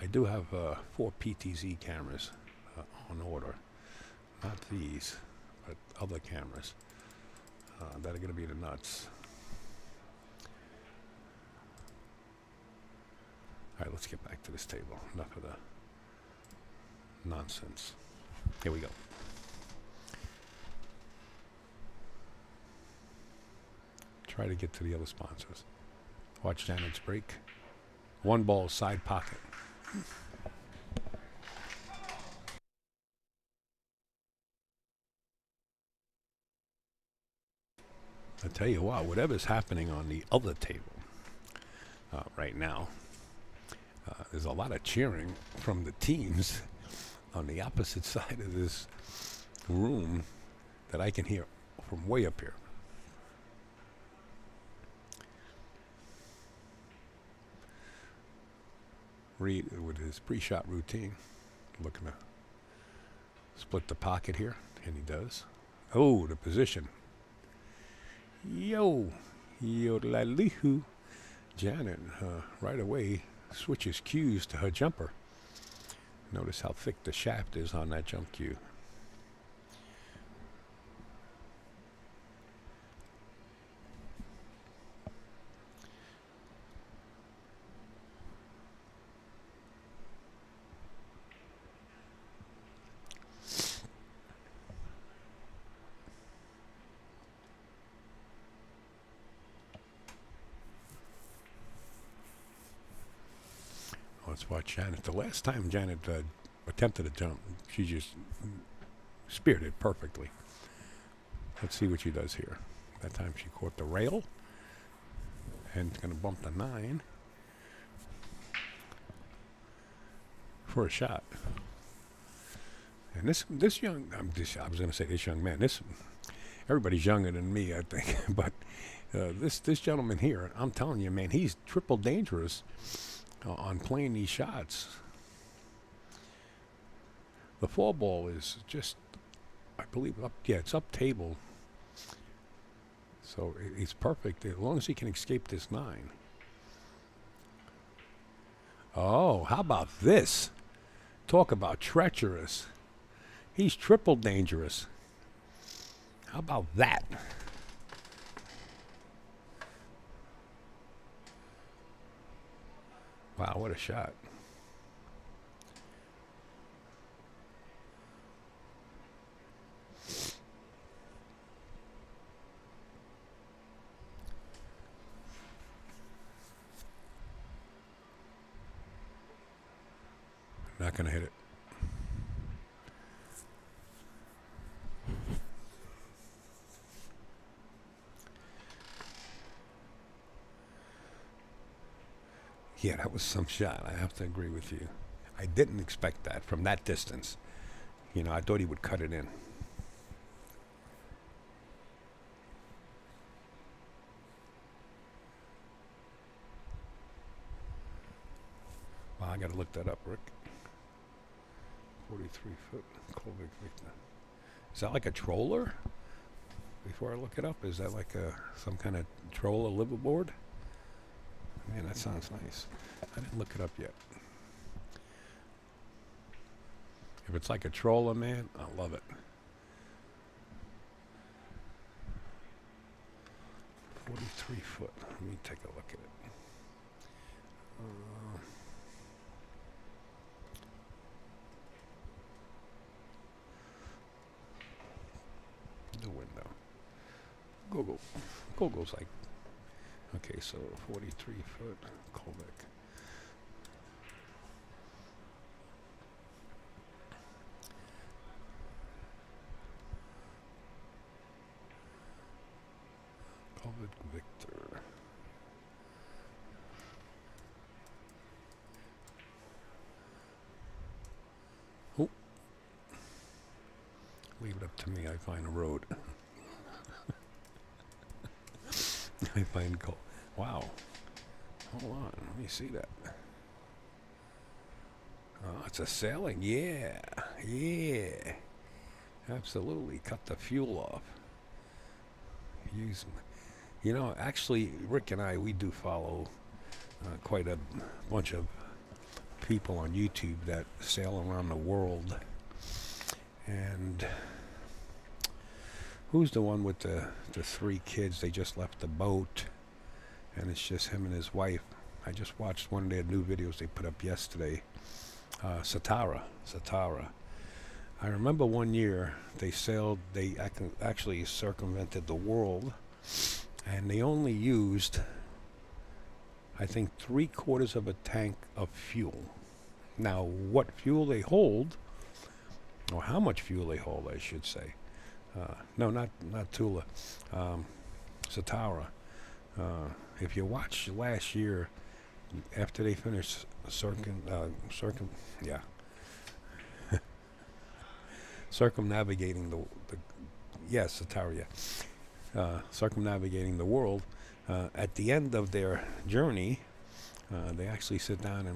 I do have 4 PTZ cameras on order. Not these, but other cameras that are going to be the nuts. All right, let's get back to this table. Enough of the nonsense. Here we go. Try to get to the other sponsors. Watch Janet's break. 1 ball, side pocket. I tell you what, whatever's happening on the other table right now, there's a lot of cheering from the teams on the opposite side of this room that I can hear from way up here. Reed with his pre-shot routine, looking to split the pocket here, and he does. Oh, the position. Yo-la-lee-hoo. Janet right away switches cues to her jumper. Notice how thick the shaft is on that jump cue. Let's watch Janet. The last time Janet attempted a jump, she just speared it perfectly. Let's see what she does here. That time she caught the rail and going to bump the 9 for a shot. And this young, I was going to say this young man. Everybody's younger than me, I think, but this gentleman here, I'm telling you, man, he's triple dangerous on playing these shots. The 4 ball is just, I believe, it's up table. So he's perfect as long as he can escape this 9. Oh, how about this? Talk about treacherous. He's triple dangerous. How about that? Wow, what a shot. Not going to hit it. Yeah, that was some shot. I have to agree with you. I didn't expect that from that distance. You know, I thought he would cut it in. Wow, I got to look that up, Rick. 43 foot Colvick Victor. Is that like a troller? Before I look it up, is that like some kind of troller liveaboard? Man, that sounds nice. I didn't look it up yet. If it's like a troller, man, I love it. 43 foot. Let me take a look at it. The window. Google's like, okay, so 43 foot Colvick. Colvick Victor. Oh. Leave it up to me, I find a road. I find gold. Wow. Hold on. Let me see that. Oh, it's a sailing. Yeah. Yeah. Absolutely. Cut the fuel off. You know, actually, Rick and I, we do follow quite a bunch of people on YouTube that sail around the world. And who's the one with the 3 kids? They just left the boat, and it's just him and his wife. I just watched one of their new videos they put up yesterday. Satara. I remember one year they sailed, they actually circumvented the world, and they only used, I think, 3/4 of a tank of fuel. Now, what fuel they hold, or how much fuel they hold, I should say. No, not Tula. Satara. If you watch last year, after they finished circumnavigating Satara, circumnavigating the world, at the end of their journey, they actually sit down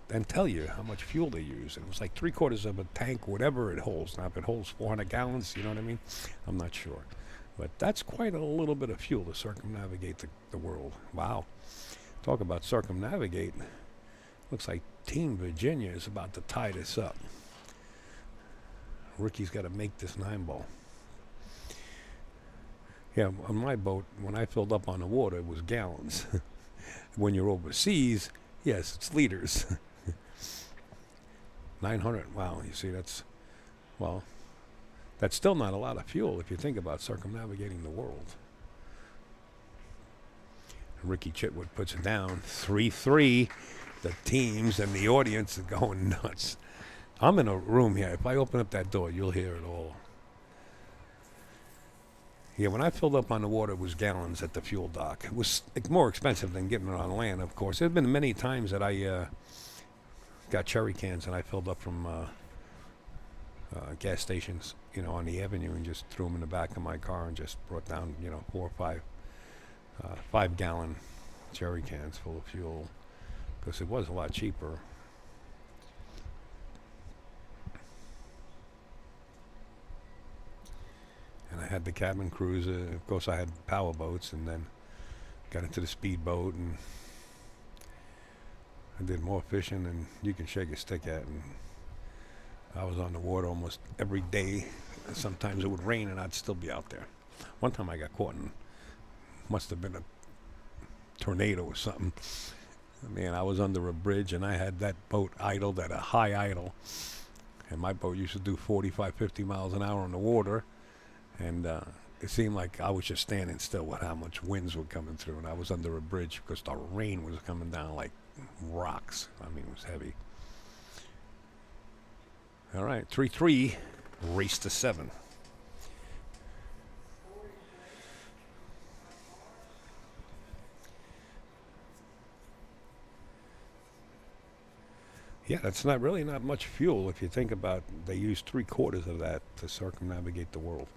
and tell you how much fuel they use. It was like 3/4 of a tank, whatever it holds. Now, if it holds 400 gallons, you know what I mean? I'm not sure. But that's quite a little bit of fuel to circumnavigate the world. Wow. Talk about circumnavigate. Looks like Team Virginia is about to tie this up. Ricky's got to make this 9-ball. Yeah, on my boat, when I filled up on the water, it was gallons. When you're overseas, yes, it's liters. 900, wow, you see, that's still not a lot of fuel if you think about circumnavigating the world. Ricky Chitwood puts it down, 3-3. The teams and the audience are going nuts. I'm in a room here. If I open up that door, you'll hear it all. Yeah, when I filled up on the water, it was gallons at the fuel dock. It was more expensive than getting it on land, of course. There have been many times that I got cherry cans and I filled up from gas stations, on the avenue, and just threw them in the back of my car and just brought down, 4 or 5 5-gallon jerry cans full of fuel, because it was a lot cheaper. And I had the cabin cruiser. Of course, I had power boats, and then got into the speedboat, and I did more fishing than you can shake a stick at. And I was on the water almost every day. Sometimes it would rain, and I'd still be out there. One time I got caught in, must have been a tornado or something. Man, I was under a bridge, and I had that boat idled at a high idle. And my boat used to do 45, 50 miles an hour on the water. And it seemed like I was just standing still with how much winds were coming through. And I was under a bridge because the rain was coming down like rocks. I mean, it was heavy. All right, 3-3, race to 7. Yeah, that's not really not much fuel if you think about. They use 3/4 of that to circumnavigate the world.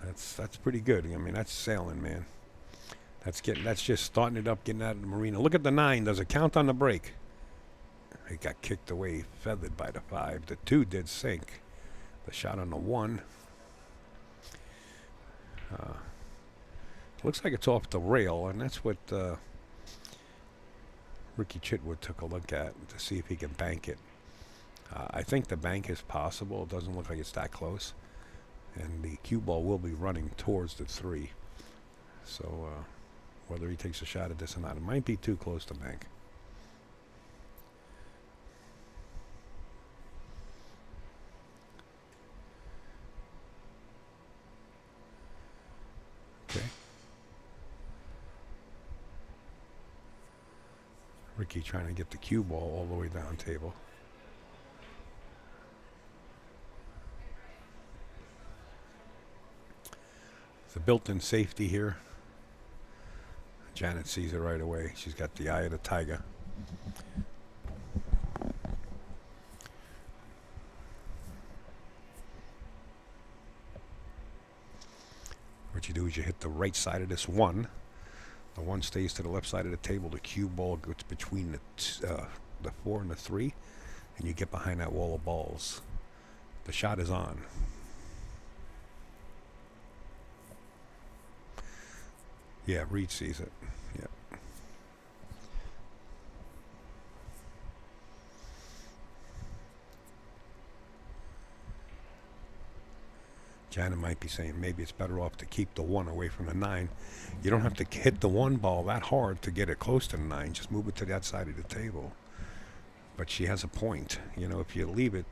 That's pretty good. I mean, that's sailing, man. That's just starting it up, getting out of the marina. Look at the 9. Does it count on the break? It got kicked away, feathered by the 5. The 2 did sink. The shot on the 1. Looks like it's off the rail, and that's what Ricky Chitwood took a look at to see if he can bank it. I think the bank is possible. It doesn't look like it's that close. And the cue ball will be running towards the 3. So whether he takes a shot at this or not, it might be too close to bank. Okay. Ricky trying to get the cue ball all the way down table. It's a built-in safety here. Janet sees it right away. She's got the eye of the tiger. What you do is you hit the right side of this 1. The 1 stays to the left side of the table. The cue ball goes between the 4 and the 3, and you get behind that wall of balls. The shot is on. Yeah, Reed sees it. Yeah. Janet might be saying maybe it's better off to keep the 1 away from the 9. You don't have to hit the 1 ball that hard to get it close to the 9. Just move it to that side of the table. But she has a point. You know, if you leave it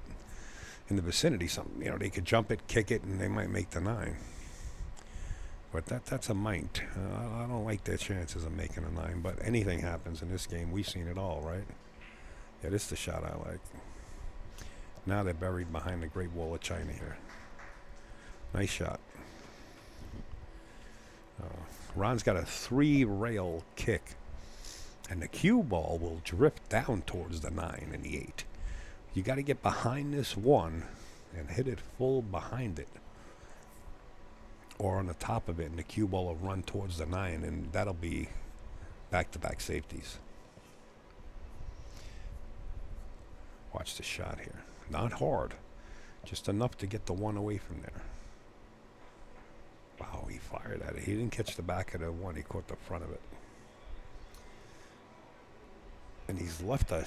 in the vicinity, they could jump it, kick it, and they might make the 9. But that's a might. I don't like their chances of making a 9, but anything happens in this game. We've seen it all, right? Yeah, this is the shot I like. Now they're buried behind the Great Wall of China here. Nice shot. Ron's got a 3-rail kick, and the cue ball will drift down towards the 9 and the 8. You got to get behind this 1 and hit it full behind it, or on the top of it, and the cue ball will run towards the 9, and that'll be back-to-back safeties. Watch the shot here. Not hard, just enough to get the 1 away from there. Wow, he fired at it. He didn't catch the back of the 1. He caught the front of it. And he's left a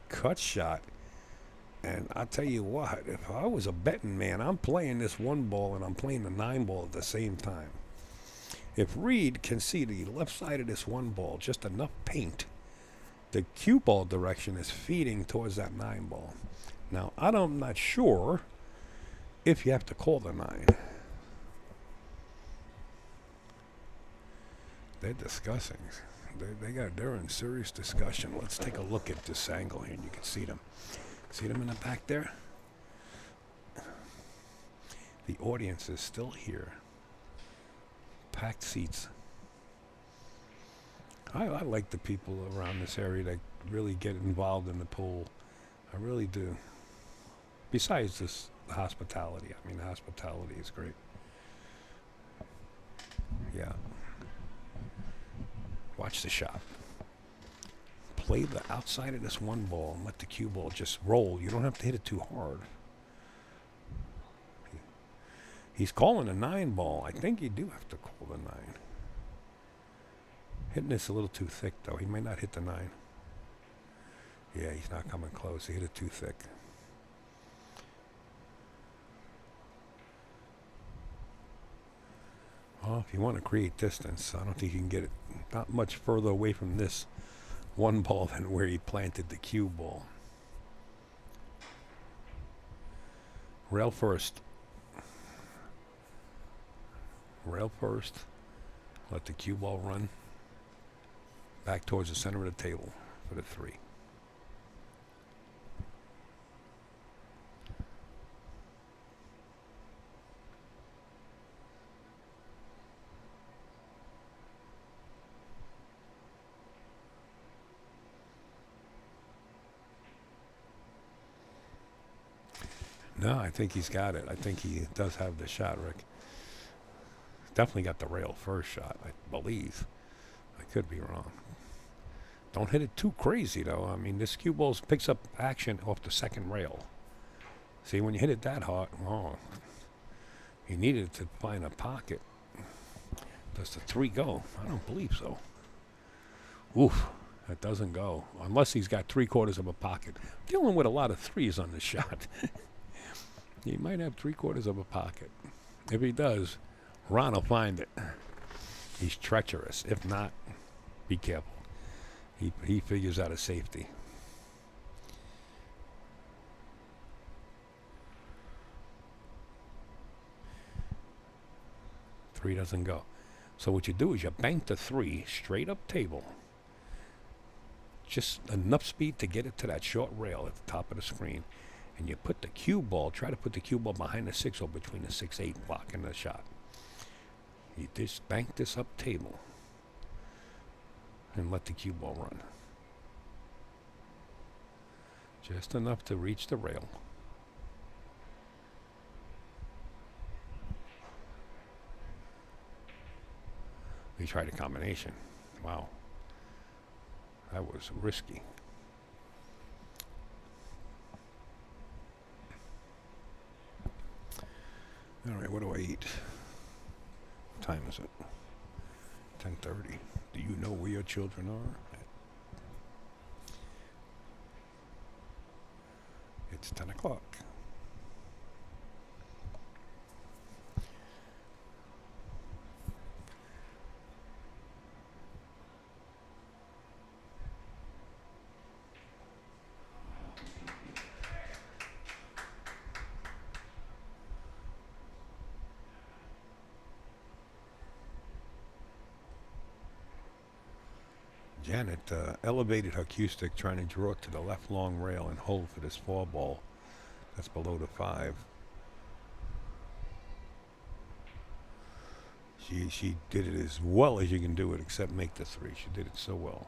cut shot. And I tell you what, if I was a betting man, I'm playing this 1 ball and I'm playing the 9 ball at the same time. If Reed can see the left side of this 1 ball, just enough paint, the cue ball direction is feeding towards that 9 ball. Now, I'm not sure if you have to call the 9. They're discussing. They're in serious discussion. Let's take a look at this angle here, and you can see them. See them in the back there? The audience is still here. Packed seats. I like the people around this area that really get involved in the pool. I really do. Besides this hospitality. I mean, the hospitality is great. Yeah. Watch the shot. Play the outside of this 1 ball and let the cue ball just roll. You don't have to hit it too hard. He's calling a 9 ball. I think you do have to call the 9. Hitting this a little too thick, though. He might not hit the 9. Yeah, he's not coming close. He hit it too thick. Well, if you want to create distance, I don't think you can get it not much further away from this 1 ball than where he planted the cue ball. Rail first. Rail first. Let the cue ball run back towards the center of the table for the 3. No, I think he's got it. I think he does have the shot, Rick. Definitely got the rail first shot, I believe. I could be wrong. Don't hit it too crazy, though. I mean, this cue ball picks up action off the second rail. See, when you hit it that hard, oh, he needed to find a pocket. Does the 3 go? I don't believe so. Oof, that doesn't go. Unless he's got 3/4 of a pocket. Dealing with a lot of 3s on this shot. He might have 3/4 of a pocket. If he does, Ron will find it. He's treacherous. If not, be careful. He figures out a safety. Three doesn't go. So what you do is you bank the 3 straight up table. Just enough speed to get it to that short rail at the top of the screen. And you put the cue ball, try to put the cue ball behind the 6 or between the 6-8 block and the shot. You just bank this up table and let the cue ball run. Just enough to reach the rail. We tried a combination. Wow. That was risky. All right, what do I eat? What time is it? 10:30. Do you know where your children are? It's 10 o'clock. Janet elevated her cue stick, trying to draw it to the left long rail and hold for this 4 ball that's below the 5. She did it as well as you can do it, except make the 3. She did it so well.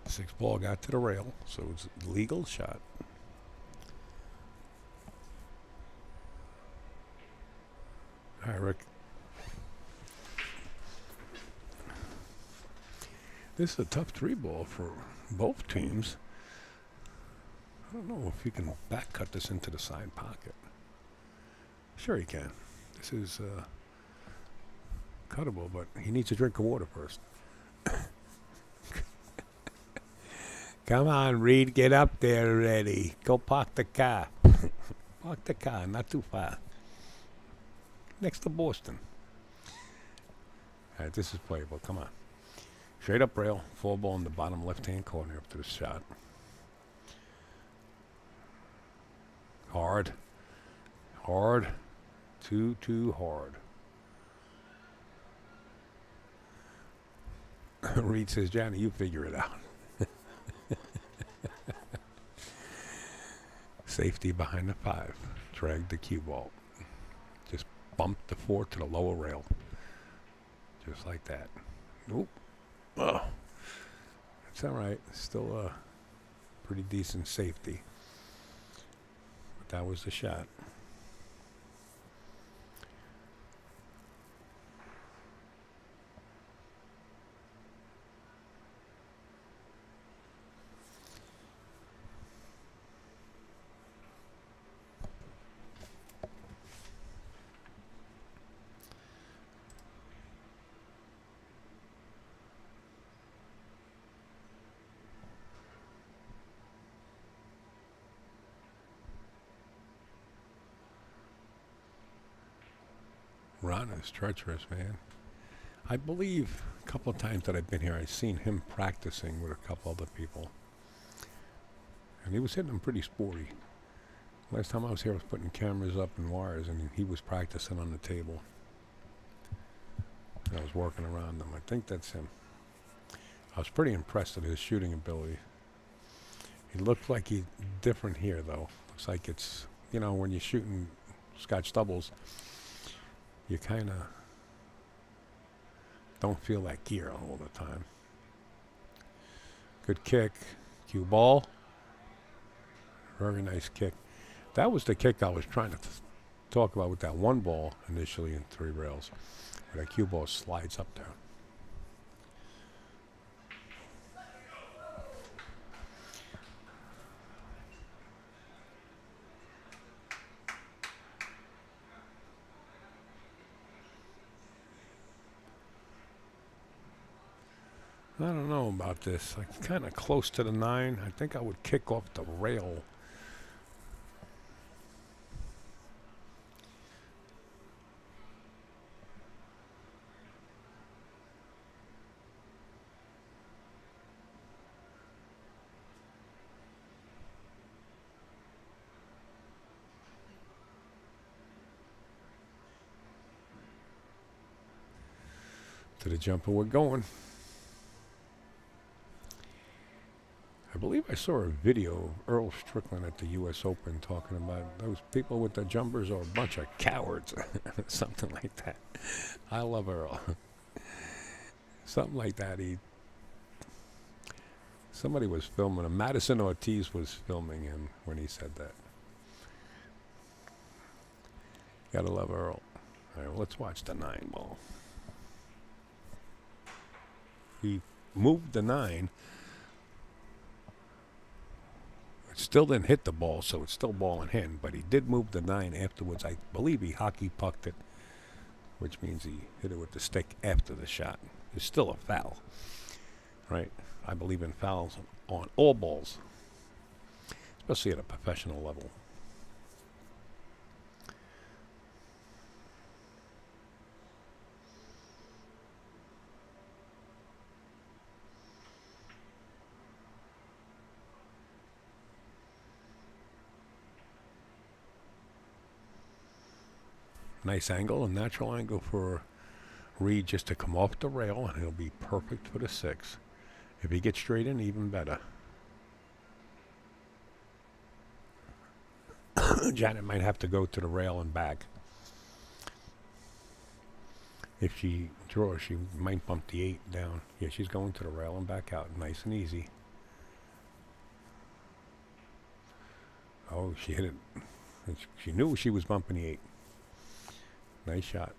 Six ball got to the rail, so it's a legal shot. All right, Rick. This is a tough 3 ball for both teams. I don't know if you can back cut this into the side pocket. Sure you can. This is cuttable, but he needs a drink of water first. Come on, Reed, get up there already. Go park the car. Park the car, not too far. Next to Boston. All right, this is playable. Come on. Straight up rail, full ball in the bottom left-hand corner up to the shot. Hard. Hard. Too hard. Reed says, Johnny, you figure it out. Safety behind the 5. Drag the cue ball. Just bump the 4 to the lower rail. Just like that. Oop. Oh. That's all right. Still a pretty decent safety. But that was the shot. Ron is treacherous, man. I believe a couple of times that I've been here, I've seen him practicing with a couple other people. And he was hitting them pretty sporty. Last time I was here, I was putting cameras up and wires, and he was practicing on the table. And I was working around them. I think that's him. I was pretty impressed with his shooting ability. He looked like he's different here, though. Looks like it's, you know, when you're shooting Scotch doubles, you kind of don't feel that gear all the time. Good kick. Cue ball. Very nice kick. That was the kick I was trying to talk about with that one ball initially in 3 rails. Where that cue ball slides up there. I don't know about this. I'm kind of close to the 9. I think I would kick off the rail. To the jumper we're going. I believe I saw a video of Earl Strickland at the U.S. Open talking about those people with the jumpers are a bunch of cowards. Something like that. I love Earl. Something like that. Somebody was filming him. Madison Ortiz was filming him when he said that. Gotta love Earl. All right, well, let's watch the 9 ball. He moved the 9. It still didn't hit the ball, so it's still ball in hand. But he did move the 9 afterwards. I believe he hockey pucked it, which means he hit it with the stick after the shot. It's still a foul, right? I believe in fouls on all balls, especially at a professional level. Nice angle, a natural angle for Reed just to come off the rail, and he'll be perfect for the 6. If he gets straight in, even better. Janet might have to go to the rail and back. If she draws, she might bump the 8 down. Yeah, she's going to the rail and back out, nice and easy. Oh, she hit it. She knew she was bumping the 8. Nice shot.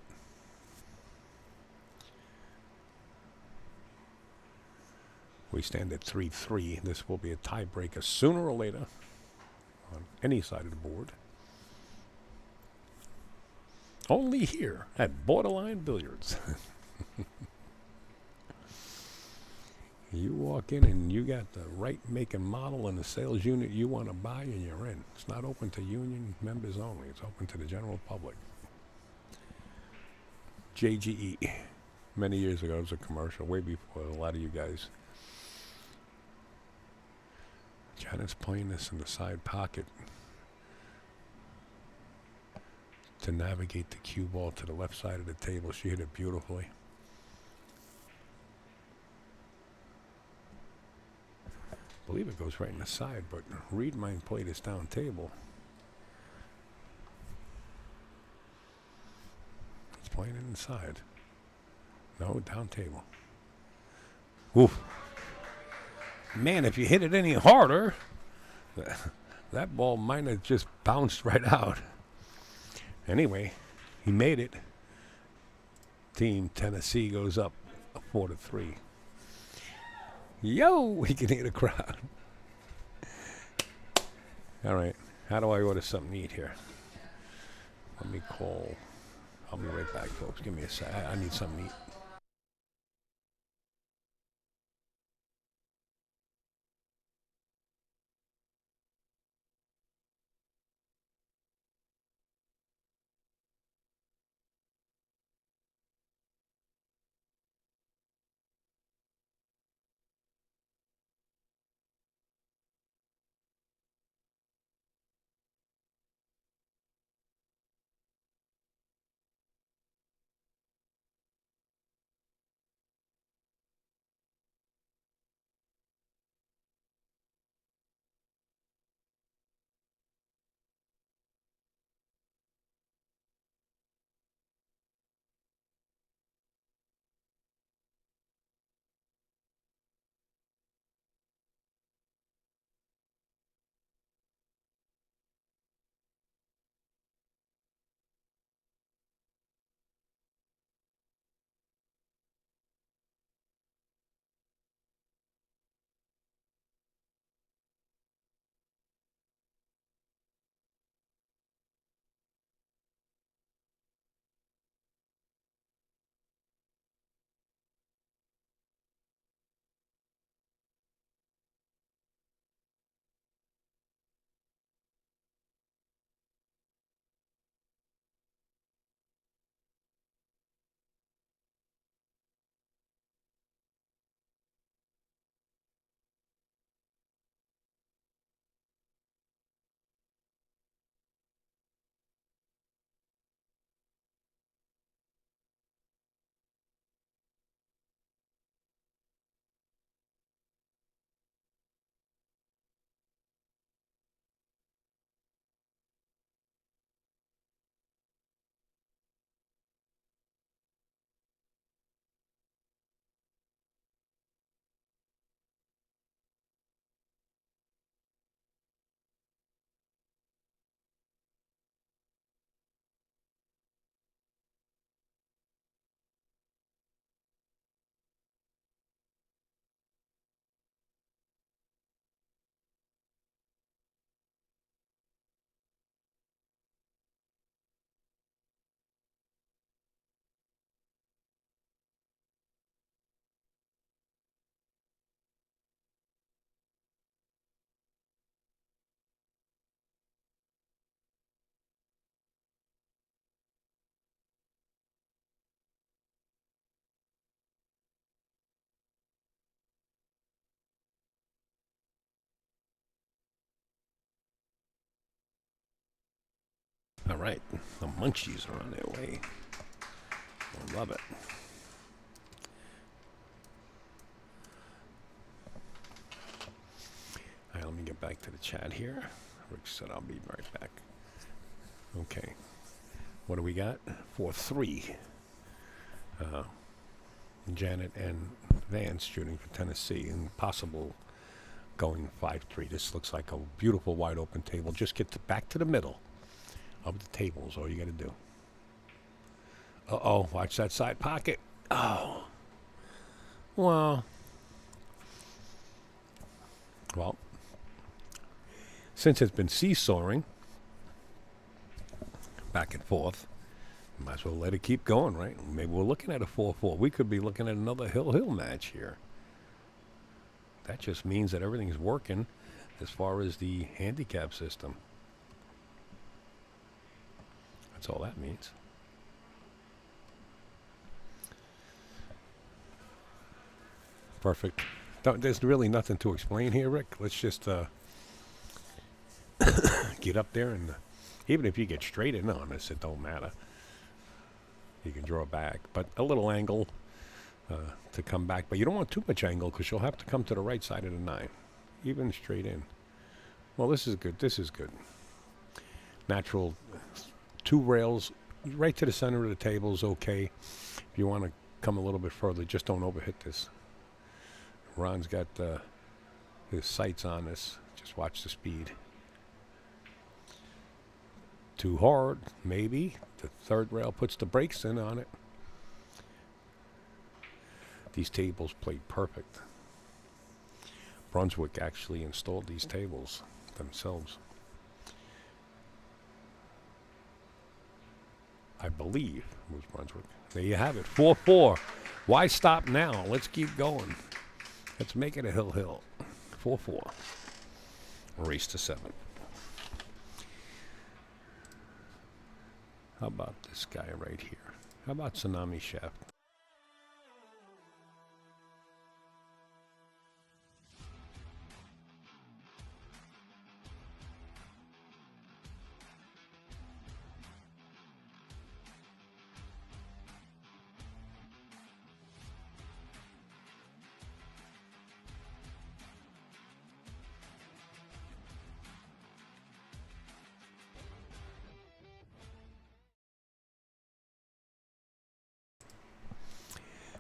We stand at 3-3. This will be a tiebreaker sooner or later on any side of the board. Only here at Borderline Billiards. You walk in and you got the right make and model and the sales unit you want to buy, and you're in. It's not open to union members only. It's open to the general public. JGE. Many years ago, it was a commercial, way before a lot of you guys. Janet's playing this in the side pocket to navigate the cue ball to the left side of the table. She hit it beautifully. I believe it goes right in the side, but Reed might play this down table. He's playing it inside. No, down table. Oof. Man, if you hit it any harder, that ball might have just bounced right out. Anyway, he made it. Team Tennessee goes up 4-3. Yo, we can hear the crowd. All right, how do I order something to eat here? Let me call. I'll be right back, folks. Give me a sec. I need something to eat. All right, the munchies are on their way. I love it. All right, let me get back to the chat here. Rick said I'll be right back. Okay, what do we got? 4-3. Janet and Vance shooting for Tennessee, and possible going 5-3. This looks like a beautiful wide open table. Just get back to the middle of the table is all you got to do. Uh-oh, watch that side pocket. Oh. Well, since it's been seesawing back and forth, might as well let it keep going, right? Maybe we're looking at a 4-4. We could be looking at another hill-hill match here. That just means that everything's working as far as the handicap system. That's all that means. Perfect. There's really nothing to explain here, Rick. Let's just get up there and even if you get straight in on this, it don't matter. You can draw back, but a little angle to come back. But you don't want too much angle because you'll have to come to the right side of the 9, even straight in. Well, this is good. This is good. Natural 2 rails right to the center of the table is okay. If you want to come a little bit further, just don't overhit this. Ron's got his sights on this. Just watch the speed. Too hard, maybe. The 3rd rail puts the brakes in on it. These tables played perfect. Brunswick actually installed these tables themselves. I believe it was Brunswick. There you have it. 4-4. Why stop now? Let's keep going. Let's make it a hill. 4-4. Race to 7. How about this guy right here? How about Tsunami Shaft?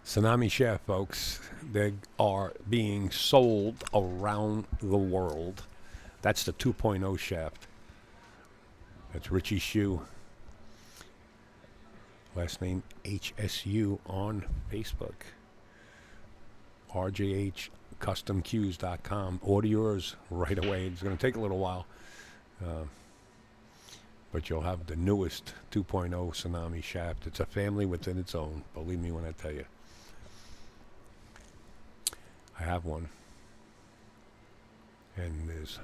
Tsunami Shaft, folks. They are being sold around the world. That's the 2.0 shaft. That's Richie Shoe. Last name HSU on Facebook. RJHCustomQs.com. Order yours right away. It's going to take a little while. But you'll have the newest 2.0 Tsunami Shaft. It's a family within its own. Believe me when I tell you. I have one. And there's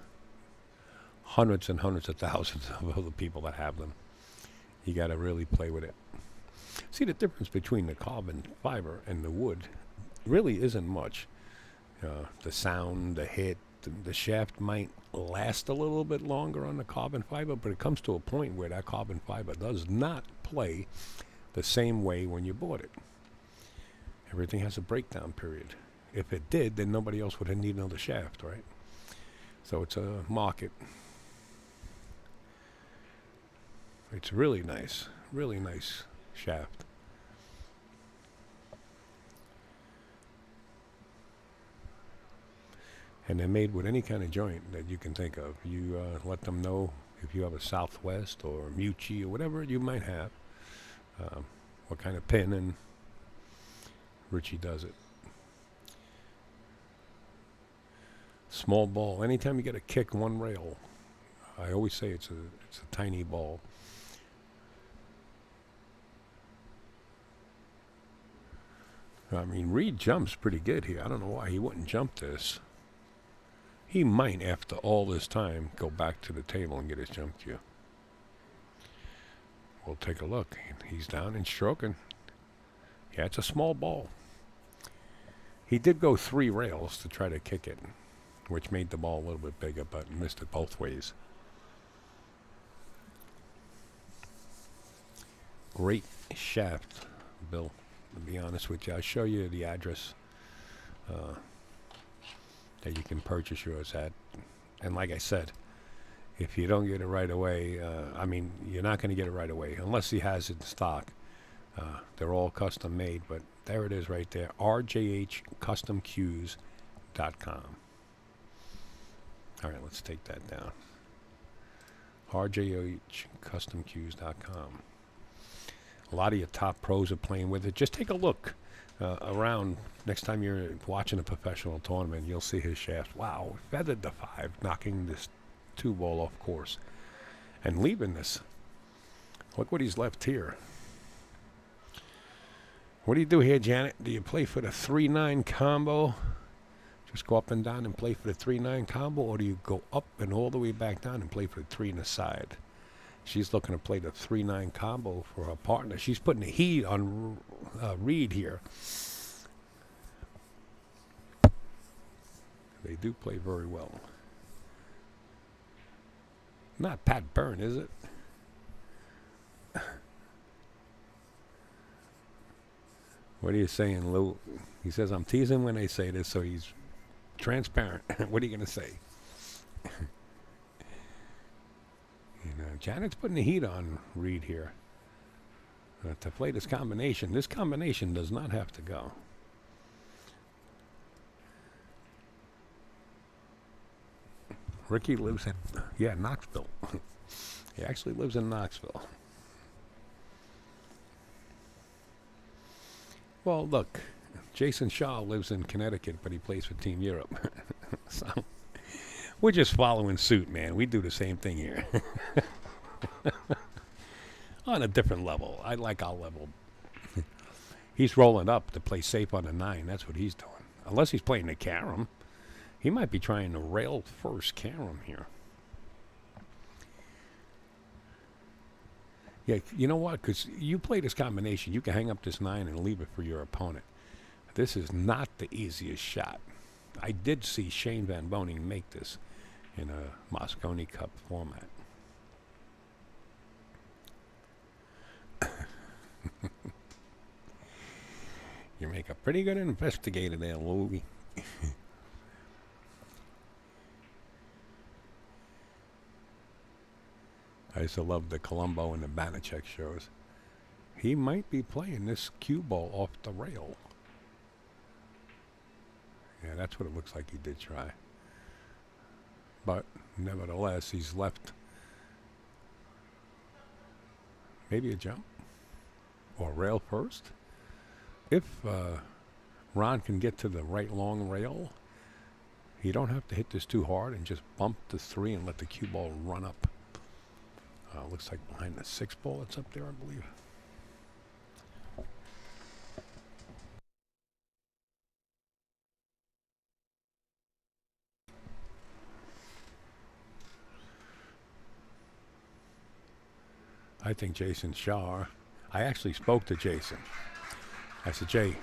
hundreds and hundreds of thousands of other people that have them. You got to really play with it. See, the difference between the carbon fiber and the wood really isn't much. The sound, the hit, the shaft might last a little bit longer on the carbon fiber, but it comes to a point where that carbon fiber does not play the same way when you bought it. Everything has a breakdown period. If it did, then nobody else would need another shaft, right? So it's a market. It's really nice shaft. And they're made with any kind of joint that you can think of. You let them know if you have a Southwest or Mucci or whatever you might have, what kind of pin, and Richie does it. Small ball. Anytime you get a kick one rail, I always say it's a tiny ball. I mean, Reed jumps pretty good here. I don't know why he wouldn't jump this. He might, after all this time, go back to the table and get his jump cue. We'll take a look. He's down and stroking. Yeah, it's a small ball. He did go 3 rails to try to kick it, which made the ball a little bit bigger, but missed it both ways. Great shaft, Bill. To be honest with you, I'll show you the address that you can purchase yours at. And like I said, if you don't get it right away, I mean, you're not going to get it right away unless he has it in stock. They're all custom made, but there it is right there. RJHCustomQs.com. All right, let's take that down. RJHCustomQs.com. A lot of your top pros are playing with it. Just take a look around. Next time you're watching a professional tournament, you'll see his shaft. Wow, feathered the 5, knocking this 2 ball off course and leaving this. Look what he's left here. What do you do here, Janet? Do you play for the 3-9 combo? Just go up and down and play for the 3-9 combo, or do you go up and all the way back down and play for the 3 in the side? She's looking to play the 3-9 combo for her partner. She's putting the heat on Reed here. They do play very well. Not Pat Byrne, is it? What are you saying, Lou? He says, I'm teasing when they say this, so he's transparent. What are you going to say? You know, Janet's putting the heat on Reed here to play this combination. This combination does not have to go. Ricky lives in, Knoxville. He actually lives in Knoxville. Well, look, Jason Shaw lives in Connecticut, but he plays for Team Europe. So we're just following suit, man. We do the same thing here. On a different level. I like our level. He's rolling up to play safe on the 9. That's what he's doing. Unless he's playing the carom. He might be trying to rail first carom here. Yeah, you know what? Because you play this combination, you can hang up this 9 and leave it for your opponent. This is not the easiest shot. I did see Shane Van Boning make this in a Mosconi Cup format. You make a pretty good investigator there, Louie. I used to love the Colombo and the Banachek shows. He might be playing this cue ball off the rail. Yeah, that's what it looks like he did try. But nevertheless, he's left maybe a jump or rail first. If Ron can get to the right long rail, you don't have to hit this too hard and just bump the 3 and let the cue ball run up. Looks like behind the 6 ball it's up there, I believe. I think Jason Shaw. I actually spoke to Jason. I said, Jay,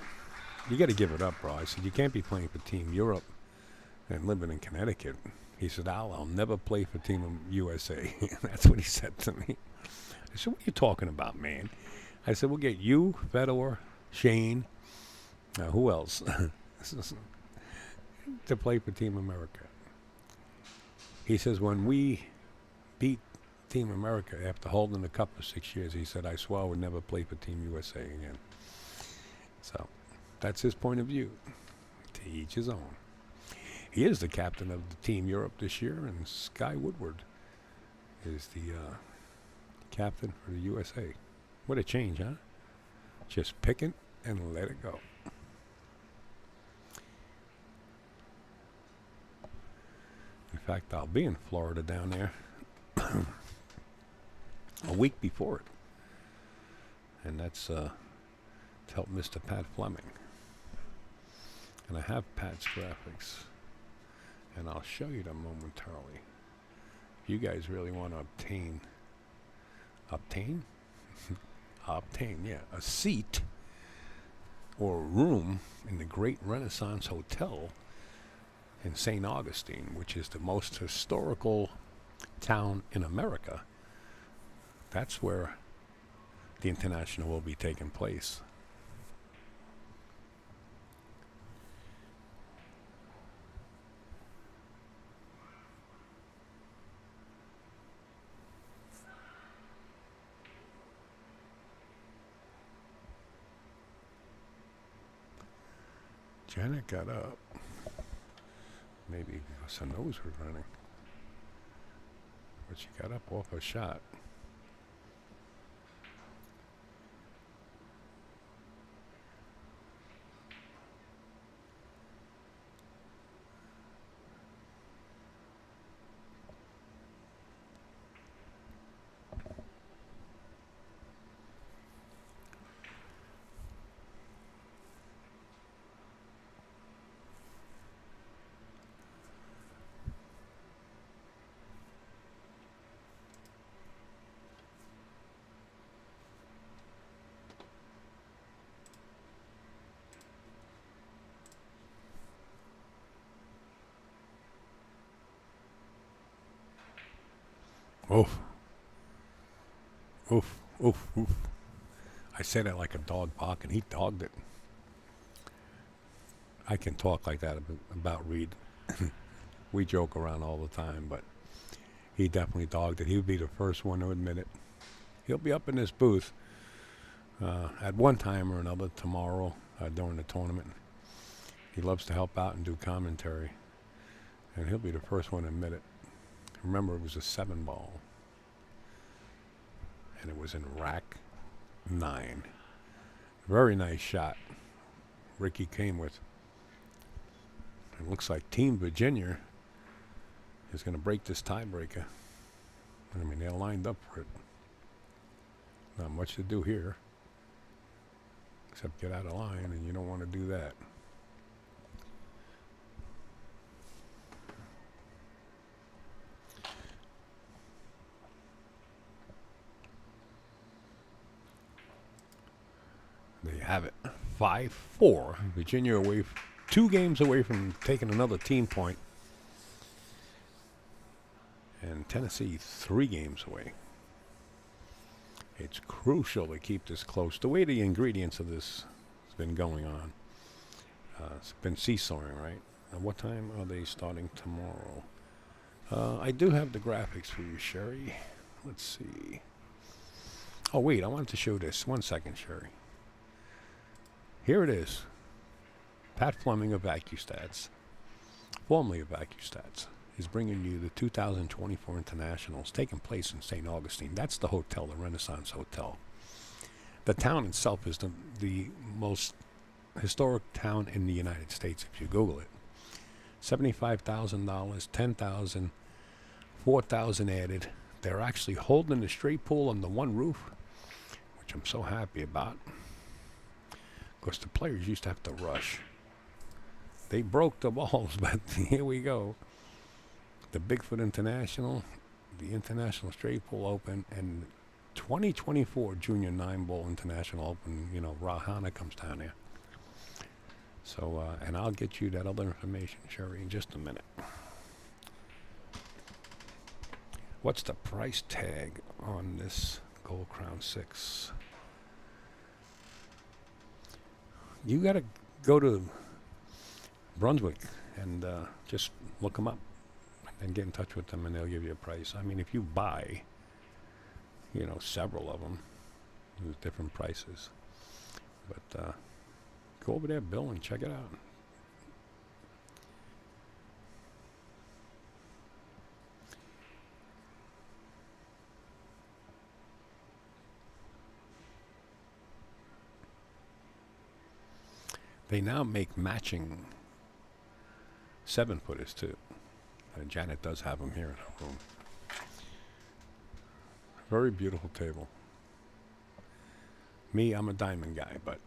you got to give it up, bro. I said, you can't be playing for Team Europe and living in Connecticut. He said, I'll never play for Team USA. That's what he said to me. I said, what are you talking about, man? I said, we'll get you, Fedor, Shane, who else, to play for Team America. He says, when we beat Team America after holding the cup for 6 years, he said, I swore I would never play for Team USA again. So that's his point of view. To each his own. He is the captain of the Team Europe this year, and Sky Woodward is the captain for the USA. What a change, huh? Just pick it and let it go. In fact, I'll be in Florida down there a week before it. And that's to help Mr. Pat Fleming. And I have Pat's graphics. And I'll show you them momentarily. If you guys really want to obtain, a seat or a room in the Great Renaissance Hotel in St. Augustine, which is the most historical town in America. That's where the International will be taking place. Janet got up. Maybe because her nose was running. But she got up off her shot. Oof. Oof. Oof. Oof. I said it like a dog barking. He dogged it. I can talk like that about Reed. We joke around all the time, but he definitely dogged it. He would be the first one to admit it. He'll be up in this booth at one time or another tomorrow during the tournament. He loves to help out and do commentary, and he'll be the first one to admit it. Remember, it was a 7-ball, and it was in rack 9. Very nice shot Ricky came with. It looks like Team Virginia is going to break this tiebreaker. I mean, they're lined up for it. Not much to do here, except get out of line, and you don't want to do that. There you have it. 5-4. Virginia away, 2 games away from taking another team point. And Tennessee 3 games away. It's crucial to keep this close. The way the ingredients of this has been going on, it's been seesawing, right? And what time are they starting tomorrow? I do have the graphics for you, Sherry. Let's see. Oh, wait, I wanted to show this. 1 second, Sherry. Here it is. Pat Fleming of AccuStats, formerly of AccuStats, is bringing you the 2024 Internationals taking place in St. Augustine. That's the hotel, the Renaissance Hotel. The town itself is the most historic town in the United States, if you Google it. $75,000, $10,000, $4,000 added. They're actually holding the straight pool under one roof, which I'm so happy about. Of course, the players used to have to rush. They broke the balls, but here we go. The Bigfoot International, the International Straight Pool Open, and 2024 Junior 9-Ball International Open. You know, Rahana comes down here. So, and I'll get you that other information, Sherry, in just a minute. What's the price tag on this Gold Crown 6? You got to go to Brunswick and just look them up and get in touch with them, and they'll give you a price. I mean, if you buy, you know, several of them, there's different prices. But go over there, Bill, and check it out. They now make matching 7-footers too. Janet does have them here in her room. Very beautiful table. Me, I'm a diamond guy, but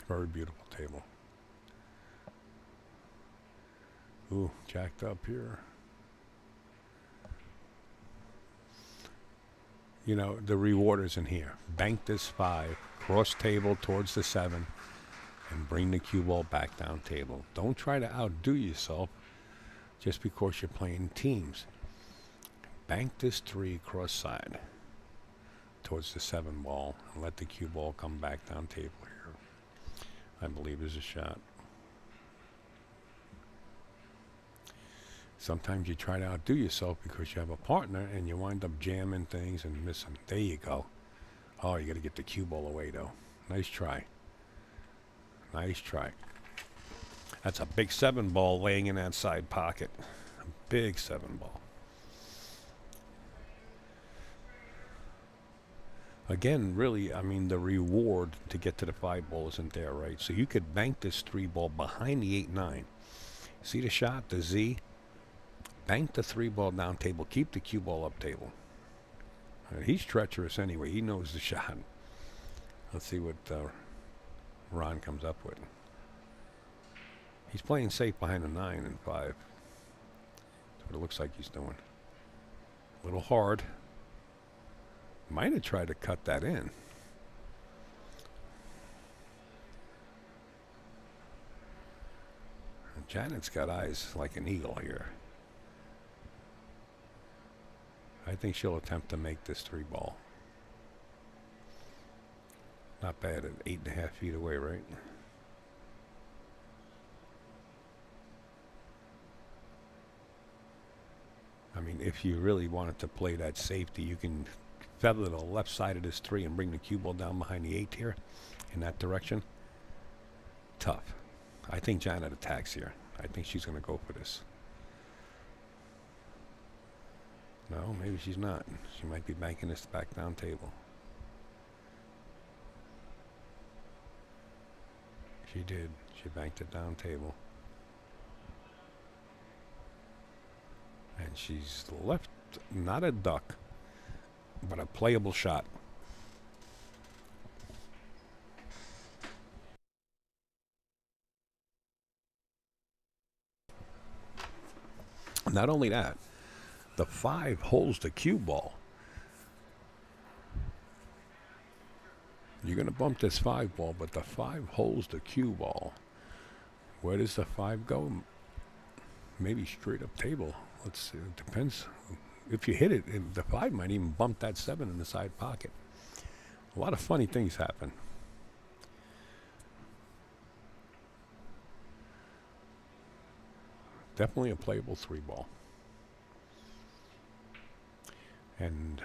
very beautiful table. Ooh, jacked up here. You know, the reward is in here. Bank this 5, cross table towards the 7, and bring the cue ball back down table. Don't try to outdo yourself just because you're playing teams. Bank this 3 cross side towards the 7 ball and let the cue ball come back down table here. I believe is a shot. Sometimes you try to outdo yourself because you have a partner and you wind up jamming things and missing. There you go. Oh, you got to get the cue ball away though. Nice try. Nice try. That's a big 7 ball laying in that side pocket. A big 7 ball. Again, really, I mean, the reward to get to the 5 ball isn't there, right? So you could bank this 3 ball behind the 8-9. See the shot, the Z? Bank the 3 ball down table. Keep the cue ball up table. He's treacherous anyway. He knows the shot. Let's see what Ron comes up with. He's playing safe behind the 9 and 5. That's what it looks like he's doing. A little hard. Might have tried to cut that in. And Janet's got eyes like an eagle here. I think she'll attempt to make this 3-ball. Not bad at 8.5 feet away, right? I mean, if you really wanted to play that safety, you can feather the left side of this 3 and bring the cue ball down behind the 8 here in that direction. Tough. I think Janet attacks here. I think she's going to go for this. No, maybe she's not. She might be banking this back down table. She did. She banked it down table. And she's left not a duck, but a playable shot. Not only that, the 5 holds the cue ball. You're going to bump this 5 ball, but the 5 holds the cue ball. Where does the 5 go? Maybe straight up table. Let's see. It depends. If you hit it, the 5 might even bump that 7 in the side pocket. A lot of funny things happen. Definitely a playable 3-ball. And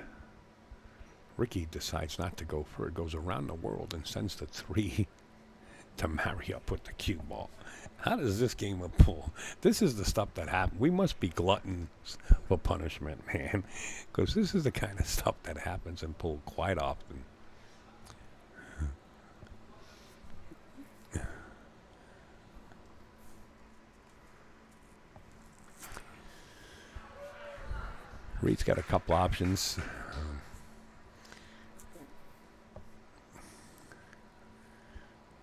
Ricky decides not to go for it, goes around the world and sends the 3 to marry up with the cue ball. How does this game of pool? This is the stuff that happens. We must be gluttons for punishment, man, because this is the kind of stuff that happens in pool quite often. Reed's got a couple options.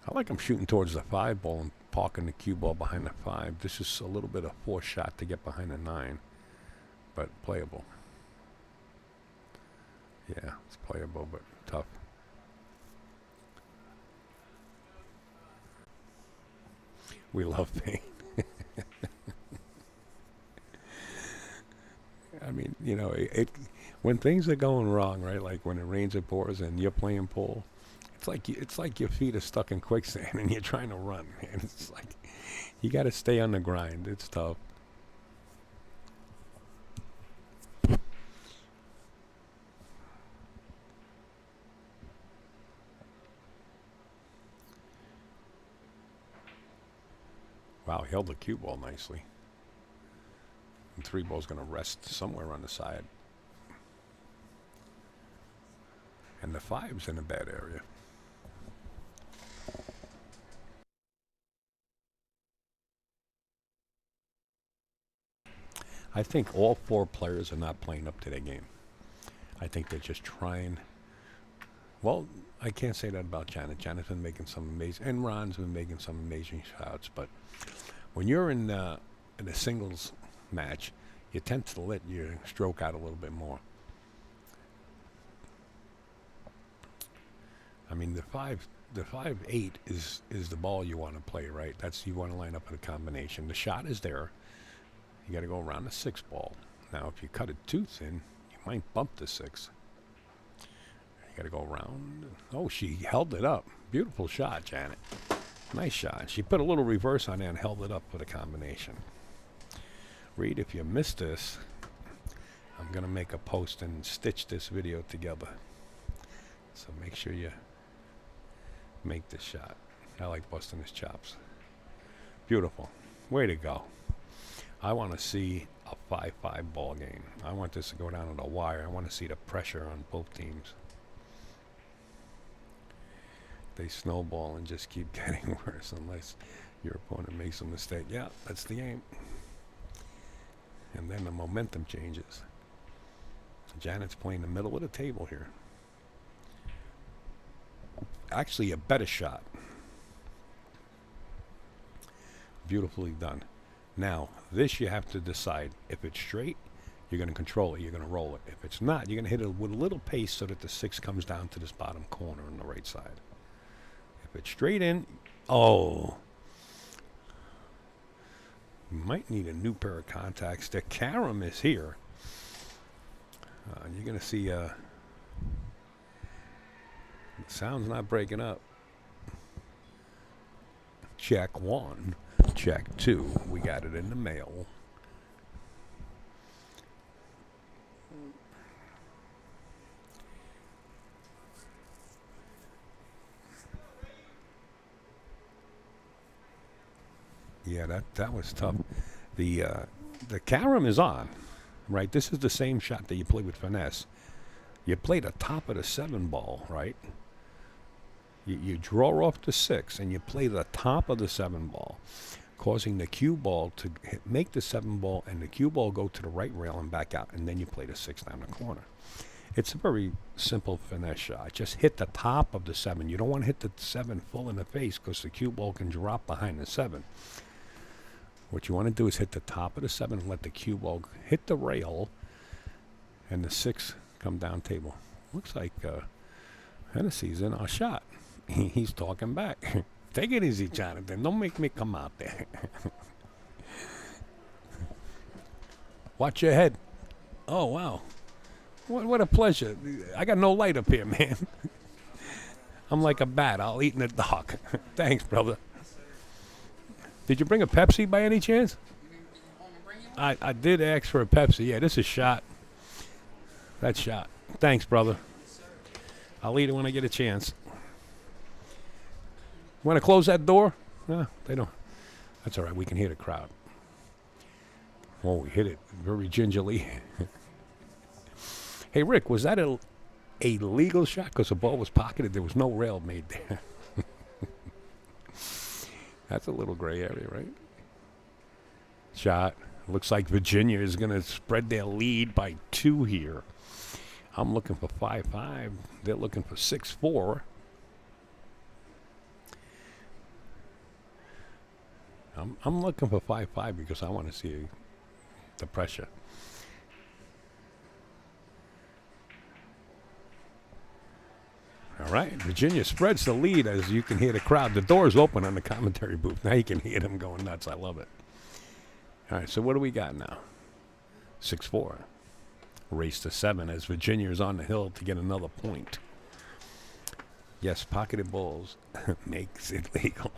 I like him shooting towards the 5 ball and parking the cue ball behind the 5. This is a little bit of forced shot to get behind the 9, but playable. Yeah, it's playable, but tough. We love pain. I mean, you know, when things are going wrong, right? Like when it rains or pours and you're playing pool, it's like your feet are stuck in quicksand and you're trying to run, man. It's like you got to stay on the grind. It's tough. Wow, he held the cue ball nicely. And 3 ball's going to rest somewhere on the side. And the 5's in a bad area. I think all 4 players are not playing up to their game. I think they're just trying. Well, I can't say that about Janet. Janet's been making some amazing, and Ron's been making some amazing shots. But when you're in a singles match, you tend to let your stroke out a little bit more. I mean, the 5-8 is the ball you want to play, right? That's you want to line up in a combination. The shot is there. You got to go around the 6 ball. Now, if you cut it too thin, you might bump the 6. You got to go around. Oh, she held it up. Beautiful shot, Janet. Nice shot. She put a little reverse on there and held it up for the combination. Reed, if you missed this, I'm going to make a post and stitch this video together. So make sure you make this shot. I like busting his chops. Beautiful. Way to go. I want to see a 5-5 ball game. I want this to go down to the wire. I want to see the pressure on both teams. They snowball and just keep getting worse unless your opponent makes a mistake. Yeah, that's the game. And then the momentum changes. Janet's playing the middle of the table here. Actually, a better shot. Beautifully done. Now, this you have to decide. If it's straight, you're going to control it. You're going to roll it. If it's not, you're going to hit it with a little pace so that the 6 comes down to this bottom corner on the right side. If it's straight in, oh. You might need a new pair of contacts. The carom is here. you're going to see the sound's not breaking up. Check 1. Check 2. We got it in the mail. Yeah, that was tough. The carom is on, right? This is the same shot that you play with finesse. You play the top of the 7 ball, right? You draw off the 6 and you play the top of the 7 ball, causing the cue ball to make the 7 ball and the cue ball go to the right rail and back out, and then you play the 6 down the corner. It's a very simple finesse shot. Just hit the top of the 7. You don't want to hit the 7 full in the face because the cue ball can drop behind the 7. What you want to do is hit the top of the 7 and let the cue ball hit the rail and the 6 come down table. Looks like Hennessy's in our shot. He's talking back. Take it easy, Jonathan. Don't make me come out there. Watch your head. Oh, wow. What a pleasure. I got no light up here, man. I'm like a bat. I'll eat in the dark. Thanks, brother. Did you bring a Pepsi by any chance? I did ask for a Pepsi. Yeah, this is shot. That's shot. Thanks, brother. I'll eat it when I get a chance. Want to close that door? No, they don't. That's all right. We can hear the crowd. Oh, we hit it very gingerly. Hey, Rick, was that a legal shot? Because the ball was pocketed. There was no rail made there. That's a little gray area, right? Shot. Looks like Virginia is going to spread their lead by 2 here. I'm looking for 5-5. They're looking for 6-4. I'm looking for 5-5 because I want to see the pressure. All right, Virginia spreads the lead as you can hear the crowd. The door's open on the commentary booth. Now you can hear them going nuts. I love it. All right, so what do we got now? 6-4. Race to 7 as Virginia is on the hill to get another point. Yes, pocketed balls makes it legal.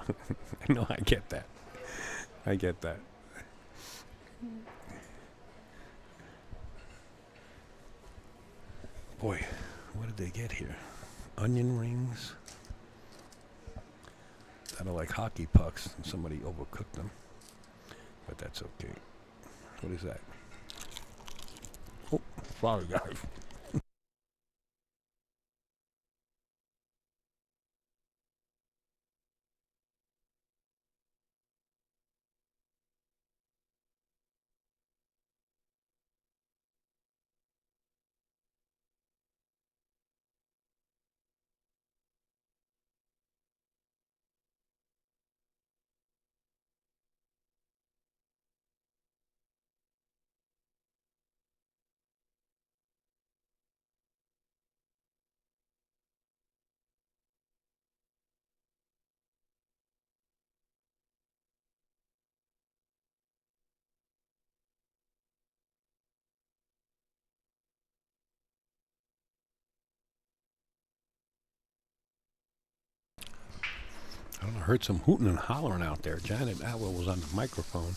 No, I get that. I get that. Boy, what did they get here? Onion rings that are like hockey pucks, and somebody overcooked them. But that's okay. What is that? Oh, sorry, guys. I don't know, I heard some hooting and hollering out there. Janet Atwell was on the microphone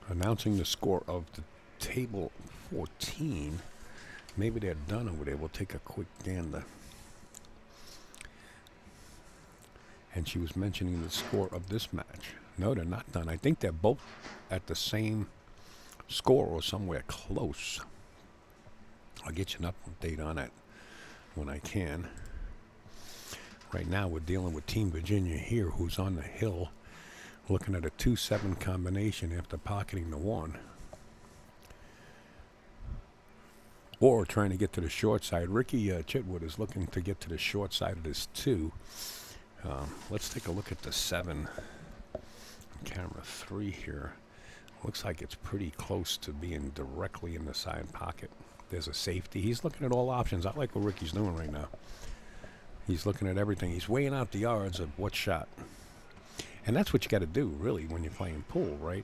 announcing the score of the table 14. Maybe they're done over there. We'll take a quick gander. And she was mentioning the score of this match. No, they're not done. I think they're both at the same score or somewhere close. I'll get you an update on that when I can. Right now we're dealing with Team Virginia here, who's on the hill looking at a 2-7 combination after pocketing the 1. Or trying to get to the short side. Ricky Chitwood is looking to get to the short side of this 2. Let's take a look at the 7. Camera 3 here. Looks like it's pretty close to being directly in the side pocket. There's a safety. He's looking at all options. I like what Ricky's doing right now. He's looking at everything. He's weighing out the odds of what shot. And that's what you got to do, really, when you're playing pool, right?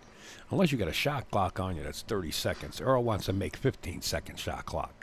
Unless you got a shot clock on you that's 30 seconds. Earl wants to make 15-second shot clock.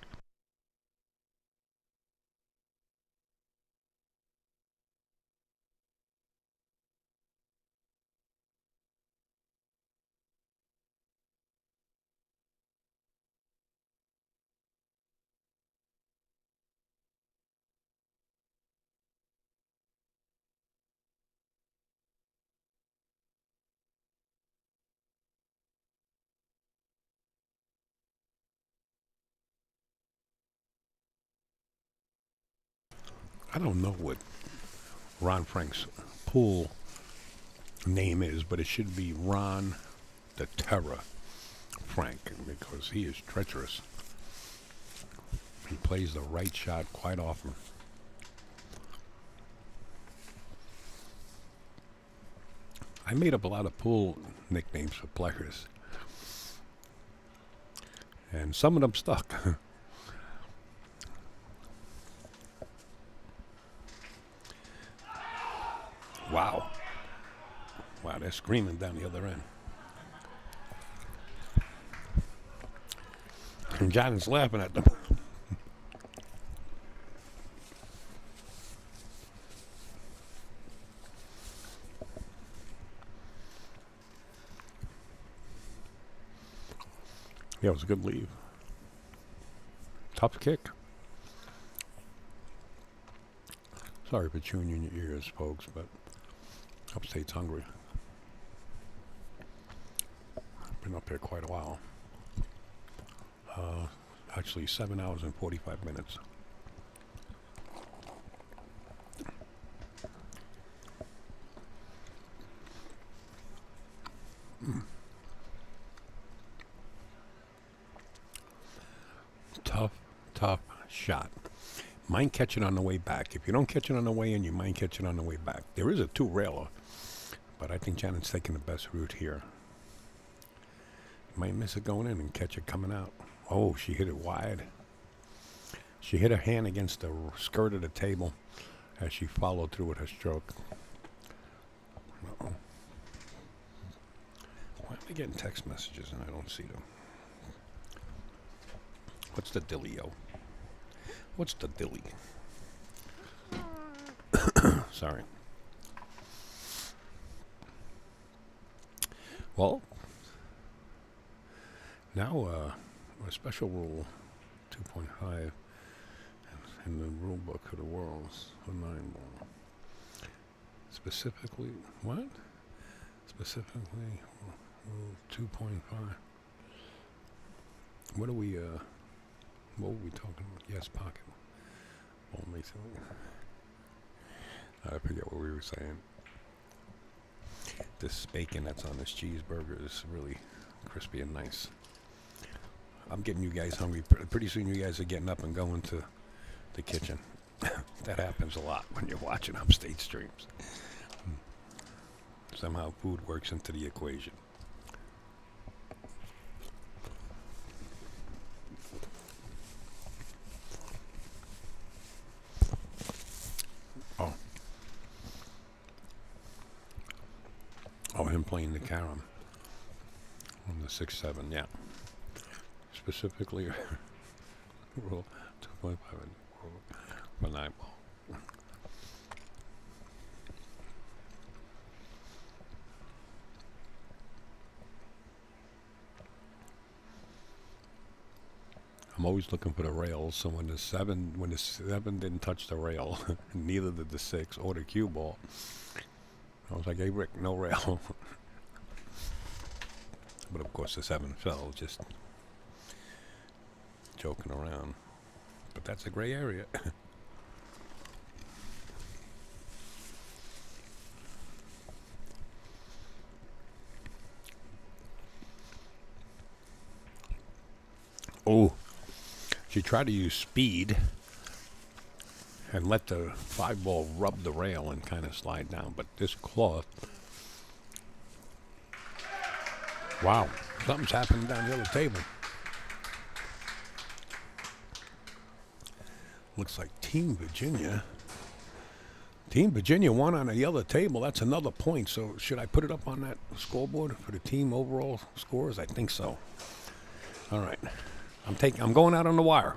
I don't know what Ron Frank's pool name is, but it should be Ron the Terror Frank, because he is treacherous. He plays the right shot quite often. I made up a lot of pool nicknames for players, and some of them stuck. Wow. Wow, they're screaming down the other end. And John is laughing at them. Yeah, it was a good leave. Tough kick. Sorry for chewing you in your ears, folks, but Upstate's hungry. Been up here quite a while. Actually, 7 hours and 45 minutes. Tough shot. Mind catch it on the way back. If you don't catch it on the way in, you might catch it on the way back. There is a two-railer, but I think Janet's taking the best route here. Might miss it going in and catch it coming out. Oh, she hit it wide. She hit her hand against the skirt of the table as she followed through with her stroke. Uh-oh. Why am I getting text messages and I don't see them? What's the dealio? What's the dilly? Sorry. Well, now a special rule 2.5 in the rule book of the world's a 9 ball. Specifically, what? Specifically, rule 2.5. What are we, what were we talking about? Yes, pocket. Ball makes it. I forget what we were saying. This bacon that's on this cheeseburger is really crispy and nice. I'm getting you guys hungry. Pretty soon you guys are getting up and going to the kitchen. That happens a lot when you're watching Upstate streams. Somehow food works into the equation. Oh, him playing the carom on the 6-7, yeah. Specifically, rule 2.5 for 9 ball. I'm always looking for the rails, so when the 7 didn't touch the rail, neither did the 6 or the cue ball. I was like, hey Rick, no rail. But of course the 7 fell, just joking around. But that's a gray area. Oh, she tried to use speed and let the 5 ball rub the rail and kind of slide down. But this cloth, wow, something's happening down the other table. Looks like Team Virginia won on the other table. That's another point. So should I put it up on that scoreboard for the team overall scores? I think so. All right. I'm going out on the wire.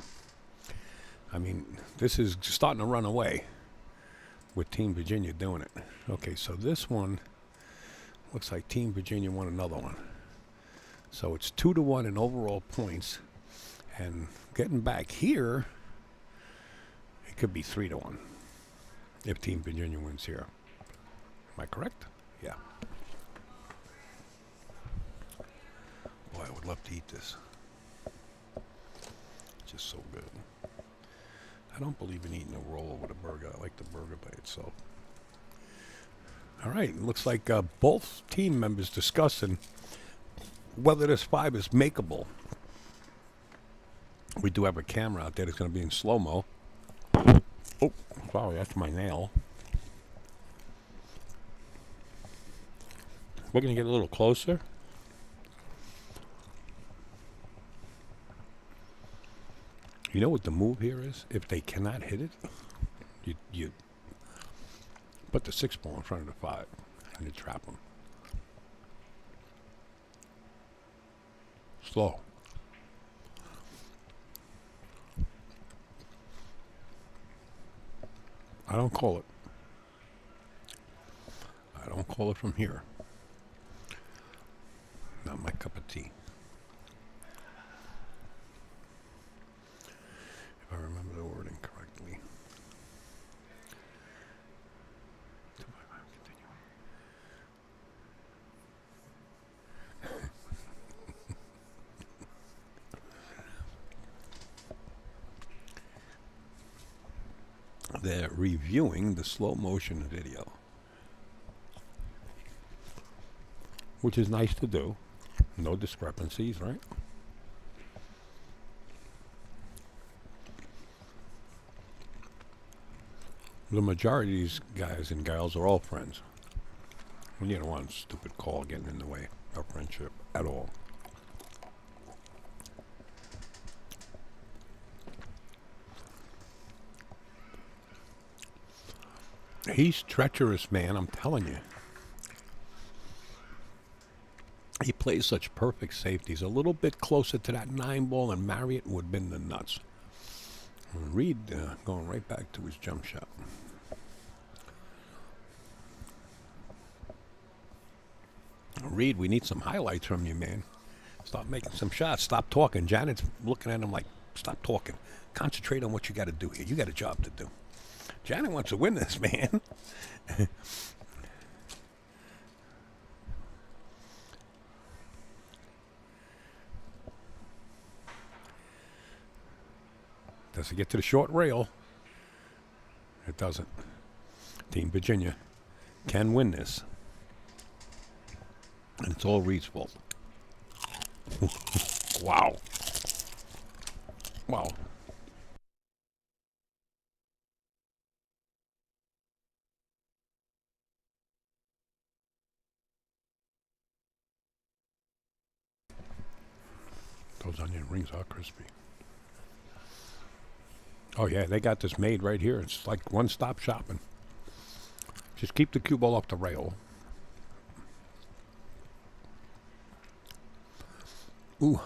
I mean, this is starting to run away with Team Virginia doing it. Okay, so this one looks like Team Virginia won another one. So it's 2-1 in overall points. And getting back here, it could be 3-1 if Team Virginia wins here. Am I correct? Yeah. Boy, I would love to eat this. Just so good. I don't believe in eating a roll with a burger. I like the burger by itself. All right, looks like both team members discussing whether this 5 is makeable. We do have a camera out there that's going to be in slow-mo. Oh, sorry, that's my nail. We're going to get a little closer. You know what the move here is? If they cannot hit it, you put the 6 ball in front of the 5 and you trap them. Slow. I don't call it. I don't call it from here. Not my cup of tea. If I remember the wording correctly. 255, continue. They're reviewing the slow motion video, which is nice to do. No discrepancies, right? The majority of these guys and gals are all friends. And you don't want a stupid call getting in the way of friendship at all. He's treacherous, man, I'm telling you. He plays such perfect safeties. A little bit closer to that 9 ball, and Marriott would have been the nuts. Reed going right back to his jump shot. Reed, we need some highlights from you, man. Stop making some shots. Stop talking. Janet's looking at him like, stop talking. Concentrate on what you got to do here. You got a job to do. Janet wants to win this, man. Does it get to the short rail? It doesn't. Team Virginia can win this. And it's all Reed's fault. Wow. Wow. Those onion rings are crispy. Oh yeah, they got this made right here. It's like one-stop shopping. Just keep the cue ball off the rail. Ooh.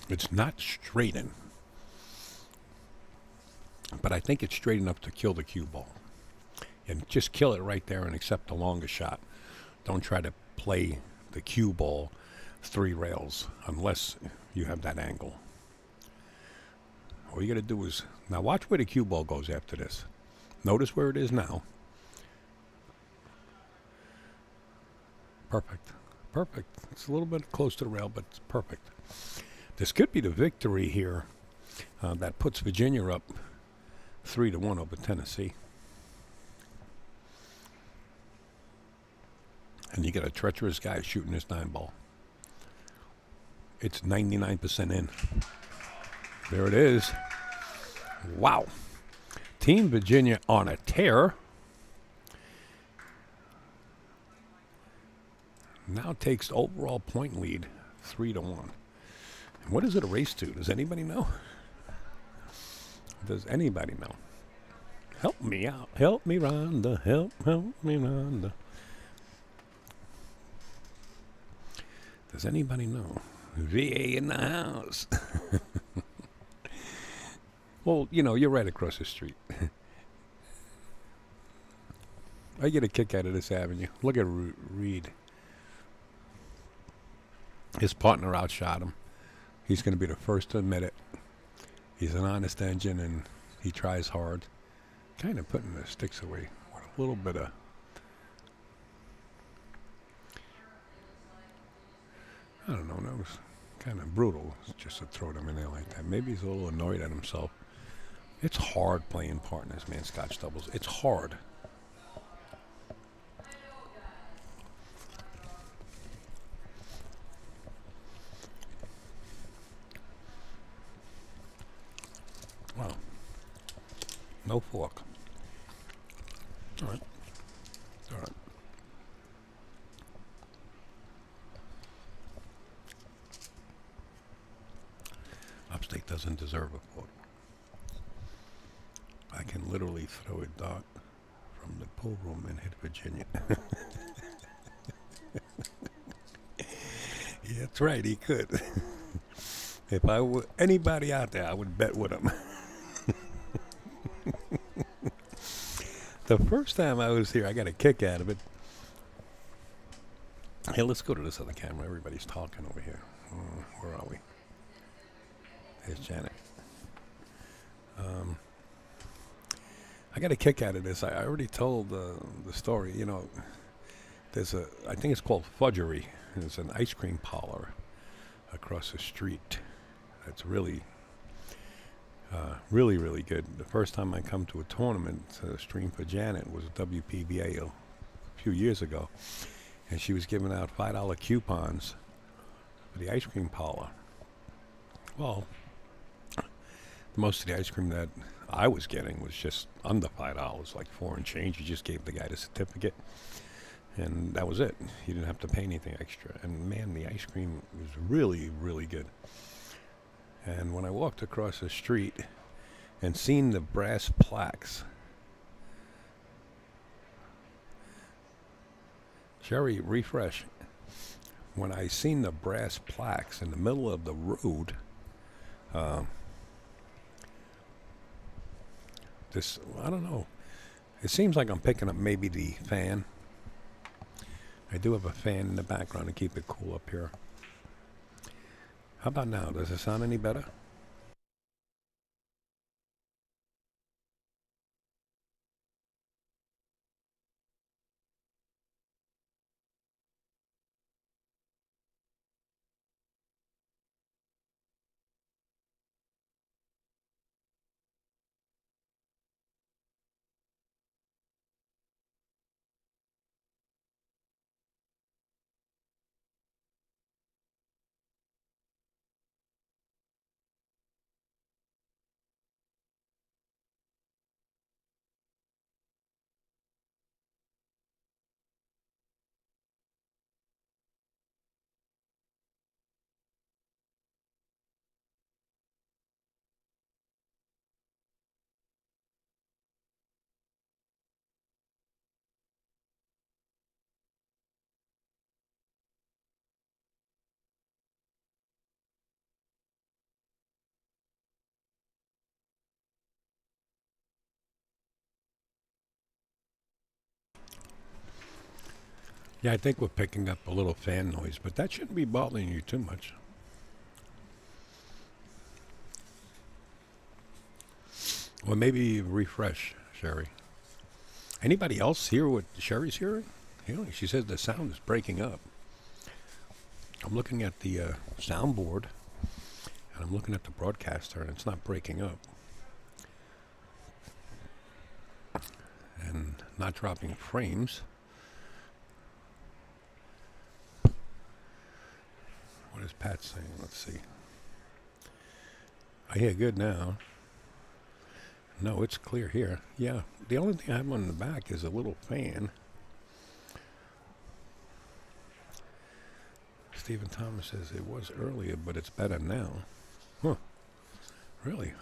It's not straight in. But I think it's straight enough to kill the cue ball. And just kill it right there and accept the longer shot. Don't try to play the cue ball 3 rails unless you have that angle. All you got to do is, now watch where the cue ball goes after this. Notice where it is now. Perfect. Perfect. It's a little bit close to the rail, but it's perfect. This could be the victory here that puts Virginia up 3-1 over Tennessee. And you got a treacherous guy shooting this 9 ball. It's 99% in. There it is. Wow. Team Virginia on a tear. Now takes overall point lead 3-1. What is it a race to? Does anybody know? Does anybody know? Help me out. Help me, Rhonda. Help me, Rhonda. Does anybody know? VA in the house. Well, you know, you're right across the street. I get a kick out of this avenue. Look at Reed. His partner outshot him. He's going to be the first to admit it. He's an honest engine, and he tries hard. Kind of putting the sticks away with a little bit of... I don't know. That was kind of brutal just to throw them in there like that. Maybe he's a little annoyed at himself. It's hard playing partners, man, Scotch doubles. It's hard. Wow. No fork. All right. All right. Upstate doesn't deserve a fork. I can literally throw a dart from the pool room and hit Virginia. Yeah, that's right, he could. If I were anybody out there, I would bet with him. The first time I was here, I got a kick out of it. Hey, let's go to this other camera. Everybody's talking over here. Where are we? There's Janet. I got a kick out of this. I already told the story. You know, I think it's called Fudgery. There's an ice cream parlor across the street. That's really, really good. The first time I come to a tournament, stream for Janet was WPBA a few years ago, and she was giving out $5 coupons for the ice cream parlor. Well, most of the ice cream that I was getting was just under $5, like 4 and change. You just gave the guy the certificate, and that was it. You didn't have to pay anything extra. And man, the ice cream was really, really good. And when I walked across the street and seen the brass plaques, Sherry, refresh. When I seen the brass plaques in the middle of the road, I don't know. It seems like I'm picking up maybe the fan. I do have a fan in the background to keep it cool up here. How about now? Does it sound any better? Yeah, I think we're picking up a little fan noise, but that shouldn't be bothering you too much. Or maybe refresh, Sherry. Anybody else hear what Sherry's hearing? You know, she says the sound is breaking up. I'm looking at the soundboard, and I'm looking at the broadcaster, and it's not breaking up. And not dropping frames. What is Pat saying? Let's see. I hear good now. No, it's clear here. Yeah, the only thing I have on the back is a little fan. Stephen Thomas says it was earlier, but it's better now. Huh. Really?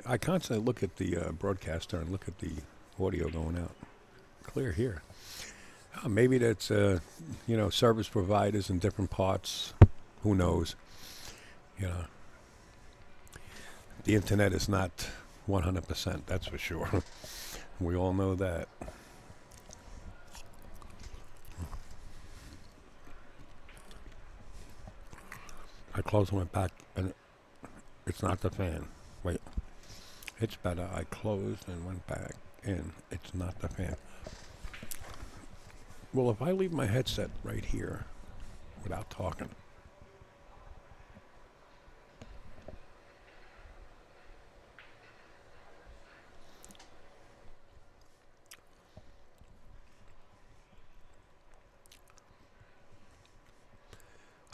I constantly look at the broadcaster and look at the audio going out. Clear here. Maybe that's, service providers in different parts. Who knows? You know, the internet is not 100%, that's for sure. We all know that. I closed my back and it's not the fan. Wait. It's better. I closed and went back in. It's not the fan. Well, if I leave my headset right here without talking,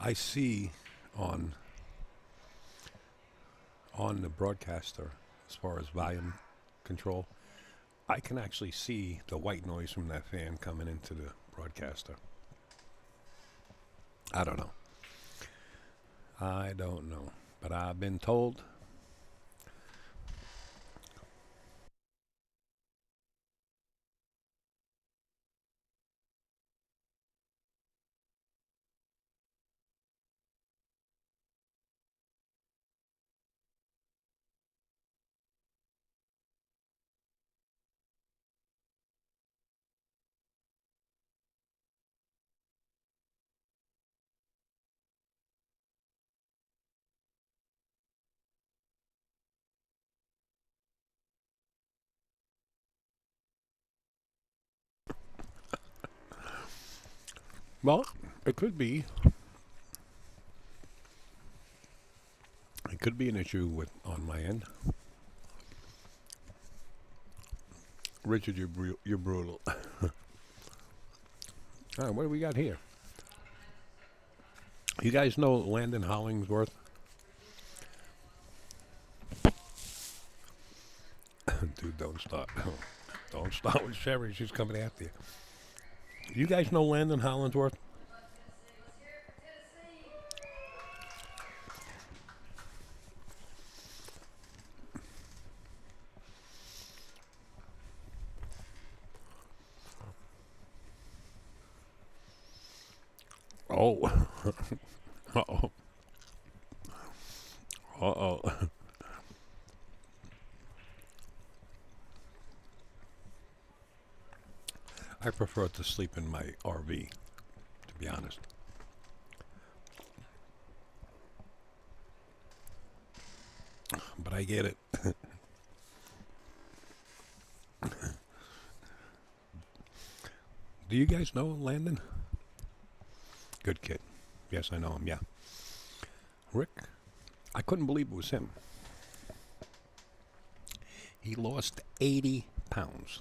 I see on the broadcaster, as far as volume control, I can actually see the white noise from that fan coming into the broadcaster. I don't know. I don't know. But I've been told. Well, it could be. It could be an issue with on my end. Richard, you're brutal. All right, what do we got here? You guys know Landon Hollingsworth? Dude, don't stop. Don't stop with Sherry. She's coming after you. You guys know Landon Hollingsworth? Oh. Uh-oh. Uh-oh. I prefer to sleep in my RV, to be honest. But I get it. Do you guys know Landon? Good kid. Yes, I know him, yeah. Rick, I couldn't believe it was him. He lost 80 pounds.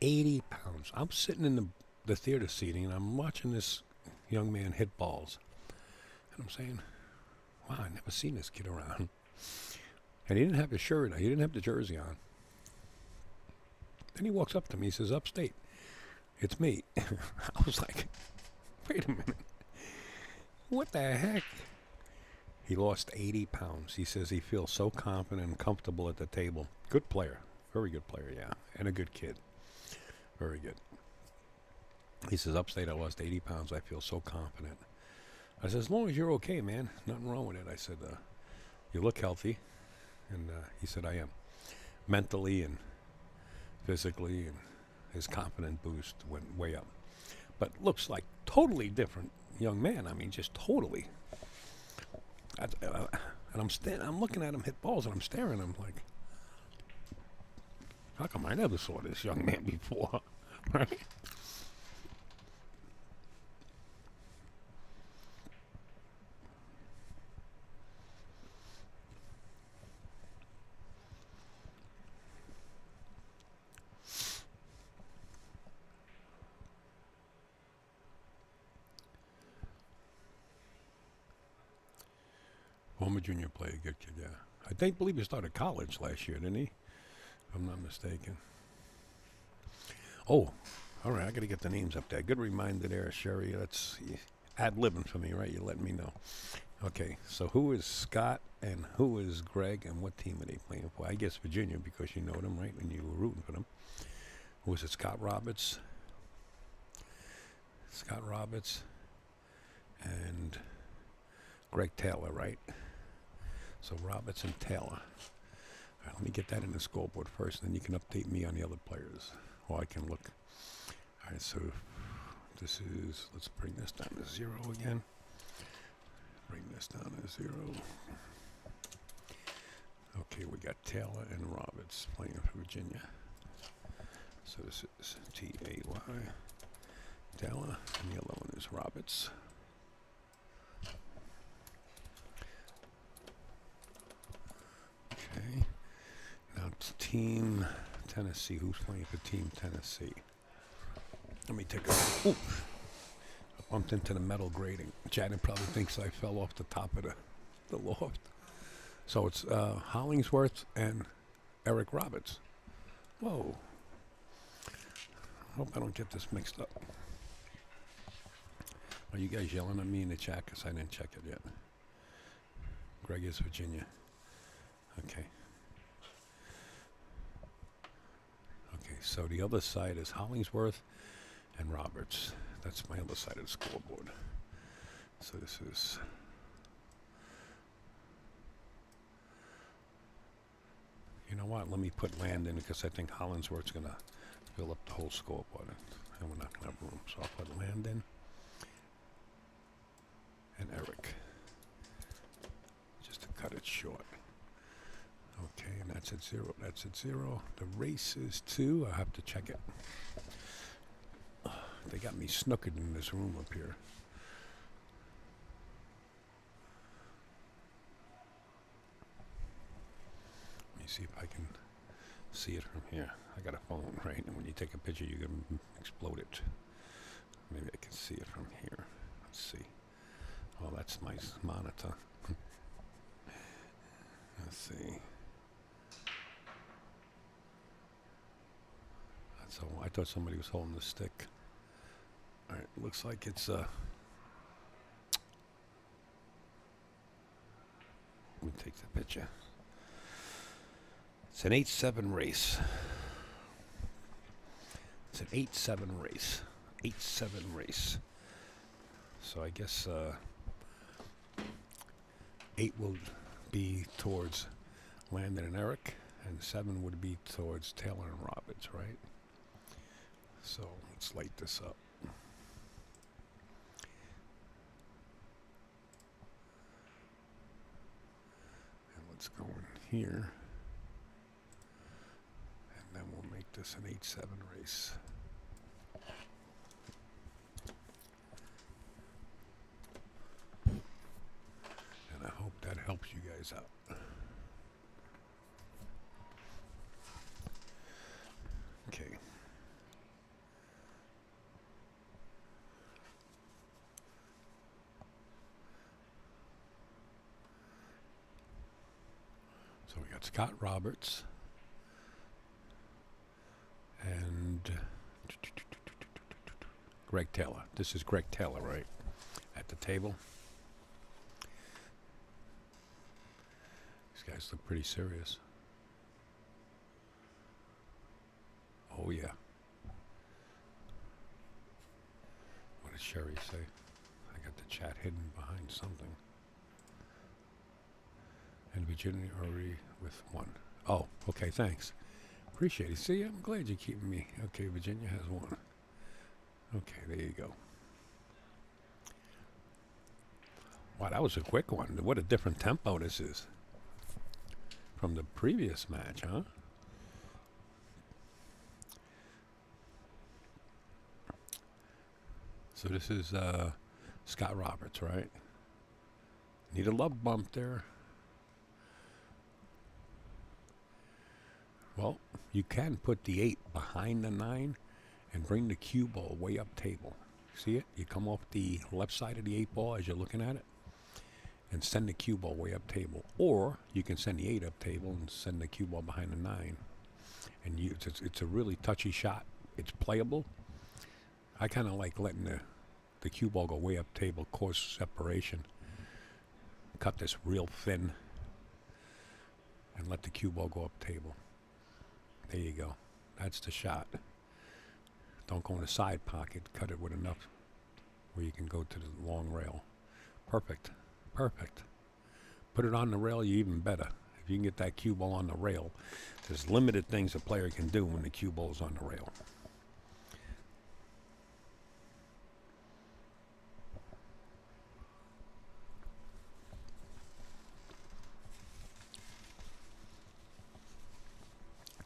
80 pounds. I'm sitting in the theater seating and I'm watching this young man hit balls. And I'm saying, wow, I never seen this kid around. And he didn't have his shirt on. He didn't have the jersey on. Then he walks up to me. He says, "Upstate, it's me." I was like, wait a minute. What the heck? He lost 80 pounds. He says he feels so confident and comfortable at the table. Good player. Very good player, yeah. And a good kid. Very good. He says, "Upstate, I lost 80 pounds. I feel so confident." I said, "As long as you're okay, man. Nothing wrong with it." I said, "You look healthy." And he said, "I am." Mentally and physically, and his confidence boost went way up. But looks like totally different young man. I mean, just totally. And I'm looking at him hit balls, and I'm staring. I'm like, how come I never saw this young man before? Right? Former junior player, good kid, yeah. I believe he started college last year, didn't he? If I'm not mistaken. Oh, all right, I got to get the names up there. Good reminder there, Sherry. That's ad-libbing for me, right? You're letting me know. Okay, so who is Scott and who is Greg and what team are they playing for? I guess Virginia because you know them, right, when you were rooting for them. Who is it, Scott Roberts? Scott Roberts and Greg Taylor, right? So Roberts and Taylor. All right, let me get that in the scoreboard first, and then you can update me on the other players. Or I can look. All right, so this is, let's bring this down to 0 again. Bring this down to 0. Okay, we got Taylor and Roberts playing for Virginia. So this is T-A-Y, Taylor, and the other one is Roberts. Okay, now it's Team Tennessee. Who's playing for Team Tennessee? Let me take a... Ooh! I bumped into the metal grating. Janet probably thinks I fell off the top of the loft. So it's Hollingsworth and Eric Roberts. Whoa. Hope I don't get this mixed up. Are you guys yelling at me in the chat? Because I didn't check it yet. Greg is Virginia. Okay. Okay, so the other side is Hollingsworth and Roberts. That's my other side of the scoreboard. So this is... You know what? Let me put Land in because I think Hollingsworth's going to fill up the whole scoreboard. And we're not going to have room. So I'll put Land in. And Eric. Just to cut it short. Okay, and that's at 0. That's at 0. The race is 2. I have to check it. They got me snookered in this room up here. Let me see if I can see it from here. I got a phone, right? And when you take a picture, you can explode it. Maybe I can see it from here. Let's see. Oh, that's my monitor. Let's see. So I thought somebody was holding the stick. All right, looks like it's let me take the picture. It's an 8-7 race. It's an 8-7 race. 8-7 race. So I guess 8 will be towards Landon and Eric, and 7 would be towards Taylor and Roberts, right? So let's light this up. And let's go in here. And then we'll make this an 8-7 race. And I hope that helps you guys out. Okay. So we got Scott Roberts and Greg Taylor. This is Greg Taylor, right? At the table. These guys look pretty serious. Oh, yeah. What did Sherry say? I got the chat hidden behind something. And Virginia already with 1. Oh, okay, thanks. Appreciate it. See, I'm glad you're keeping me. Okay, Virginia has 1. Okay, there you go. Wow, that was a quick one. What a different tempo this is from the previous match, huh? So this is Scott Roberts, right? Need a love bump there. Well, you can put the 8 behind the 9 and bring the cue ball way up table. See it? You come off the left side of the 8 ball as you're looking at it and send the cue ball way up table. Or you can send the 8 up table and send the cue ball behind the 9. And it's a really touchy shot. It's playable. I kind of like letting the cue ball go way up table, cause separation. Cut this real thin and let the cue ball go up table. There you go. That's the shot. Don't go in the side pocket. Cut it with enough where you can go to the long rail. Perfect. Perfect. Put it on the rail, you even better. If you can get that cue ball on the rail, there's limited things a player can do when the cue ball's on the rail.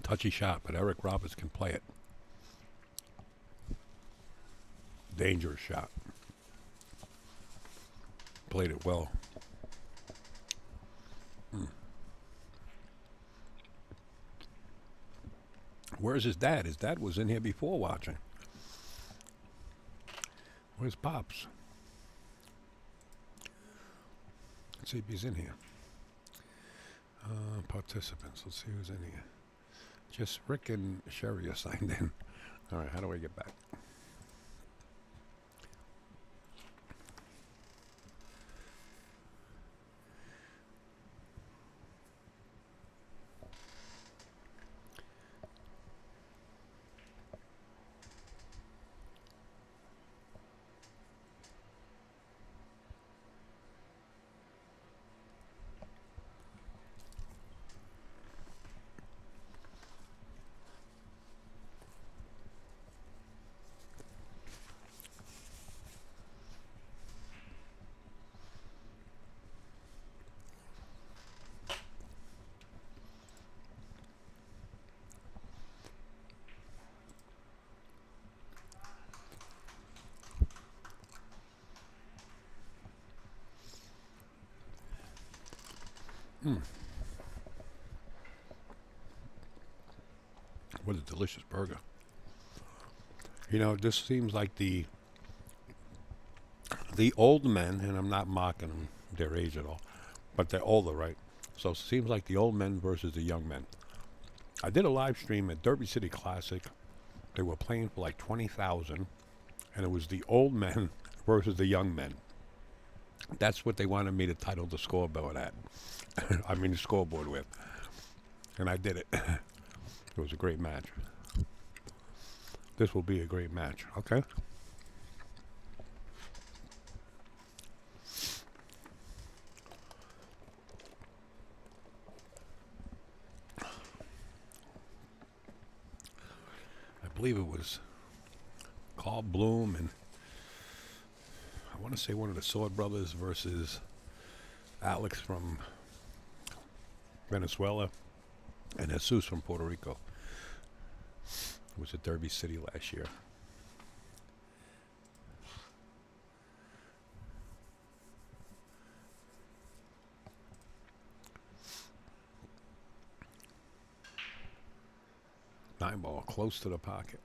Touchy shot, but Eric Roberts can play it. Dangerous shot. Played it well. Where's his dad? His dad was in here before watching. Where's Pops? Let's see if he's in here. Participants. Let's see who's in here. Just Rick and Sherry are signed in. All right, how do I get back? What a delicious burger. You know, this seems like the old men, and I'm not mocking them, their age at all, but they're older, right? So it seems like the old men versus the young men. I did a live stream at Derby City Classic. They were playing for like 20,000, and it was the old men versus the young men. That's what they wanted me to title the scoreboard at. I mean, the scoreboard with. And I did it. It was a great match. This will be a great match, okay? I believe it was Carl Bloom and I want to say one of the Sword Brothers versus Alex from Venezuela and Jesus from Puerto Rico. It was at Derby City last year. Nine ball close to the pocket.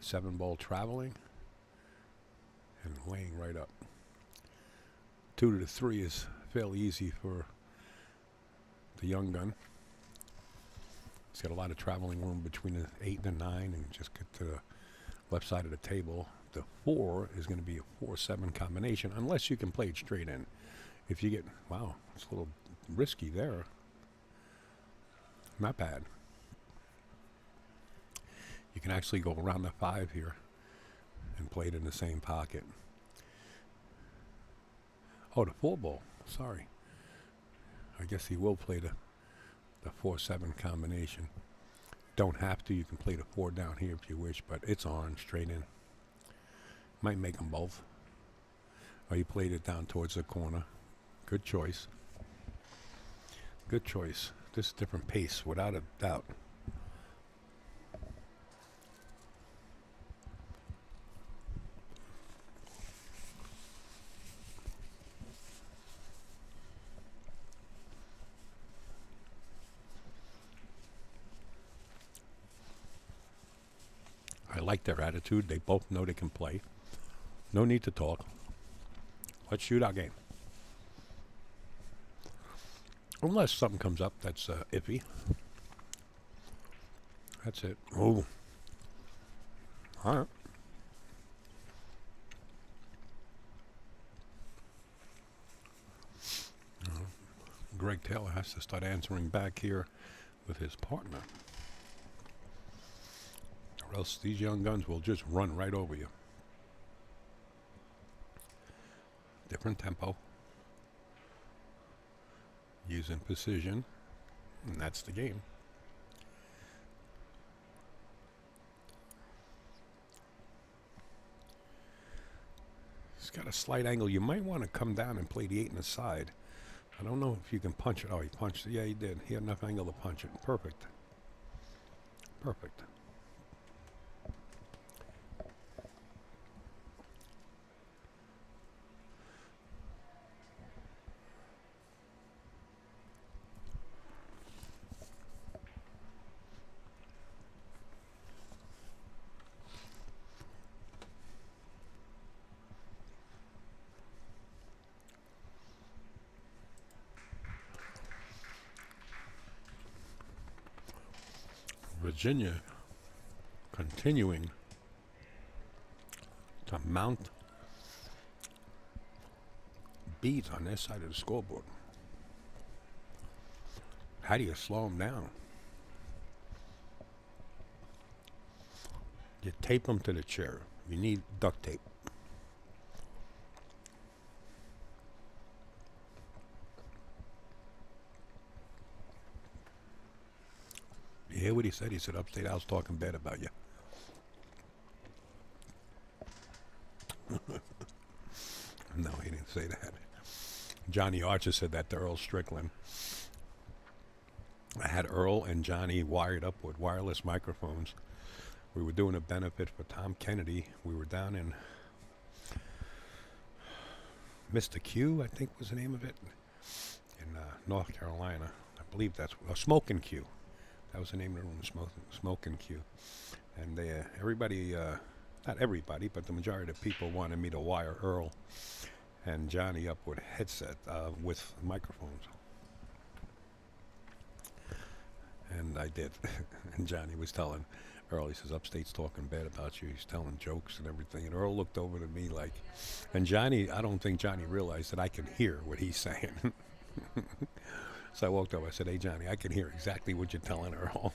7 ball traveling and laying right up. 2 to 3 is fairly easy for the young gun. He's got a lot of traveling room between the 8 and the 9 and just get to the left side of the table. The 4 is going to be a 4-7 combination unless you can play it straight in. If you get, wow, it's a little risky there. Not bad. You can actually go around the 5 here and play it in the same pocket. Oh, the 4 ball. Sorry. I guess he will play the 4-7 combination. Don't have to. You can play the 4 down here if you wish, but it's on straight in. Might make them both. Oh, you played it down towards the corner. Good choice. Good choice. This is a different pace, without a doubt. I like their attitude. They both know they can play. No need to talk. Let's shoot our game. Unless something comes up that's iffy. That's it. Oh. All right. Greg Taylor has to start answering back here with his partner. Or else these young guns will just run right over you. Different tempo. Using precision. And that's the game. It's got a slight angle. You might want to come down and play the 8 in the side. I don't know if you can punch it. Oh, he punched it. Yeah, he did. He had enough angle to punch it. Perfect. Perfect. Virginia continuing to mount beats on their side of the scoreboard. How do you slow them down? You tape them to the chair. You need duct tape. You hear what he said? He said, upstate house talking bad about you. No, he didn't say that. Johnny Archer said that to Earl Strickland. I had Earl and Johnny wired up with wireless microphones. We were doing a benefit for Tom Kennedy. We were down in Mr. Q, I think was the name of it, in North Carolina. I believe that's Smokin' Q. That was the name of the room, Smokin' Q. And everybody, not everybody, but the majority of the people wanted me to wire Earl and Johnny up with a headset with microphones. And I did. And Johnny was telling Earl, he says, upstate's talking bad about you. He's telling jokes and everything. And Earl looked over to me like, and Johnny, I don't think Johnny realized that I can hear what he's saying. So I walked over, I said, hey, Johnny, I can hear exactly what you're telling Earl.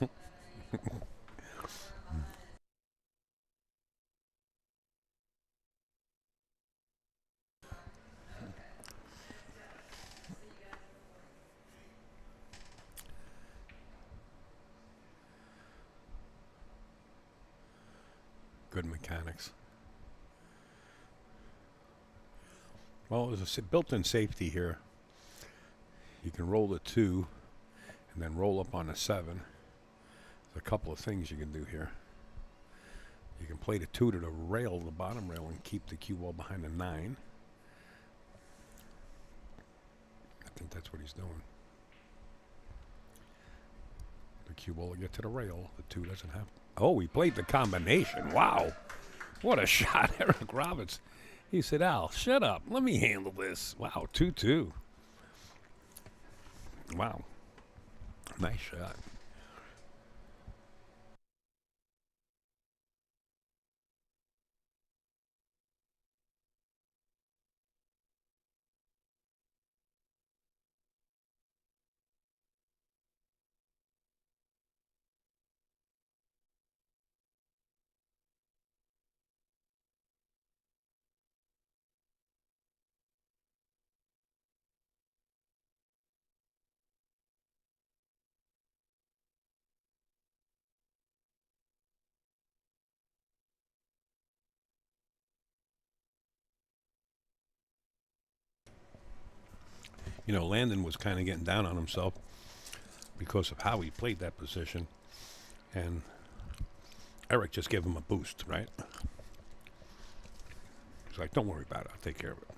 Good mechanics. Well, there's a built-in safety here. You can roll the 2 and then roll up on a 7. There's a couple of things you can do here. You can play the 2 to the rail, the bottom rail, and keep the cue ball behind the 9. I think that's what he's doing. The cue ball will get to the rail. The 2 doesn't have. Oh, he played the combination. Wow. What a shot, Eric Roberts. He said, Al, shut up. Let me handle this. Wow, 2-2. Wow. Nice shot. You know, Landon was kind of getting down on himself because of how he played that position. And Eric just gave him a boost, right? He's like, don't worry about it. I'll take care of it.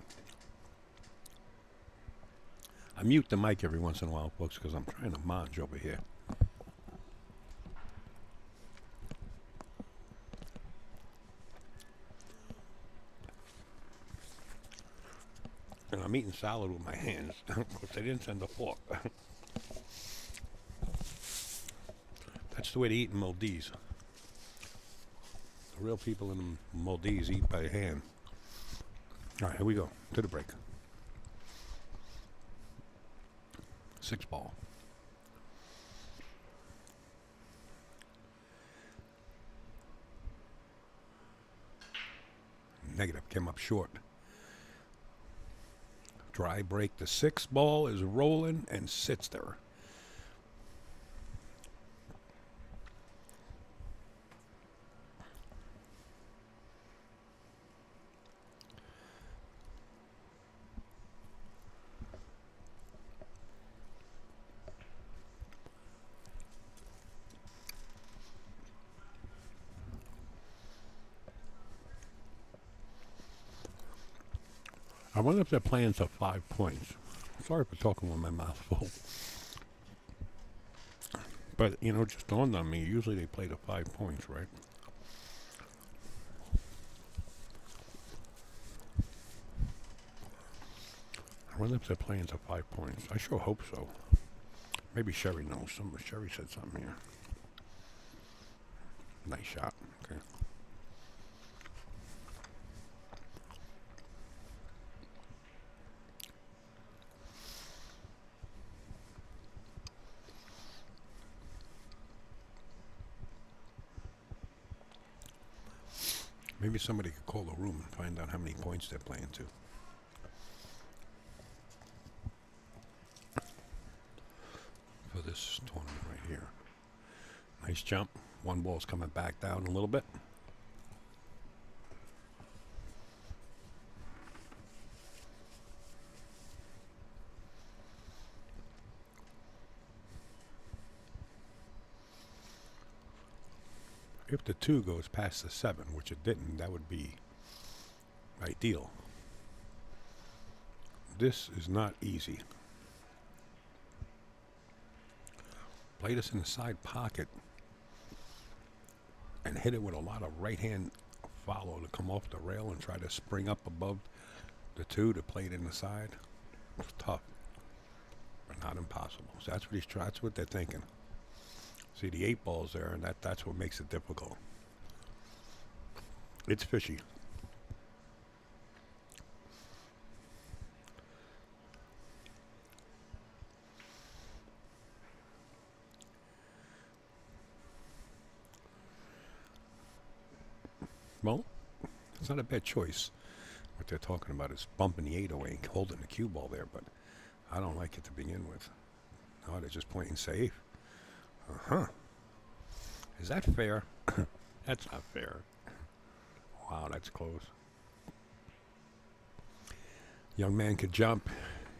I mute the mic every once in a while, folks, because I'm trying to manage over here. And I'm eating salad with my hands because they didn't send a fork. That's the way to eat in Maldives. The real people in Maldives eat by hand. All right, here we go. To the break. 6 ball. Negative. Came up short. Dry break. The 6 ball is rolling and sits there. I wonder if they're playing to 5 points. Sorry for talking with my mouth full. But, you know, it just dawned on me. Usually they play to 5 points, right? I wonder if they're playing to 5 points. I sure hope so. Maybe Sherry knows. Sherry said something here. Nice shot. Okay. Maybe somebody could call the room and find out how many points they're playing to. For this tournament right here. Nice jump. One ball's coming back down a little bit. If the 2 goes past the 7, which it didn't, that would be ideal. This is not easy. Play this in the side pocket and hit it with a lot of right hand follow to come off the rail and try to spring up above the 2 to play it in the side. It's tough, but not impossible. So that's what they're thinking. See, the 8 ball's there, and that's what makes it difficult. It's fishy. Well, it's not a bad choice. What they're talking about is bumping the 8 away, holding the cue ball there, but I don't like it to begin with. No, they're just playing safe. Uh-huh. Is that fair? That's not fair. Wow, that's close. Young man could jump.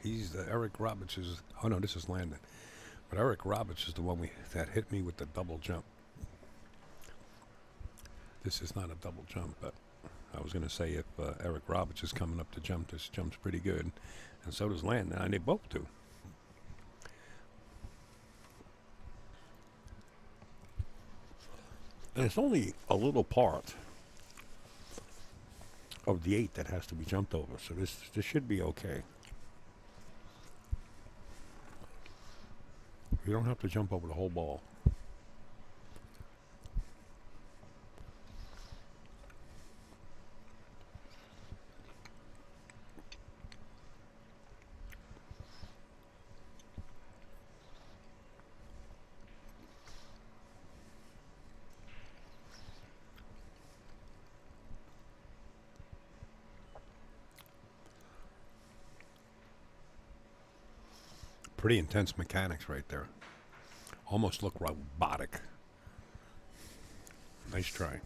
He's Eric Roberts is. Oh no, this is Landon. But Eric Roberts is the one that hit me with the double jump. This is not a double jump, but I was going to say if Eric Roberts is coming up to jump, this jump's pretty good, and so does Landon. And they both do. And it's only a little part of the 8 that has to be jumped over, so this should be okay. You don't have to jump over the whole ball. Pretty intense mechanics right there. Almost look robotic. Nice try.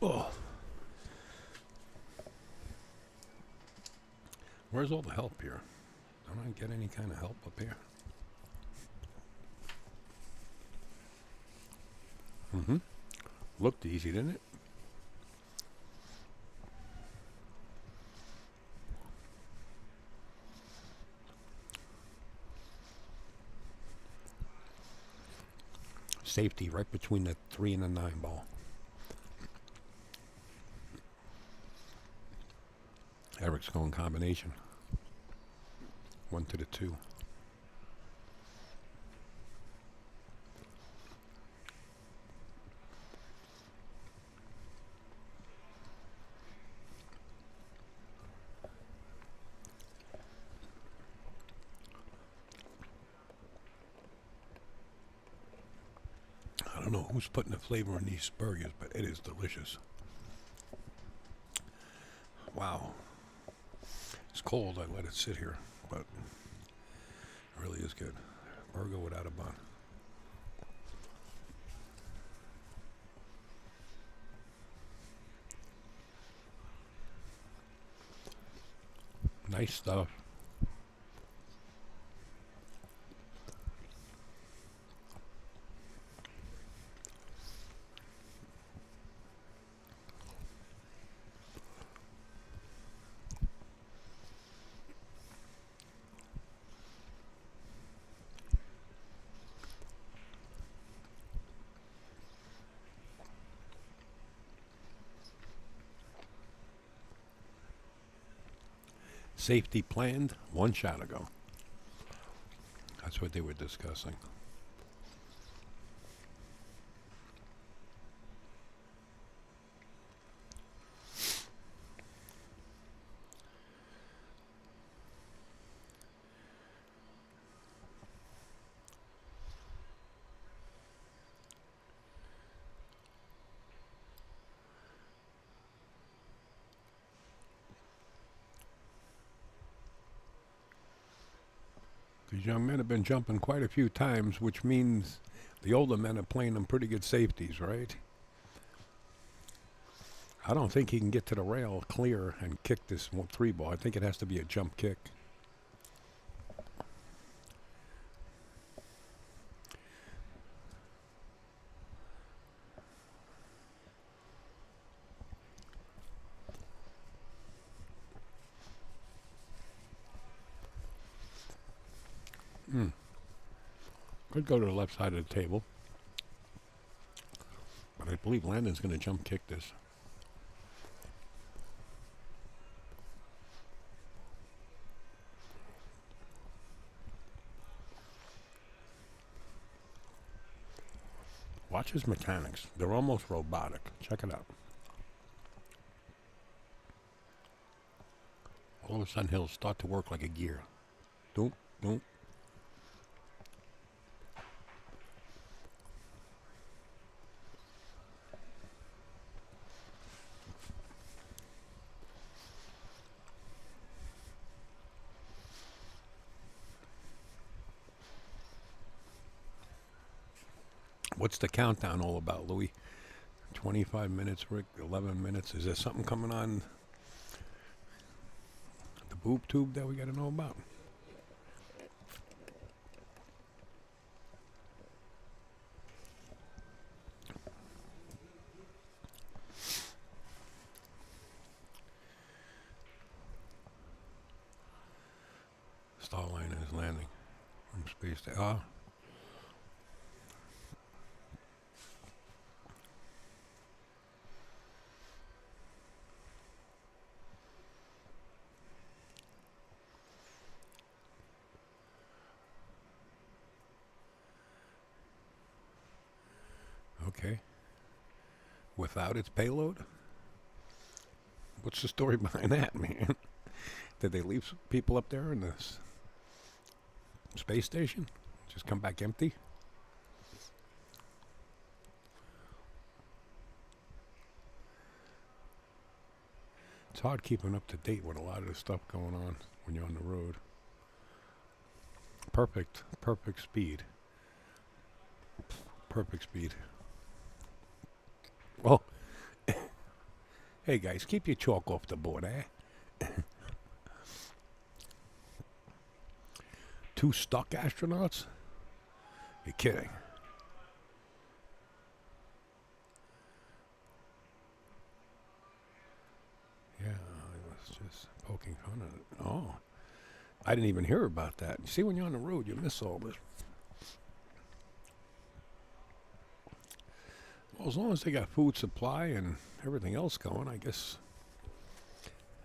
Oh. Where's all the help here? Don't I get any kind of help up here? Mm-hmm. Looked easy, didn't it? Safety right between the 3 and the 9 ball. Eric's going combination. 1 to the 2. I don't know who's putting the flavor in these burgers, but it is delicious. Wow. It's cold, I let it sit here, but it really is good. Burger without a bun. Nice stuff. Safety planned 1 shot ago. That's what they were discussing. These young men have been jumping quite a few times, which means the older men are playing them pretty good safeties, right? I don't think he can get to the rail clear and kick this 3-ball. I think it has to be a jump kick. Could go to the left side of the table. But I believe Landon's going to jump kick this. Watch his mechanics. They're almost robotic. Check it out. All of a sudden, he'll start to work like a gear. Doom, doom. What's the countdown all about, Louis? 25 minutes, Rick, 11 minutes. Is there something coming on the boob tube that we got to know about? Starliner is landing from space to... Okay. Without its payload? What's the story behind that, man? Did they leave people up there in the space station? Just come back empty? It's hard keeping up to date with a lot of the stuff going on when you're on the road. Perfect speed. Perfect speed. Well, hey guys, keep your chalk off the board, eh? 2 stuck astronauts? You're kidding. Yeah, I was just poking fun at it. Oh, I didn't even hear about that. You see, when you're on the road, you miss all this. Well, as long as they got food supply and everything else going, I guess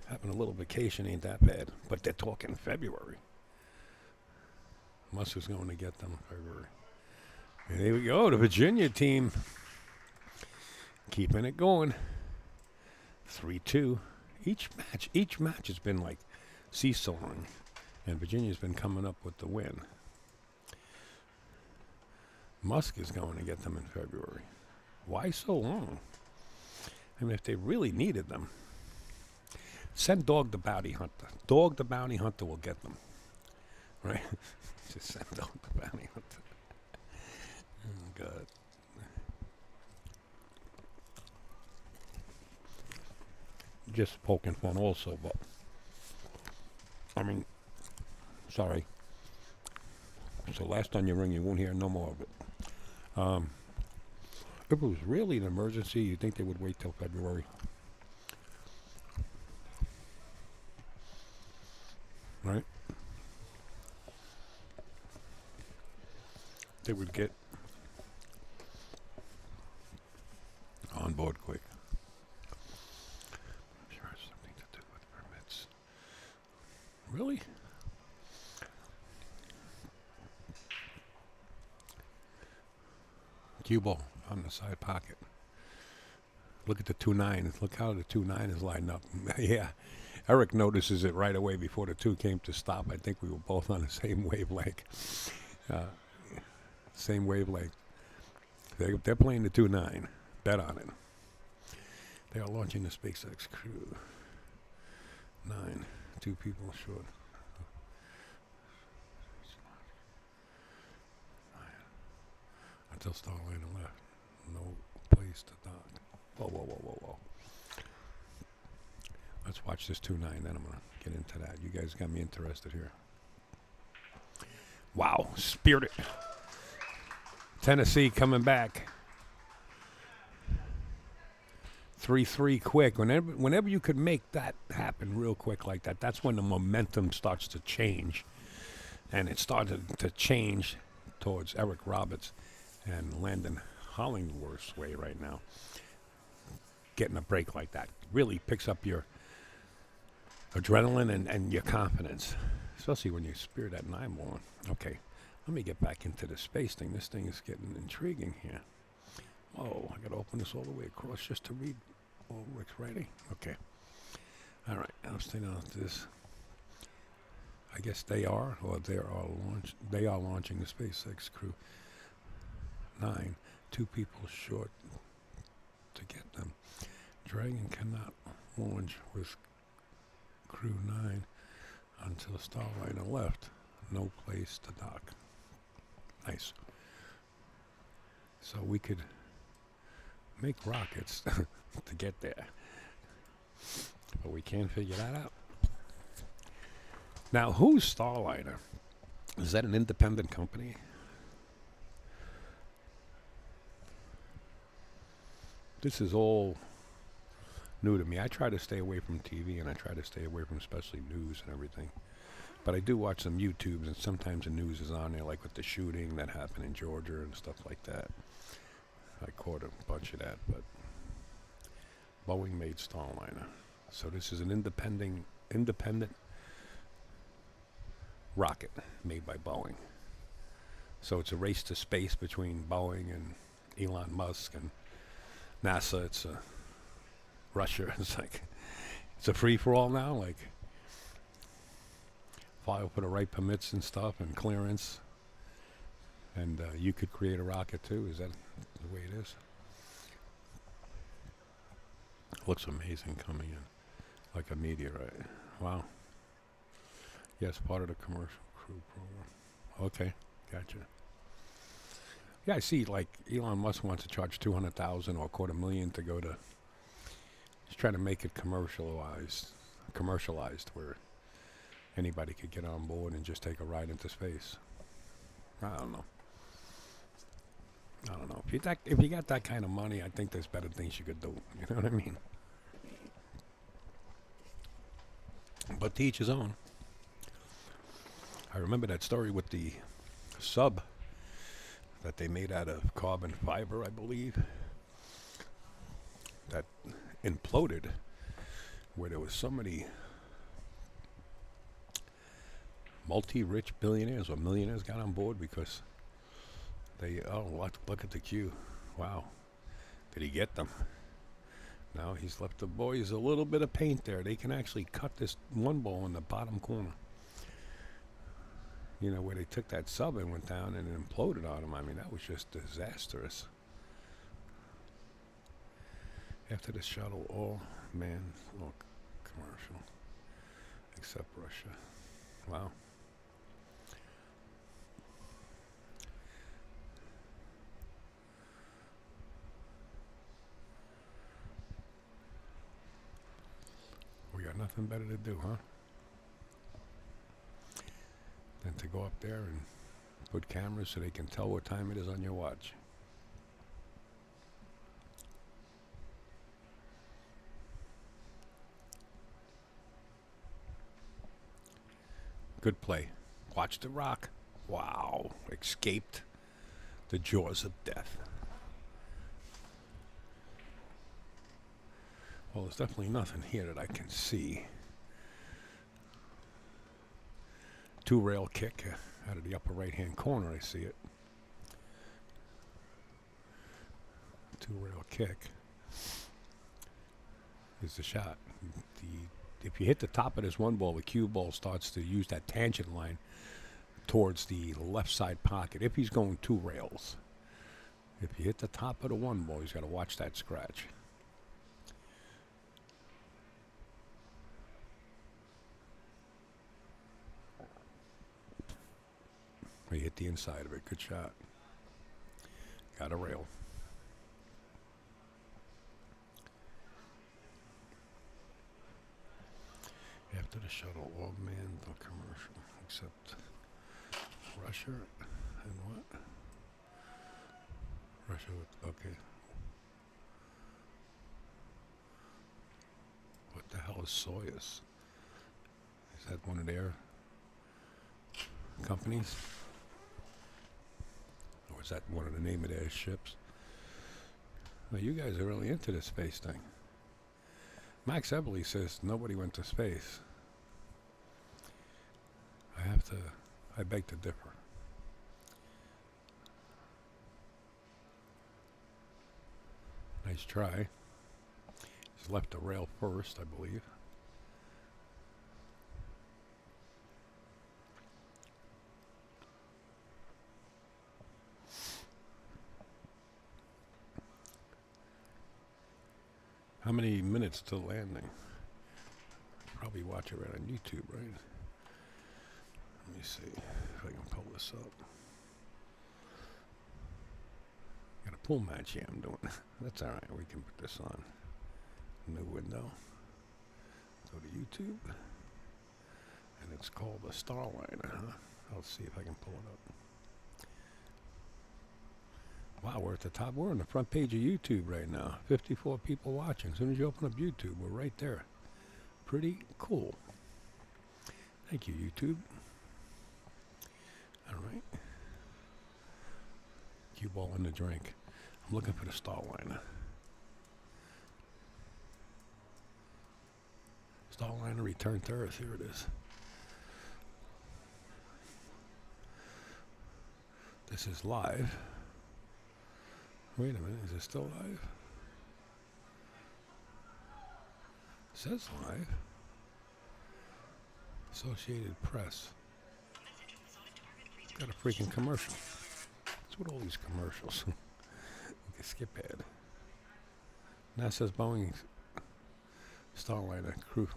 having a little vacation ain't that bad. But they're talking February. Musk is going to get them in February. And here we go, the Virginia team keeping it going. 3-2. Each match has been like seesawing, and Virginia's been coming up with the win. Musk is going to get them in February. Why so long? I mean, if they really needed them, send Dog the Bounty Hunter. Dog the Bounty Hunter will get them. Right? Just send Dog the Bounty Hunter. Oh, God. Just poking fun also, but I mean, sorry. So last time you ring, you won't hear no more of it. If it was really an emergency, you'd think they would wait till February. Right? They would get on board quick. I'm sure it's something to do with permits. Really? Cue ball on the side pocket. Look at the 2-9. Look how the 2-9 is lined up. Yeah. Eric notices it right away before the 2 came to stop. I think we were both on the same wavelength. Same wavelength. They're playing the 2-9. Bet on it. They are launching the SpaceX Crew. 9. 2 people short. Until Starliner left. No place to dock. Whoa, whoa, whoa, whoa, whoa. Let's watch this 2-9, then I'm going to get into that. You guys got me interested here. Wow, speared it. Tennessee coming back. 3-3 quick. Whenever you could make that happen real quick like that, that's when the momentum starts to change. And it started to change towards Eric Roberts and Landon Hollingworth's way right now. Getting a break like that really picks up your adrenaline and your confidence, especially when you spear that 9-ball. Okay, let me get back into the space thing. This thing is getting intriguing here. Whoa, I got to open this all the way across just to read Ulrich's writing. Okay. All right, I'm staying out this. I guess they are launching the SpaceX Crew 9. 2 people short to get them. Dragon cannot launch with Crew 9 until Starliner left. No place to dock. Nice. So we could make rockets to get there. But we can't figure that out. Now, who's Starliner? Is that an independent company? This is all new to me. I try to stay away from TV, and I try to stay away from especially news and everything. But I do watch some YouTubes, and sometimes the news is on there, like with the shooting that happened in Georgia and stuff like that. I caught a bunch of that, but Boeing made Starliner. So this is an independent rocket made by Boeing. So it's a race to space between Boeing and Elon Musk and NASA. It's Russia. It's a free-for-all now. Like, file for the right permits and stuff and clearance. And you could create a rocket too. Is that the way it is? Looks amazing coming in, like a meteorite. Wow. Yes, part of the commercial crew program. Okay, gotcha. Yeah, I see. Like Elon Musk wants to charge $200,000 or $250,000 to go to. He's trying to make it commercialized, where anybody could get on board and just take a ride into space. I don't know. If you got that kind of money, I think there's better things you could do. You know what I mean? But to each his own. I remember that story with the sub that they made out of carbon fiber, I believe, that imploded, where there was so many multi-rich billionaires or millionaires got on board because they, look at the queue. Wow. Did he get them? Now he's left the boys a little bit of paint there. They can actually cut this 1-ball in the bottom corner. You know, where they took that sub and went down and it imploded on them. I mean, that was just disastrous. After the shuttle, all commercial, except Russia. Wow. We got nothing better to do, huh? Than to go up there and put cameras so they can tell what time it is on your watch. Good play. Watch the rock. Wow. Escaped the jaws of death. Well, there's definitely nothing here that I can see. 2-rail kick out of the upper right-hand corner. I see it. 2-rail kick is the shot. If you hit the top of this 1-ball, the cue ball starts to use that tangent line towards the left side pocket. If he's going 2 rails, if you hit the top of the 1-ball, he's got to watch that scratch. He hit the inside of it. Good shot. Got a rail. After the shuttle, all manned the commercial, except Russia and what? Russia, okay. What the hell is Soyuz? Is that one of their companies? Or is that one of the name of their ships? Well, you guys are really into this space thing. Max Eberly says nobody went to space. I beg to differ. Nice try. He's left the rail first, I believe. How many minutes till landing? Probably watch it right on YouTube, right? Let me see if I can pull this up. Got a pool match here I'm doing. That's alright, we can put this on. New window. Go to YouTube. And it's called a Starliner, huh? I'll see if I can pull it up. Wow, we're at the top. We're on the front page of YouTube right now. 54 people watching. As soon as you open up YouTube, we're right there. Pretty cool. Thank you, YouTube. All right. Cue ball in the drink. I'm looking for the Starliner. Starliner return to Earth. Here it is. This is live. Wait a minute, is it still live? It says live. Associated Press. Got a freaking commercial. What's with all these commercials? Okay, skip ahead. NASA's Boeing Starliner crew.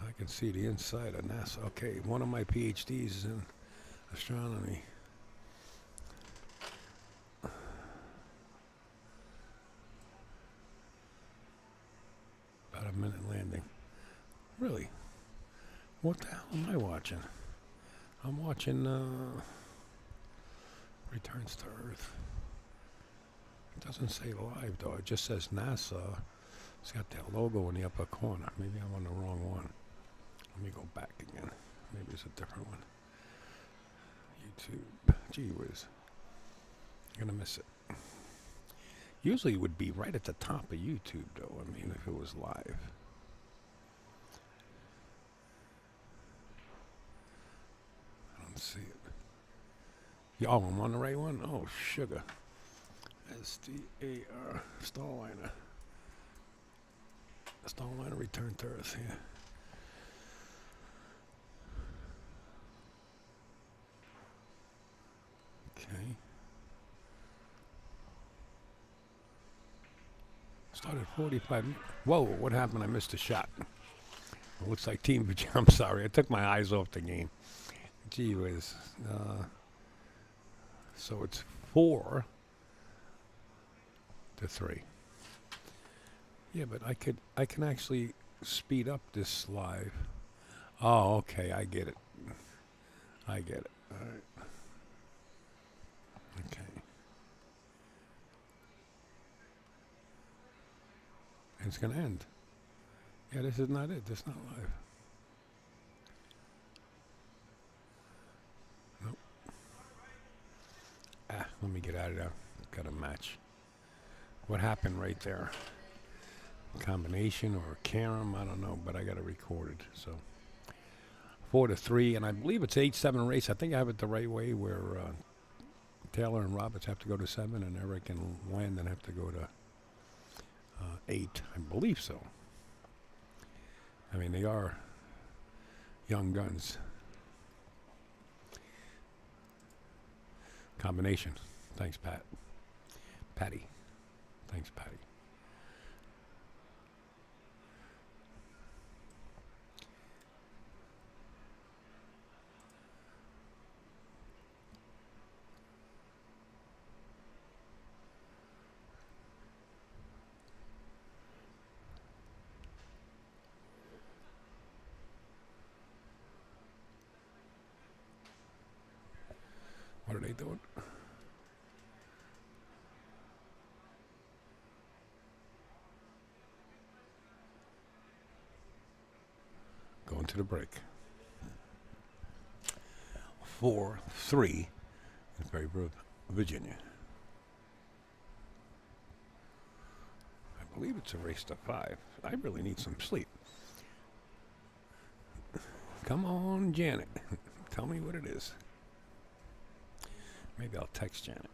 I can see the inside of NASA. Okay, one of my PhDs is in astronomy. About a minute landing. Really? What the hell am I watching? I'm watching Returns to Earth. It doesn't say live though. It just says NASA. It's got that logo in the upper corner. Maybe I'm on the wrong one. Let me go back again. Maybe it's a different one. YouTube. Gee whiz. You're gonna miss it. Usually it would be right at the top of YouTube though. I mean, if it was live. I don't see it. Yeah, oh, I'm on the right one? Oh, sugar. SDAR. Starliner. Starliner return to Earth here. Okay. Started 45. Whoa, what happened? I missed a shot. It looks like Team Virginia. I'm sorry. I took my eyes off the game. Gee whiz. So it's 4-3. Yeah, but I can actually speed up this live. Oh, okay. I get it. I get it. All right. Okay. And it's going to end. Yeah, this is not it. This is not live. Nope. Let me get out of there. Got a match. What happened right there? Combination or carom, I don't know, but I got it recorded. So 4-3, and I believe it's 8-7 race. I think I have it the right way, where Taylor and Roberts have to go to 7, and Eric and Landon have to go to 8. I believe so. I mean, they are young guns. Combination. Thanks, Pat. Patty. Thanks, Patty. they doing? Going to the break. 4-3 in favor of Virginia. I believe it's a race to 5. I really need some sleep. Come on, Janet. Tell me what it is. Maybe I'll text Janet.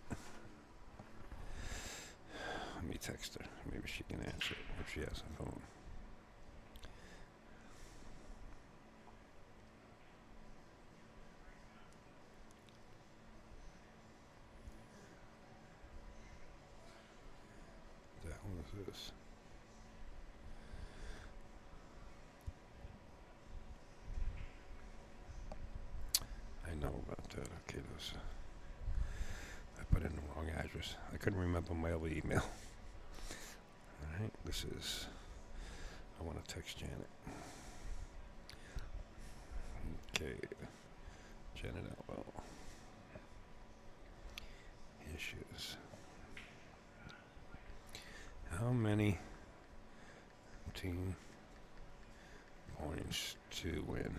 Let me text her. Maybe she can answer it if she has a phone. The hell is this? I know about that. Okay, those. I put in the wrong address. I couldn't remember my other email. Alright, this is. I want to text Janet. Okay. Janet Elwell. Here she is. How many team points to win?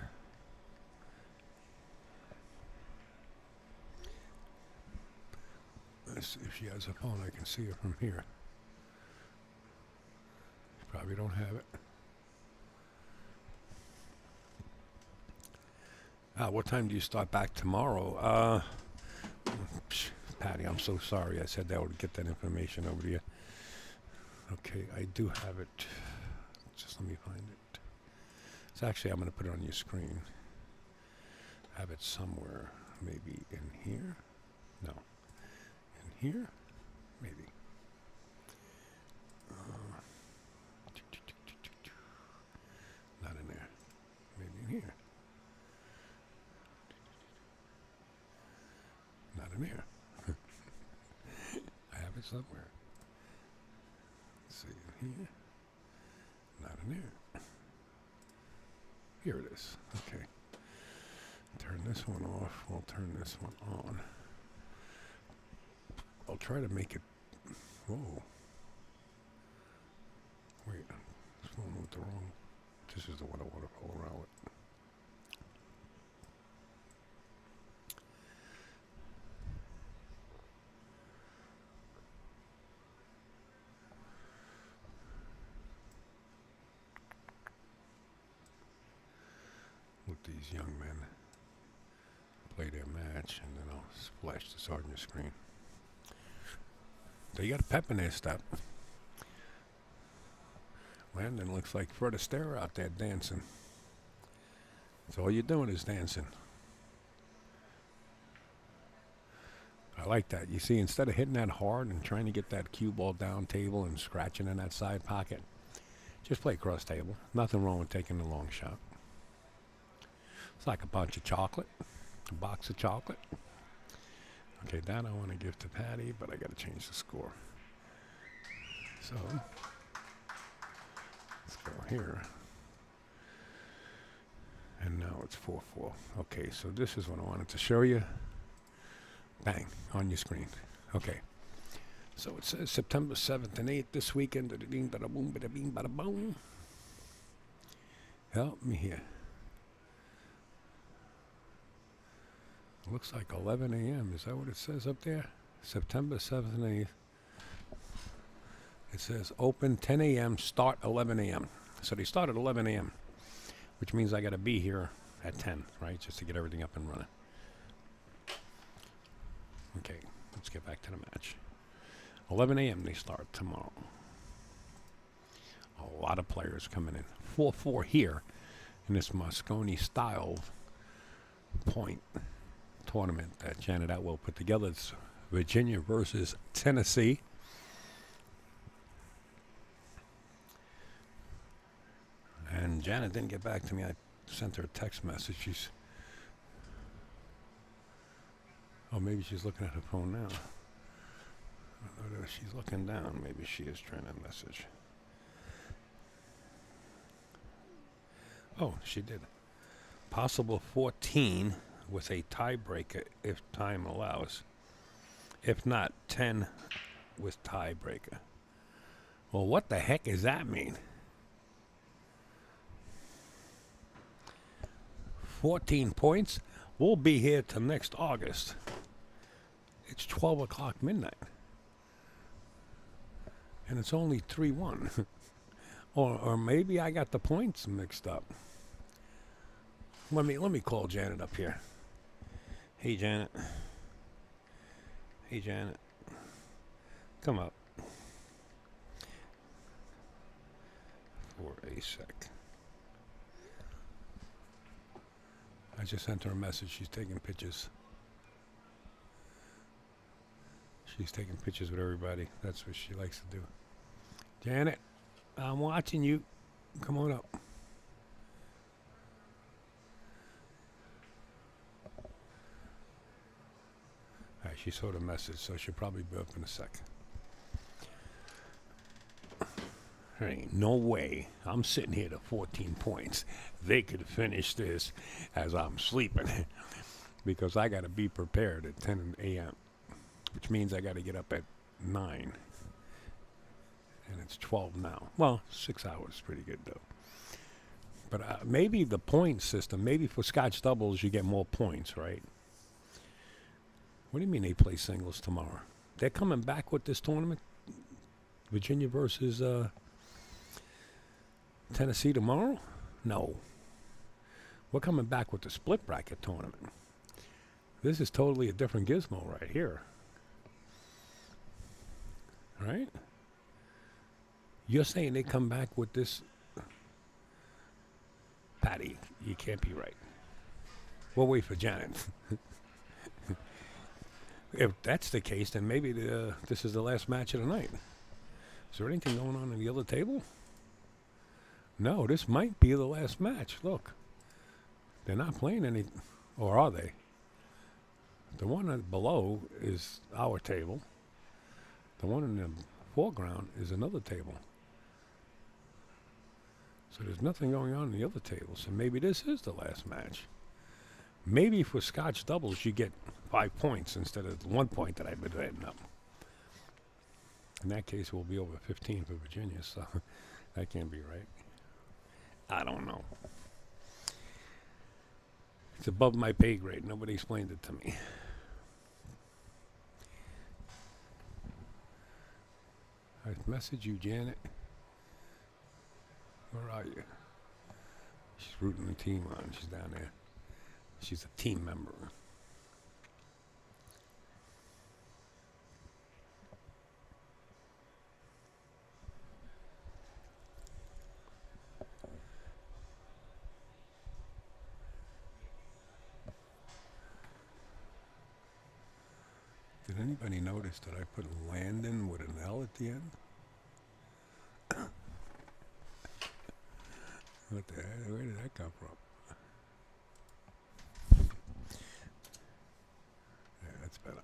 Let's see if she has a phone. I can see her from here. Probably don't have it. What time do you start back tomorrow? Patty, I'm so sorry. I said that I would get that information over to you. Okay, I do have it. Just let me find it. It's actually, I'm going to put it on your screen. Have it somewhere. Maybe in here? No. In here? Maybe. Not in there. Maybe in here. Not in here. I have it somewhere. Let's see, in here. Not in there. Here it is. Okay. Turn this one off. We'll turn this one on. I'll try to make it. Whoa. Wait. This one with the wrong. This is the one I want to pull around with. Let these young men play their match, and then I'll splash this on your screen. So you got a pep in their step. Landon looks like Fred Astaire out there dancing. So all you're doing is dancing. I like that. You see, instead of hitting that hard and trying to get that cue ball down table and scratching in that side pocket, just play cross table. Nothing wrong with taking the long shot. It's like a bunch of chocolate, a box of chocolate. Okay, that I want to give to Patty, but I got to change the score. So, let's go here. And now it's 4-4. Okay, so this is what I wanted to show you. Bang, on your screen. Okay. So it says September 7th and 8th this weekend. Bada bada boom, bada bing, bada boom. Help me here. Looks like 11 a.m. Is that what it says up there? September 7th and 8th. It says open 10 a.m., start 11 a.m. So they start at 11 a.m., which means I got to be here at 10, right? Just to get everything up and running. Okay, let's get back to the match. 11 a.m. they start tomorrow. A lot of players coming in. 4-4 here in this Mosconi style point tournament that Janet Atwell put together. It's Virginia versus Tennessee. And Janet didn't get back to me. I sent her a text message. Oh, maybe she's looking at her phone now. She's looking down. Maybe she is trying to message. Oh, she did. Possible 14 with a tiebreaker if time allows. If not, 10 with tiebreaker. Well, what the heck does that mean? 14 points? We'll be here till next August. It's 12 o'clock midnight. And it's only 3-1. or maybe I got the points mixed up. Let me call Janet up here. Hey, Janet. Hey, Janet. Come up. For a sec. I just sent her a message. She's taking pictures. She's taking pictures with everybody. That's what she likes to do. Janet, I'm watching you. Come on up. All right, she saw the message, so she'll probably be up in a sec. There ain't no way I'm sitting here to 14 points. They could finish this as I'm sleeping because I got to be prepared at 10 a.m., which means I got to get up at 9. And it's 12 now. Well, 6 hours is pretty good, though. But maybe the point system, maybe for Scotch doubles you get more points, right? What do you mean they play singles tomorrow? They're coming back with this tournament? Virginia versus Tennessee tomorrow? No. We're coming back with the split bracket tournament. This is totally a different gizmo right here. Right? You're saying they come back with this? Patty, you can't be right. We'll wait for Janet. If that's the case, then maybe this is the last match of the night. Is there anything going on the other table? No, this might be the last match. Look. They're not playing any, or are they? The one below is our table. The one in the foreground is another table. So there's nothing going on in the other table. So maybe this is the last match. Maybe for Scotch doubles you get 5 points instead of 1 point that I've been adding up. In that case, we'll be over 15 for Virginia, so that can't be right. I don't know. It's above my pay grade. Nobody explained it to me. I messaged you, Janet. Where are you? She's rooting the team on. She's down there. She's a team member. Did anybody notice that I put Landon with an L at the end? What the heck? Where did that come from? Yeah, that's better.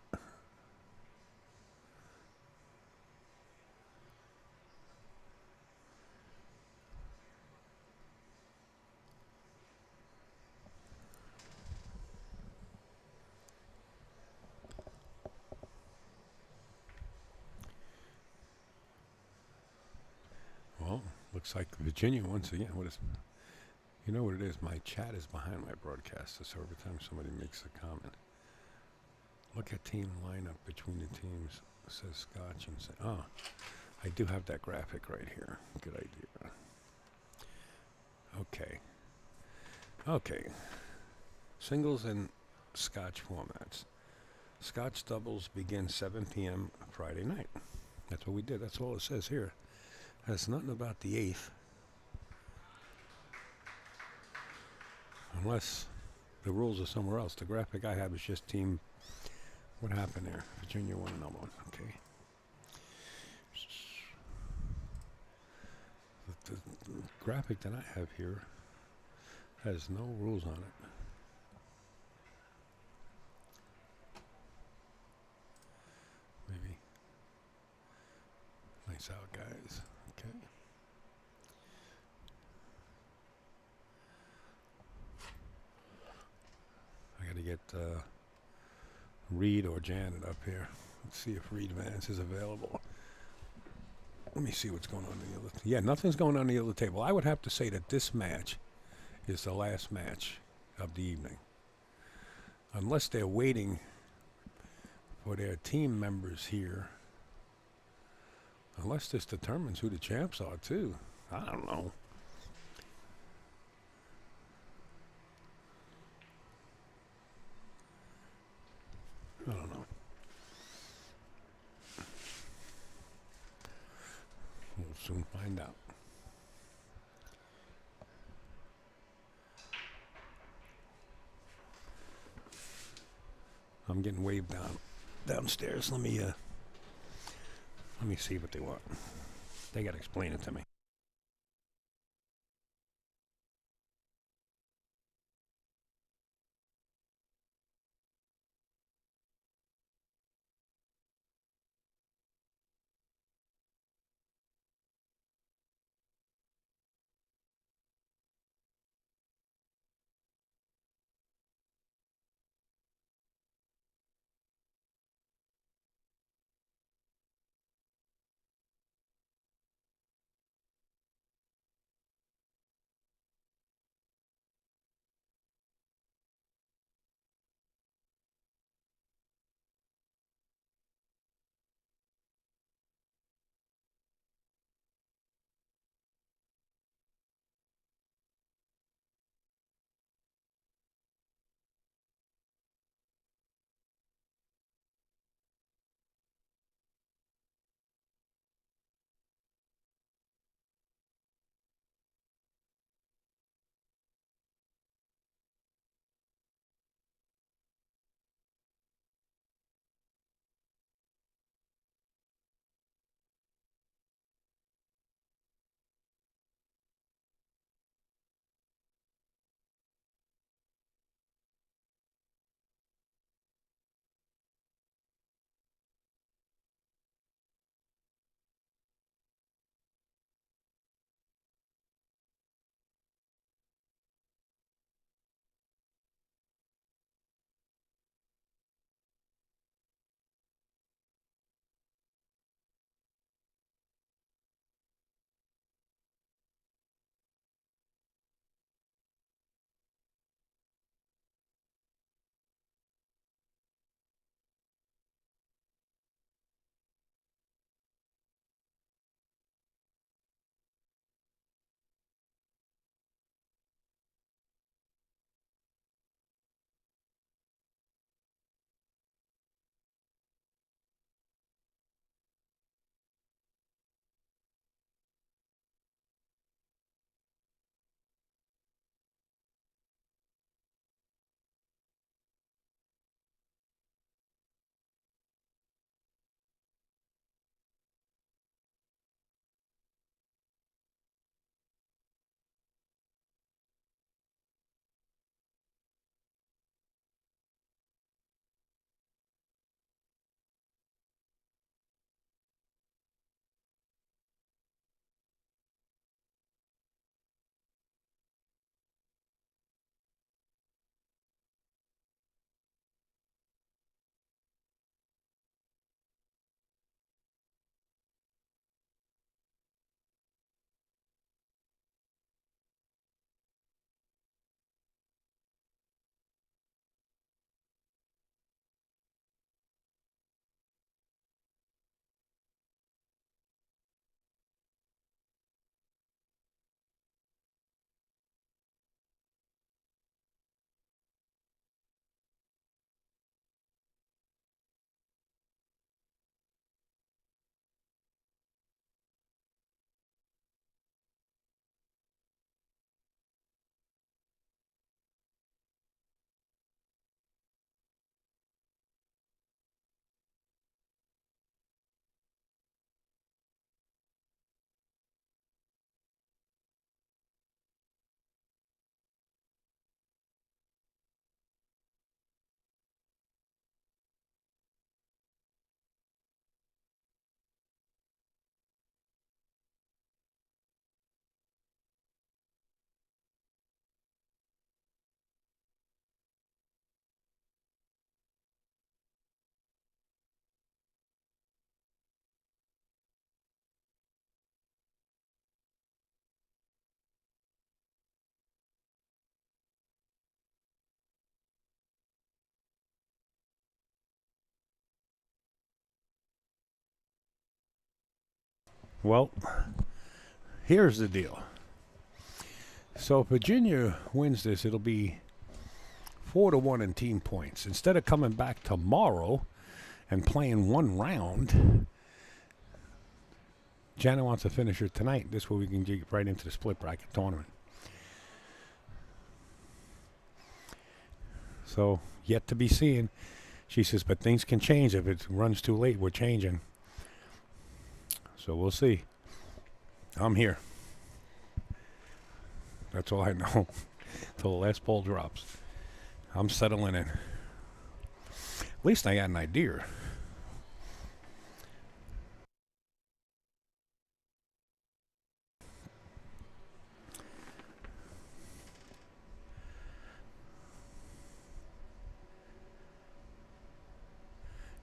Well, looks like Virginia once again. What is? You know what it is? My chat is behind my broadcaster, so every time somebody makes a comment, look at team lineup between the teams. It says Scotch and say, oh, I do have that graphic right here. Good idea. Okay. Okay. Singles and Scotch formats. Scotch doubles begin 7 p.m. Friday night. That's what we did. That's all it says here. Has nothing about the 8th. Unless the rules are somewhere else. The graphic I have is just team. What happened there? Virginia won another one. Okay. The graphic that I have here has no rules on it. Maybe. Nice out, guys. Okay. I gotta get Reed or Janet up here. Let's see if Reed Vance is available. Let me see what's going on in the other. Yeah, nothing's going on in the other table. I would have to say that this match is the last match of the evening, unless they're waiting for their team members here. Unless this determines who the champs are too. I don't know. I don't know. We'll soon find out. I'm getting waved downstairs. Let me see what they want. They gotta explain it to me. Well, here's the deal. So if Virginia wins this, it'll be 4-1 in team points. Instead of coming back tomorrow and playing one round, Janet wants to finish her tonight. This way we can get right into the split bracket tournament. So, yet to be seen. She says, but things can change. If it runs too late, we're changing. So we'll see. I'm here. That's all I know. Till the last ball drops. I'm settling in. At least I got an idea.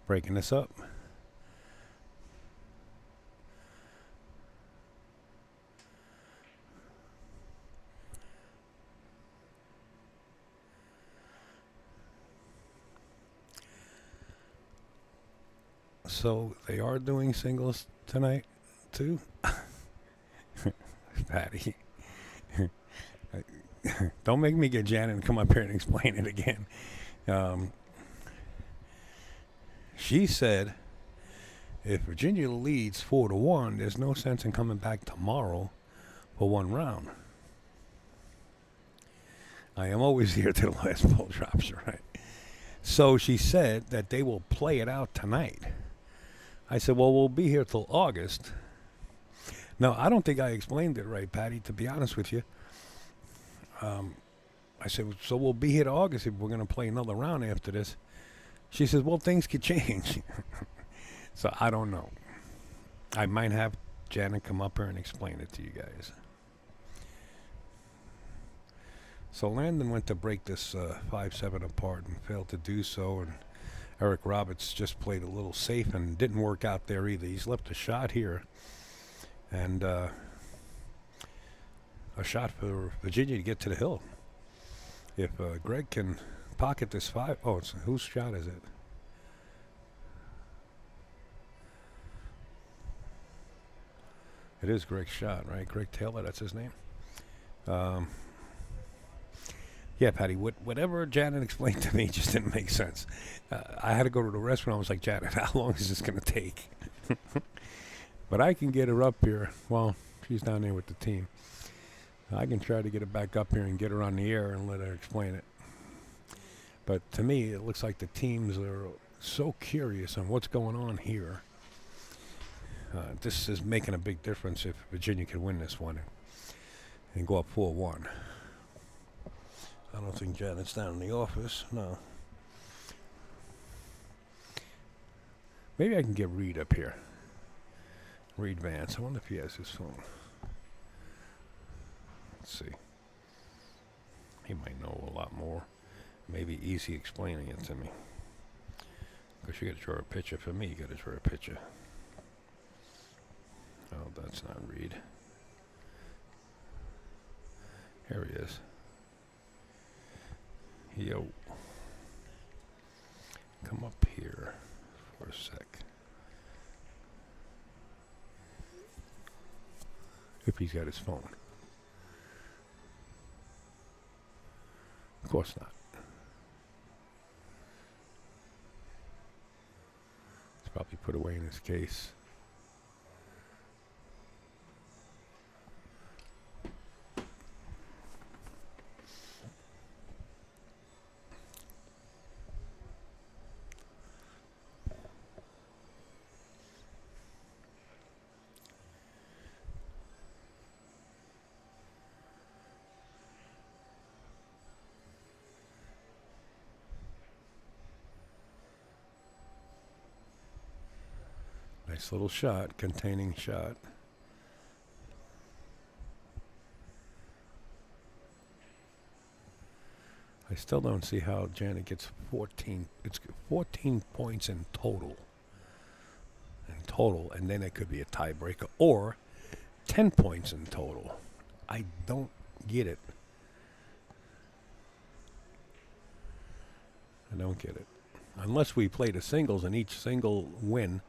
Breaking this up. So they are doing singles tonight, too. Patty. Don't make me get Janet and come up here and explain it again. She said if Virginia leads 4-1, there's no sense in coming back tomorrow for one round. I am always here till the last ball drops, right? So she said that they will play it out tonight. I said, well, we'll be here till August. Now, I don't think I explained it right, Patty, to be honest with you. I said, so we'll be here to August if we're going to play another round after this. She says, well, things could change. So I don't know. I might have Janet come up here and explain it to you guys. So Landon went to break this 5-7 apart and failed to do so. And Eric Roberts just played a little safe and didn't work out there either. He's left a shot here. And a shot for Virginia to get to the hill. If Greg can pocket this 5. Oh, whose shot is it? It is Greg's shot, right? Greg Taylor, that's his name. Yeah, Patty, whatever Janet explained to me just didn't make sense. I had to go to the restaurant. I was like, Janet, how long is this going to take? But I can get her up here. Well, she's down there with the team. I can try to get her back up here and get her on the air and let her explain it. But to me, it looks like the teams are so curious on what's going on here. This is making a big difference if Virginia can win this one and go up 4-1. I don't think Janet's down in the office. No. Maybe I can get Reed up here. Reed Vance. I wonder if he has his phone. Let's see. He might know a lot more. Maybe easy explaining it to me. Because you got to draw a picture. For me, you got to draw a picture. Oh, that's not Reed. Here he is. Yo. Come up here for a sec. If he's got his phone. Of course not. It's probably put away in his case. Nice little shot, containing shot. I still don't see how Janet gets 14. It's 14 points in total. And then it could be a tiebreaker or 10 points in total. I don't get it. I don't get it. Unless we play the singles and each single win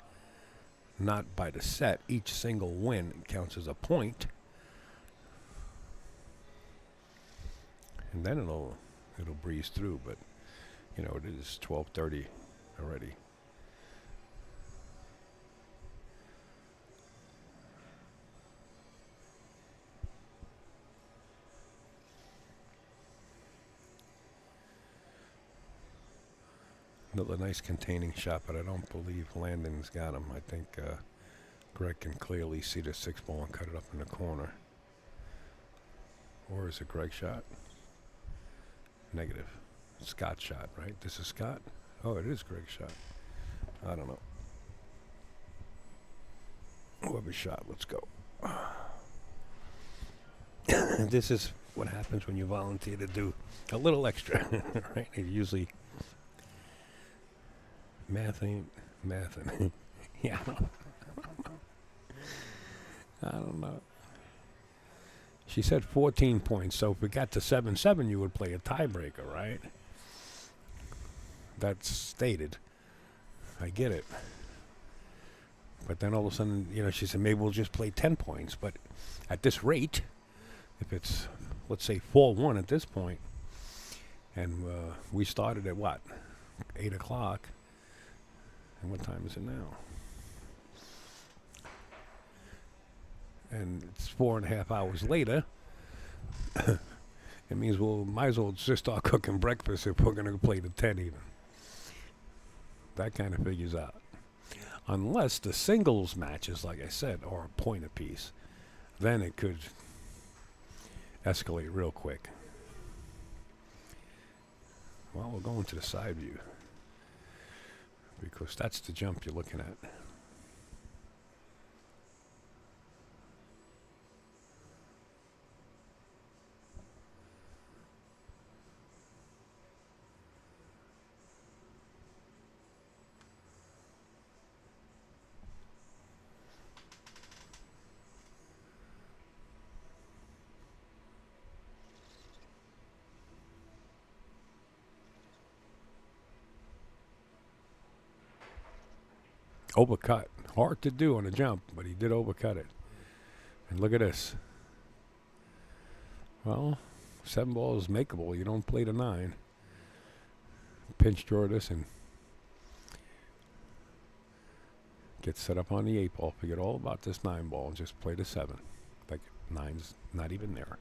not by the set. Each single win counts as a point, and then it'll breeze through. But you know, it is 12:30 already. Another nice containing shot, but I don't believe Landon's got him. I think Greg can clearly see the 6-ball and cut it up in the corner. Or is it Greg's shot? Negative. Scott's shot, right? This is Scott? Oh, it is Greg's shot. I don't know. Whoever's shot, let's go. This is what happens when you volunteer to do a little extra, right? Usually math ain't mathin'. Yeah, I don't know. She said 14 points, so if we got to 7-7, you would play a tiebreaker, right? That's stated. I get it. But then all of a sudden, you know, she said, maybe we'll just play 10 points. But at this rate, if it's, let's say, 4-1 at this point, and we started at what? 8 o'clock. And what time is it now? And it's 4.5 hours later. It means we'll might as well just start cooking breakfast if we're going to play the 10 even. That kind of figures out. Unless the singles matches, like I said, are a point apiece, then it could escalate real quick. Well, we're going to the side view because that's the jump you're looking at. Overcut. Hard to do on a jump, but he did overcut it. And look at this. Well, 7 ball is makeable. You don't play the 9. Pinch draw this and get set up on the 8 ball. Forget all about this 9 ball and just play the 7. Like 9's not even there.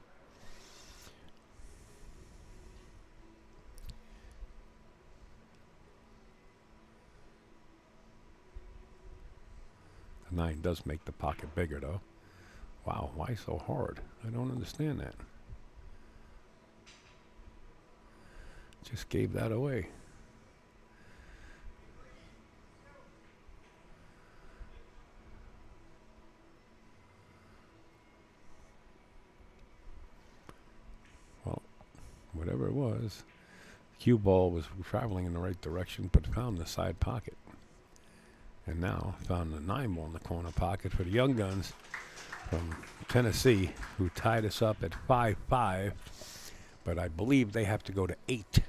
The 9 does make the pocket bigger though. Wow, why so hard? I don't understand that. Just gave that away. Well, whatever it was, cue ball was traveling in the right direction, but found the side pocket. And now found the 9 ball in the corner pocket for the young guns from Tennessee, who tied us up at 5-5. But I believe they have to go to 8.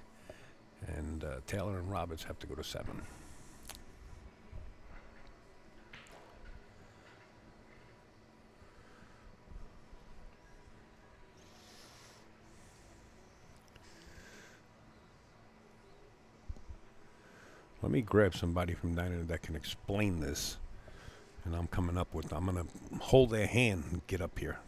And Taylor and Roberts have to go to 7. Let me grab somebody from down there that can explain this. And I'm coming up with, I'm going to hold their hand and get up here.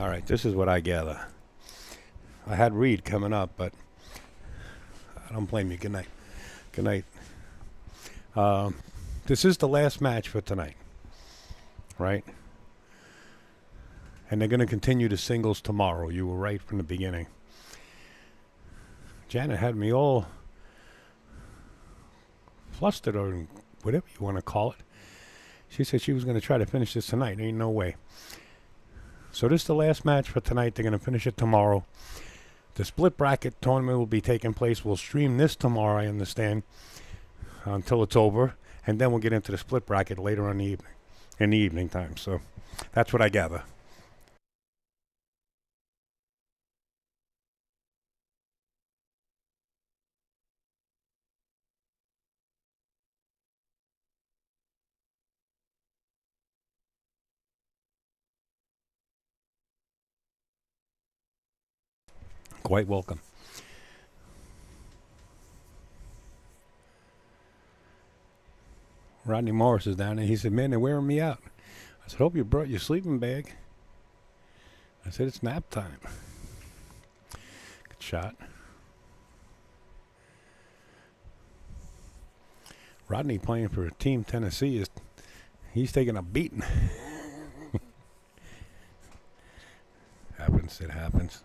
All right, this is what I gather. I had Reed coming up, but I don't blame you. Good night. Good night. This is the last match for tonight, right? And they're going to continue the singles tomorrow. You were right from the beginning. Janet had me all flustered, or whatever you want to call it. She said she was going to try to finish this tonight. Ain't no way. So this is the last match for tonight. They're going to finish it tomorrow. The split bracket tournament will be taking place. We'll stream this tomorrow, I understand, until it's over. And then we'll get into the split bracket later on in the evening time. So that's what I gather. Quite welcome. Rodney Morris is down there. He said, man, they're wearing me out. I said, hope you brought your sleeping bag. I said, it's nap time. Good shot. Rodney playing for Team Tennessee he's taking a beating. Happens, it happens.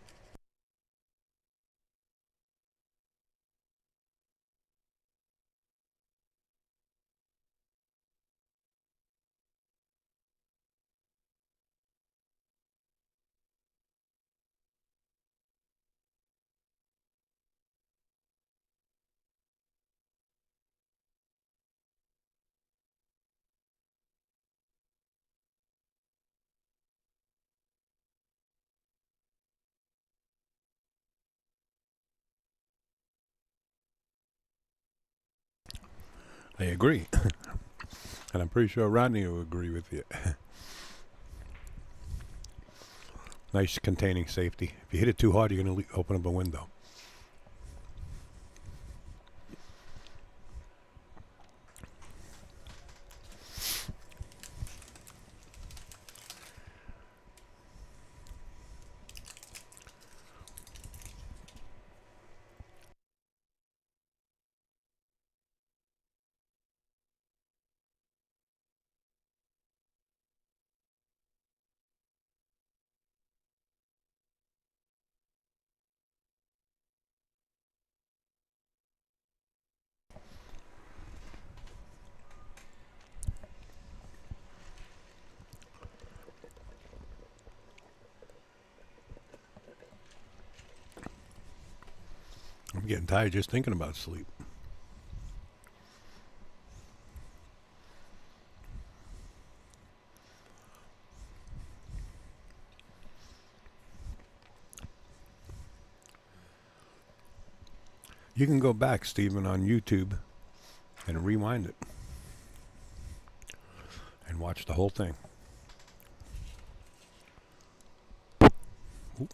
I agree. And I'm pretty sure Rodney will agree with you. Nice containing safety. If you hit it too hard, you're going to open up a window. I'm getting tired just thinking about sleep. You can go back, Stephen, on YouTube and rewind it and watch the whole thing. Oop.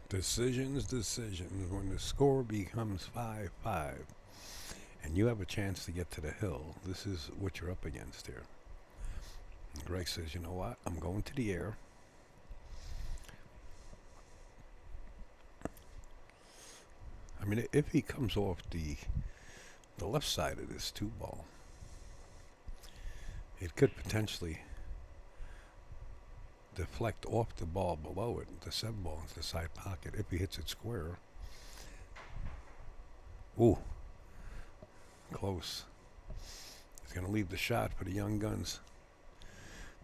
Decisions. When the score becomes 5-5 and you have a chance to get to the hill, this is what you're up against here. And Greg says, you know what? I'm going to the air. I mean, if he comes off the left side of this 2-ball, it could potentially deflect off the ball below it, the 7-ball into the side pocket, if he hits it square. Ooh, close. He's going to leave the shot for the young guns.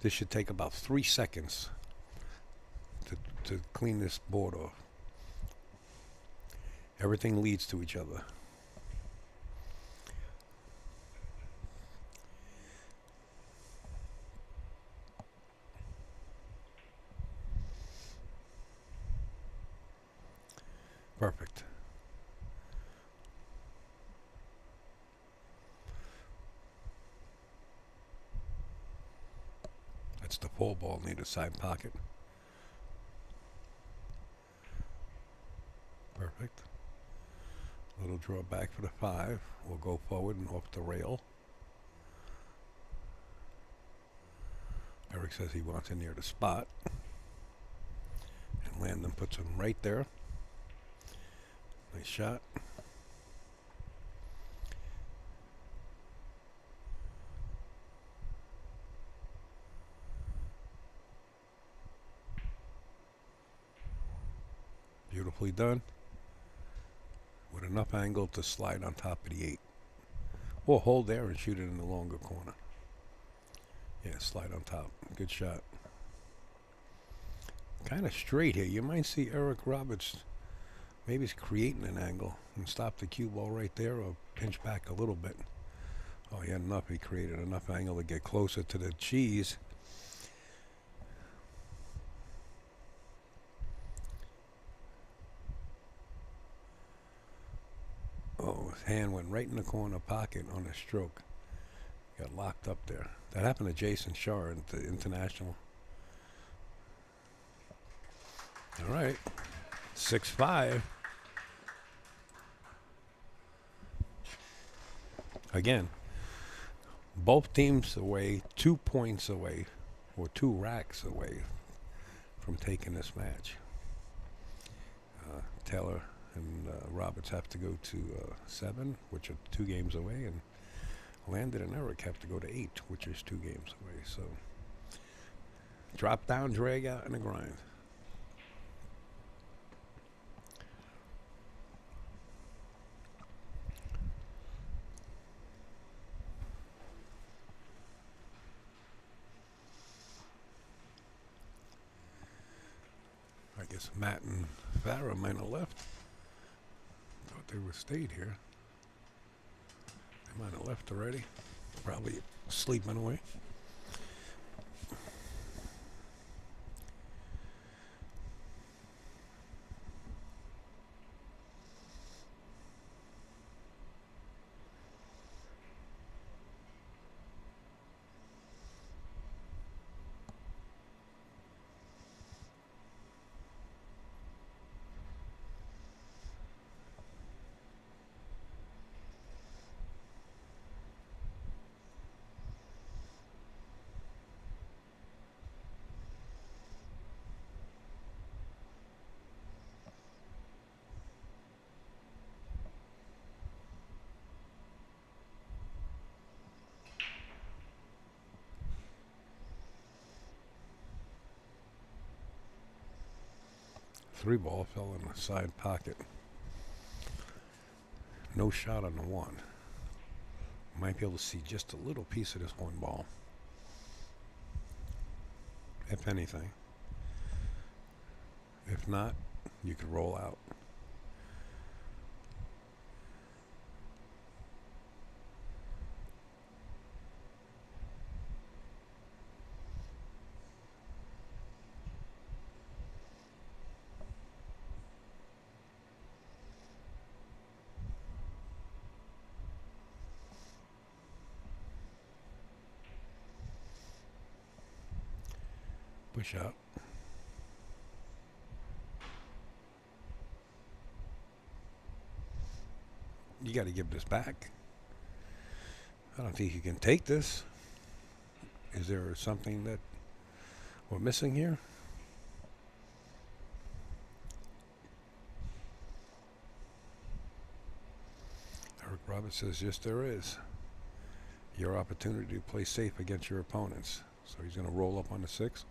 This should take about 3 seconds to clean this board off. Everything leads to each other. Perfect. That's the 4-ball near the side pocket. Perfect. Little draw back for the 5. We'll go forward and off the rail. Eric says he wants in near the spot. And Landon puts him right there. Nice shot. Beautifully done. With enough angle to slide on top of the 8. Or hold there and shoot it in the longer corner. Yeah, slide on top. Good shot. Kind of straight here. You might see Eric Roberts, maybe he's creating an angle and stop the cue ball right there or pinch back a little bit. Oh, he had enough. He created enough angle to get closer to the cheese. Oh, his hand went right in the corner pocket on a stroke. Got locked up there. That happened to Jason Shaw at the International. All right. 6-5. Again, both teams away, 2 points away, or 2 racks away from taking this match. Taylor and Roberts have to go to 7, which are 2 games away, and Landon and Eric have to go to 8, which is 2 games away. So, drop down, drag out, and a grind. I guess Matt and Farrah might have left. Thought they were stayed here. They might have left already. Probably sleeping away. Three ball fell in the side pocket. No shot on the 1. Might be able to see just a little piece of this 1 ball, if anything. If not, you could roll out. Push out. got to give this back. I don't think you can take this. Is there something that we're missing here? Eric Roberts says, yes, there is. Your opportunity to play safe against your opponents. So he's going to roll up on the 6.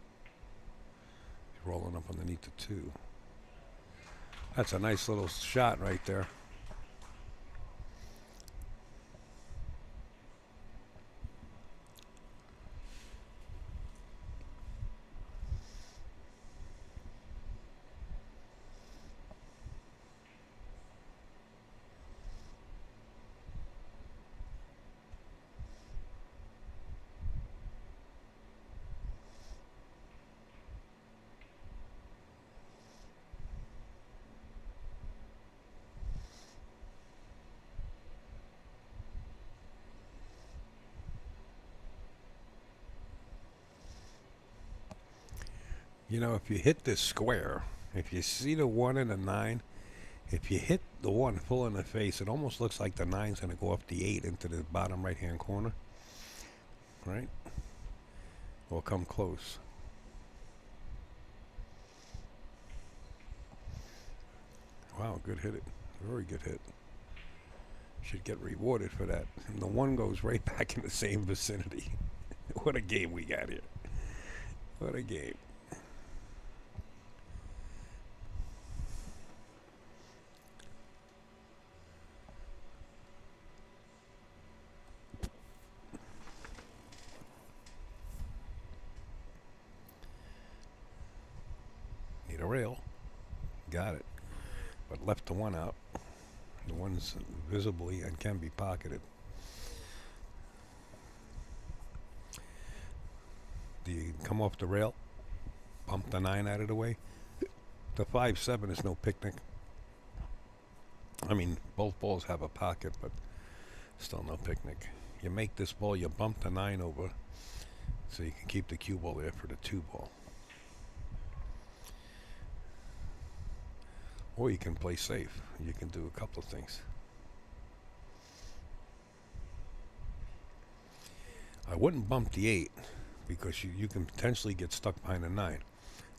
He's rolling up underneath the 2. That's a nice little shot right there. You know, if you hit this square, if you see the 1 and the 9, if you hit the 1 full in the face, it almost looks like the 9's going to go off the 8 into the bottom right-hand corner. Right? Or come close. Wow, good hit. Very good hit. Should get rewarded for that. And the 1 goes right back in the same vicinity. What a game we got here. What a game. Need a rail. Got it. But left the 1 out. The 1's visibly and can be pocketed. Do you come off the rail? Bump the 9 out of the way? The 5-7 is no picnic. I mean, both balls have a pocket, but still no picnic. You make this ball, you bump the 9 over so you can keep the cue ball there for the 2 ball. Or you can play safe. You can do a couple of things. I wouldn't bump the 8 because you can potentially get stuck behind the 9.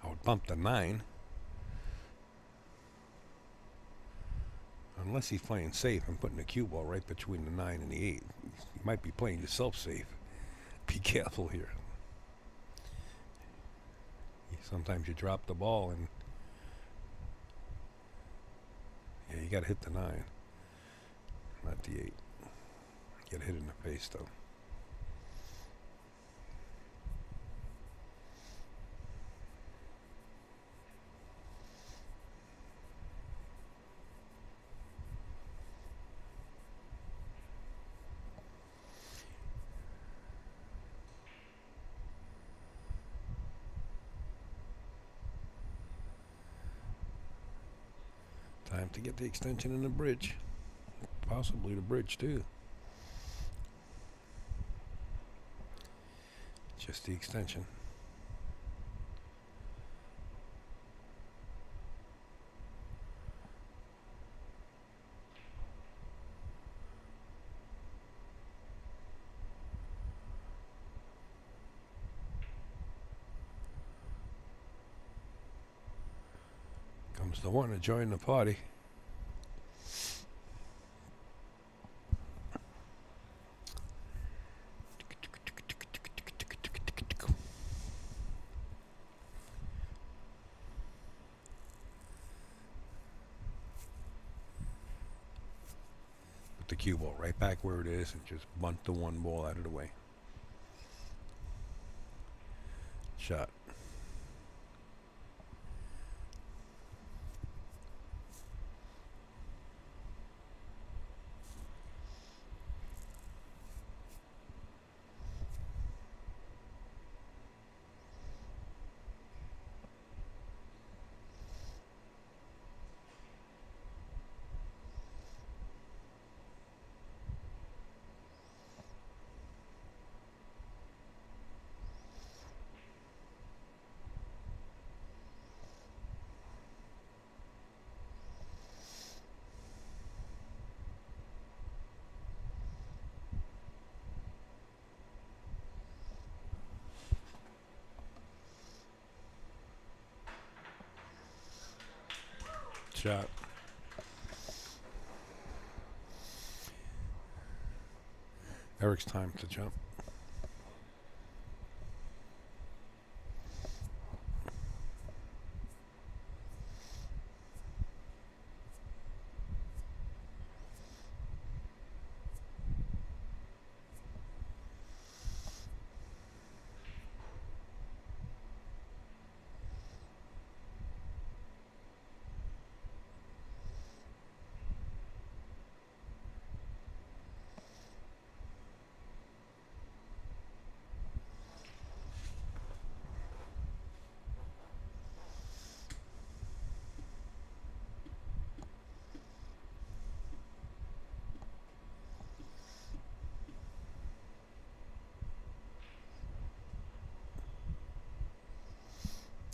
I would bump the 9 unless he's playing safe and putting the cue ball right between the 9 and the 8. You might be playing yourself safe. Be careful here. Sometimes you drop the ball and yeah, you got to hit the 9, not the 8. Get hit in the face though. Time to get the extension in the bridge. Possibly the bridge too. Just the extension. Comes the 1 to join the party. Put the cue ball right back where it is and just bunt the 1 ball out of the way. Shot. shot. Eric's time to jump.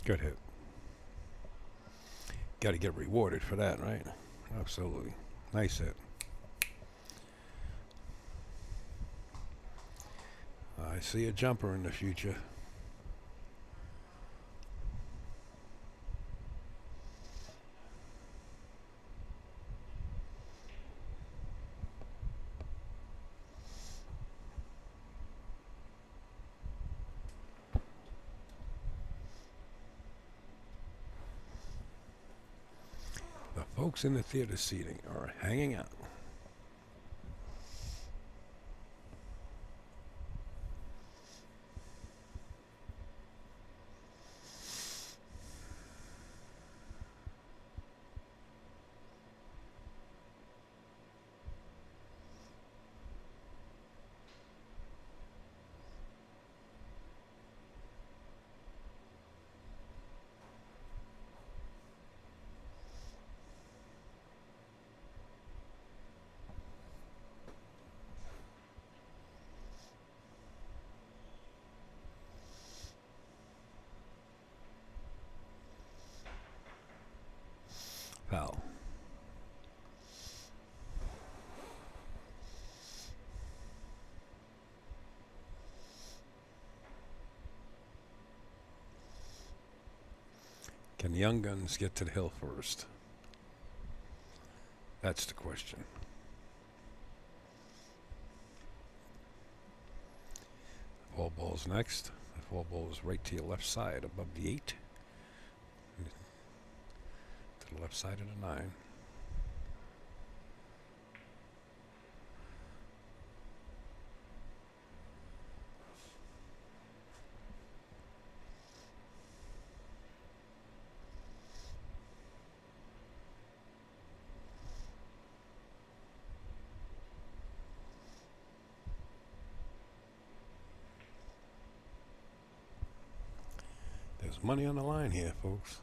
Good hit. Got to get rewarded for that, right? Absolutely. Nice hit. I see a jumper in the future. The folks in the theater seating are hanging out. Foul. Can the young guns get to the hill first? That's the question. Fall ball's next. The fall ball is right to your left side above the 8. To the left side of the 9. There's money on the line here, folks.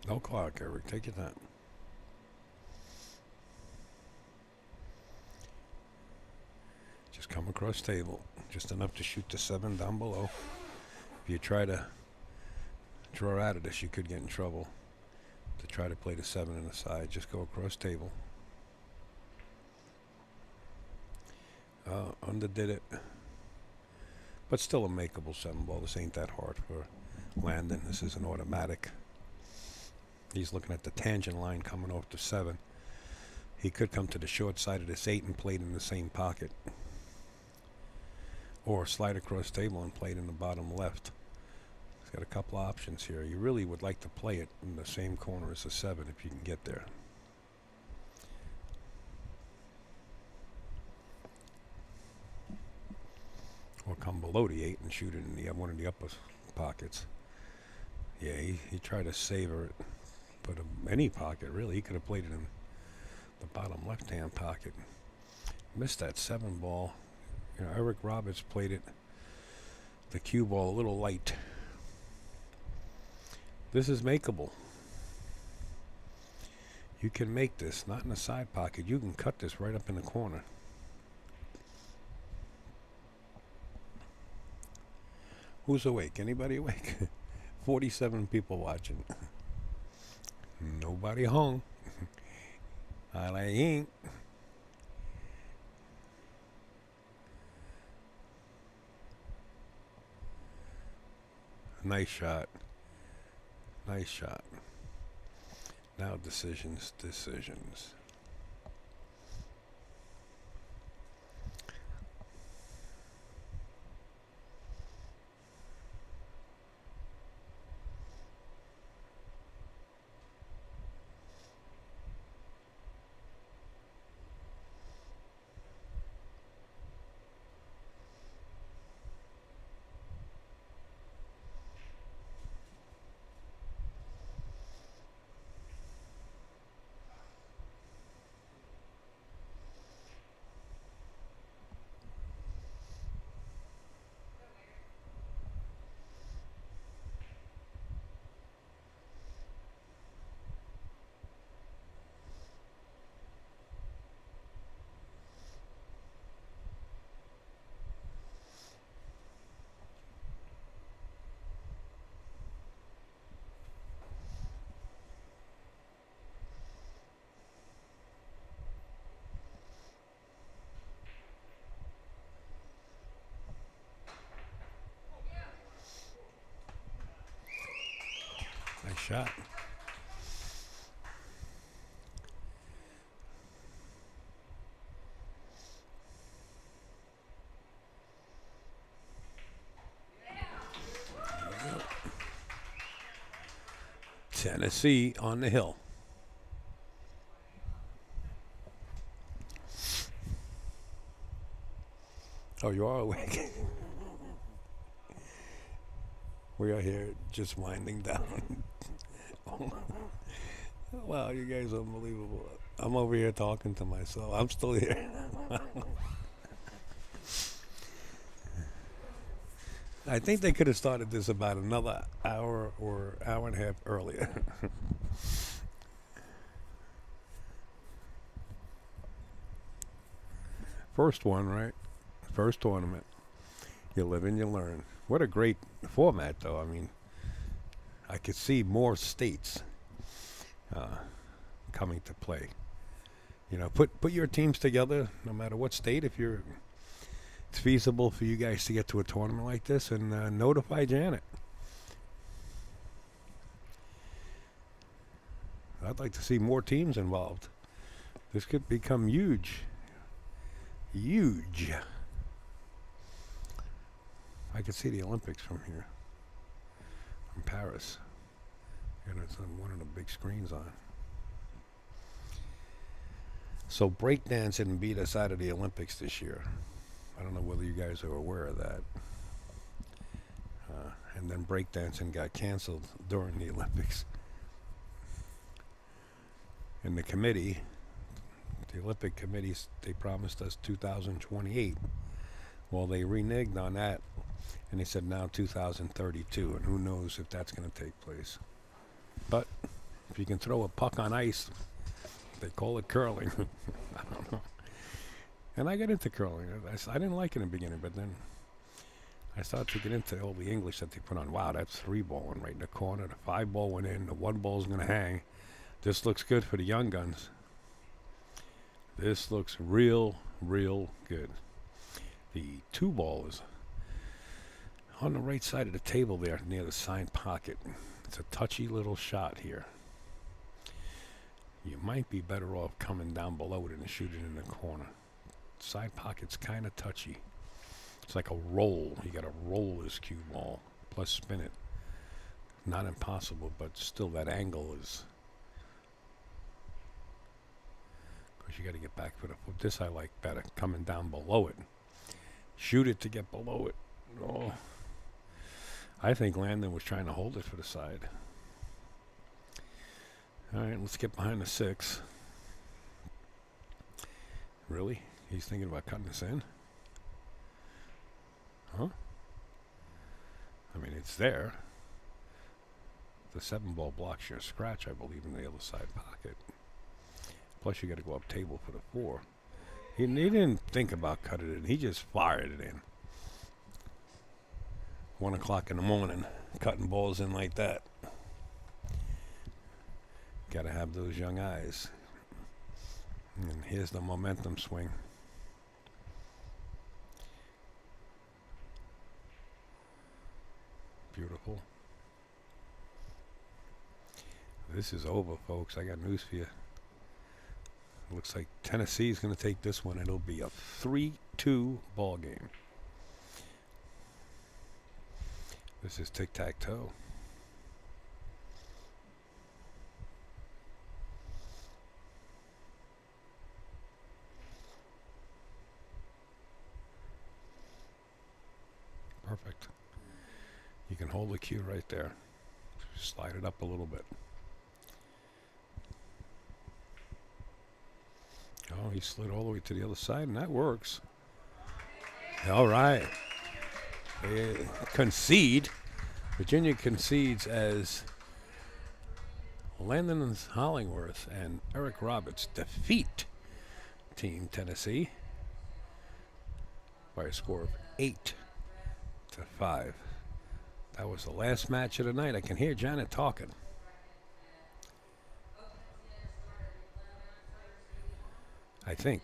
No clock, Eric. Take your time. Just come across table. Just enough to shoot the 7 down below. If you try to draw out of this, you could get in trouble. To try to play the 7 in the side, just go across table. Underdid it. But still a makeable 7 ball. This ain't that hard for Landon. This is an automatic. He's looking at the tangent line coming off the 7. He could come to the short side of this 8 and play it in the same pocket. Or slide across table and play it in the bottom left. He's got a couple options here. You really would like to play it in the same corner as the 7 if you can get there. Or come below the 8 and shoot it in the one of the upper pockets. Yeah, he tried to savor it. But any pocket, really. He could have played it in the bottom left-hand pocket. Missed that 7 ball. You know, Eric Roberts played it, the cue ball, a little light. This is makeable. You can make this, not in a side pocket. You can cut this right up in the corner. Who's awake? Anybody awake? 47 people watching. Nobody home. I ain't. Nice shot. Nice shot. Now decisions. Nice shot. Tennessee on the hill. Oh, you are awake. We are here just winding down. Wow, you guys are unbelievable. I'm over here talking to myself. I'm still here. I think they could have started this about another hour or hour and a half earlier. First one, right? First tournament. You live and you learn. What a great format, though. I mean, I could see more states coming to play. You know, put your teams together, no matter what state, if it's feasible for you guys to get to a tournament like this, and notify Janet. I'd like to see more teams involved. This could become huge. Huge. I could see the Olympics from here, from Paris. And it's on one of the big screens on. So breakdancing beat us out of the Olympics this year. I don't know whether you guys are aware of that. And then breakdancing got canceled during the Olympics. And the committee, the Olympic committees, they promised us 2028. Well, they reneged on that, and they said now 2032, and who knows if that's going to take place. But if you can throw a puck on ice, they call it curling. I don't know. And I got into curling. I didn't like it in the beginning, but then I started to get into all the English that they put on. Wow, that's 3-balling right in the corner. The 5-ball went in. The 1-ball's going to hang. This looks good for the young guns. This looks real good. The 2-ball is on the right side of the table there near the side pocket. It's a touchy little shot here. You might be better off coming down below it and shoot it in the corner. Side pocket's kind of touchy. It's like a roll. You got to roll this cue ball, plus spin it. Not impossible, but still that angle is... Because you got to get back for the foot. This I like better, coming down below it. Shoot it to get below it. Oh. I think Landon was trying to hold it for the side. All right, let's get behind the 6. Really? He's thinking about cutting this in? Huh? I mean, it's there. The 7-ball blocks your scratch, I believe, in the other side pocket. Plus, you got to go up table for the 4. He didn't think about cutting it in. He just fired it in. 1 o'clock in the morning, cutting balls in like that. Got to have those young eyes. And here's the momentum swing. Beautiful. This is over, folks. I got news for you. Looks like Tennessee's going to take this one. It'll be a 3-2 ball game. This is tic-tac-toe. Perfect. You can hold the cue right there. Slide it up a little bit. Oh, he slid all the way to the other side, and that works. All right. They concede. Virginia concedes as Landon Hollingworth and Eric Roberts defeat Team Tennessee by a score of 8-5. That was the last match of the night. I can hear Janet talking. I think.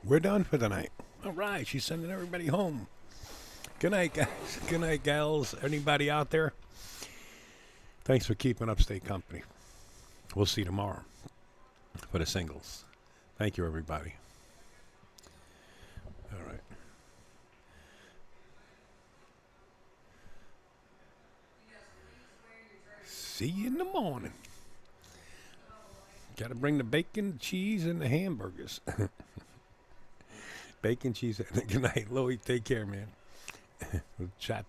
We're done for the night. All right, she's sending everybody home. Good night, guys. Good night, gals. Anybody out there? Thanks for keeping Upstate company. We'll see you tomorrow for the singles. Thank you, everybody. All right. See you in the morning. Got to bring the bacon, cheese, and the hamburgers. Bacon, cheese. Good night, Louie. Take care, man. We'll chat tomorrow.